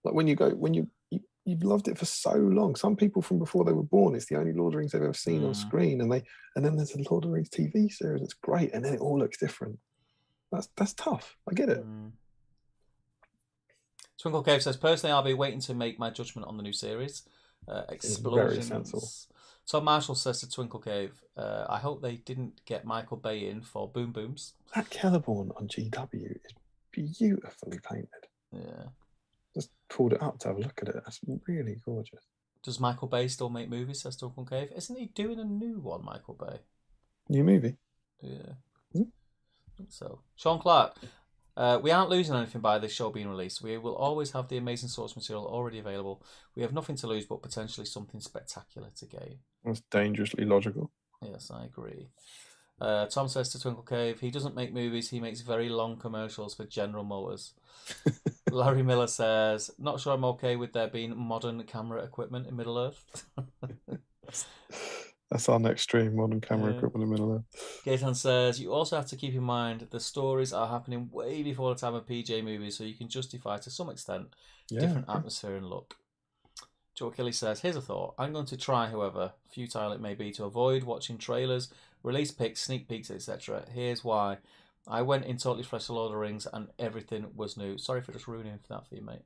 Like when you've loved it for so long. Some people from before they were born, it's the only Lord of the Rings they've ever seen on screen, and then there's a Lord of the Rings TV series. It's great, and then it all looks different. That's tough. I get it. Twinkle Cave says, personally, I'll be waiting to make my judgment on the new series. Explosions. Tom Marshall says to Twinkle Cave, I hope they didn't get Michael Bay in for Boom Booms. That Celeborn on GW is beautifully painted. Yeah. Just pulled it up to have a look at it. That's really gorgeous. Does Michael Bay still make movies, says Twinkle Cave? Isn't he doing a new one, Michael Bay? New movie? Yeah. I think so. Sean Clark. We aren't losing anything by this show being released. We will always have the amazing source material already available. We have nothing to lose but potentially something spectacular to gain. That's dangerously logical. Yes, I agree. Tom says to Twinkle Cave, he doesn't make movies, he makes very long commercials for General Motors. Larry Miller says, not sure I'm okay with there being modern camera equipment in Middle-earth. That's our next stream, modern camera equipment in Middle-earth. Gaetan says, you also have to keep in mind the stories are happening way before the time of PJ movies, so you can justify to some extent different atmosphere and look. Joe Kelly says, here's a thought. I'm going to try, however futile it may be, to avoid watching trailers, release pics, sneak peeks, etc. Here's why. I went in totally fresh to Lord of the Rings and everything was new. Sorry for just ruining that for you, mate.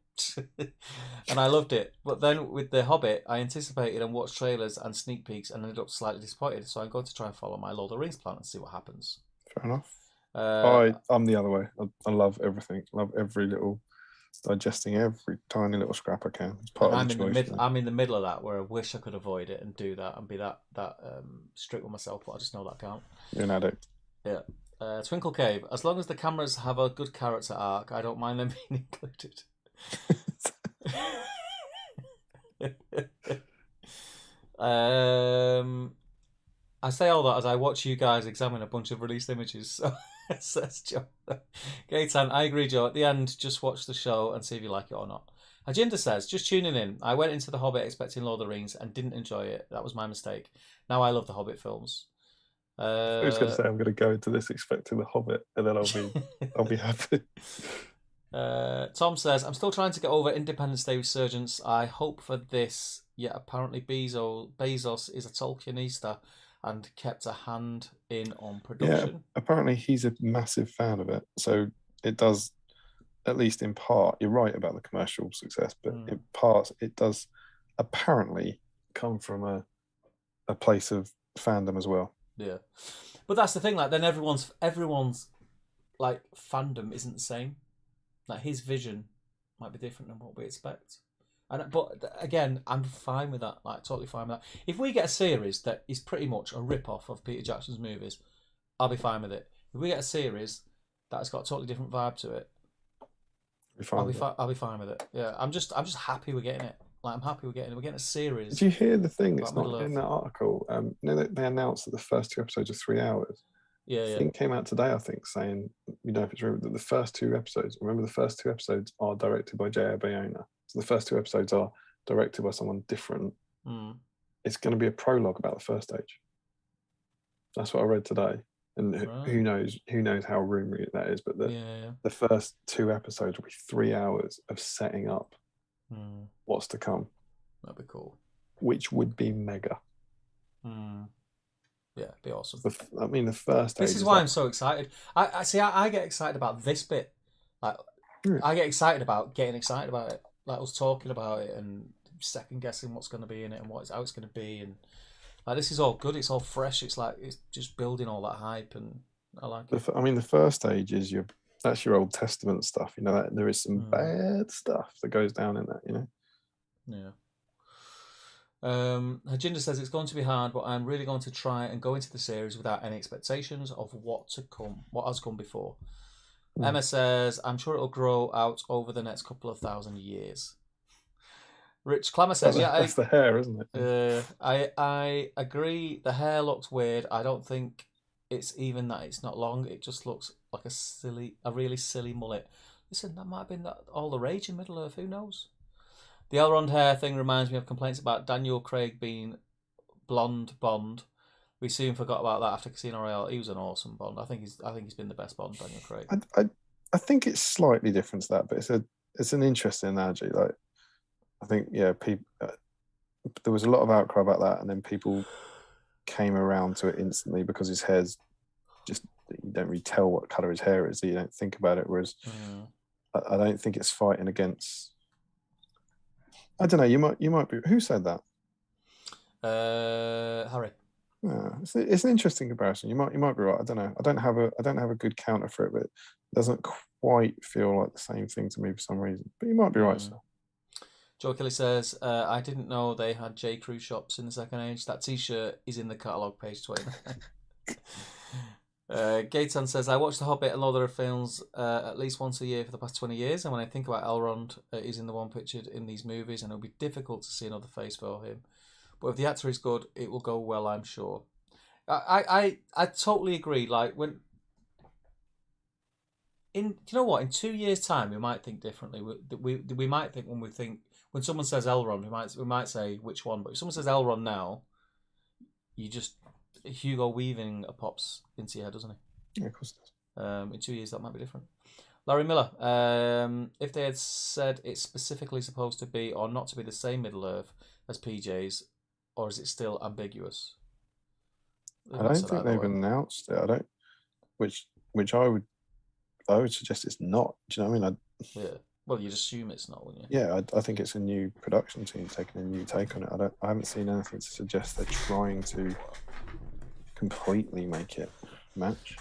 And I loved it. But then with The Hobbit, I anticipated and watched trailers and sneak peeks and ended up slightly disappointed. So I'm going to try and follow my Lord of the Rings plan and see what happens. Fair enough. I'm the other way. I love everything. Love every little... digesting every tiny little scrap I can. It's part of the choice. I'm in the middle of that where I wish I could avoid it and do that and be that strict with myself, but I just know that can't. You're an addict. Yeah. Twinkle Cave. As long as the cameras have a good character arc, I don't mind them being included. I say all that as I watch you guys examine a bunch of released images. So says Joe. Gaetan, I agree, Joe. At the end, just watch the show and see if you like it or not. Ajinda says, just tuning in. I went into The Hobbit expecting Lord of the Rings and didn't enjoy it. That was my mistake. Now I love the Hobbit films. I was going to say I'm going to go into this expecting The Hobbit, and then I'll be happy. Tom says, I'm still trying to get over Independence Day resurgence. I hope for this. Yet apparently Bezos is a Tolkienista and kept a hand in on production. Yeah, apparently he's a massive fan of it. So it does, at least in part, you're right about the commercial success, but in part it does apparently come from a place of fandom as well. Yeah. But that's the thing, like then everyone's like fandom isn't the same. Like his vision might be different than what we expect. But again, I'm fine with that. Like totally fine with that. If we get a series that is pretty much a rip-off of Peter Jackson's movies, I'll be fine with it. If we get a series that's got a totally different vibe to it, I'll be fine with it. Yeah, I'm just happy we're getting it. Like, I'm happy we're getting a series. Did you hear the thing? It's about not in Middle-earth. that article. They announced that the first 2 episodes are 3 hours. Yeah, The thing came out today, I think, saying, you know, if it's true, that the first 2 episodes, remember the first 2 episodes are directed by J.R. Bayona. So the first 2 episodes are directed by someone different. Mm. It's going to be a prologue about the first stage. That's what I read today. And who knows how rumory that is, but the first 2 episodes will be 3 hours of setting up what's to come. That'd be cool. Which would be mega. Yeah, it'd be awesome. I mean, the first stage. This is why I'm so excited. I see. I get excited about this bit. Like, I get excited about getting excited about it. Like, us talking about it and second guessing what's going to be in it and how it's going to be, and like, this is all good. It's all fresh. It's like it's just building all that hype, and I like it. I mean, the first stage is that's your Old Testament stuff. You know, that there is some bad stuff that goes down in that. You know. Yeah. Hajinder says it's going to be hard, but I'm really going to try and go into the series without any expectations of what has come before. Emma says, I'm sure it'll grow out over the next couple of thousand years. Rich Clammer says, that's the hair, isn't it? I agree. The hair looks weird. I don't think it's even that it's not long. It just looks like a really silly mullet. Listen, that might have been all the rage in Middle-earth. Who knows? The Elrond hair thing reminds me of complaints about Daniel Craig being blonde Bond. We soon forgot about that after Casino Royale. He was an awesome Bond. I think he's been the best Bond, Daniel Craig. I think it's slightly different to that, but it's an interesting analogy. Like, I think people there was a lot of outcry about that, and then people came around to it instantly because his hair's just, you don't really tell what color his hair is. So you don't think about it. Whereas I don't think it's fighting against. I don't know. You might be. Who said that? Harry. Yeah, it's an interesting comparison. You might be right. I don't know. I don't have a good counter for it, but it doesn't quite feel like the same thing to me for some reason. But you might be right, sir. Joe Kelly says, I didn't know they had J. Crew shops in the Second Age. That T-shirt is in the catalogue, page 20. Gaetan says, I watch The Hobbit and Lord of the Films at least once a year for the past 20 years, and when I think about Elrond, he's in the one pictured in these movies, and it'll be difficult to see another face for him. But if the actor is good, it will go well, I'm sure. I totally agree. Like, you know what? In 2 years' time, we might think differently. We might think when someone says Elrond, we might say which one. But if someone says Elrond now, Hugo Weaving pops into your head, doesn't he? Yeah, of course it does. In 2 years, that might be different. Larry Miller, if they had said it's specifically supposed to be or not to be the same Middle-earth as PJ's, or is it still ambiguous? I don't think they've announced it. I don't, which I would suggest it's not. Do you know what I mean? Yeah. Well, you'd assume it's not, wouldn't you? Yeah, I think it's a new production team taking a new take on it. I haven't seen anything to suggest they're trying to completely make it match.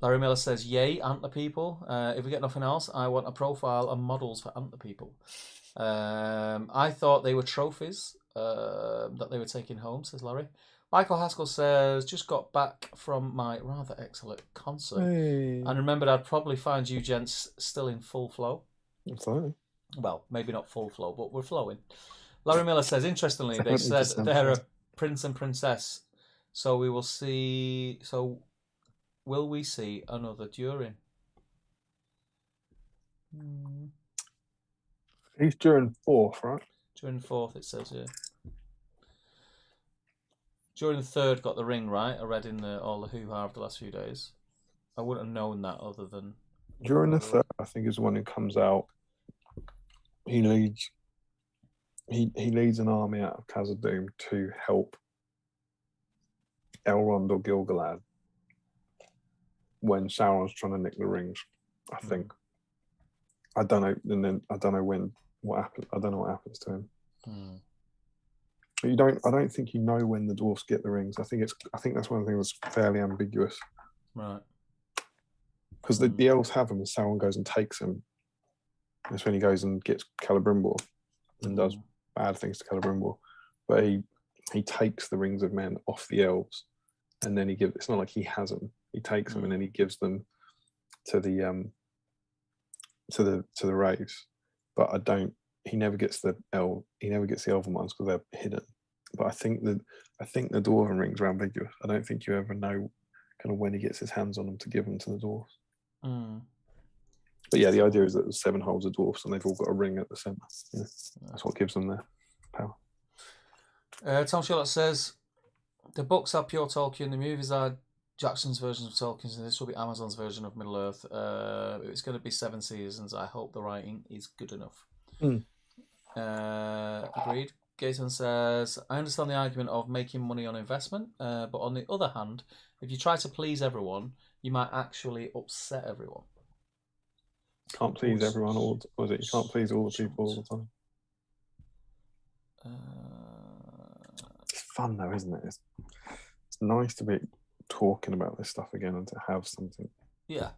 Larry Miller says, yay, Antler people. If we get nothing else, I want a profile and models for Antler people. I thought they were trophies that they were taking home, says Larry. Michael Haskell says, just got back from my rather excellent concert. Hey. And remembered I'd probably find you gents still in full flow. Absolutely. Well, maybe not full flow, but we're flowing. Larry Miller says, interestingly, they said they're a prince and princess. So we will see. So will we see another Durin? He's Durin 4th, right? Durin 4th, it says, yeah. Durin 3rd got the ring, right? I read in all the hoo-ha of the last few days. I wouldn't have known that other than... Durin the 3rd, I think, is the one who comes out. He leads an army out of Khazad-dûm to help Elrond or Gil-galad when Sauron's trying to nick the rings, I think. I don't know, and then I don't know what happens. I don't know what happens to him. I don't think you know when the dwarfs get the rings. I think that's one of the things that's fairly ambiguous. Right. Because the elves have them, and Sauron goes and takes them. That's when he goes and gets Celebrimbor and does bad things to Celebrimbor. But he takes the rings of men off the elves, and then it's not like he has them. He takes them and then he gives them to the raves. But I don't he never gets the elven ones because they're hidden. But I think the dwarven rings are ambiguous. I don't think you ever know kind of when he gets his hands on them to give them to the dwarves. But yeah, the idea is that there's 7 holes of dwarfs and they've all got a ring at the centre. Yeah. That's what gives them their power. Tom Sherlock says the books are pure Tolkien, the movies are Jackson's version of Tolkien, so this will be Amazon's version of Middle Earth. It's going to be 7 seasons. I hope the writing is good enough. Agreed. Gaten says, I understand the argument of making money on investment, but on the other hand, if you try to please everyone, you might actually upset everyone. Can't please everyone, or was it? You can't please all the people all the time. It's fun though, isn't it? It's nice to be talking about this stuff again and to have something. Yeah.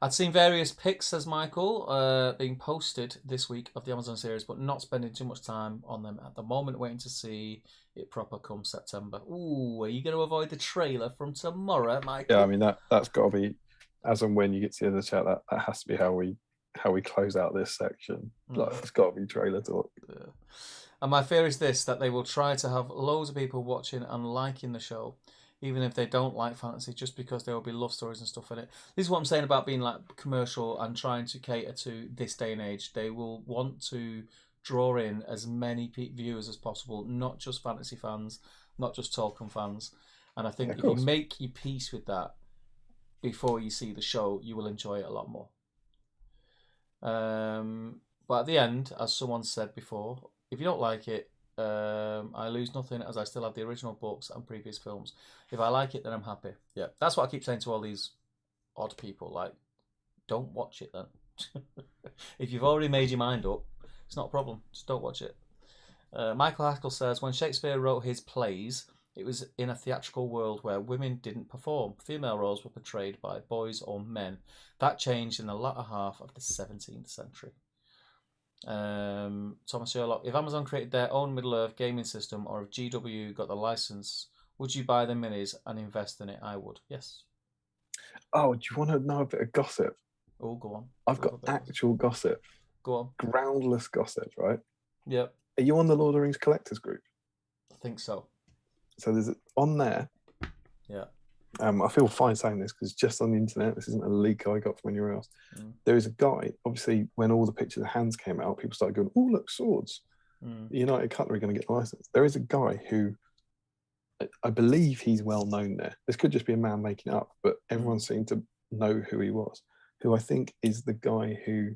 I'd seen various pics, says Michael, being posted this week of the Amazon series, but not spending too much time on them at the moment, waiting to see it proper come September. Ooh, are you going to avoid the trailer from tomorrow, Michael? Yeah, I mean, that's got to be, as and when you get to the end of the chat, that has to be how we close out this section. Like, it's got to be trailer talk. Yeah. And my fear is this, that they will try to have loads of people watching and liking the show, even if they don't like fantasy, just because there will be love stories and stuff in it. This is what I'm saying about being like commercial and trying to cater to this day and age. They will want to draw in as many viewers as possible, not just fantasy fans, not just Tolkien fans. And I think if you make your peace with that before you see the show, you will enjoy it a lot more. But at the end, as someone said before, if you don't like it, I lose nothing as I still have the original books and previous films. If I like it, then I'm happy. Yeah, that's what I keep saying to all these odd people. Like, don't watch it then. If you've already made your mind up, it's not a problem. Just don't watch it. Michael Haskell says, when Shakespeare wrote his plays, it was in a theatrical world where women didn't perform. Female roles were portrayed by boys or men. That changed in the latter half of the 17th century. Thomas Sherlock, if Amazon created their own Middle-earth gaming system, or if GW got the license, would you buy the minis and invest in it? I would, yes. Oh, do you want to know a bit of gossip? Oh, go on. I've got actual gossip. Go on. Groundless gossip, right? Yep. Are you on the Lord of the Rings collectors group? I think so. So there's on there. Yeah. I feel fine saying this because just on the internet, this isn't a leak I got from anywhere else. There is a guy, obviously, when all the pictures of hands came out, people started going, oh, look, swords. United Cutlery are going to get the license. There is a guy who, I believe he's well known there. This could just be a man making it up, but everyone seemed to know who he was, who I think is the guy who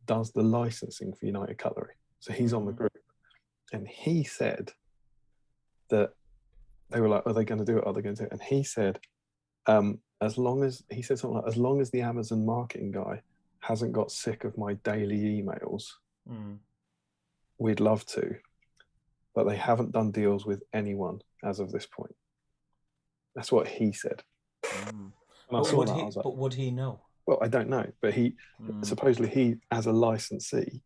does the licensing for United Cutlery. So he's on the group. And he said that they were like, are they going to do it? Are they going to do it? And he said, as long as the Amazon marketing guy hasn't got sick of my daily emails, we'd love to, but they haven't done deals with anyone as of this point. That's what he said. But would he know? Well, I don't know, but he supposedly he, as a licensee,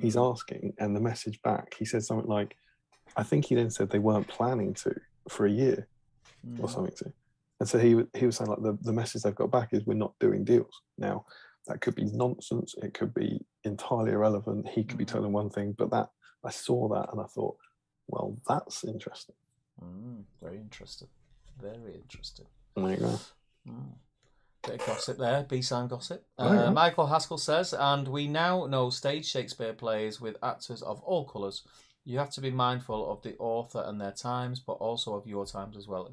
he's asking, and the message back, he said something like, I think he then said they weren't planning to for a year or something to. And so he was saying, like, the message they've got back is we're not doing deals. Now, that could be nonsense. It could be entirely irrelevant. He could be telling one thing, but that I saw that and I thought, well, that's interesting. Very interesting. Very interesting. There you go. Bit of gossip there, B-Sign gossip. Michael Haskell says, and we now know stage Shakespeare plays with actors of all colours. You have to be mindful of the author and their times, but also of your times as well.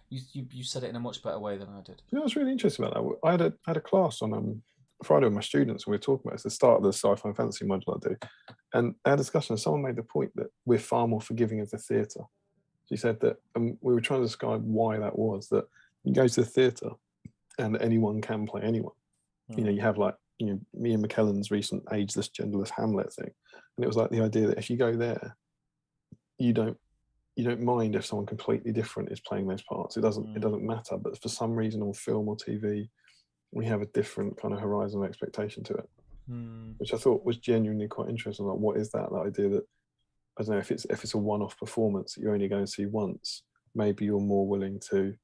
You said it in a much better way than I did. You know what's really interesting about that? I had a class on Friday with my students, and we were talking about it. It's the start of the sci-fi and fantasy module I do. And our discussion, and someone made the point that we're far more forgiving of the theatre. She said that, and we were trying to describe why that was, that you go to the theatre and anyone can play anyone. You have like, Ian McKellen's recent ageless, genderless Hamlet thing. And it was like the idea that if you go there, you don't mind if someone completely different is playing those parts. It doesn't matter. But for some reason on film or TV, we have a different kind of horizon of expectation to it, which I thought was genuinely quite interesting. Like, what is that? That idea that, I don't know, if it's a one-off performance that you're only going to see once, maybe you're more willing to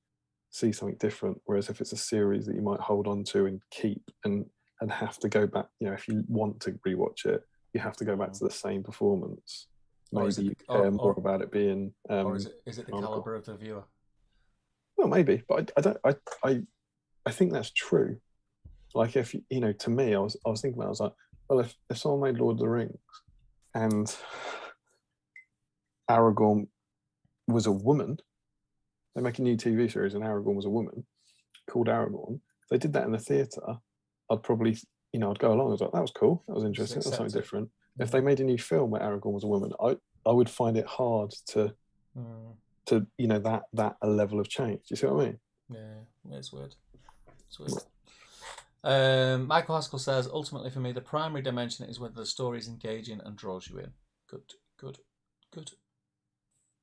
see something different. Whereas if it's a series that you might hold on to and keep and have to go back, if you want to rewatch it, you have to go back to the same performance. Or is Maybe it you care more about it being. Or is it the canonical. caliber of the viewer? Well, maybe, but I don't. I think that's true. Like if to me, I was thinking about. I was like, well, if someone made Lord of the Rings and Aragorn was a woman, they make a new TV series and Aragorn was a woman called Aragorn. If they did that in the theatre, I'd probably, I'd go along. I was like, that was cool. That was interesting. That's something different. Yeah. If they made a new film where Aragorn was a woman, I would find it hard to that a level of change. Do you see what I mean? Yeah, it's weird. It's weird. Michael Haskell says, ultimately for me, the primary dimension is whether the story is engaging and draws you in. Good.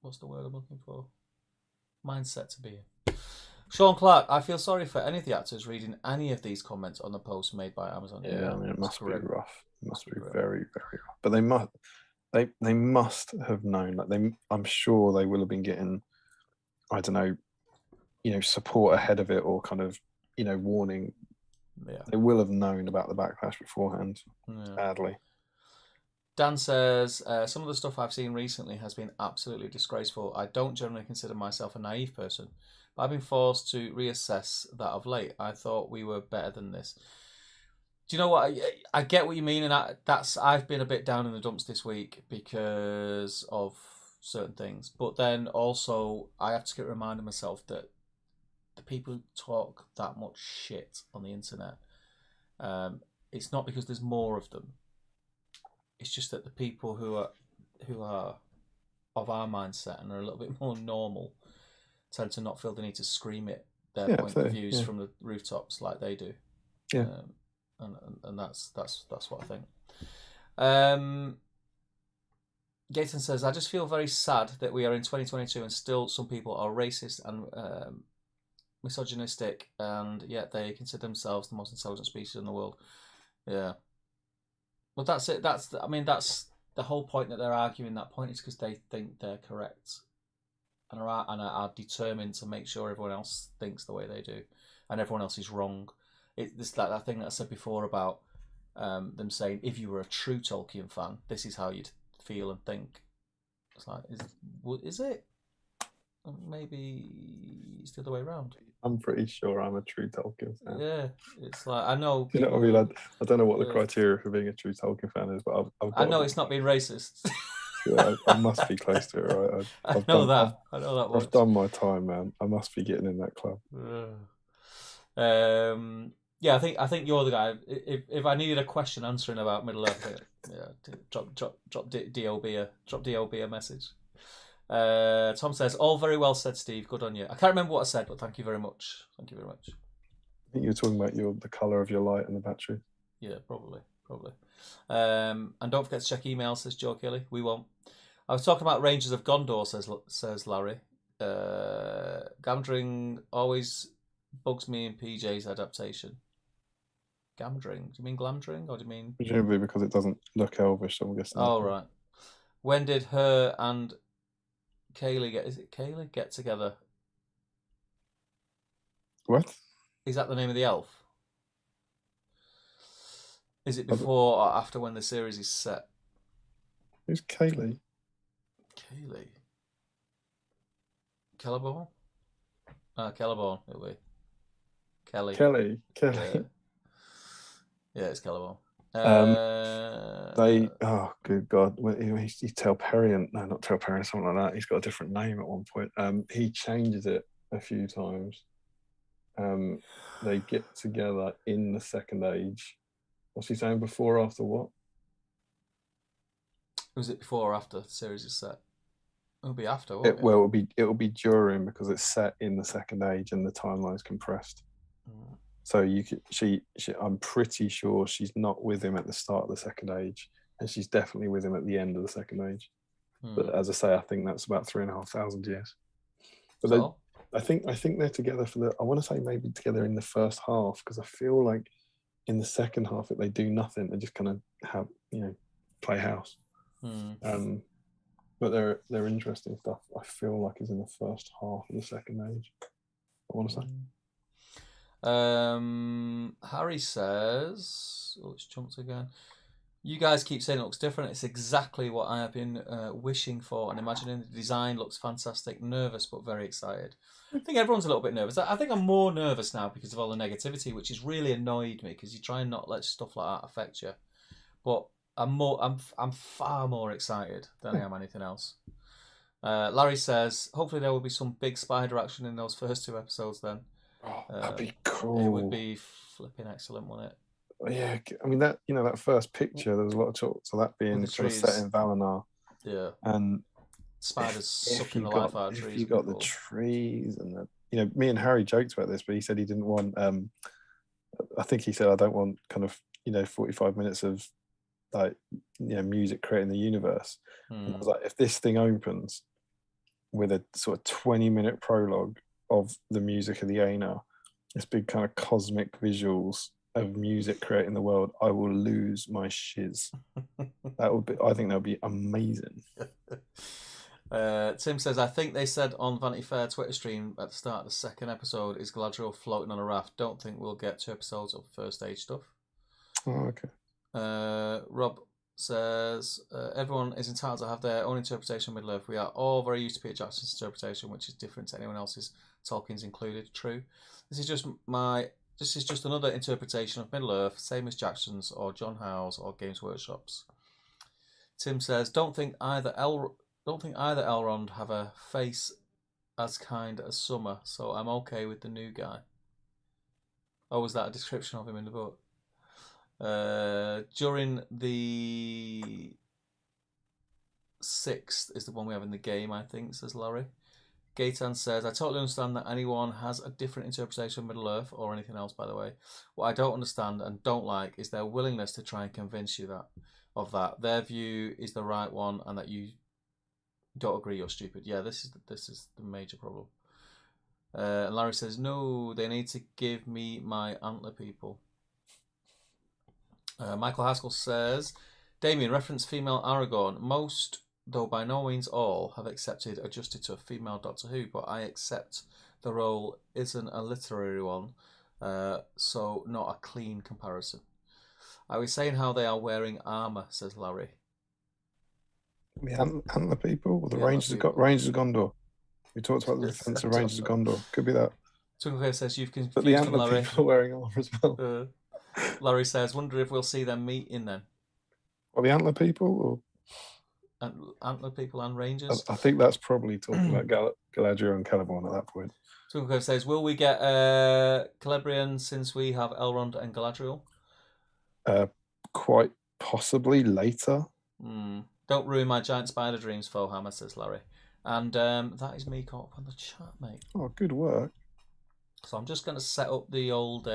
What's the word I'm looking for? Mindset to be in. Sean Clark, I feel sorry for any of the actors reading any of these comments on the post made by Amazon. Yeah, I mean, it must be rough. It must be very, very rough. But they must have known. Like I'm sure they will have been getting, I don't know, support ahead of it or kind of, warning. Yeah. They will have known about the backlash beforehand. Yeah. Sadly. Dan says, some of the stuff I've seen recently has been absolutely disgraceful. I don't generally consider myself a naive person, but I've been forced to reassess that of late. I thought we were better than this. Do you know what? I get what you mean, and I've been a bit down in the dumps this week because of certain things. But then also, I have to keep reminding myself that the people who talk that much shit on the internet, it's not because there's more of them. It's just that the people who are of our mindset and are a little bit more normal tend to not feel the need to scream it their point of views from the rooftops like they do. Yeah, and that's what I think. Gaten says, I just feel very sad that we are in 2022 and still some people are racist and misogynistic, and yet they consider themselves the most intelligent species in the world. Yeah. Well, that's it. That's the whole point that they're arguing that point is because they think they're correct and are determined to make sure everyone else thinks the way they do and everyone else is wrong. It's like that thing that I said before about them saying, if you were a true Tolkien fan, this is how you'd feel and think. It's like, is it? Maybe it's the other way around. I'm pretty sure I'm a true Tolkien fan. Yeah, it's like, I know people, you know what I mean? I don't know what the criteria for being a true Tolkien fan is, but I know it's not being racist. Yeah, I must be close to it, right? I know that much. I've done my time, man. I must be getting in that club. Yeah, I think you're the guy. If I needed a question answering about Middle Earth, drop DOB a message. Tom says, all very well said, Steve. Good on you. I can't remember what I said, but thank you very much. I think you were talking about the colour of your light and the battery. Yeah, probably. And don't forget to check email, says Joe Kelly. We won't. I was talking about Rangers of Gondor, says Larry. Gamdring always bugs me in PJ's adaptation. Gamdring? Do you mean Glamdring, or do you mean... Presumably because it doesn't look elvish, I'm guessing. Oh, right. When did her and Kaylee get together? What? Is that the name of the elf? Is it before or after when the series is set? Who's Kaylee? Celeborn? Celeborn, it'll be. Kelly. Yeah, it's Celeborn. Oh, good God. He's Telperion. No, not Telperion, something like that. He's got a different name at one point. He changes it a few times. They get together in the Second Age. What's he saying? Before or after what? Was it before or after the series is set? It'll be after. It'll be during, because it's set in the Second Age and the timeline's compressed. So I'm pretty sure she's not with him at the start of the Second Age, and she's definitely with him at the end of the Second Age. But as I say, I think that's about 3,500 years. But I think they're together I want to say maybe together in the first half, because I feel like in the second half they do nothing. They just kind of have play house. But they're interesting stuff. I feel like is in the first half of the Second Age, I want to say. Harry says, it's jumped again. You guys keep saying it looks different. It's exactly what I have been wishing for and imagining. The design looks fantastic. Nervous but very excited. I think everyone's a little bit nervous. I think I'm more nervous now because of all the negativity, which has really annoyed me because you try and not let stuff like that affect you. But I'm far more excited than I am anything else. Larry says, hopefully there will be some big spider action in those first 2 episodes then. Oh, that'd be cool. It would be flipping excellent, wouldn't it? Yeah, I mean that that first picture, there was a lot of talk of that being sort of set in Valinor. Yeah. And spiders sucking the life out of trees. If you got the trees and the, me and Harry joked about this, but he said he didn't want. I think he said I don't want kind of 45 minutes of like music creating the universe. And I was like, if this thing opens with a sort of 20-minute prologue of the music of the Aina, this big kind of cosmic visuals of music creating the world, I will lose my shiz. That would be. I think that would be amazing. Tim says, I think they said on Vanity Fair Twitter stream at the start of the 2nd episode is Galadriel floating on a raft. Don't think we'll get 2 episodes of first age stuff. Oh, okay. Rob says, everyone is entitled to have their own interpretation of Middle-earth. We are all very used to Peter Jackson's interpretation, which is different to anyone else's, Tolkien's included. True. This is just another interpretation of Middle-earth, same as Jackson's or John Howe's or Games Workshop's. Tim says, don't think either Elrond have a face as kind as Summer, so I'm okay with the new guy. Oh, was that a description of him in the book? During the 6th is the one we have in the game, I think, says Larry. Gaetan says, I totally understand that anyone has a different interpretation of Middle-earth or anything else, by the way. What I don't understand and don't like is their willingness to try and convince you that their view is the right one and that you don't agree, you're stupid. Yeah, this is the major problem. And Larry says, no, they need to give me my antler people. Michael Haskell says, Damien, reference female Aragorn. Most, though by no means all, have adjusted to a female Doctor Who, but I accept the role isn't a literary one, so not a clean comparison. Are we saying how they are wearing armour, says Larry. The antler people or the Rangers of Gondor? We talked about the defence of Rangers of Gondor. Could be that. Twinkleclear says you've confused but the antler Larry. People wearing armour as well. Larry says, wonder if we'll see them meeting then. Or the antler people or antler people and Rangers? I think that's probably talking about Galadriel and Celeborn at that point. Twinkleclear says, will we get Celebrian since we have Elrond and Galadriel? Quite possibly later. Don't ruin my giant spider dreams, Fohammer, says Larry. And that is me caught up on the chat, mate. Oh, good work. So I'm just going to set up the old...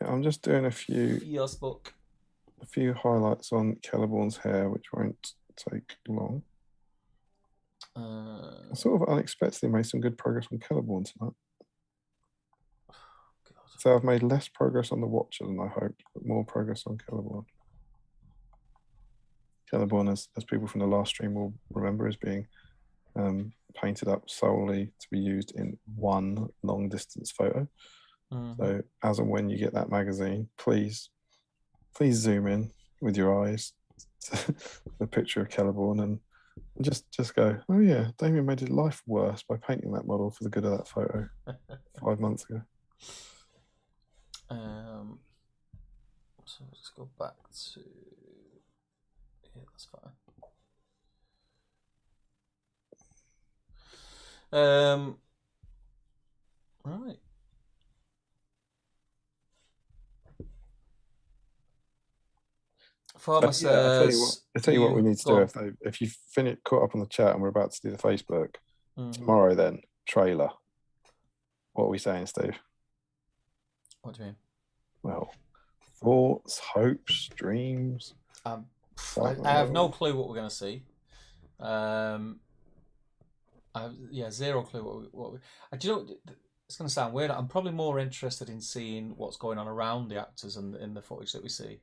I'm just doing a few highlights on Celeborn's hair, which won't take long. I sort of unexpectedly made some good progress on Celeborn tonight. So I've made less progress on the Watcher than I hoped, but more progress on Celeborn. Celeborn, as people from the last stream will remember, is being painted up solely to be used in one long distance photo. So as and when you get that magazine, please zoom in with your eyes to the picture of Celeborn and just go, oh yeah, Damien made his life worse by painting that model for the good of that photo 5 months ago. So let's go back to that's fine. Right. Farmer says, I tell you what we need to do. If you caught up on the chat and we're about to do the Facebook tomorrow, then trailer. What are we saying, Steve? What do you mean? Well, thoughts, hopes, dreams. I have no clue what we're going to see. I have zero clue what we. Do you know? It's going to sound weird. I'm probably more interested in seeing what's going on around the actors and in the footage that we see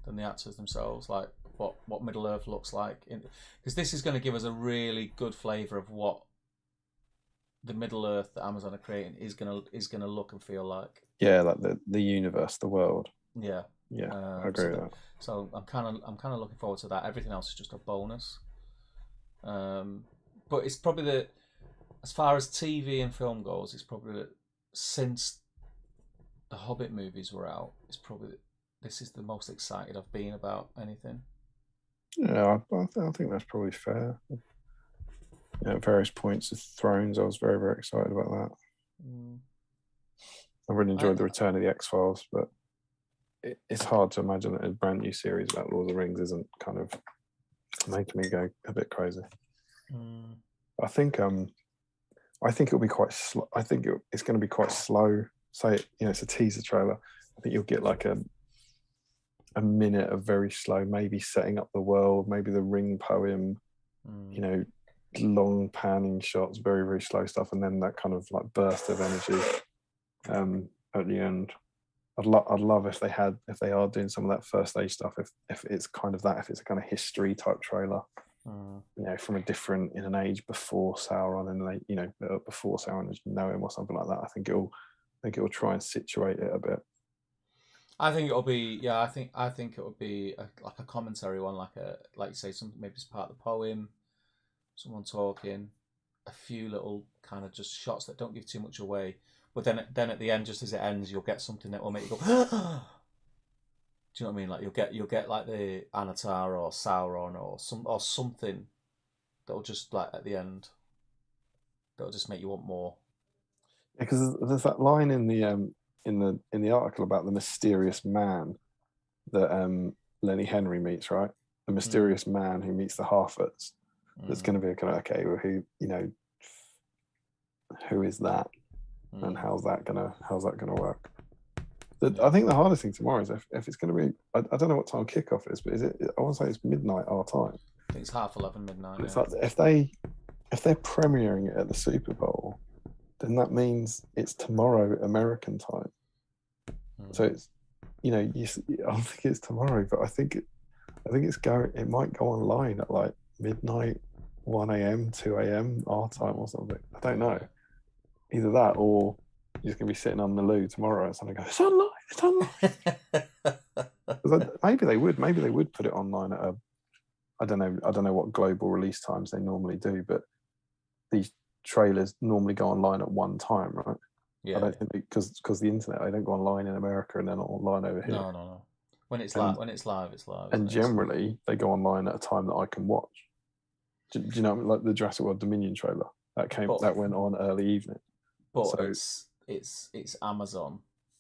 than the actors themselves. Like what Middle Earth looks like, because this is going to give us a really good flavour of what the Middle Earth that Amazon are creating is going to look and feel like. Yeah, like the universe, the world. Yeah, Yeah, I agree with that. So I'm kind of looking forward to that. Everything else is just a bonus. But it's probably as far as TV and film goes, it's probably since the Hobbit movies were out, this is the most excited I've been about anything. Yeah, I think that's probably fair. At various points of Thrones, I was very, very excited about that. I really enjoyed the return of the X-Files, but it's hard to imagine that a brand new series about Lord of the Rings isn't kind of making me go a bit crazy. I think it'll be quite slow. I think it's going to be quite slow. Say, it's a teaser trailer. I think you'll get like a minute of very slow, maybe setting up the world, maybe the ring poem, long panning shots, very, very slow stuff, and then that kind of like burst of energy at the end. I'd love if they are doing some of that first stage stuff, if it's kind of that, if it's a kind of history type trailer, from a different, in an age before Sauron, and before Sauron as you know him, or something like that. I think it'll try and situate it a bit. I think it'll be, I think it will be like a commentary one, like you say, maybe it's part of the poem, someone talking, a few little kind of just shots that don't give too much away. But then at the end, just as it ends, you'll get something that will make you go. Do you know what I mean? Like you'll get like the Anatar or Sauron or something that'll just like at the end, that'll just make you want more. Yeah, because there's that line in the article about the mysterious man that Lenny Henry meets, right? The mysterious man who meets the Harfoots. That's going to be a kind of, okay, well, who is that, and how's that gonna work? I think the hardest thing tomorrow is if it's going to be. I don't know what time kickoff is, but is it? I want to say it's midnight our time. I think it's 11:30 midnight. It's like if they're premiering it at the Super Bowl, then that means it's tomorrow American time. So it's, I don't think it's tomorrow, but I think it might go online at like midnight, 1 a.m., 2 a.m. our time or something. I don't know. Either that, or you're just gonna be sitting on the loo tomorrow and something goes, it's online. Maybe they would put it online at I don't know what global release times they normally do, but these trailers normally go online at one time, right? Yeah. I don't think because the internet, they don't go online in America and they're not online over here. No. When it's live, it's live. And generally, they go online at a time that I can watch. Do you know, like the Jurassic World Dominion trailer that went on early evening? But so, it's Amazon,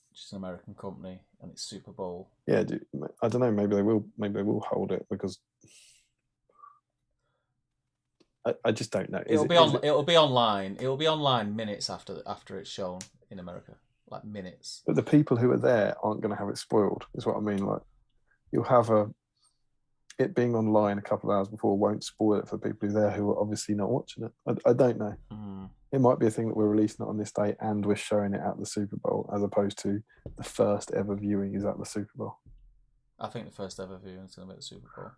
which is an American company, and it's Super Bowl. Yeah, I don't know. Maybe they will hold it because I just don't know. It'll be online. It'll be online minutes after it's shown in America, like minutes. But the people who are there aren't going to have it spoiled. Is what I mean. Like you'll have it being online a couple of hours before won't spoil it for people who are there who are obviously not watching it. I don't know. It might be a thing that we're releasing it on this day and we're showing it at the Super Bowl, as opposed to the first ever viewing is at the Super Bowl. I think the first ever viewing is going to be at the Super Bowl.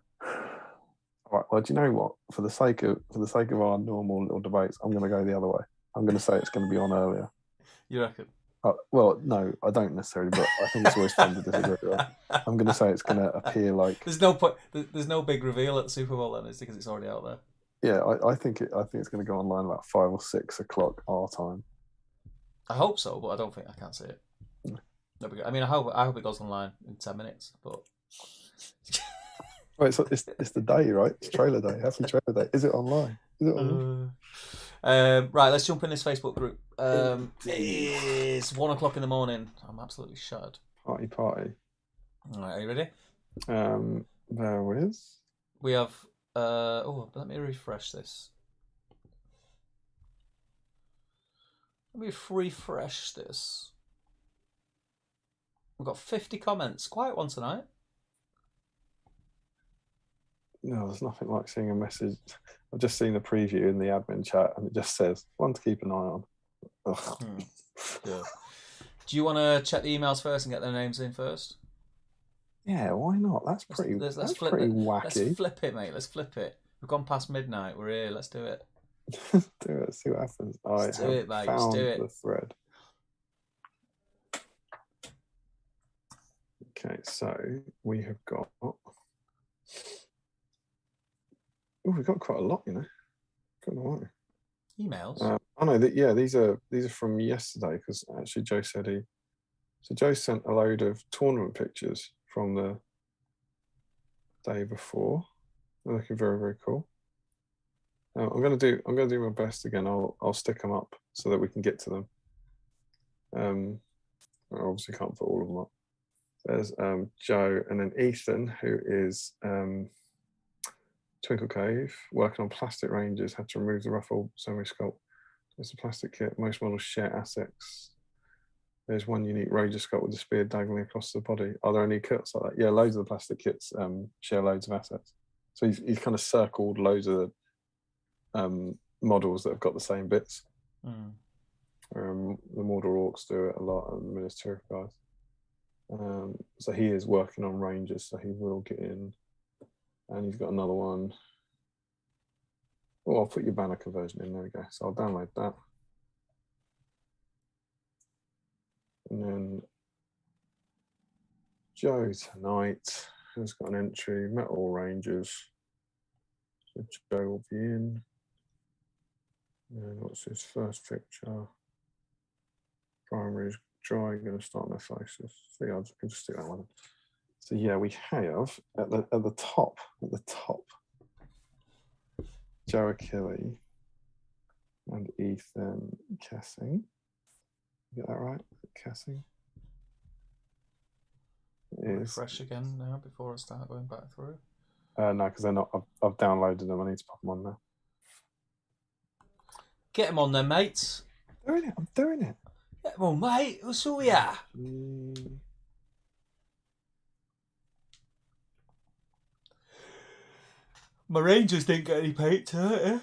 All right. Well, do you know what? For the sake of our normal little debates, I'm going to go the other way. I'm going to say it's going to be on earlier. You reckon? Well, no, I don't necessarily, but I think it's always fun to disagree. Right? I'm going to say it's going to appear like there's no point. There's no big reveal at the Super Bowl then, is because it's already out there. Yeah, I think it's going to go online about 5 or 6 o'clock our time. I hope so, but I can't see it. No. I mean, I hope it goes online in 10 minutes, but. Right, so it's the day, right? It's trailer day. Happy trailer day. Is it online? Right, let's jump in this Facebook group. It is 1 o'clock in the morning. I'm absolutely shattered. Party. All right, are you ready? There is. We have. Let me refresh this. We've got 50 comments. Quiet one tonight. No, there's nothing like seeing a message. I've just seen the preview in the admin chat and it just says, one to keep an eye on. Yeah. Do you want to check the emails first and get their names in first? Yeah, why not? That's pretty wacky. Let's flip it, mate. Let's flip it. We've gone past midnight. We're here. Let's do it. Do it. See what happens. Let's do it, mate. Let's do it. The thread. Okay, so we have got. Oh, we've got quite a lot, you know. Got a lot. Emails. Oh no, these are from yesterday because actually Joe said he. So Joe sent a load of tournament pictures from the day before. They're looking very, very cool. I'm gonna do my best again. I'll stick them up so that we can get to them. I obviously can't put all of them up. There's Joe and then Ethan, who is Twinkle Cave, working on plastic ranges, had to remove the ruffle semi-sculpt. It's a plastic kit. Most models share assets. There's one unique Ranger sculpt with a spear diagonally across the body. Are there any kits like that? Yeah, loads of the plastic kits share loads of assets. So he's kind of circled loads of models that have got the same bits. Mm. The Mordor Orcs do it a lot, and the Minister guys. So he is working on Rangers, so he will get in. And he's got another one. Oh, I'll put your banner conversion in. There we go. So I'll download that. And then Joe tonight has got an entry, Metal Rangers. So Joe will be in. And what's his first picture? Primaries dry, going to start on their faces. So yeah, I can just do that one. So yeah, we have at the top, Joe Achille and Ethan Kessing. Get that right? Kessing. Refresh again now before I start going back through. No, because they're not. I've downloaded them. I need to pop them on now. Get them on then, mates. I'm doing it. Get them on, mate. What's all we are? My Rangers didn't get any paint to it, eh?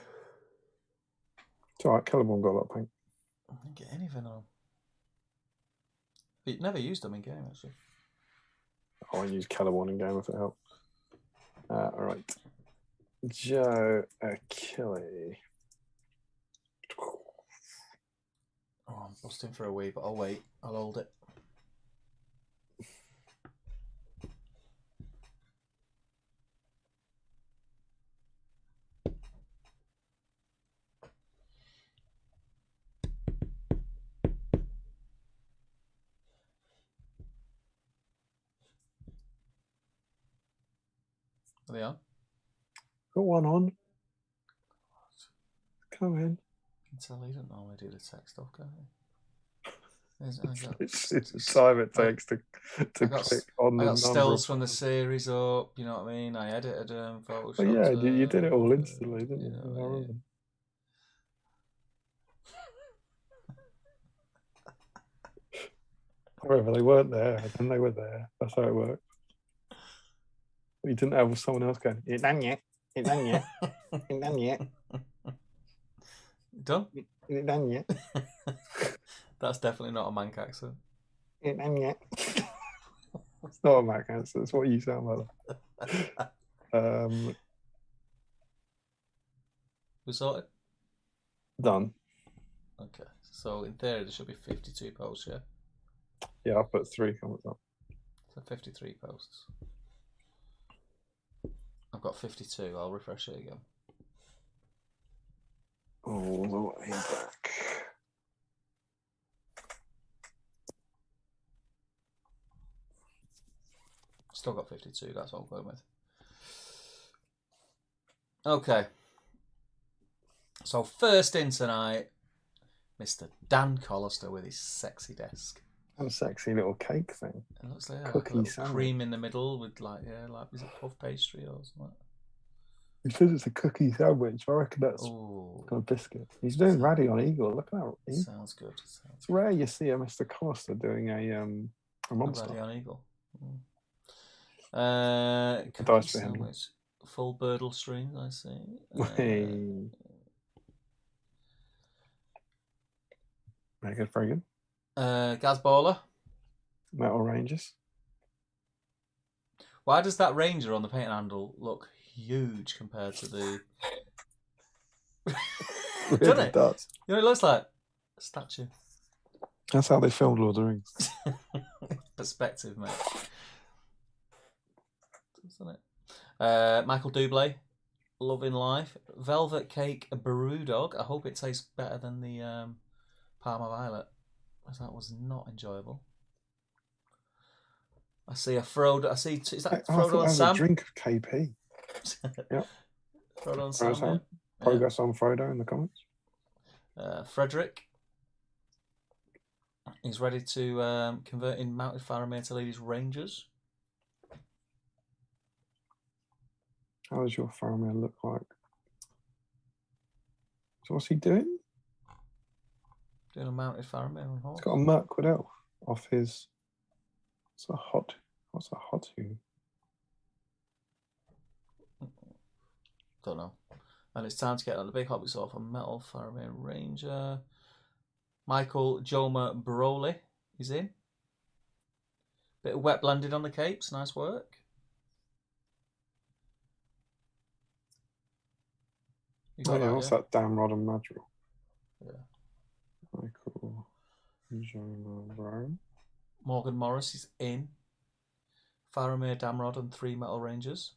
It's alright, Caliborn got a lot of paint. I didn't get anything on. But never used them in game, actually. I use Caliborn in game if it helps. Alright. Joe Achille. Oh, I'm busting for a wee, but I'll wait. I'll hold it. Are they on? Got one on. Come in. You can tell he doesn't normally do the tech stuff, can he? It's the time it takes to click on the number. I got stills from the series up, you know what I mean? I edited them, Photoshop. Oh yeah, you did it all instantly, didn't you? I remember. However, they weren't there, and then they were there. That's how it worked. You didn't have someone else going, "It's done yet? It's done yet? It's done yet? Done? It's done yet?" That's definitely not a Manc accent. It's done yet? It's not a Mac accent. It's what you sound like. We sorted? Done. Okay. So in theory, there should be 52 posts, yeah? Yeah, I'll put 3 comments up. So 53 posts. I've got 52. I'll refresh it again. All the way back. Still got 52. That's what I'm going with. Okay. So first in tonight, Mr. Dan Collister with his sexy desk. And a sexy little cake thing. It looks like Cookie a sandwich. cream in the middle with like is it puff pastry or something? He says it's a cookie sandwich. I reckon that's kind of biscuit. He's doing Raddy on Eagle. Look at that. Sounds good. It's rare you see a Mr. Collister doing a monster. Raddy on Eagle. Dice for him. Full Birdle streams, I see. Very good, very good. Gaz Baller. Metal Rangers. Why does that Ranger on the paint handle look huge compared to the... Doesn't it? Does. You know, it looks like a statue. That's how they filmed Lord of the Rings. Perspective, mate. doesn't it? Michael Dublé, Loving Life. Velvet Cake Brew Dog. I hope it tastes better than the Parma Violet, because that was not enjoyable. I see a Frodo. Is that Frodo and Sam? A drink of KP. Yep. Frodo and Sam. Yeah. Progress on Frodo in the comments. Frederick. He's ready to convert in Mounted Faramir to lead his Rangers. How does your Faramir look like? So what's he doing? Doing a Mounted Faramir on horse. He's got a Mirkwood elf off his. What's a Hotu? Don't know. And it's time to get on the big hobbits off a Metal Faramir Ranger. Michael Joma Broly is in. Bit of wet blended on the capes. Nice work. What's that? Damrod and Madrigal. Yeah. Michael Joma Brown. Morgan Morris is in. Faramir, Damrod, and 3 Metal Rangers.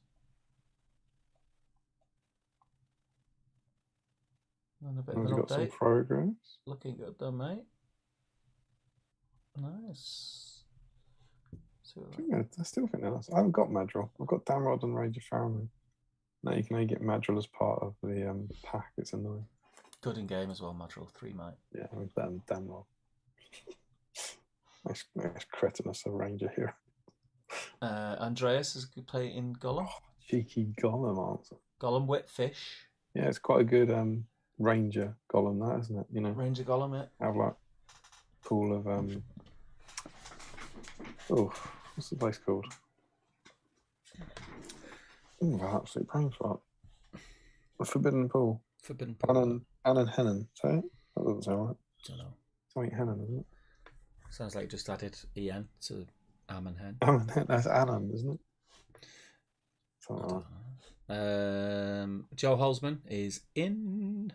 And a bit of an got update. some progress. Looking good though, mate. Nice. I still think that's. I haven't got Madrigal. I've got Damrod and Ranger Faramir. Now you can only get Madrigal as part of the pack. It's annoying. Good in game as well, Madrigal. 3, mate. Yeah, with Damrod. nice cretinous of Ranger here. Andreas is good play in Gollum. Oh, cheeky Gollum answer. Gollum Whitfish. Yeah, it's quite a good Ranger Gollum, that isn't it? You know, Ranger Gollum, yeah. Have like pool of what's the place called? Absolute brain fart. The Forbidden Pool. Forbidden Pool. Annan Hennon. Say it? That doesn't sound right. Don't know. Something Hennon, isn't it? Sounds like you just added EN to Amon Hen. Amon Hen. That's Annan, isn't it? Something like that. Joe Holzman is in.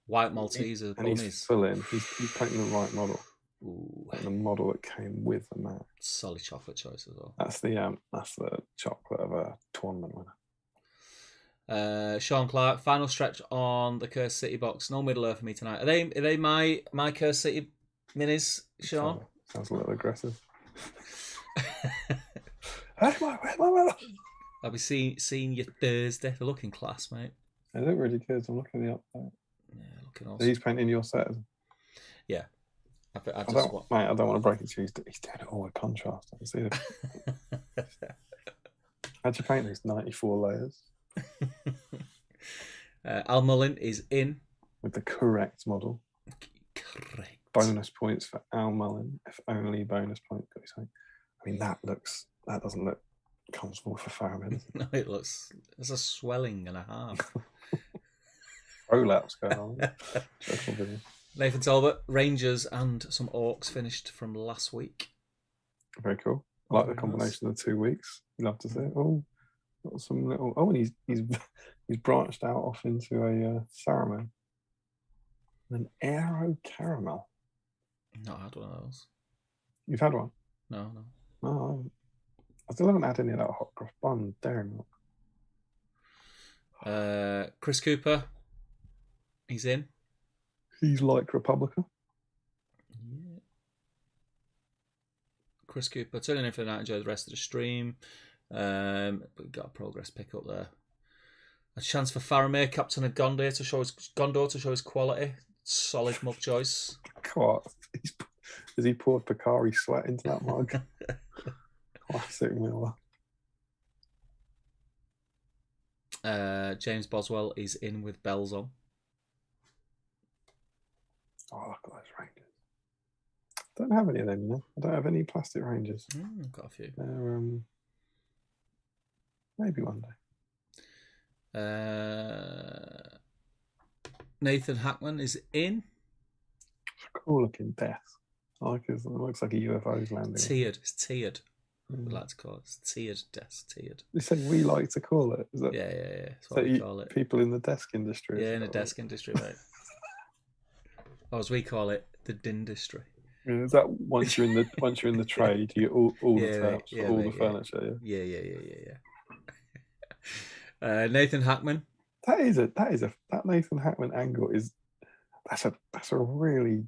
White Maltese and he's full in. He's taking the right model. Ooh. Like the model that came with the mat. Solid chocolate choice as well. That's the chocolate of a tournament winner. Sean Clark, final stretch on the Cursed City box. No Middle Earth for me tonight. Are they my Cursed City minis, Sean? Sounds a little aggressive. Where's my medal? I'll be seeing you Thursday. They're looking class, mate. They look really good. I'm looking at the update. Yeah, looking awesome. So he's painting your set. Yeah. I don't want to break it to you. He's doing it all with contrast. I can see it. How'd you paint these 94 layers? Al Mullin is in. With the correct model. Correct. Bonus points for Al Mullin. If only bonus point. I mean, that doesn't look comfortable for Faramir. No, there's a swelling and a half. Prolapse going on. Nathan Talbot, Rangers and some Orcs finished from last week. Very cool. I like the combination of the 2 weeks. You love to see it. Oh, got some little. Oh, and he's branched out off into a Saruman. An Aero Caramel. Not had one of those. You've had one? No. No, I still haven't had any of that hot cross bun dairy milk. Chris Cooper, he's in. He's like Republica. Yeah. Chris Cooper, tuning in for the night. Enjoy the rest of the stream. But we've got a progress pick up there. A chance for Faramir, captain of Gondor, to show his quality. Solid mug choice. God, has he poured Picari sweat into that mug? Classic Miller. James Boswell is in with bells on. Oh, look at those Rangers. I don't have any of them, you know. I don't have any plastic Rangers. Got a few. They're, maybe one day. Nathan Hackman is in. Cool looking death. I like it. It looks like a UFO's landing. Tiered. It's tiered. We'd like to call it. It's tiered death. Tiered. You said we like to call it. Is that, yeah. That's what we call it. People in the desk industry. Yeah, in the desk industry, mate. Or as we call it, the dindustry. Yeah, is that once you're in the trade, you get all the Yeah, mate. terms for Yeah, all mate. the furniture. Yeah. Yeah. Nathan Hackman. That Nathan Hackman angle is that's a really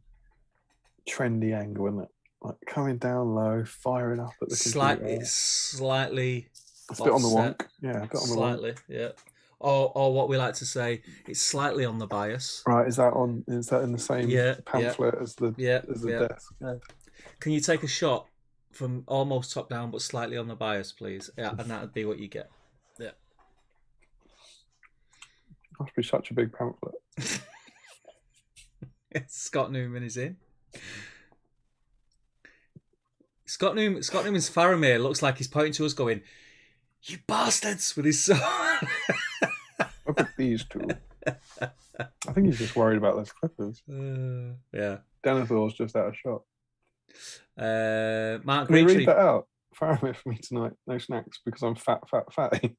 trendy angle, isn't it? Like coming down low, firing up at the computer. It's slightly It's a bit on the offset. wonk. Yeah, a bit on the wonk. Slightly, yeah. Or what we like to say, it's slightly on the bias. Right, is that in the same pamphlet as the desk? Yeah. Can you take a shot from almost top down but slightly on the bias, please? Yeah, and that would be what you get. Yeah. Must be such a big pamphlet. Scott Newman is in. Scott Newman's Faramir looks like he's pointing to us going, "You bastards," with his sword. Look at these two. I think he's just worried about those clippers. Yeah. Denethor's just out of shot. Mark Can we Greentree. read that out? Faramir for me tonight. No snacks because I'm fatty.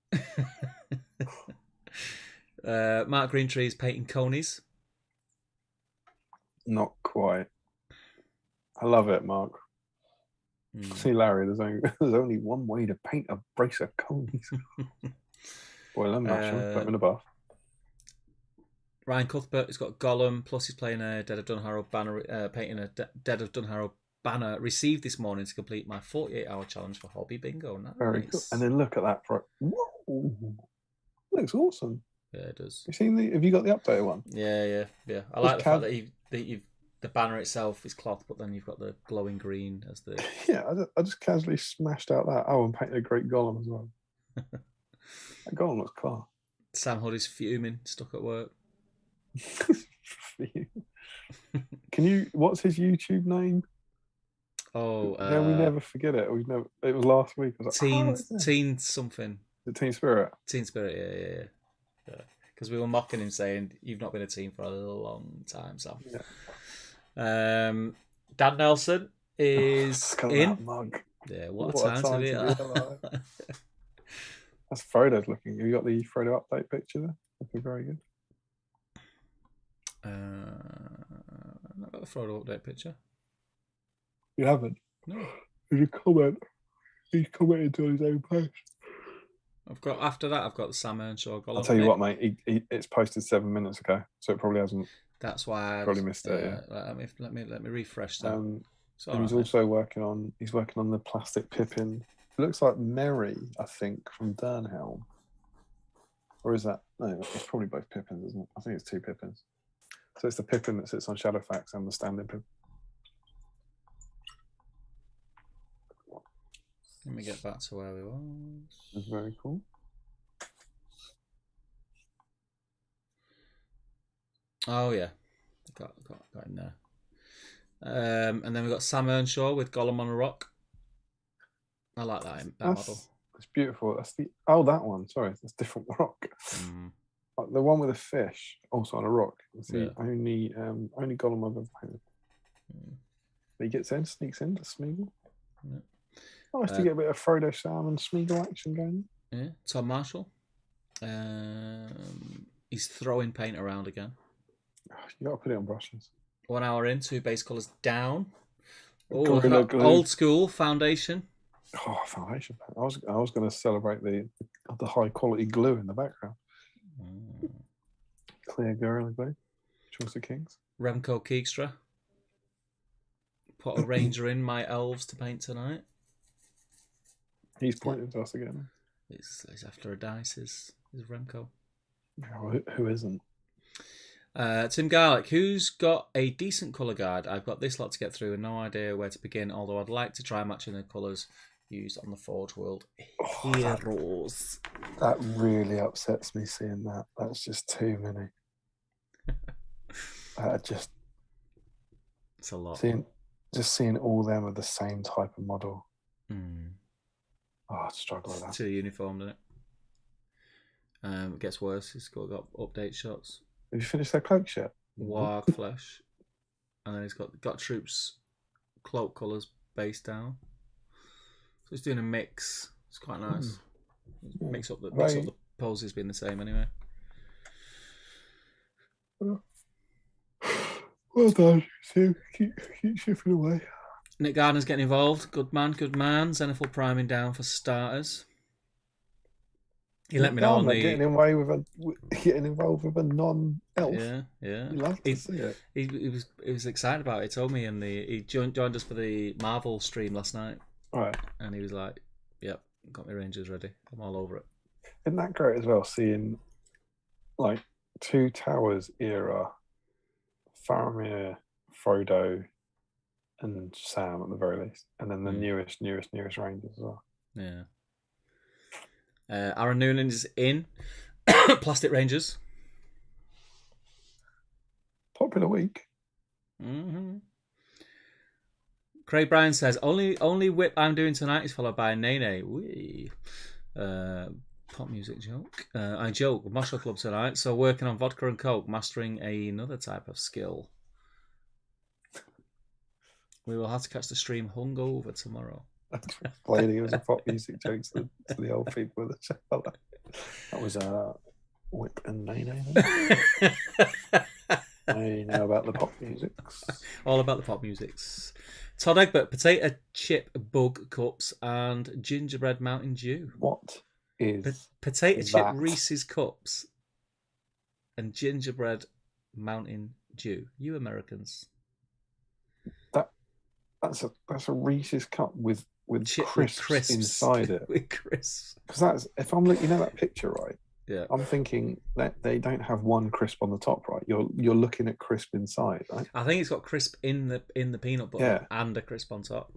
Mark Greentree is painting conies. Not quite. I love it, Mark. See, Larry, there's only one way to paint a brace of conies. Boil them, mash them, put them in a bath. Ryan Cuthbert has got Gollum, plus he's playing a Dead of Dunharrow banner, painting a Dead of Dunharrow banner received this morning to complete my 48-hour challenge for Hobby Bingo. Nice. Very cool. And then look at that. Whoa! Looks awesome. Yeah, it does. Have you got the updated one? Yeah. I like the fact that you've the banner itself is cloth, but then you've got the glowing green as the. Yeah, I just casually smashed out that. Oh, and painted a great Gollum as well. That Gollum looks class. Sam Hood is fuming, stuck at work. What's his YouTube name? Oh, we never forget it. It was last week. I was like, teen something. The Teen Spirit. Teen Spirit, yeah. Because we were mocking him, saying you've not been a teen for a long time, Sam. Yeah. Dan Nelson is in. That mug. Yeah, what a time to be alive. That's Frodo's looking. Have you got the Frodo update picture there? Looking very good. I've not got the Frodo update picture. You haven't? No. There's a comment. He's commented on his own post. I've got the Sam Earnshaw Gollum. I'll tell you what, mate. It's posted 7 minutes ago, so it probably hasn't. That's why I probably missed it. Yeah. Let me refresh that. And he's also working on the plastic Pippin. It looks like Merry, I think, from Durnhelm. Or is that? No, it's probably both Pippins, isn't it? I think it's two Pippins. So it's the Pippin that sits on Shadowfax and the standing Pippin. Let me get back to where we was. It's very cool. Oh yeah, got in there. And then we've got Sam Earnshaw with Gollum on a rock. I like that model. It's beautiful. That one. Sorry, it's a different rock. Like the one with the fish, also on a rock. It's the only Gollum I've ever painted. But he sneaks in to Smeagol. Yeah. Nice to get a bit of Frodo, Sam, and Smeagol action going. Yeah, Tom Marshall. He's throwing paint around again. You got to put it on brushes. 1 hour in, 2 base colours down. Old school foundation. Oh, foundation paint. I was going to celebrate the high quality glue in the background. Clear Gorilla Glue. Choice of Kings. Remco Keegstra. Put a ranger in my elves to paint tonight. He's pointing to us again. He's after a dice, is Remco. Oh, who isn't? Tim Garlick, who's got a decent colour guide? I've got this lot to get through and no idea where to begin, although I'd like to try matching the colours used on the Forge World Heroes. That really upsets me seeing that. That's just too many. It's a lot. Seeing all them of the same type of model. Oh, I'd struggle with that. Too uniform, doesn't it? It gets worse. It's got update shots. Have you finished that cloak yet? Warg flesh. And then he's got troops cloak colours base down. So he's doing a mix. It's quite nice. Mix up the poses being the same anyway. Well done. So keep chipping away. Nick Gardner's getting involved. Good man, good man. Zenithal priming down for starters. He let me know on the getting involved with a non-elf. Yeah. You love to see it. He was excited about it. He told me, and he joined us for the Marvel stream last night. Right. And he was like, "Yep, got my Rangers ready. I'm all over it." Isn't that great as well? Seeing like Two Towers era, Faramir, Frodo, and Sam at the very least, and then the newest Rangers as well. Yeah. Aaron Noonan is in. Plastic Rangers. Popular week. Mm-hmm. Craig Bryan says, only whip I'm doing tonight is followed by Nene. Wee. Pop music joke. I joke. Martial Club tonight. So working on vodka and coke, mastering another type of skill. We will have to catch the stream hungover tomorrow. Explaining it was a pop music joke to the old people of the show. That was Whip and Nene. I know about the pop musics. All about the pop musics. Todd Egbert, potato chip bug cups and gingerbread Mountain Dew. What is potato that? chip Reese's cups and gingerbread Mountain Dew? You Americans. That's a Reese's cup with crisps inside it. With crisps. Because that's, if I'm looking at that picture right, yeah, I'm thinking that they don't have one crisp on the top, right? You're looking at crisp inside, right? I think it's got crisp in the peanut butter and a crisp on top.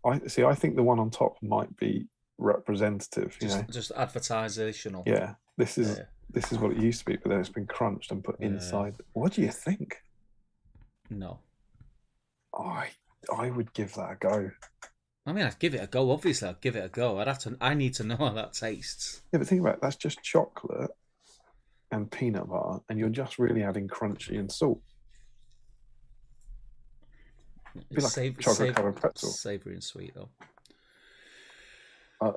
I think the one on top might be representative, just advertisational. Yeah, this is what it used to be, but then it's been crunched and put inside. What do you think? No, I would give that a go. I mean, I'd give it a go. Obviously, I'd give it a go. I need to know how that tastes. Yeah, but think about it. That's just chocolate and peanut butter, and you're just really adding crunchy and salt. It'd be like chocolate covered pretzel. Savoury and sweet though.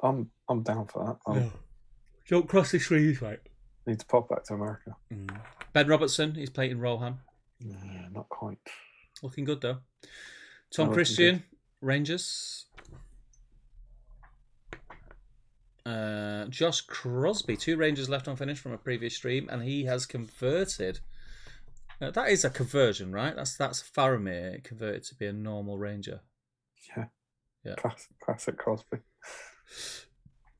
I'm down for that. Don't cross the streams, mate. Need to pop back to America. Ben Robertson, he's playing Rohan. Not quite. Looking good though. Tom Christian, Rangers. Josh Crosby, 2 Rangers left unfinished from a previous stream, and he has converted. That is a conversion, right? That's Faramir converted to be a normal Ranger. Yeah. Classic Crosby.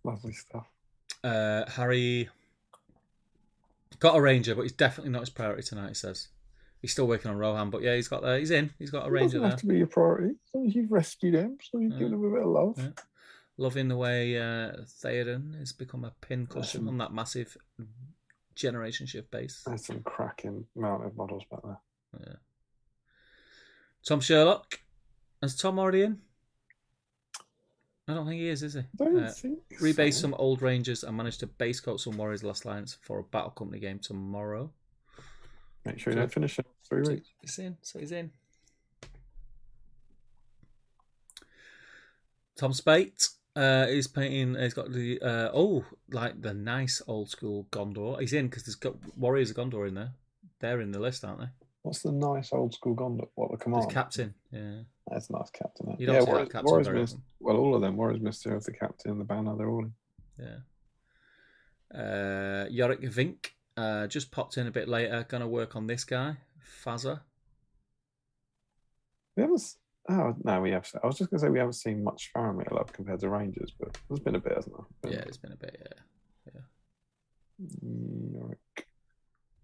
Lovely stuff. Harry got a Ranger, but he's definitely not his priority tonight. He says he's still working on Rohan, but yeah, he's got a Ranger. It doesn't have to be your priority. As long as you've rescued him, so you've given him a bit of love. Yeah. Loving the way Theoden has become a pincushion on that massive Generation Shift base. There's some cracking mounted models back there. Yeah. Tom Sherlock. Is Tom already in? I don't think he is he? I don't think rebase some old Rangers and managed to base coat some Warriors Last Alliance for a Battle Company game tomorrow. Make sure you don't finish it. 3 weeks. He's in. So he's in. Tom Spate. He's painting. He's got the like the nice old school Gondor. He's in because there's got Warriors of Gondor in there. They're in the list, aren't they? What's the nice old school Gondor? What, the command? There's captain. Yeah, that's a nice captain. You don't see that captain very often. Well, all of them. Warriors Mister of the captain and the banner. They're all in. Yeah. Yorick Vink just popped in a bit later. Gonna work on this guy, Fazza. We haven't. Oh no, we have. I was just going to say we haven't seen much Faramir love compared to Rangers, but there's been a bit, hasn't there? Yeah, it's been a bit. Yeah.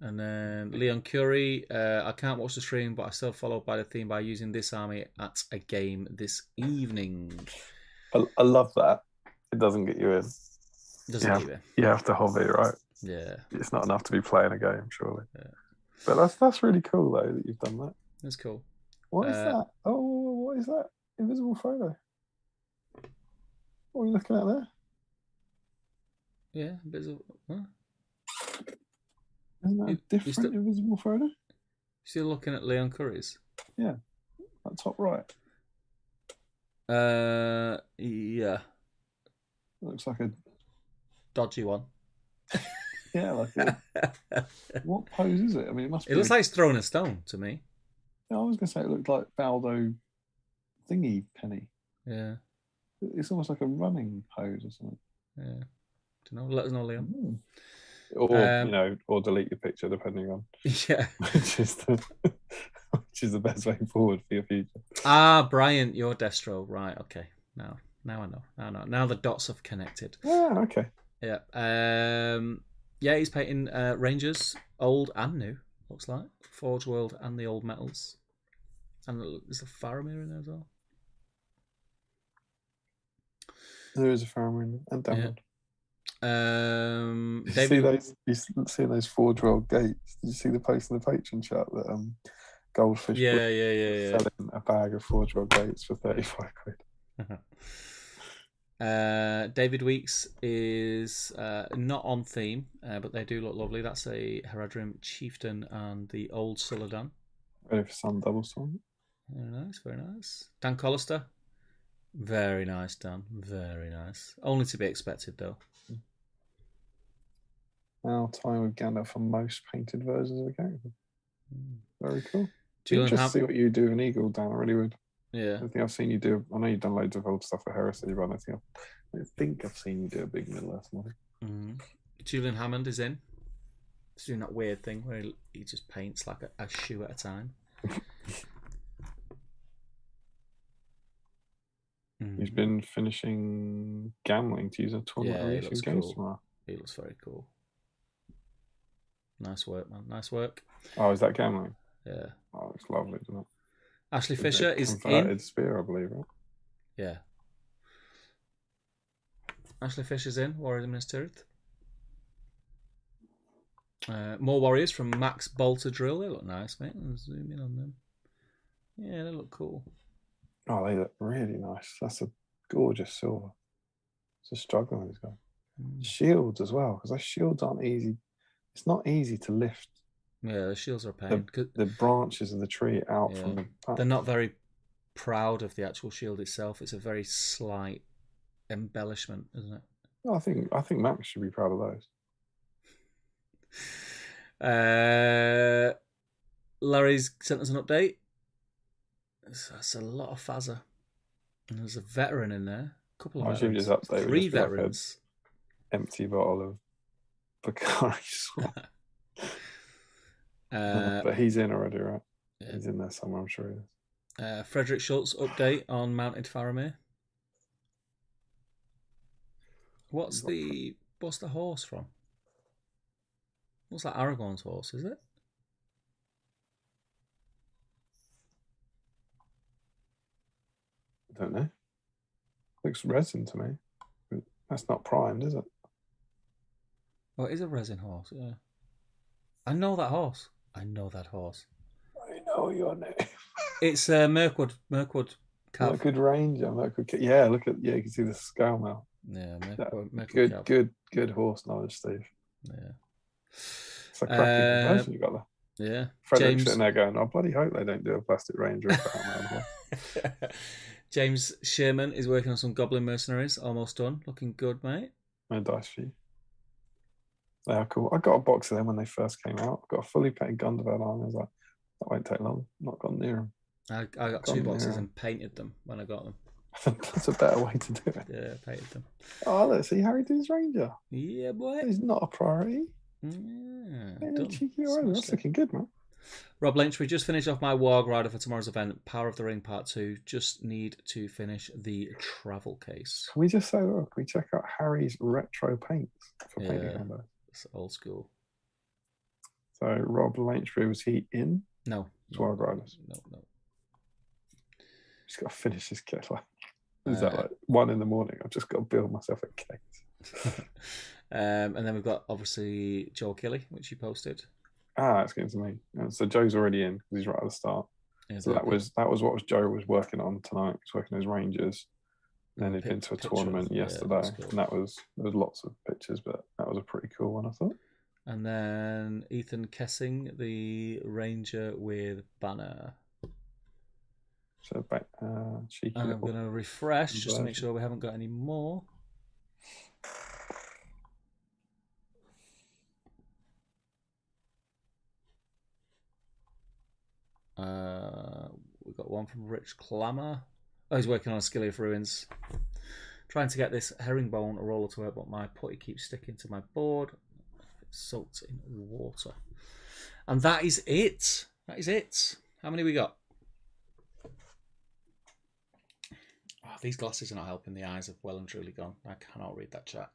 And then Leon Curie. I can't watch the stream, but I still followed by the theme by using this army at a game this evening. I love that. It doesn't get you in. Doesn't get you in. You have to hobby, right? Yeah. It's not enough to be playing a game, surely. Yeah. But that's really cool though that you've done that. That's cool. What is that? Oh, what is that? Invisible photo. What are you looking at there? Yeah, invisible. Huh? Isn't that a different invisible photo? Still looking at Leon Curry's? Yeah, that top right. Yeah. Looks like a dodgy one. Yeah, like what pose is it? I mean, it must be. It looks like it's throwing a stone to me. I was going to say it looked like Baldo thingy penny. Yeah. It's almost like a running hose or something. Yeah. Don't know. Let us know, Liam. Mm. Or or delete your picture depending on Yeah. which is the best way forward for your future. Brian, you're Destro. Right, okay. Now I know. Now the dots have connected. Ah, okay. Yeah. Yeah, he's painting Rangers, old and new, looks like. Forge World and the old metals. And there's a Faramir in there as well. There is a farmer in and download. You see those Forge World gates? Did you see the post in the Patreon chat that Goldfish Yeah. selling a bag of Forge World gates for 35 quid? David Weeks is not on theme, but they do look lovely. That's a Haradrim Chieftain and the old Suladan. Ready for some double storm? Very nice. Dan Collister. Very nice, Dan. Very nice. Only to be expected, though. Now time with Gandalf for most painted versions of the character. Very cool. Julian just see what you do with an eagle, Dan. I really would. Yeah. I think I've seen you do. I know you've done loads of old stuff for Heresy, but I think I've seen you do a big Middle Earth model. Julian Hammond is in. He's doing that weird thing where he just paints like a shoe at a time. He's been finishing gambling to use a tournament games cool. tomorrow. He looks very cool. Nice work, man. Nice work. Oh, is that gambling? Yeah. Oh, it's lovely, isn't it? Ashley Fisher is in. Spear, I believe, right? Yeah. Ashley Fisher's in. Warriors of Minas Tirith. More Warriors from Max Bolter Drill. They look nice, mate. I'll zoom in on them. Yeah, they look cool. Oh, they look really nice. That's a gorgeous silver. It's a struggle with these guys. Shields as well, because those shields aren't easy. It's not easy to lift. Yeah, the shields are a pain. The branches of the tree out from the back. They're not very proud of the actual shield itself. It's a very slight embellishment, isn't it? No, I think Max should be proud of those. Larry's sent us an update. That's a lot of Fazza. And there's a veteran in there. A couple of veterans. Just update 3 veterans. Like empty bottle of Bacardi. But he's in already, right? Yeah. He's in there somewhere, I'm sure he is. Frederick Schultz update on Mounted Faramir. What's the horse from? What's that Aragorn's horse, is it? I don't know. Looks resin to me. That's not primed, is it? Well, it is a resin horse, yeah. I know that horse. I know your name. It's Mirkwood. Mirkwood Ranger. Yeah, you can see the scale now. Yeah, Mirkwood. Good horse knowledge, Steve. Yeah. It's a cracking conversion you got there. Yeah. Frederick's sitting there going, I bloody hope they don't do a plastic Ranger. James Sherman is working on some Goblin Mercenaries. Almost done. Looking good, mate. No dice for you. They are cool. I got a box of them when they first came out. Got a fully painted Gundabad army. I was like, that won't take long. Not gone near them. I got 2 boxes and painted them when I got them. That's a better way to do it. Yeah, painted them. Oh, let's see Harry do his Ranger. Yeah, boy. He's not a priority. Yeah. Cheeky already. That's looking good, man. Rob Lynch, we just finished off my Warg Rider for tomorrow's event, Power of the Ring Part 2. Just need to finish the travel case. Can we just say, look, we check out Harry's retro paints for painting combos? It's old school. So Rob Lynchbury, was he in? No. Warg Riders? No. Just got to finish this kit. Is that like 1 a.m? I've just got to build myself a case. And then we've got obviously Joel Kelly, which you posted. It's getting to me. So Joe's already in because he's right at the start. Yeah, so that was what Joe was working on tonight. He's working his Rangers. And then he'd been to a tournament yesterday, cool. And there was lots of pictures, but that was a pretty cool one, I thought. And then Ethan Kessing, the Ranger with banner. So cheeky. And I'm going to refresh just to make sure we haven't got any more. We've got one from Rich Clammer. Oh, he's working on a Skilly of Ruins. Trying to get this herringbone roller to work, but my putty keeps sticking to my board. It's soaked in water. And that is it. That is it. How many we got? Oh, these glasses are not helping. The eyes have well and truly gone. I cannot read that chat.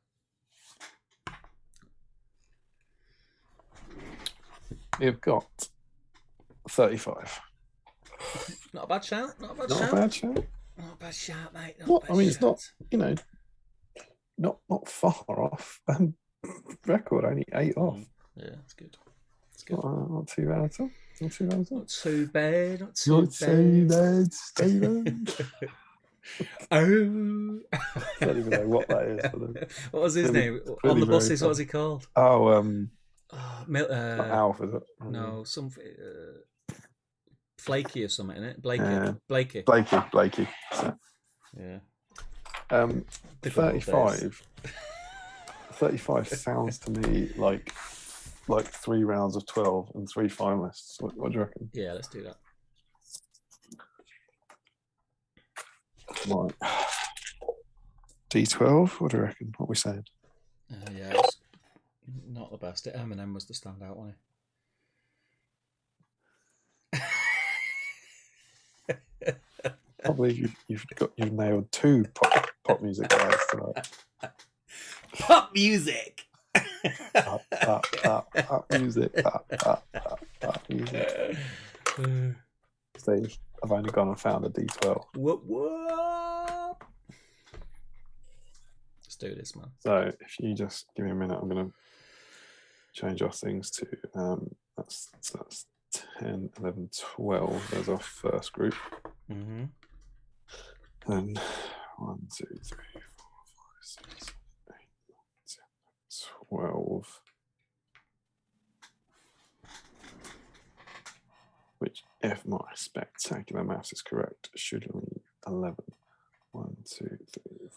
You've got 35. Not a bad shout. Not a bad Not shout. a bad shout. Not a bad shout, mate. Not, I mean, it's not, you know, not far off. Record only 8 off. Yeah, that's good. That's good. Not too bad at all. Not too bad at all. Not too bad. Not too bad, Stephen. Oh. I don't even know what that is. What was his name? On the buses, what was he called? Oh, Alf, is it? No, some Flaky or something, isn't it? Blakey. Blakey. So, yeah. 35. 35 sounds to me like 3 rounds of 12 and 3 finalists. What do you reckon? Yeah, let's do that. Right. D12, what do you reckon? What are we saying? Yeah, it's not the best. Eminem was the standout, wasn't he? I can't believe you've nailed 2 pop music guys tonight. Pop music. Pop music. Pop music. Steve, I've only gone and found a D12. What? Let's do this, man. So if you just give me a minute, I'm going to change our things to that's 10, 11, 12. There's our first group. Mm-hmm. And 1, 2, 3, 4, 5, 6, 8, 9, 10, 12. Which, if my spectacular maths is correct, should leave 11. 1, 2, 3,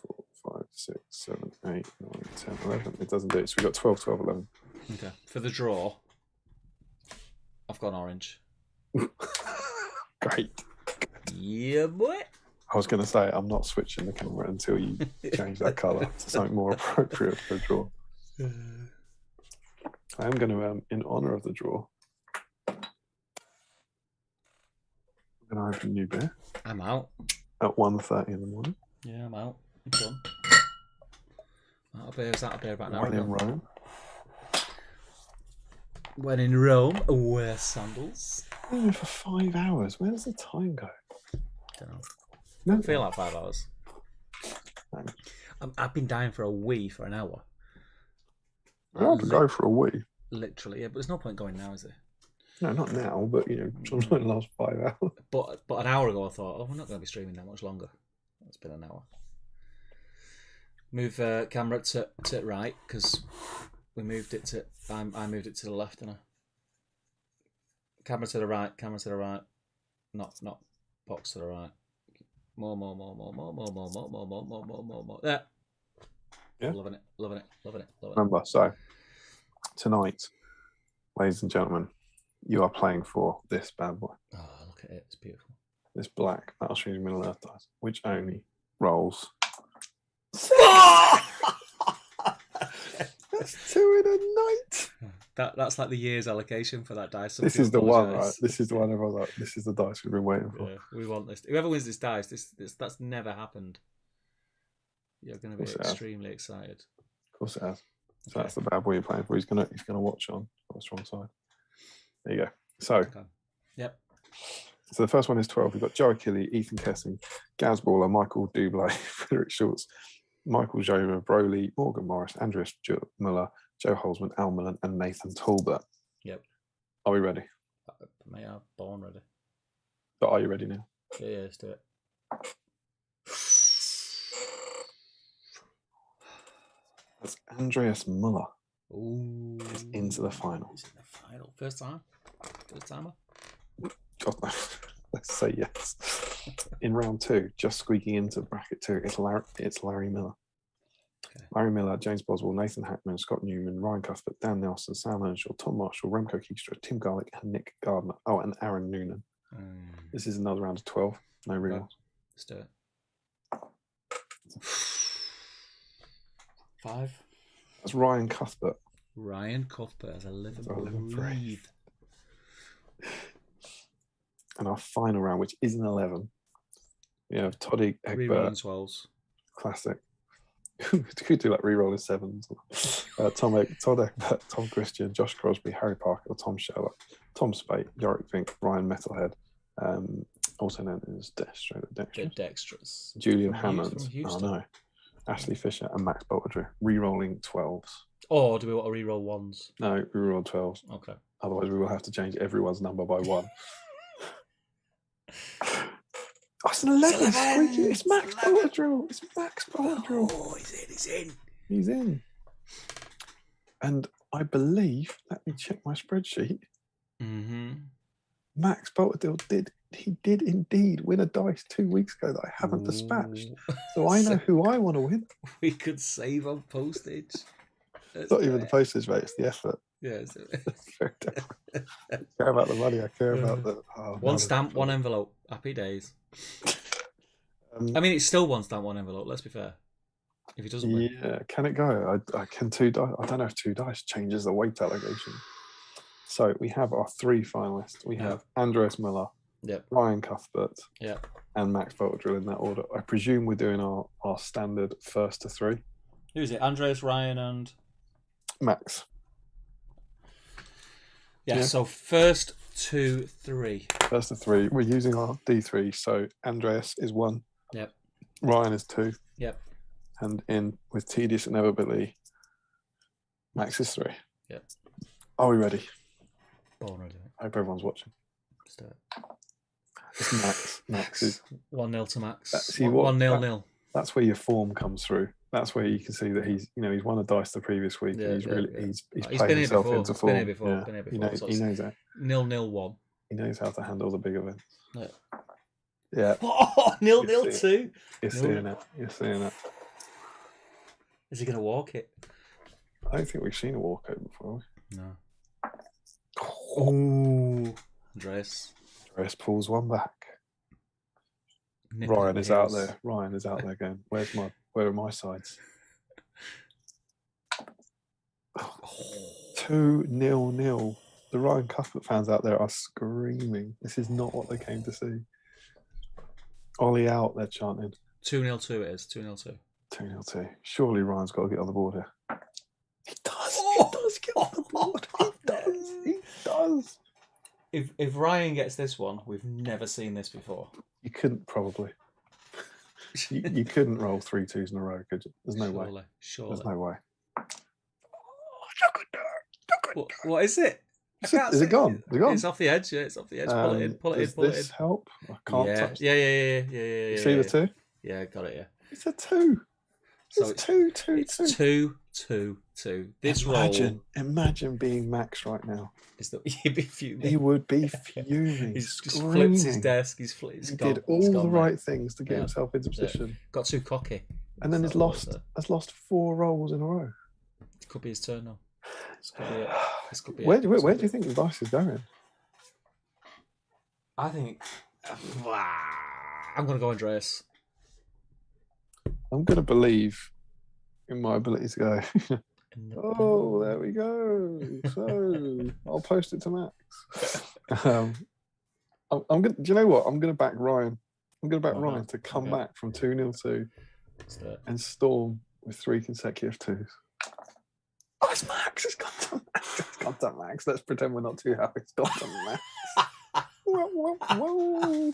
4, 5, 6, 7, 8, 9, 10, 11. It doesn't do it. So we've got 12, 12, 11. Okay. For the draw, I've gone orange. Great. Yeah, boy. I was going to say, I'm not switching the camera until you change that colour to something more appropriate for a draw. I am going to, in honour of the draw, I'm going to open new beer. I'm out. At 1:30 in the morning. Yeah, I'm out. I'm done. That'll be about an hour When in ago. Rome. When in Rome, wear sandals. Oh, for 5 hours. Where does the time go? Don't know. No, I feel like 5 hours. No. I've been dying for a wee for an hour. I'll go for a wee. Literally, yeah, but there's no point going now, is there? No, not now, but sometime in the last 5 hours. But an hour ago, I thought, we're not going to be streaming that much longer. It's been an hour. Move camera to right because we moved it to. I moved it to the left, and camera to the right. Camera to the right. Not box to the right. More. There. Yeah. Loving it. Remember, so tonight, ladies and gentlemen, you are playing for this bad boy. Oh, look at it. It's beautiful. This black Battle Stream of Middle Earth dice, which only rolls. That's 2 in a night. That's like the year's allocation for that dice. This is the one, right? This is the one everyone's like, this is the dice we've been waiting for. Yeah, we want this. Whoever wins this dice, that's never happened. You're going to be extremely excited. Of course it has. So Okay. that's the bad boy you're playing for. He's gonna watch on the strong side. There you go. So, Okay. Yep. So the first one is 12. We've got Joe Achille, Ethan Kessing, Gaz Baller, Michael Dublé, Frederick Schultz, Michael Joma, Broly, Morgan Morris, Andreas Muller, Joe Holzman, Al Millen, and Nathan Talbot. Yep. Are we ready? May I born ready? But are you ready now? Yeah, let's do it. That's Andreas Muller. Ooh. Is into the final. He's in the final. First timer? God, no. Let's say yes. In round 2, just squeaking into bracket 2, it's Larry Miller. Okay. Larry Miller, James Boswell, Nathan Hackman, Scott Newman, Ryan Cuthbert, Dan Nelson, Sam Earnshaw, Tom Marshall, Remco Keystra, Tim Garlick, and Nick Gardner. Oh, and Aaron Noonan. This is another round of 12. No rerolls. Let's do it. 5. That's Ryan Cuthbert. Ryan Cuthbert as a live That's our live and and breathe. breathe. And our final round, which is an 11, we have Toddy Egbert. Rerolling 12s. Classic. Could do like rerolling 7s. Todd Egbert, Tom Christian, Josh Crosby, Harry Parker, Tom Sherlock, Tom Spate, Yorick Fink, Ryan Metalhead, also known as Dexterous. Julian From Hammond. Houston. Oh no. Ashley Fisher and Max Bolterdrew. Rerolling 12s. Or do we want to reroll 1s? No, reroll 12s. Okay. Otherwise, we will have to change everyone's number by 1. Oh, it's an 11. Squeaky. It's Max Bolterdrew. It's Max Bolterdrew. Oh, he's in. He's in. And I believe, let me check my spreadsheet. Mm-hmm. Max Bolterdrew did indeed win a dice 2 weeks ago that I haven't dispatched. So I know who I want to win. We could save on postage. It's not even the postage rate, it's the effort. Yeah. It's very different. I care about the money, I care about the... One stamp, one envelope. Happy days. I mean, it's still one stamp, one envelope, let's be fair. If he doesn't win. Yeah, can it go? I can 2 dice. I don't know if 2 dice changes the weight allocation. So we have our 3 finalists. We have Andreas Miller, Ryan Cuthbert, and Max Bolterdrew in that order. I presume we're doing our standard first to 3. Who is it? Andreas, Ryan, and Max. Yeah, so first to 3. First to 3. We're using our D3. So Andreas is 1. Yep. Ryan is 2. Yep. And in with tedious inevitability, Max is 3. Yep. Are we ready? Born ready. I hope everyone's watching. Let's do it. It's Max. Max is 1-0 to Max. See what 1-0. That's where your form comes through. That's where you can see that he's won a dice the previous week. Yeah, he's he's played himself into form. Been here before. He knows that. 0-0-1. He knows how to handle the big events. Yeah. Yeah. Oh, 0-0-2. You're seeing it. You're seeing it. Is he going to walk it? I don't think we've seen a walkout before. No. Oh, Andreas pulls one back. Ryan is out there. Ryan is out there going, where are my sides? 2-0. The Ryan Cuthbert fans out there are screaming. This is not what they came to see. Ollie out, they're chanting. 2-0-2 it is. 2-0-2. 2-0-2. Surely Ryan's got to get on the board here. He does. Oh! He does get on the board. He does. If Ryan gets this one, we've never seen this before. You couldn't probably. you couldn't roll 3 2s in a row, could you? There's no way. Surely. There's no way. Look at that. What is it? Is it gone? Is it gone? It's off the edge. Yeah, it's off the edge. Pull it in. Pull it in. Pull it in. Does this help? I can't touch. Yeah. You see the 2? Yeah, got it. Yeah. It's a 2. So it's 2, 2, it's 2. 2-2-2. This Imagine being Max right now. He'd be fuming. He would be fuming. He's screaming. Just flips his desk. He did all the right things to get himself into position. Got too cocky. And then has lost 4 rolls in a row. It could be his turn now. This could be where do you think the dice is going? I think I'm going to go Andreas. I'm going to believe in my ability to go. Oh, there we go. So I'll post it to Max. I'm going. Do you know what? I'm going to back Ryan. I'm going to back Ryan to come back from 2-0-2 and storm with 3 consecutive 2s. Oh, it's Max. It's gone to Max. It's gone to Max. Let's pretend we're not too happy. It's gone to Max. Whoa.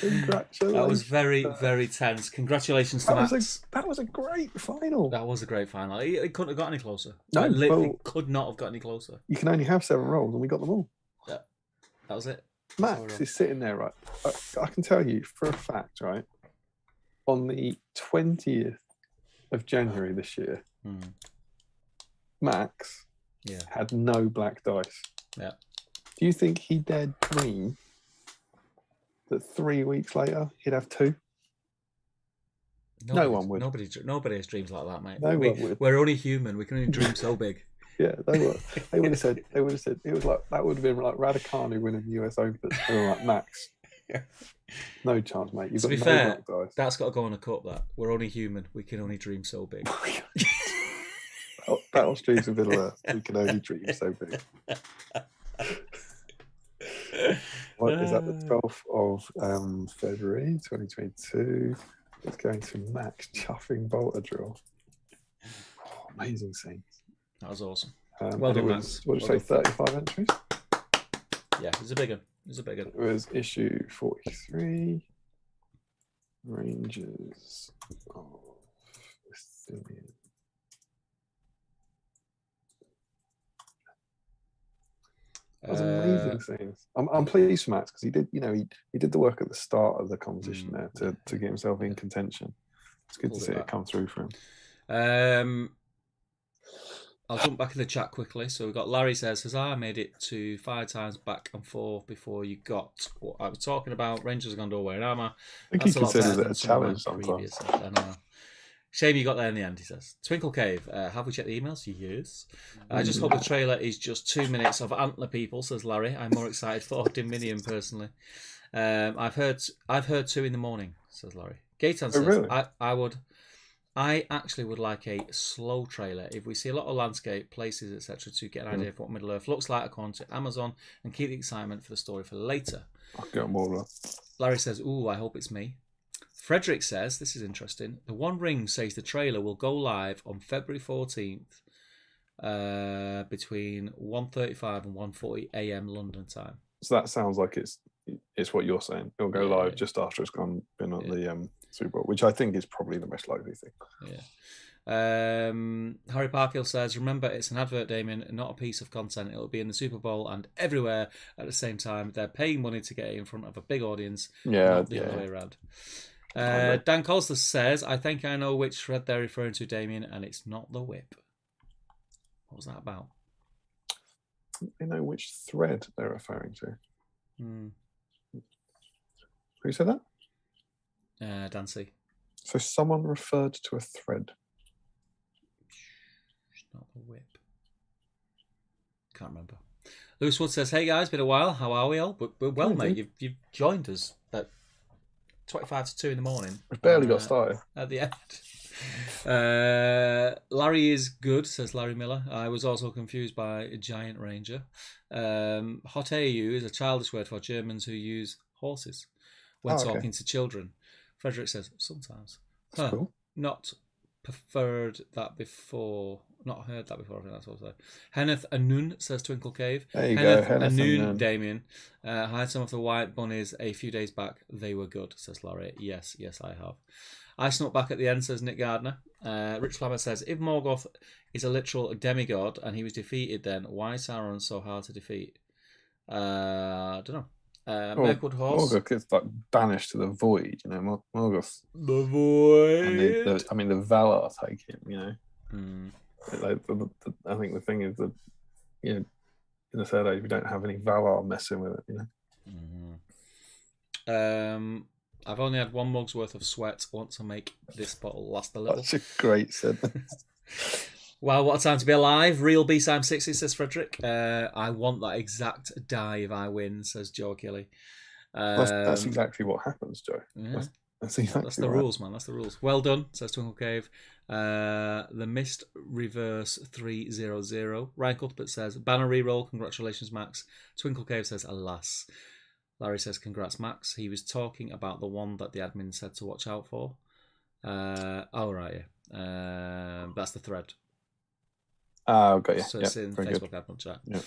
Congratulations. That was very, very tense. Congratulations to Max. That was a great final. That was a great final. It couldn't have got any closer. No, it could not have got any closer. You can only have 7 rolls, and we got them all. Yeah, that was it. Max is sitting there, right? I can tell you for a fact, right? On the 20th of January this year, Max had no black dice. Yeah. Do you think he dared dream that 3 weeks later he'd have 2? No one would. Nobody has dreams like that, mate. No one would. We're only human. We can only dream so big. Yeah, they were. They would have said. They would have said it was like that would have been like Raducanu winning the US Open. They were like, Max, no chance, mate. You've To got be no fair, black dice. that's got to go on a cup. That we're only human. We can only dream so big. Battle Streams of Middle Earth. We can only dream so big. What is that? The 12th of February 2022. It's going to Max chuffing Bolter drill. Oh, amazing scene. That was awesome. Well done, Max. What did you say? 35 entries. Yeah, it's a big one. It's a big one. It was issue 43. Rangers of Ithilien. That was amazing scenes. I'm pleased for Max because he did, he did the work at the start of the competition there to get himself in contention. It's good to see it come through for him. I'll jump back in the chat quickly. So we've got Larry says I made it to 5 times back and forth before you got what I was talking about. Rangers have gone to away in armour. I think he considers it a challenge sometimes. I know. Shame you got there in the end, he says. Twinkle Cave, have we checked the emails? Yes. I just hope the trailer is just 2 minutes of antler people, says Larry. I'm more excited for Dominion personally. I've heard 2 in the morning, says Larry. Gaetan says, really? I actually would like a slow trailer. If we see a lot of landscape, places, etc., to get an idea of what Middle Earth looks like according to Amazon and keep the excitement for the story for later. I'll get on board with that. Larry says, ooh, I hope it's me. Frederick says, this is interesting, The One Ring says the trailer will go live on February 14th between 1:35 and 1:40 a.m. London time. So that sounds like it's what you're saying. It'll go live just after it's been on the Super Bowl, which I think is probably the most likely thing. Yeah. Harry Parkhill says, remember, it's an advert, Damien, not a piece of content. It'll be in the Super Bowl and everywhere at the same time. They're paying money to get it in front of a big audience, not the other way around. Dan Colster says, I think I know which thread they're referring to, Damien, and it's not the whip. What was that about? You know which thread they're referring to. Who said that? Dancy. So someone referred to a thread. It's not the whip. Can't remember. Lewis Wood says, hey guys, been a while. How are we all? We're well, mate. You've joined us at 25 to 2 in the morning. We've barely got started. At the end. Larry is good, says Larry Miller. I was also confused by a giant ranger. Hot AU is a childish word for Germans who use horses when talking to children. Frederick says, sometimes. That's cool. Not heard that before, I think that's what I said. Henneth Anun, says Twinkle Cave. There you go, Henneth Anun, Damien. Had some of the white bunnies a few days back. They were good, says Laurie. Yes, I have. I snuck back at the end, says Nick Gardner. Rich Flammer says, if Morgoth is a literal demigod and he was defeated then, why is Sauron so hard to defeat? I don't know. Mirkwood Horse. Morgoth is like banished to the void, Morgoth. The void. And the Valar take him, I think the thing is that, in the Third Age, we don't have any Valar messing with it, I've only had 1 mug's worth of sweat. I want to make this bottle last a little. That's a great sentence. Wow, what a time to be alive. Real BSIME 60, says Frederick. I want that exact die if I win, says Joe Kelly. That's exactly what happens, Joe. Yeah. That's the rules, man. That's the rules. Well done, says Twinkle Cave. The Mist Reverse 300. Ryan Cuthbert says, banner reroll. Congratulations, Max. Twinkle Cave says, alas. Larry says, congrats, Max. He was talking about the one that the admin said to watch out for. That's the thread. Got you. So it's in Facebook admin chat. Yeah.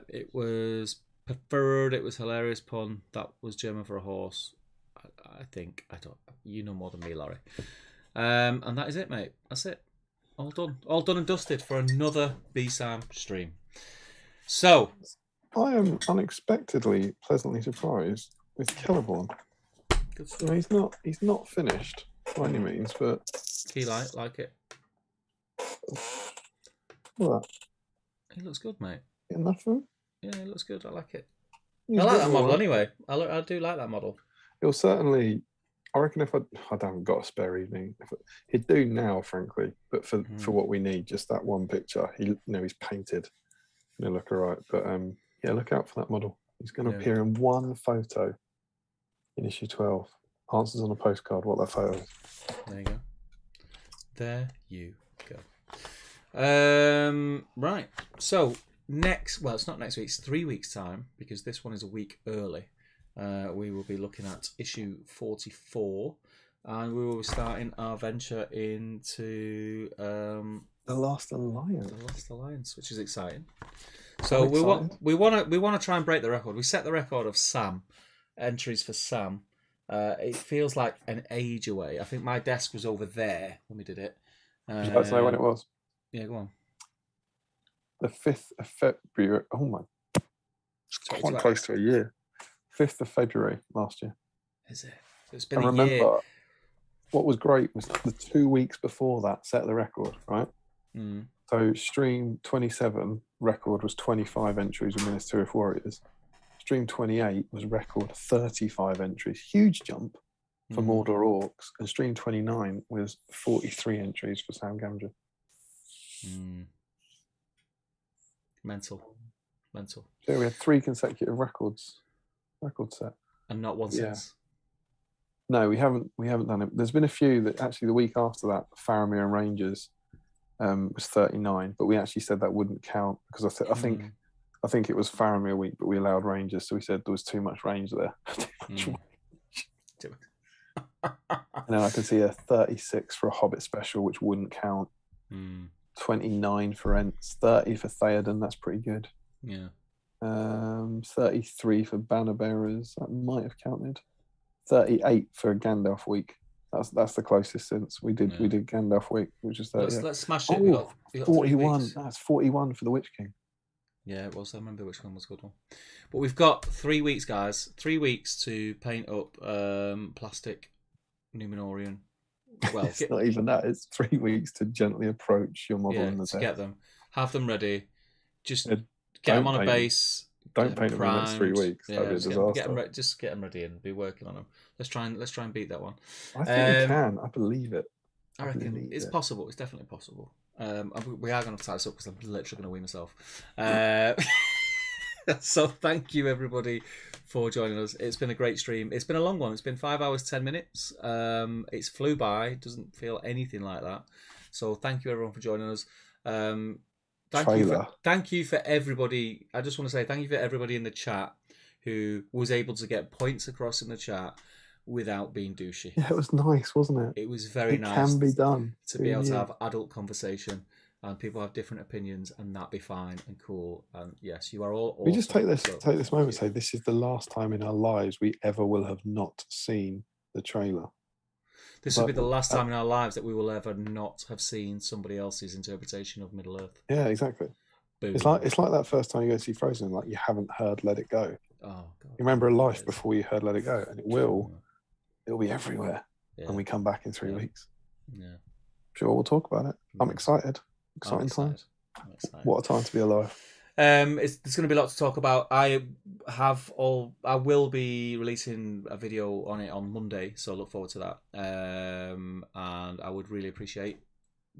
It was preferred. It was hilarious pun. That was German for a horse. I think. You know more than me, Larry. And that is it, mate. That's it. All done. All done and dusted for another BSIME stream. So I am unexpectedly pleasantly surprised with Celeborn. Good stuff. He's not finished by any means, but Key light, like it. What? It looks good, mate. Enough of him? Yeah, it looks good. I like it. He's I like that model anyway. I do like that model. He'll certainly I reckon if I haven't got a spare evening, he'd do now, frankly. But for what we need, just that one picture. He's painted. He'll look alright. But yeah, look out for that model. He's going to appear in one photo in issue 12. Answers on a postcard. What that photo is. There you go. There you go. Right. So it's not next week. It's 3 weeks' time because this one is a week early. We will be looking at issue 44, and we will be starting our venture into The Last Alliance. The Last Alliance, which is exciting. So we want to try and break the record. We set the record of Sam entries for Sam. It feels like an age away. I think my desk was over there when we did it. Would you like to know when it was? Yeah, go on. The 5th of February. Oh my! It's quite close to a year. 5th of February last year. Is it? It's been I a year. What was great was the 2 weeks before that set the record, right? Mm. So Stream 27 record was 25 entries with Ministerial Warriors. Stream 28 was record 35 entries. Huge jump for Mordor Orcs. And Stream 29 was 43 entries for Sam Gamgee. Mental. So we had 3 consecutive record set. And not one since. No, we haven't done it. There's been a few that actually the week after that, Faramir and Rangers was 39, but we actually said that wouldn't count because I think it was Faramir week, but we allowed Rangers, so we said there was too much range there. And then I can see a 36 for a Hobbit special, which wouldn't count. 29 for Ents, 30 for Theoden, that's pretty good. Yeah. 33 for Banner Bearers, that might have counted. 38 for Gandalf week. That's the closest since we did Gandalf week, which is 30. Let's smash it. Oh, we got 41. That's 41 for the Witch King. Yeah, it was. I remember which one was a good one. But we've got 3 weeks, guys. 3 weeks to paint up plastic Numenorian. Well, it's not even that. It's 3 weeks to gently approach your model in the to deck. get them. Have them ready. Just get them on a base. Don't paint them in the next 3 weeks. That'd be a disaster. Just get them ready and be working on them. Let's try and beat that one. I think we can. I believe it. I reckon it's possible. It's definitely possible. We are going to tie this up because I'm literally going to wee myself. So thank you everybody for joining us. It's been a great stream. It's been a long one. It's been 5 hours 10 minutes. It's flew by. It doesn't feel anything like that. So thank you everyone for joining us. Thank you for everybody. I just want to say thank you for everybody in the chat who was able to get points across in the chat without being douchey. Yeah, it was nice, wasn't it? It was very nice. It can be done. To be able to have adult conversation and people have different opinions and that be fine and cool. And yes, you are all awesome. We just take this moment to say this is the last time in our lives we ever will have not seen the trailer. This will be the last time in our lives that we will ever not have seen somebody else's interpretation of Middle Earth. Yeah, exactly. Boom. It's like that first time you go to see Frozen, like you haven't heard Let It Go. Oh God. You remember a life before you heard Let It Go, and it'll be everywhere when we come back in 3 weeks. Yeah. Sure, we'll talk about it. I'm excited. Exciting times. What a time to be alive. There's going to be a lot to talk about. I will be releasing a video on it on Monday, so look forward to that. And I would really appreciate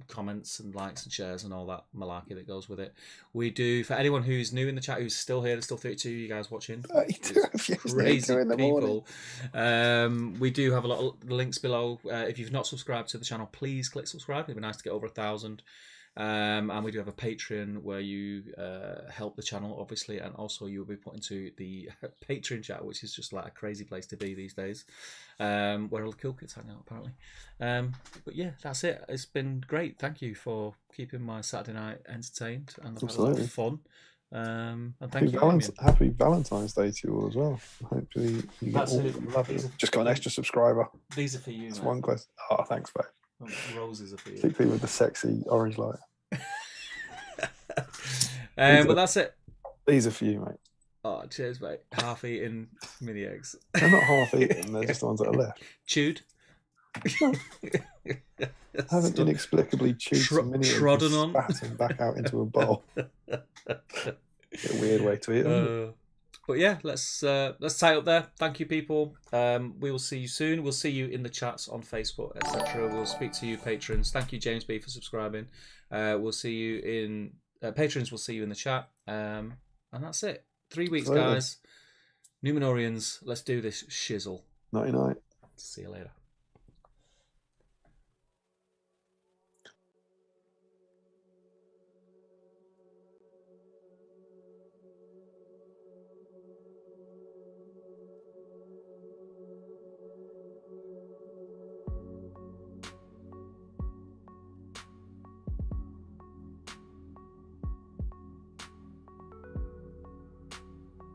comments and likes and shares and all that malarkey that goes with it. We do, for anyone who's new in the chat, who's still here, there's still 32 you guys watching. 32 crazy people. We do have a lot of links below. If you've not subscribed to the channel, please click subscribe. It'd be nice to get over 1,000. And we do have a Patreon where you help the channel, obviously, and also you'll be put into the Patreon chat, which is just like a crazy place to be these days, where all the cool kids hang out, apparently. But yeah, that's it. It's been great. Thank you for keeping my Saturday night entertained, and I've had a lot of fun. And thank you. Happy Valentine's Day to you all as well. Hopefully you get all love it. Just got an extra subscriber. These are for you. It's one question. Oh, thanks, mate. Roses are for you. Particularly with the sexy orange light. But that's it. These are for you, mate. Oh, cheers, mate. Half-eaten mini eggs. They're not half-eaten. They're just the ones that are left. Chewed. I haven't inexplicably chewed some mini eggs trodden on, spat them back out into a bowl. A weird way to eat them. But yeah, let's tie up there. Thank you, people. We will see you soon. We'll see you in the chats on Facebook, etc. We'll speak to you, patrons. Thank you, James B, for subscribing. We'll see you in patrons. We'll see you in the chat. And that's it. 3 weeks, Absolutely. guys. Numenorians, let's do this shizzle. Nighty night. See you later.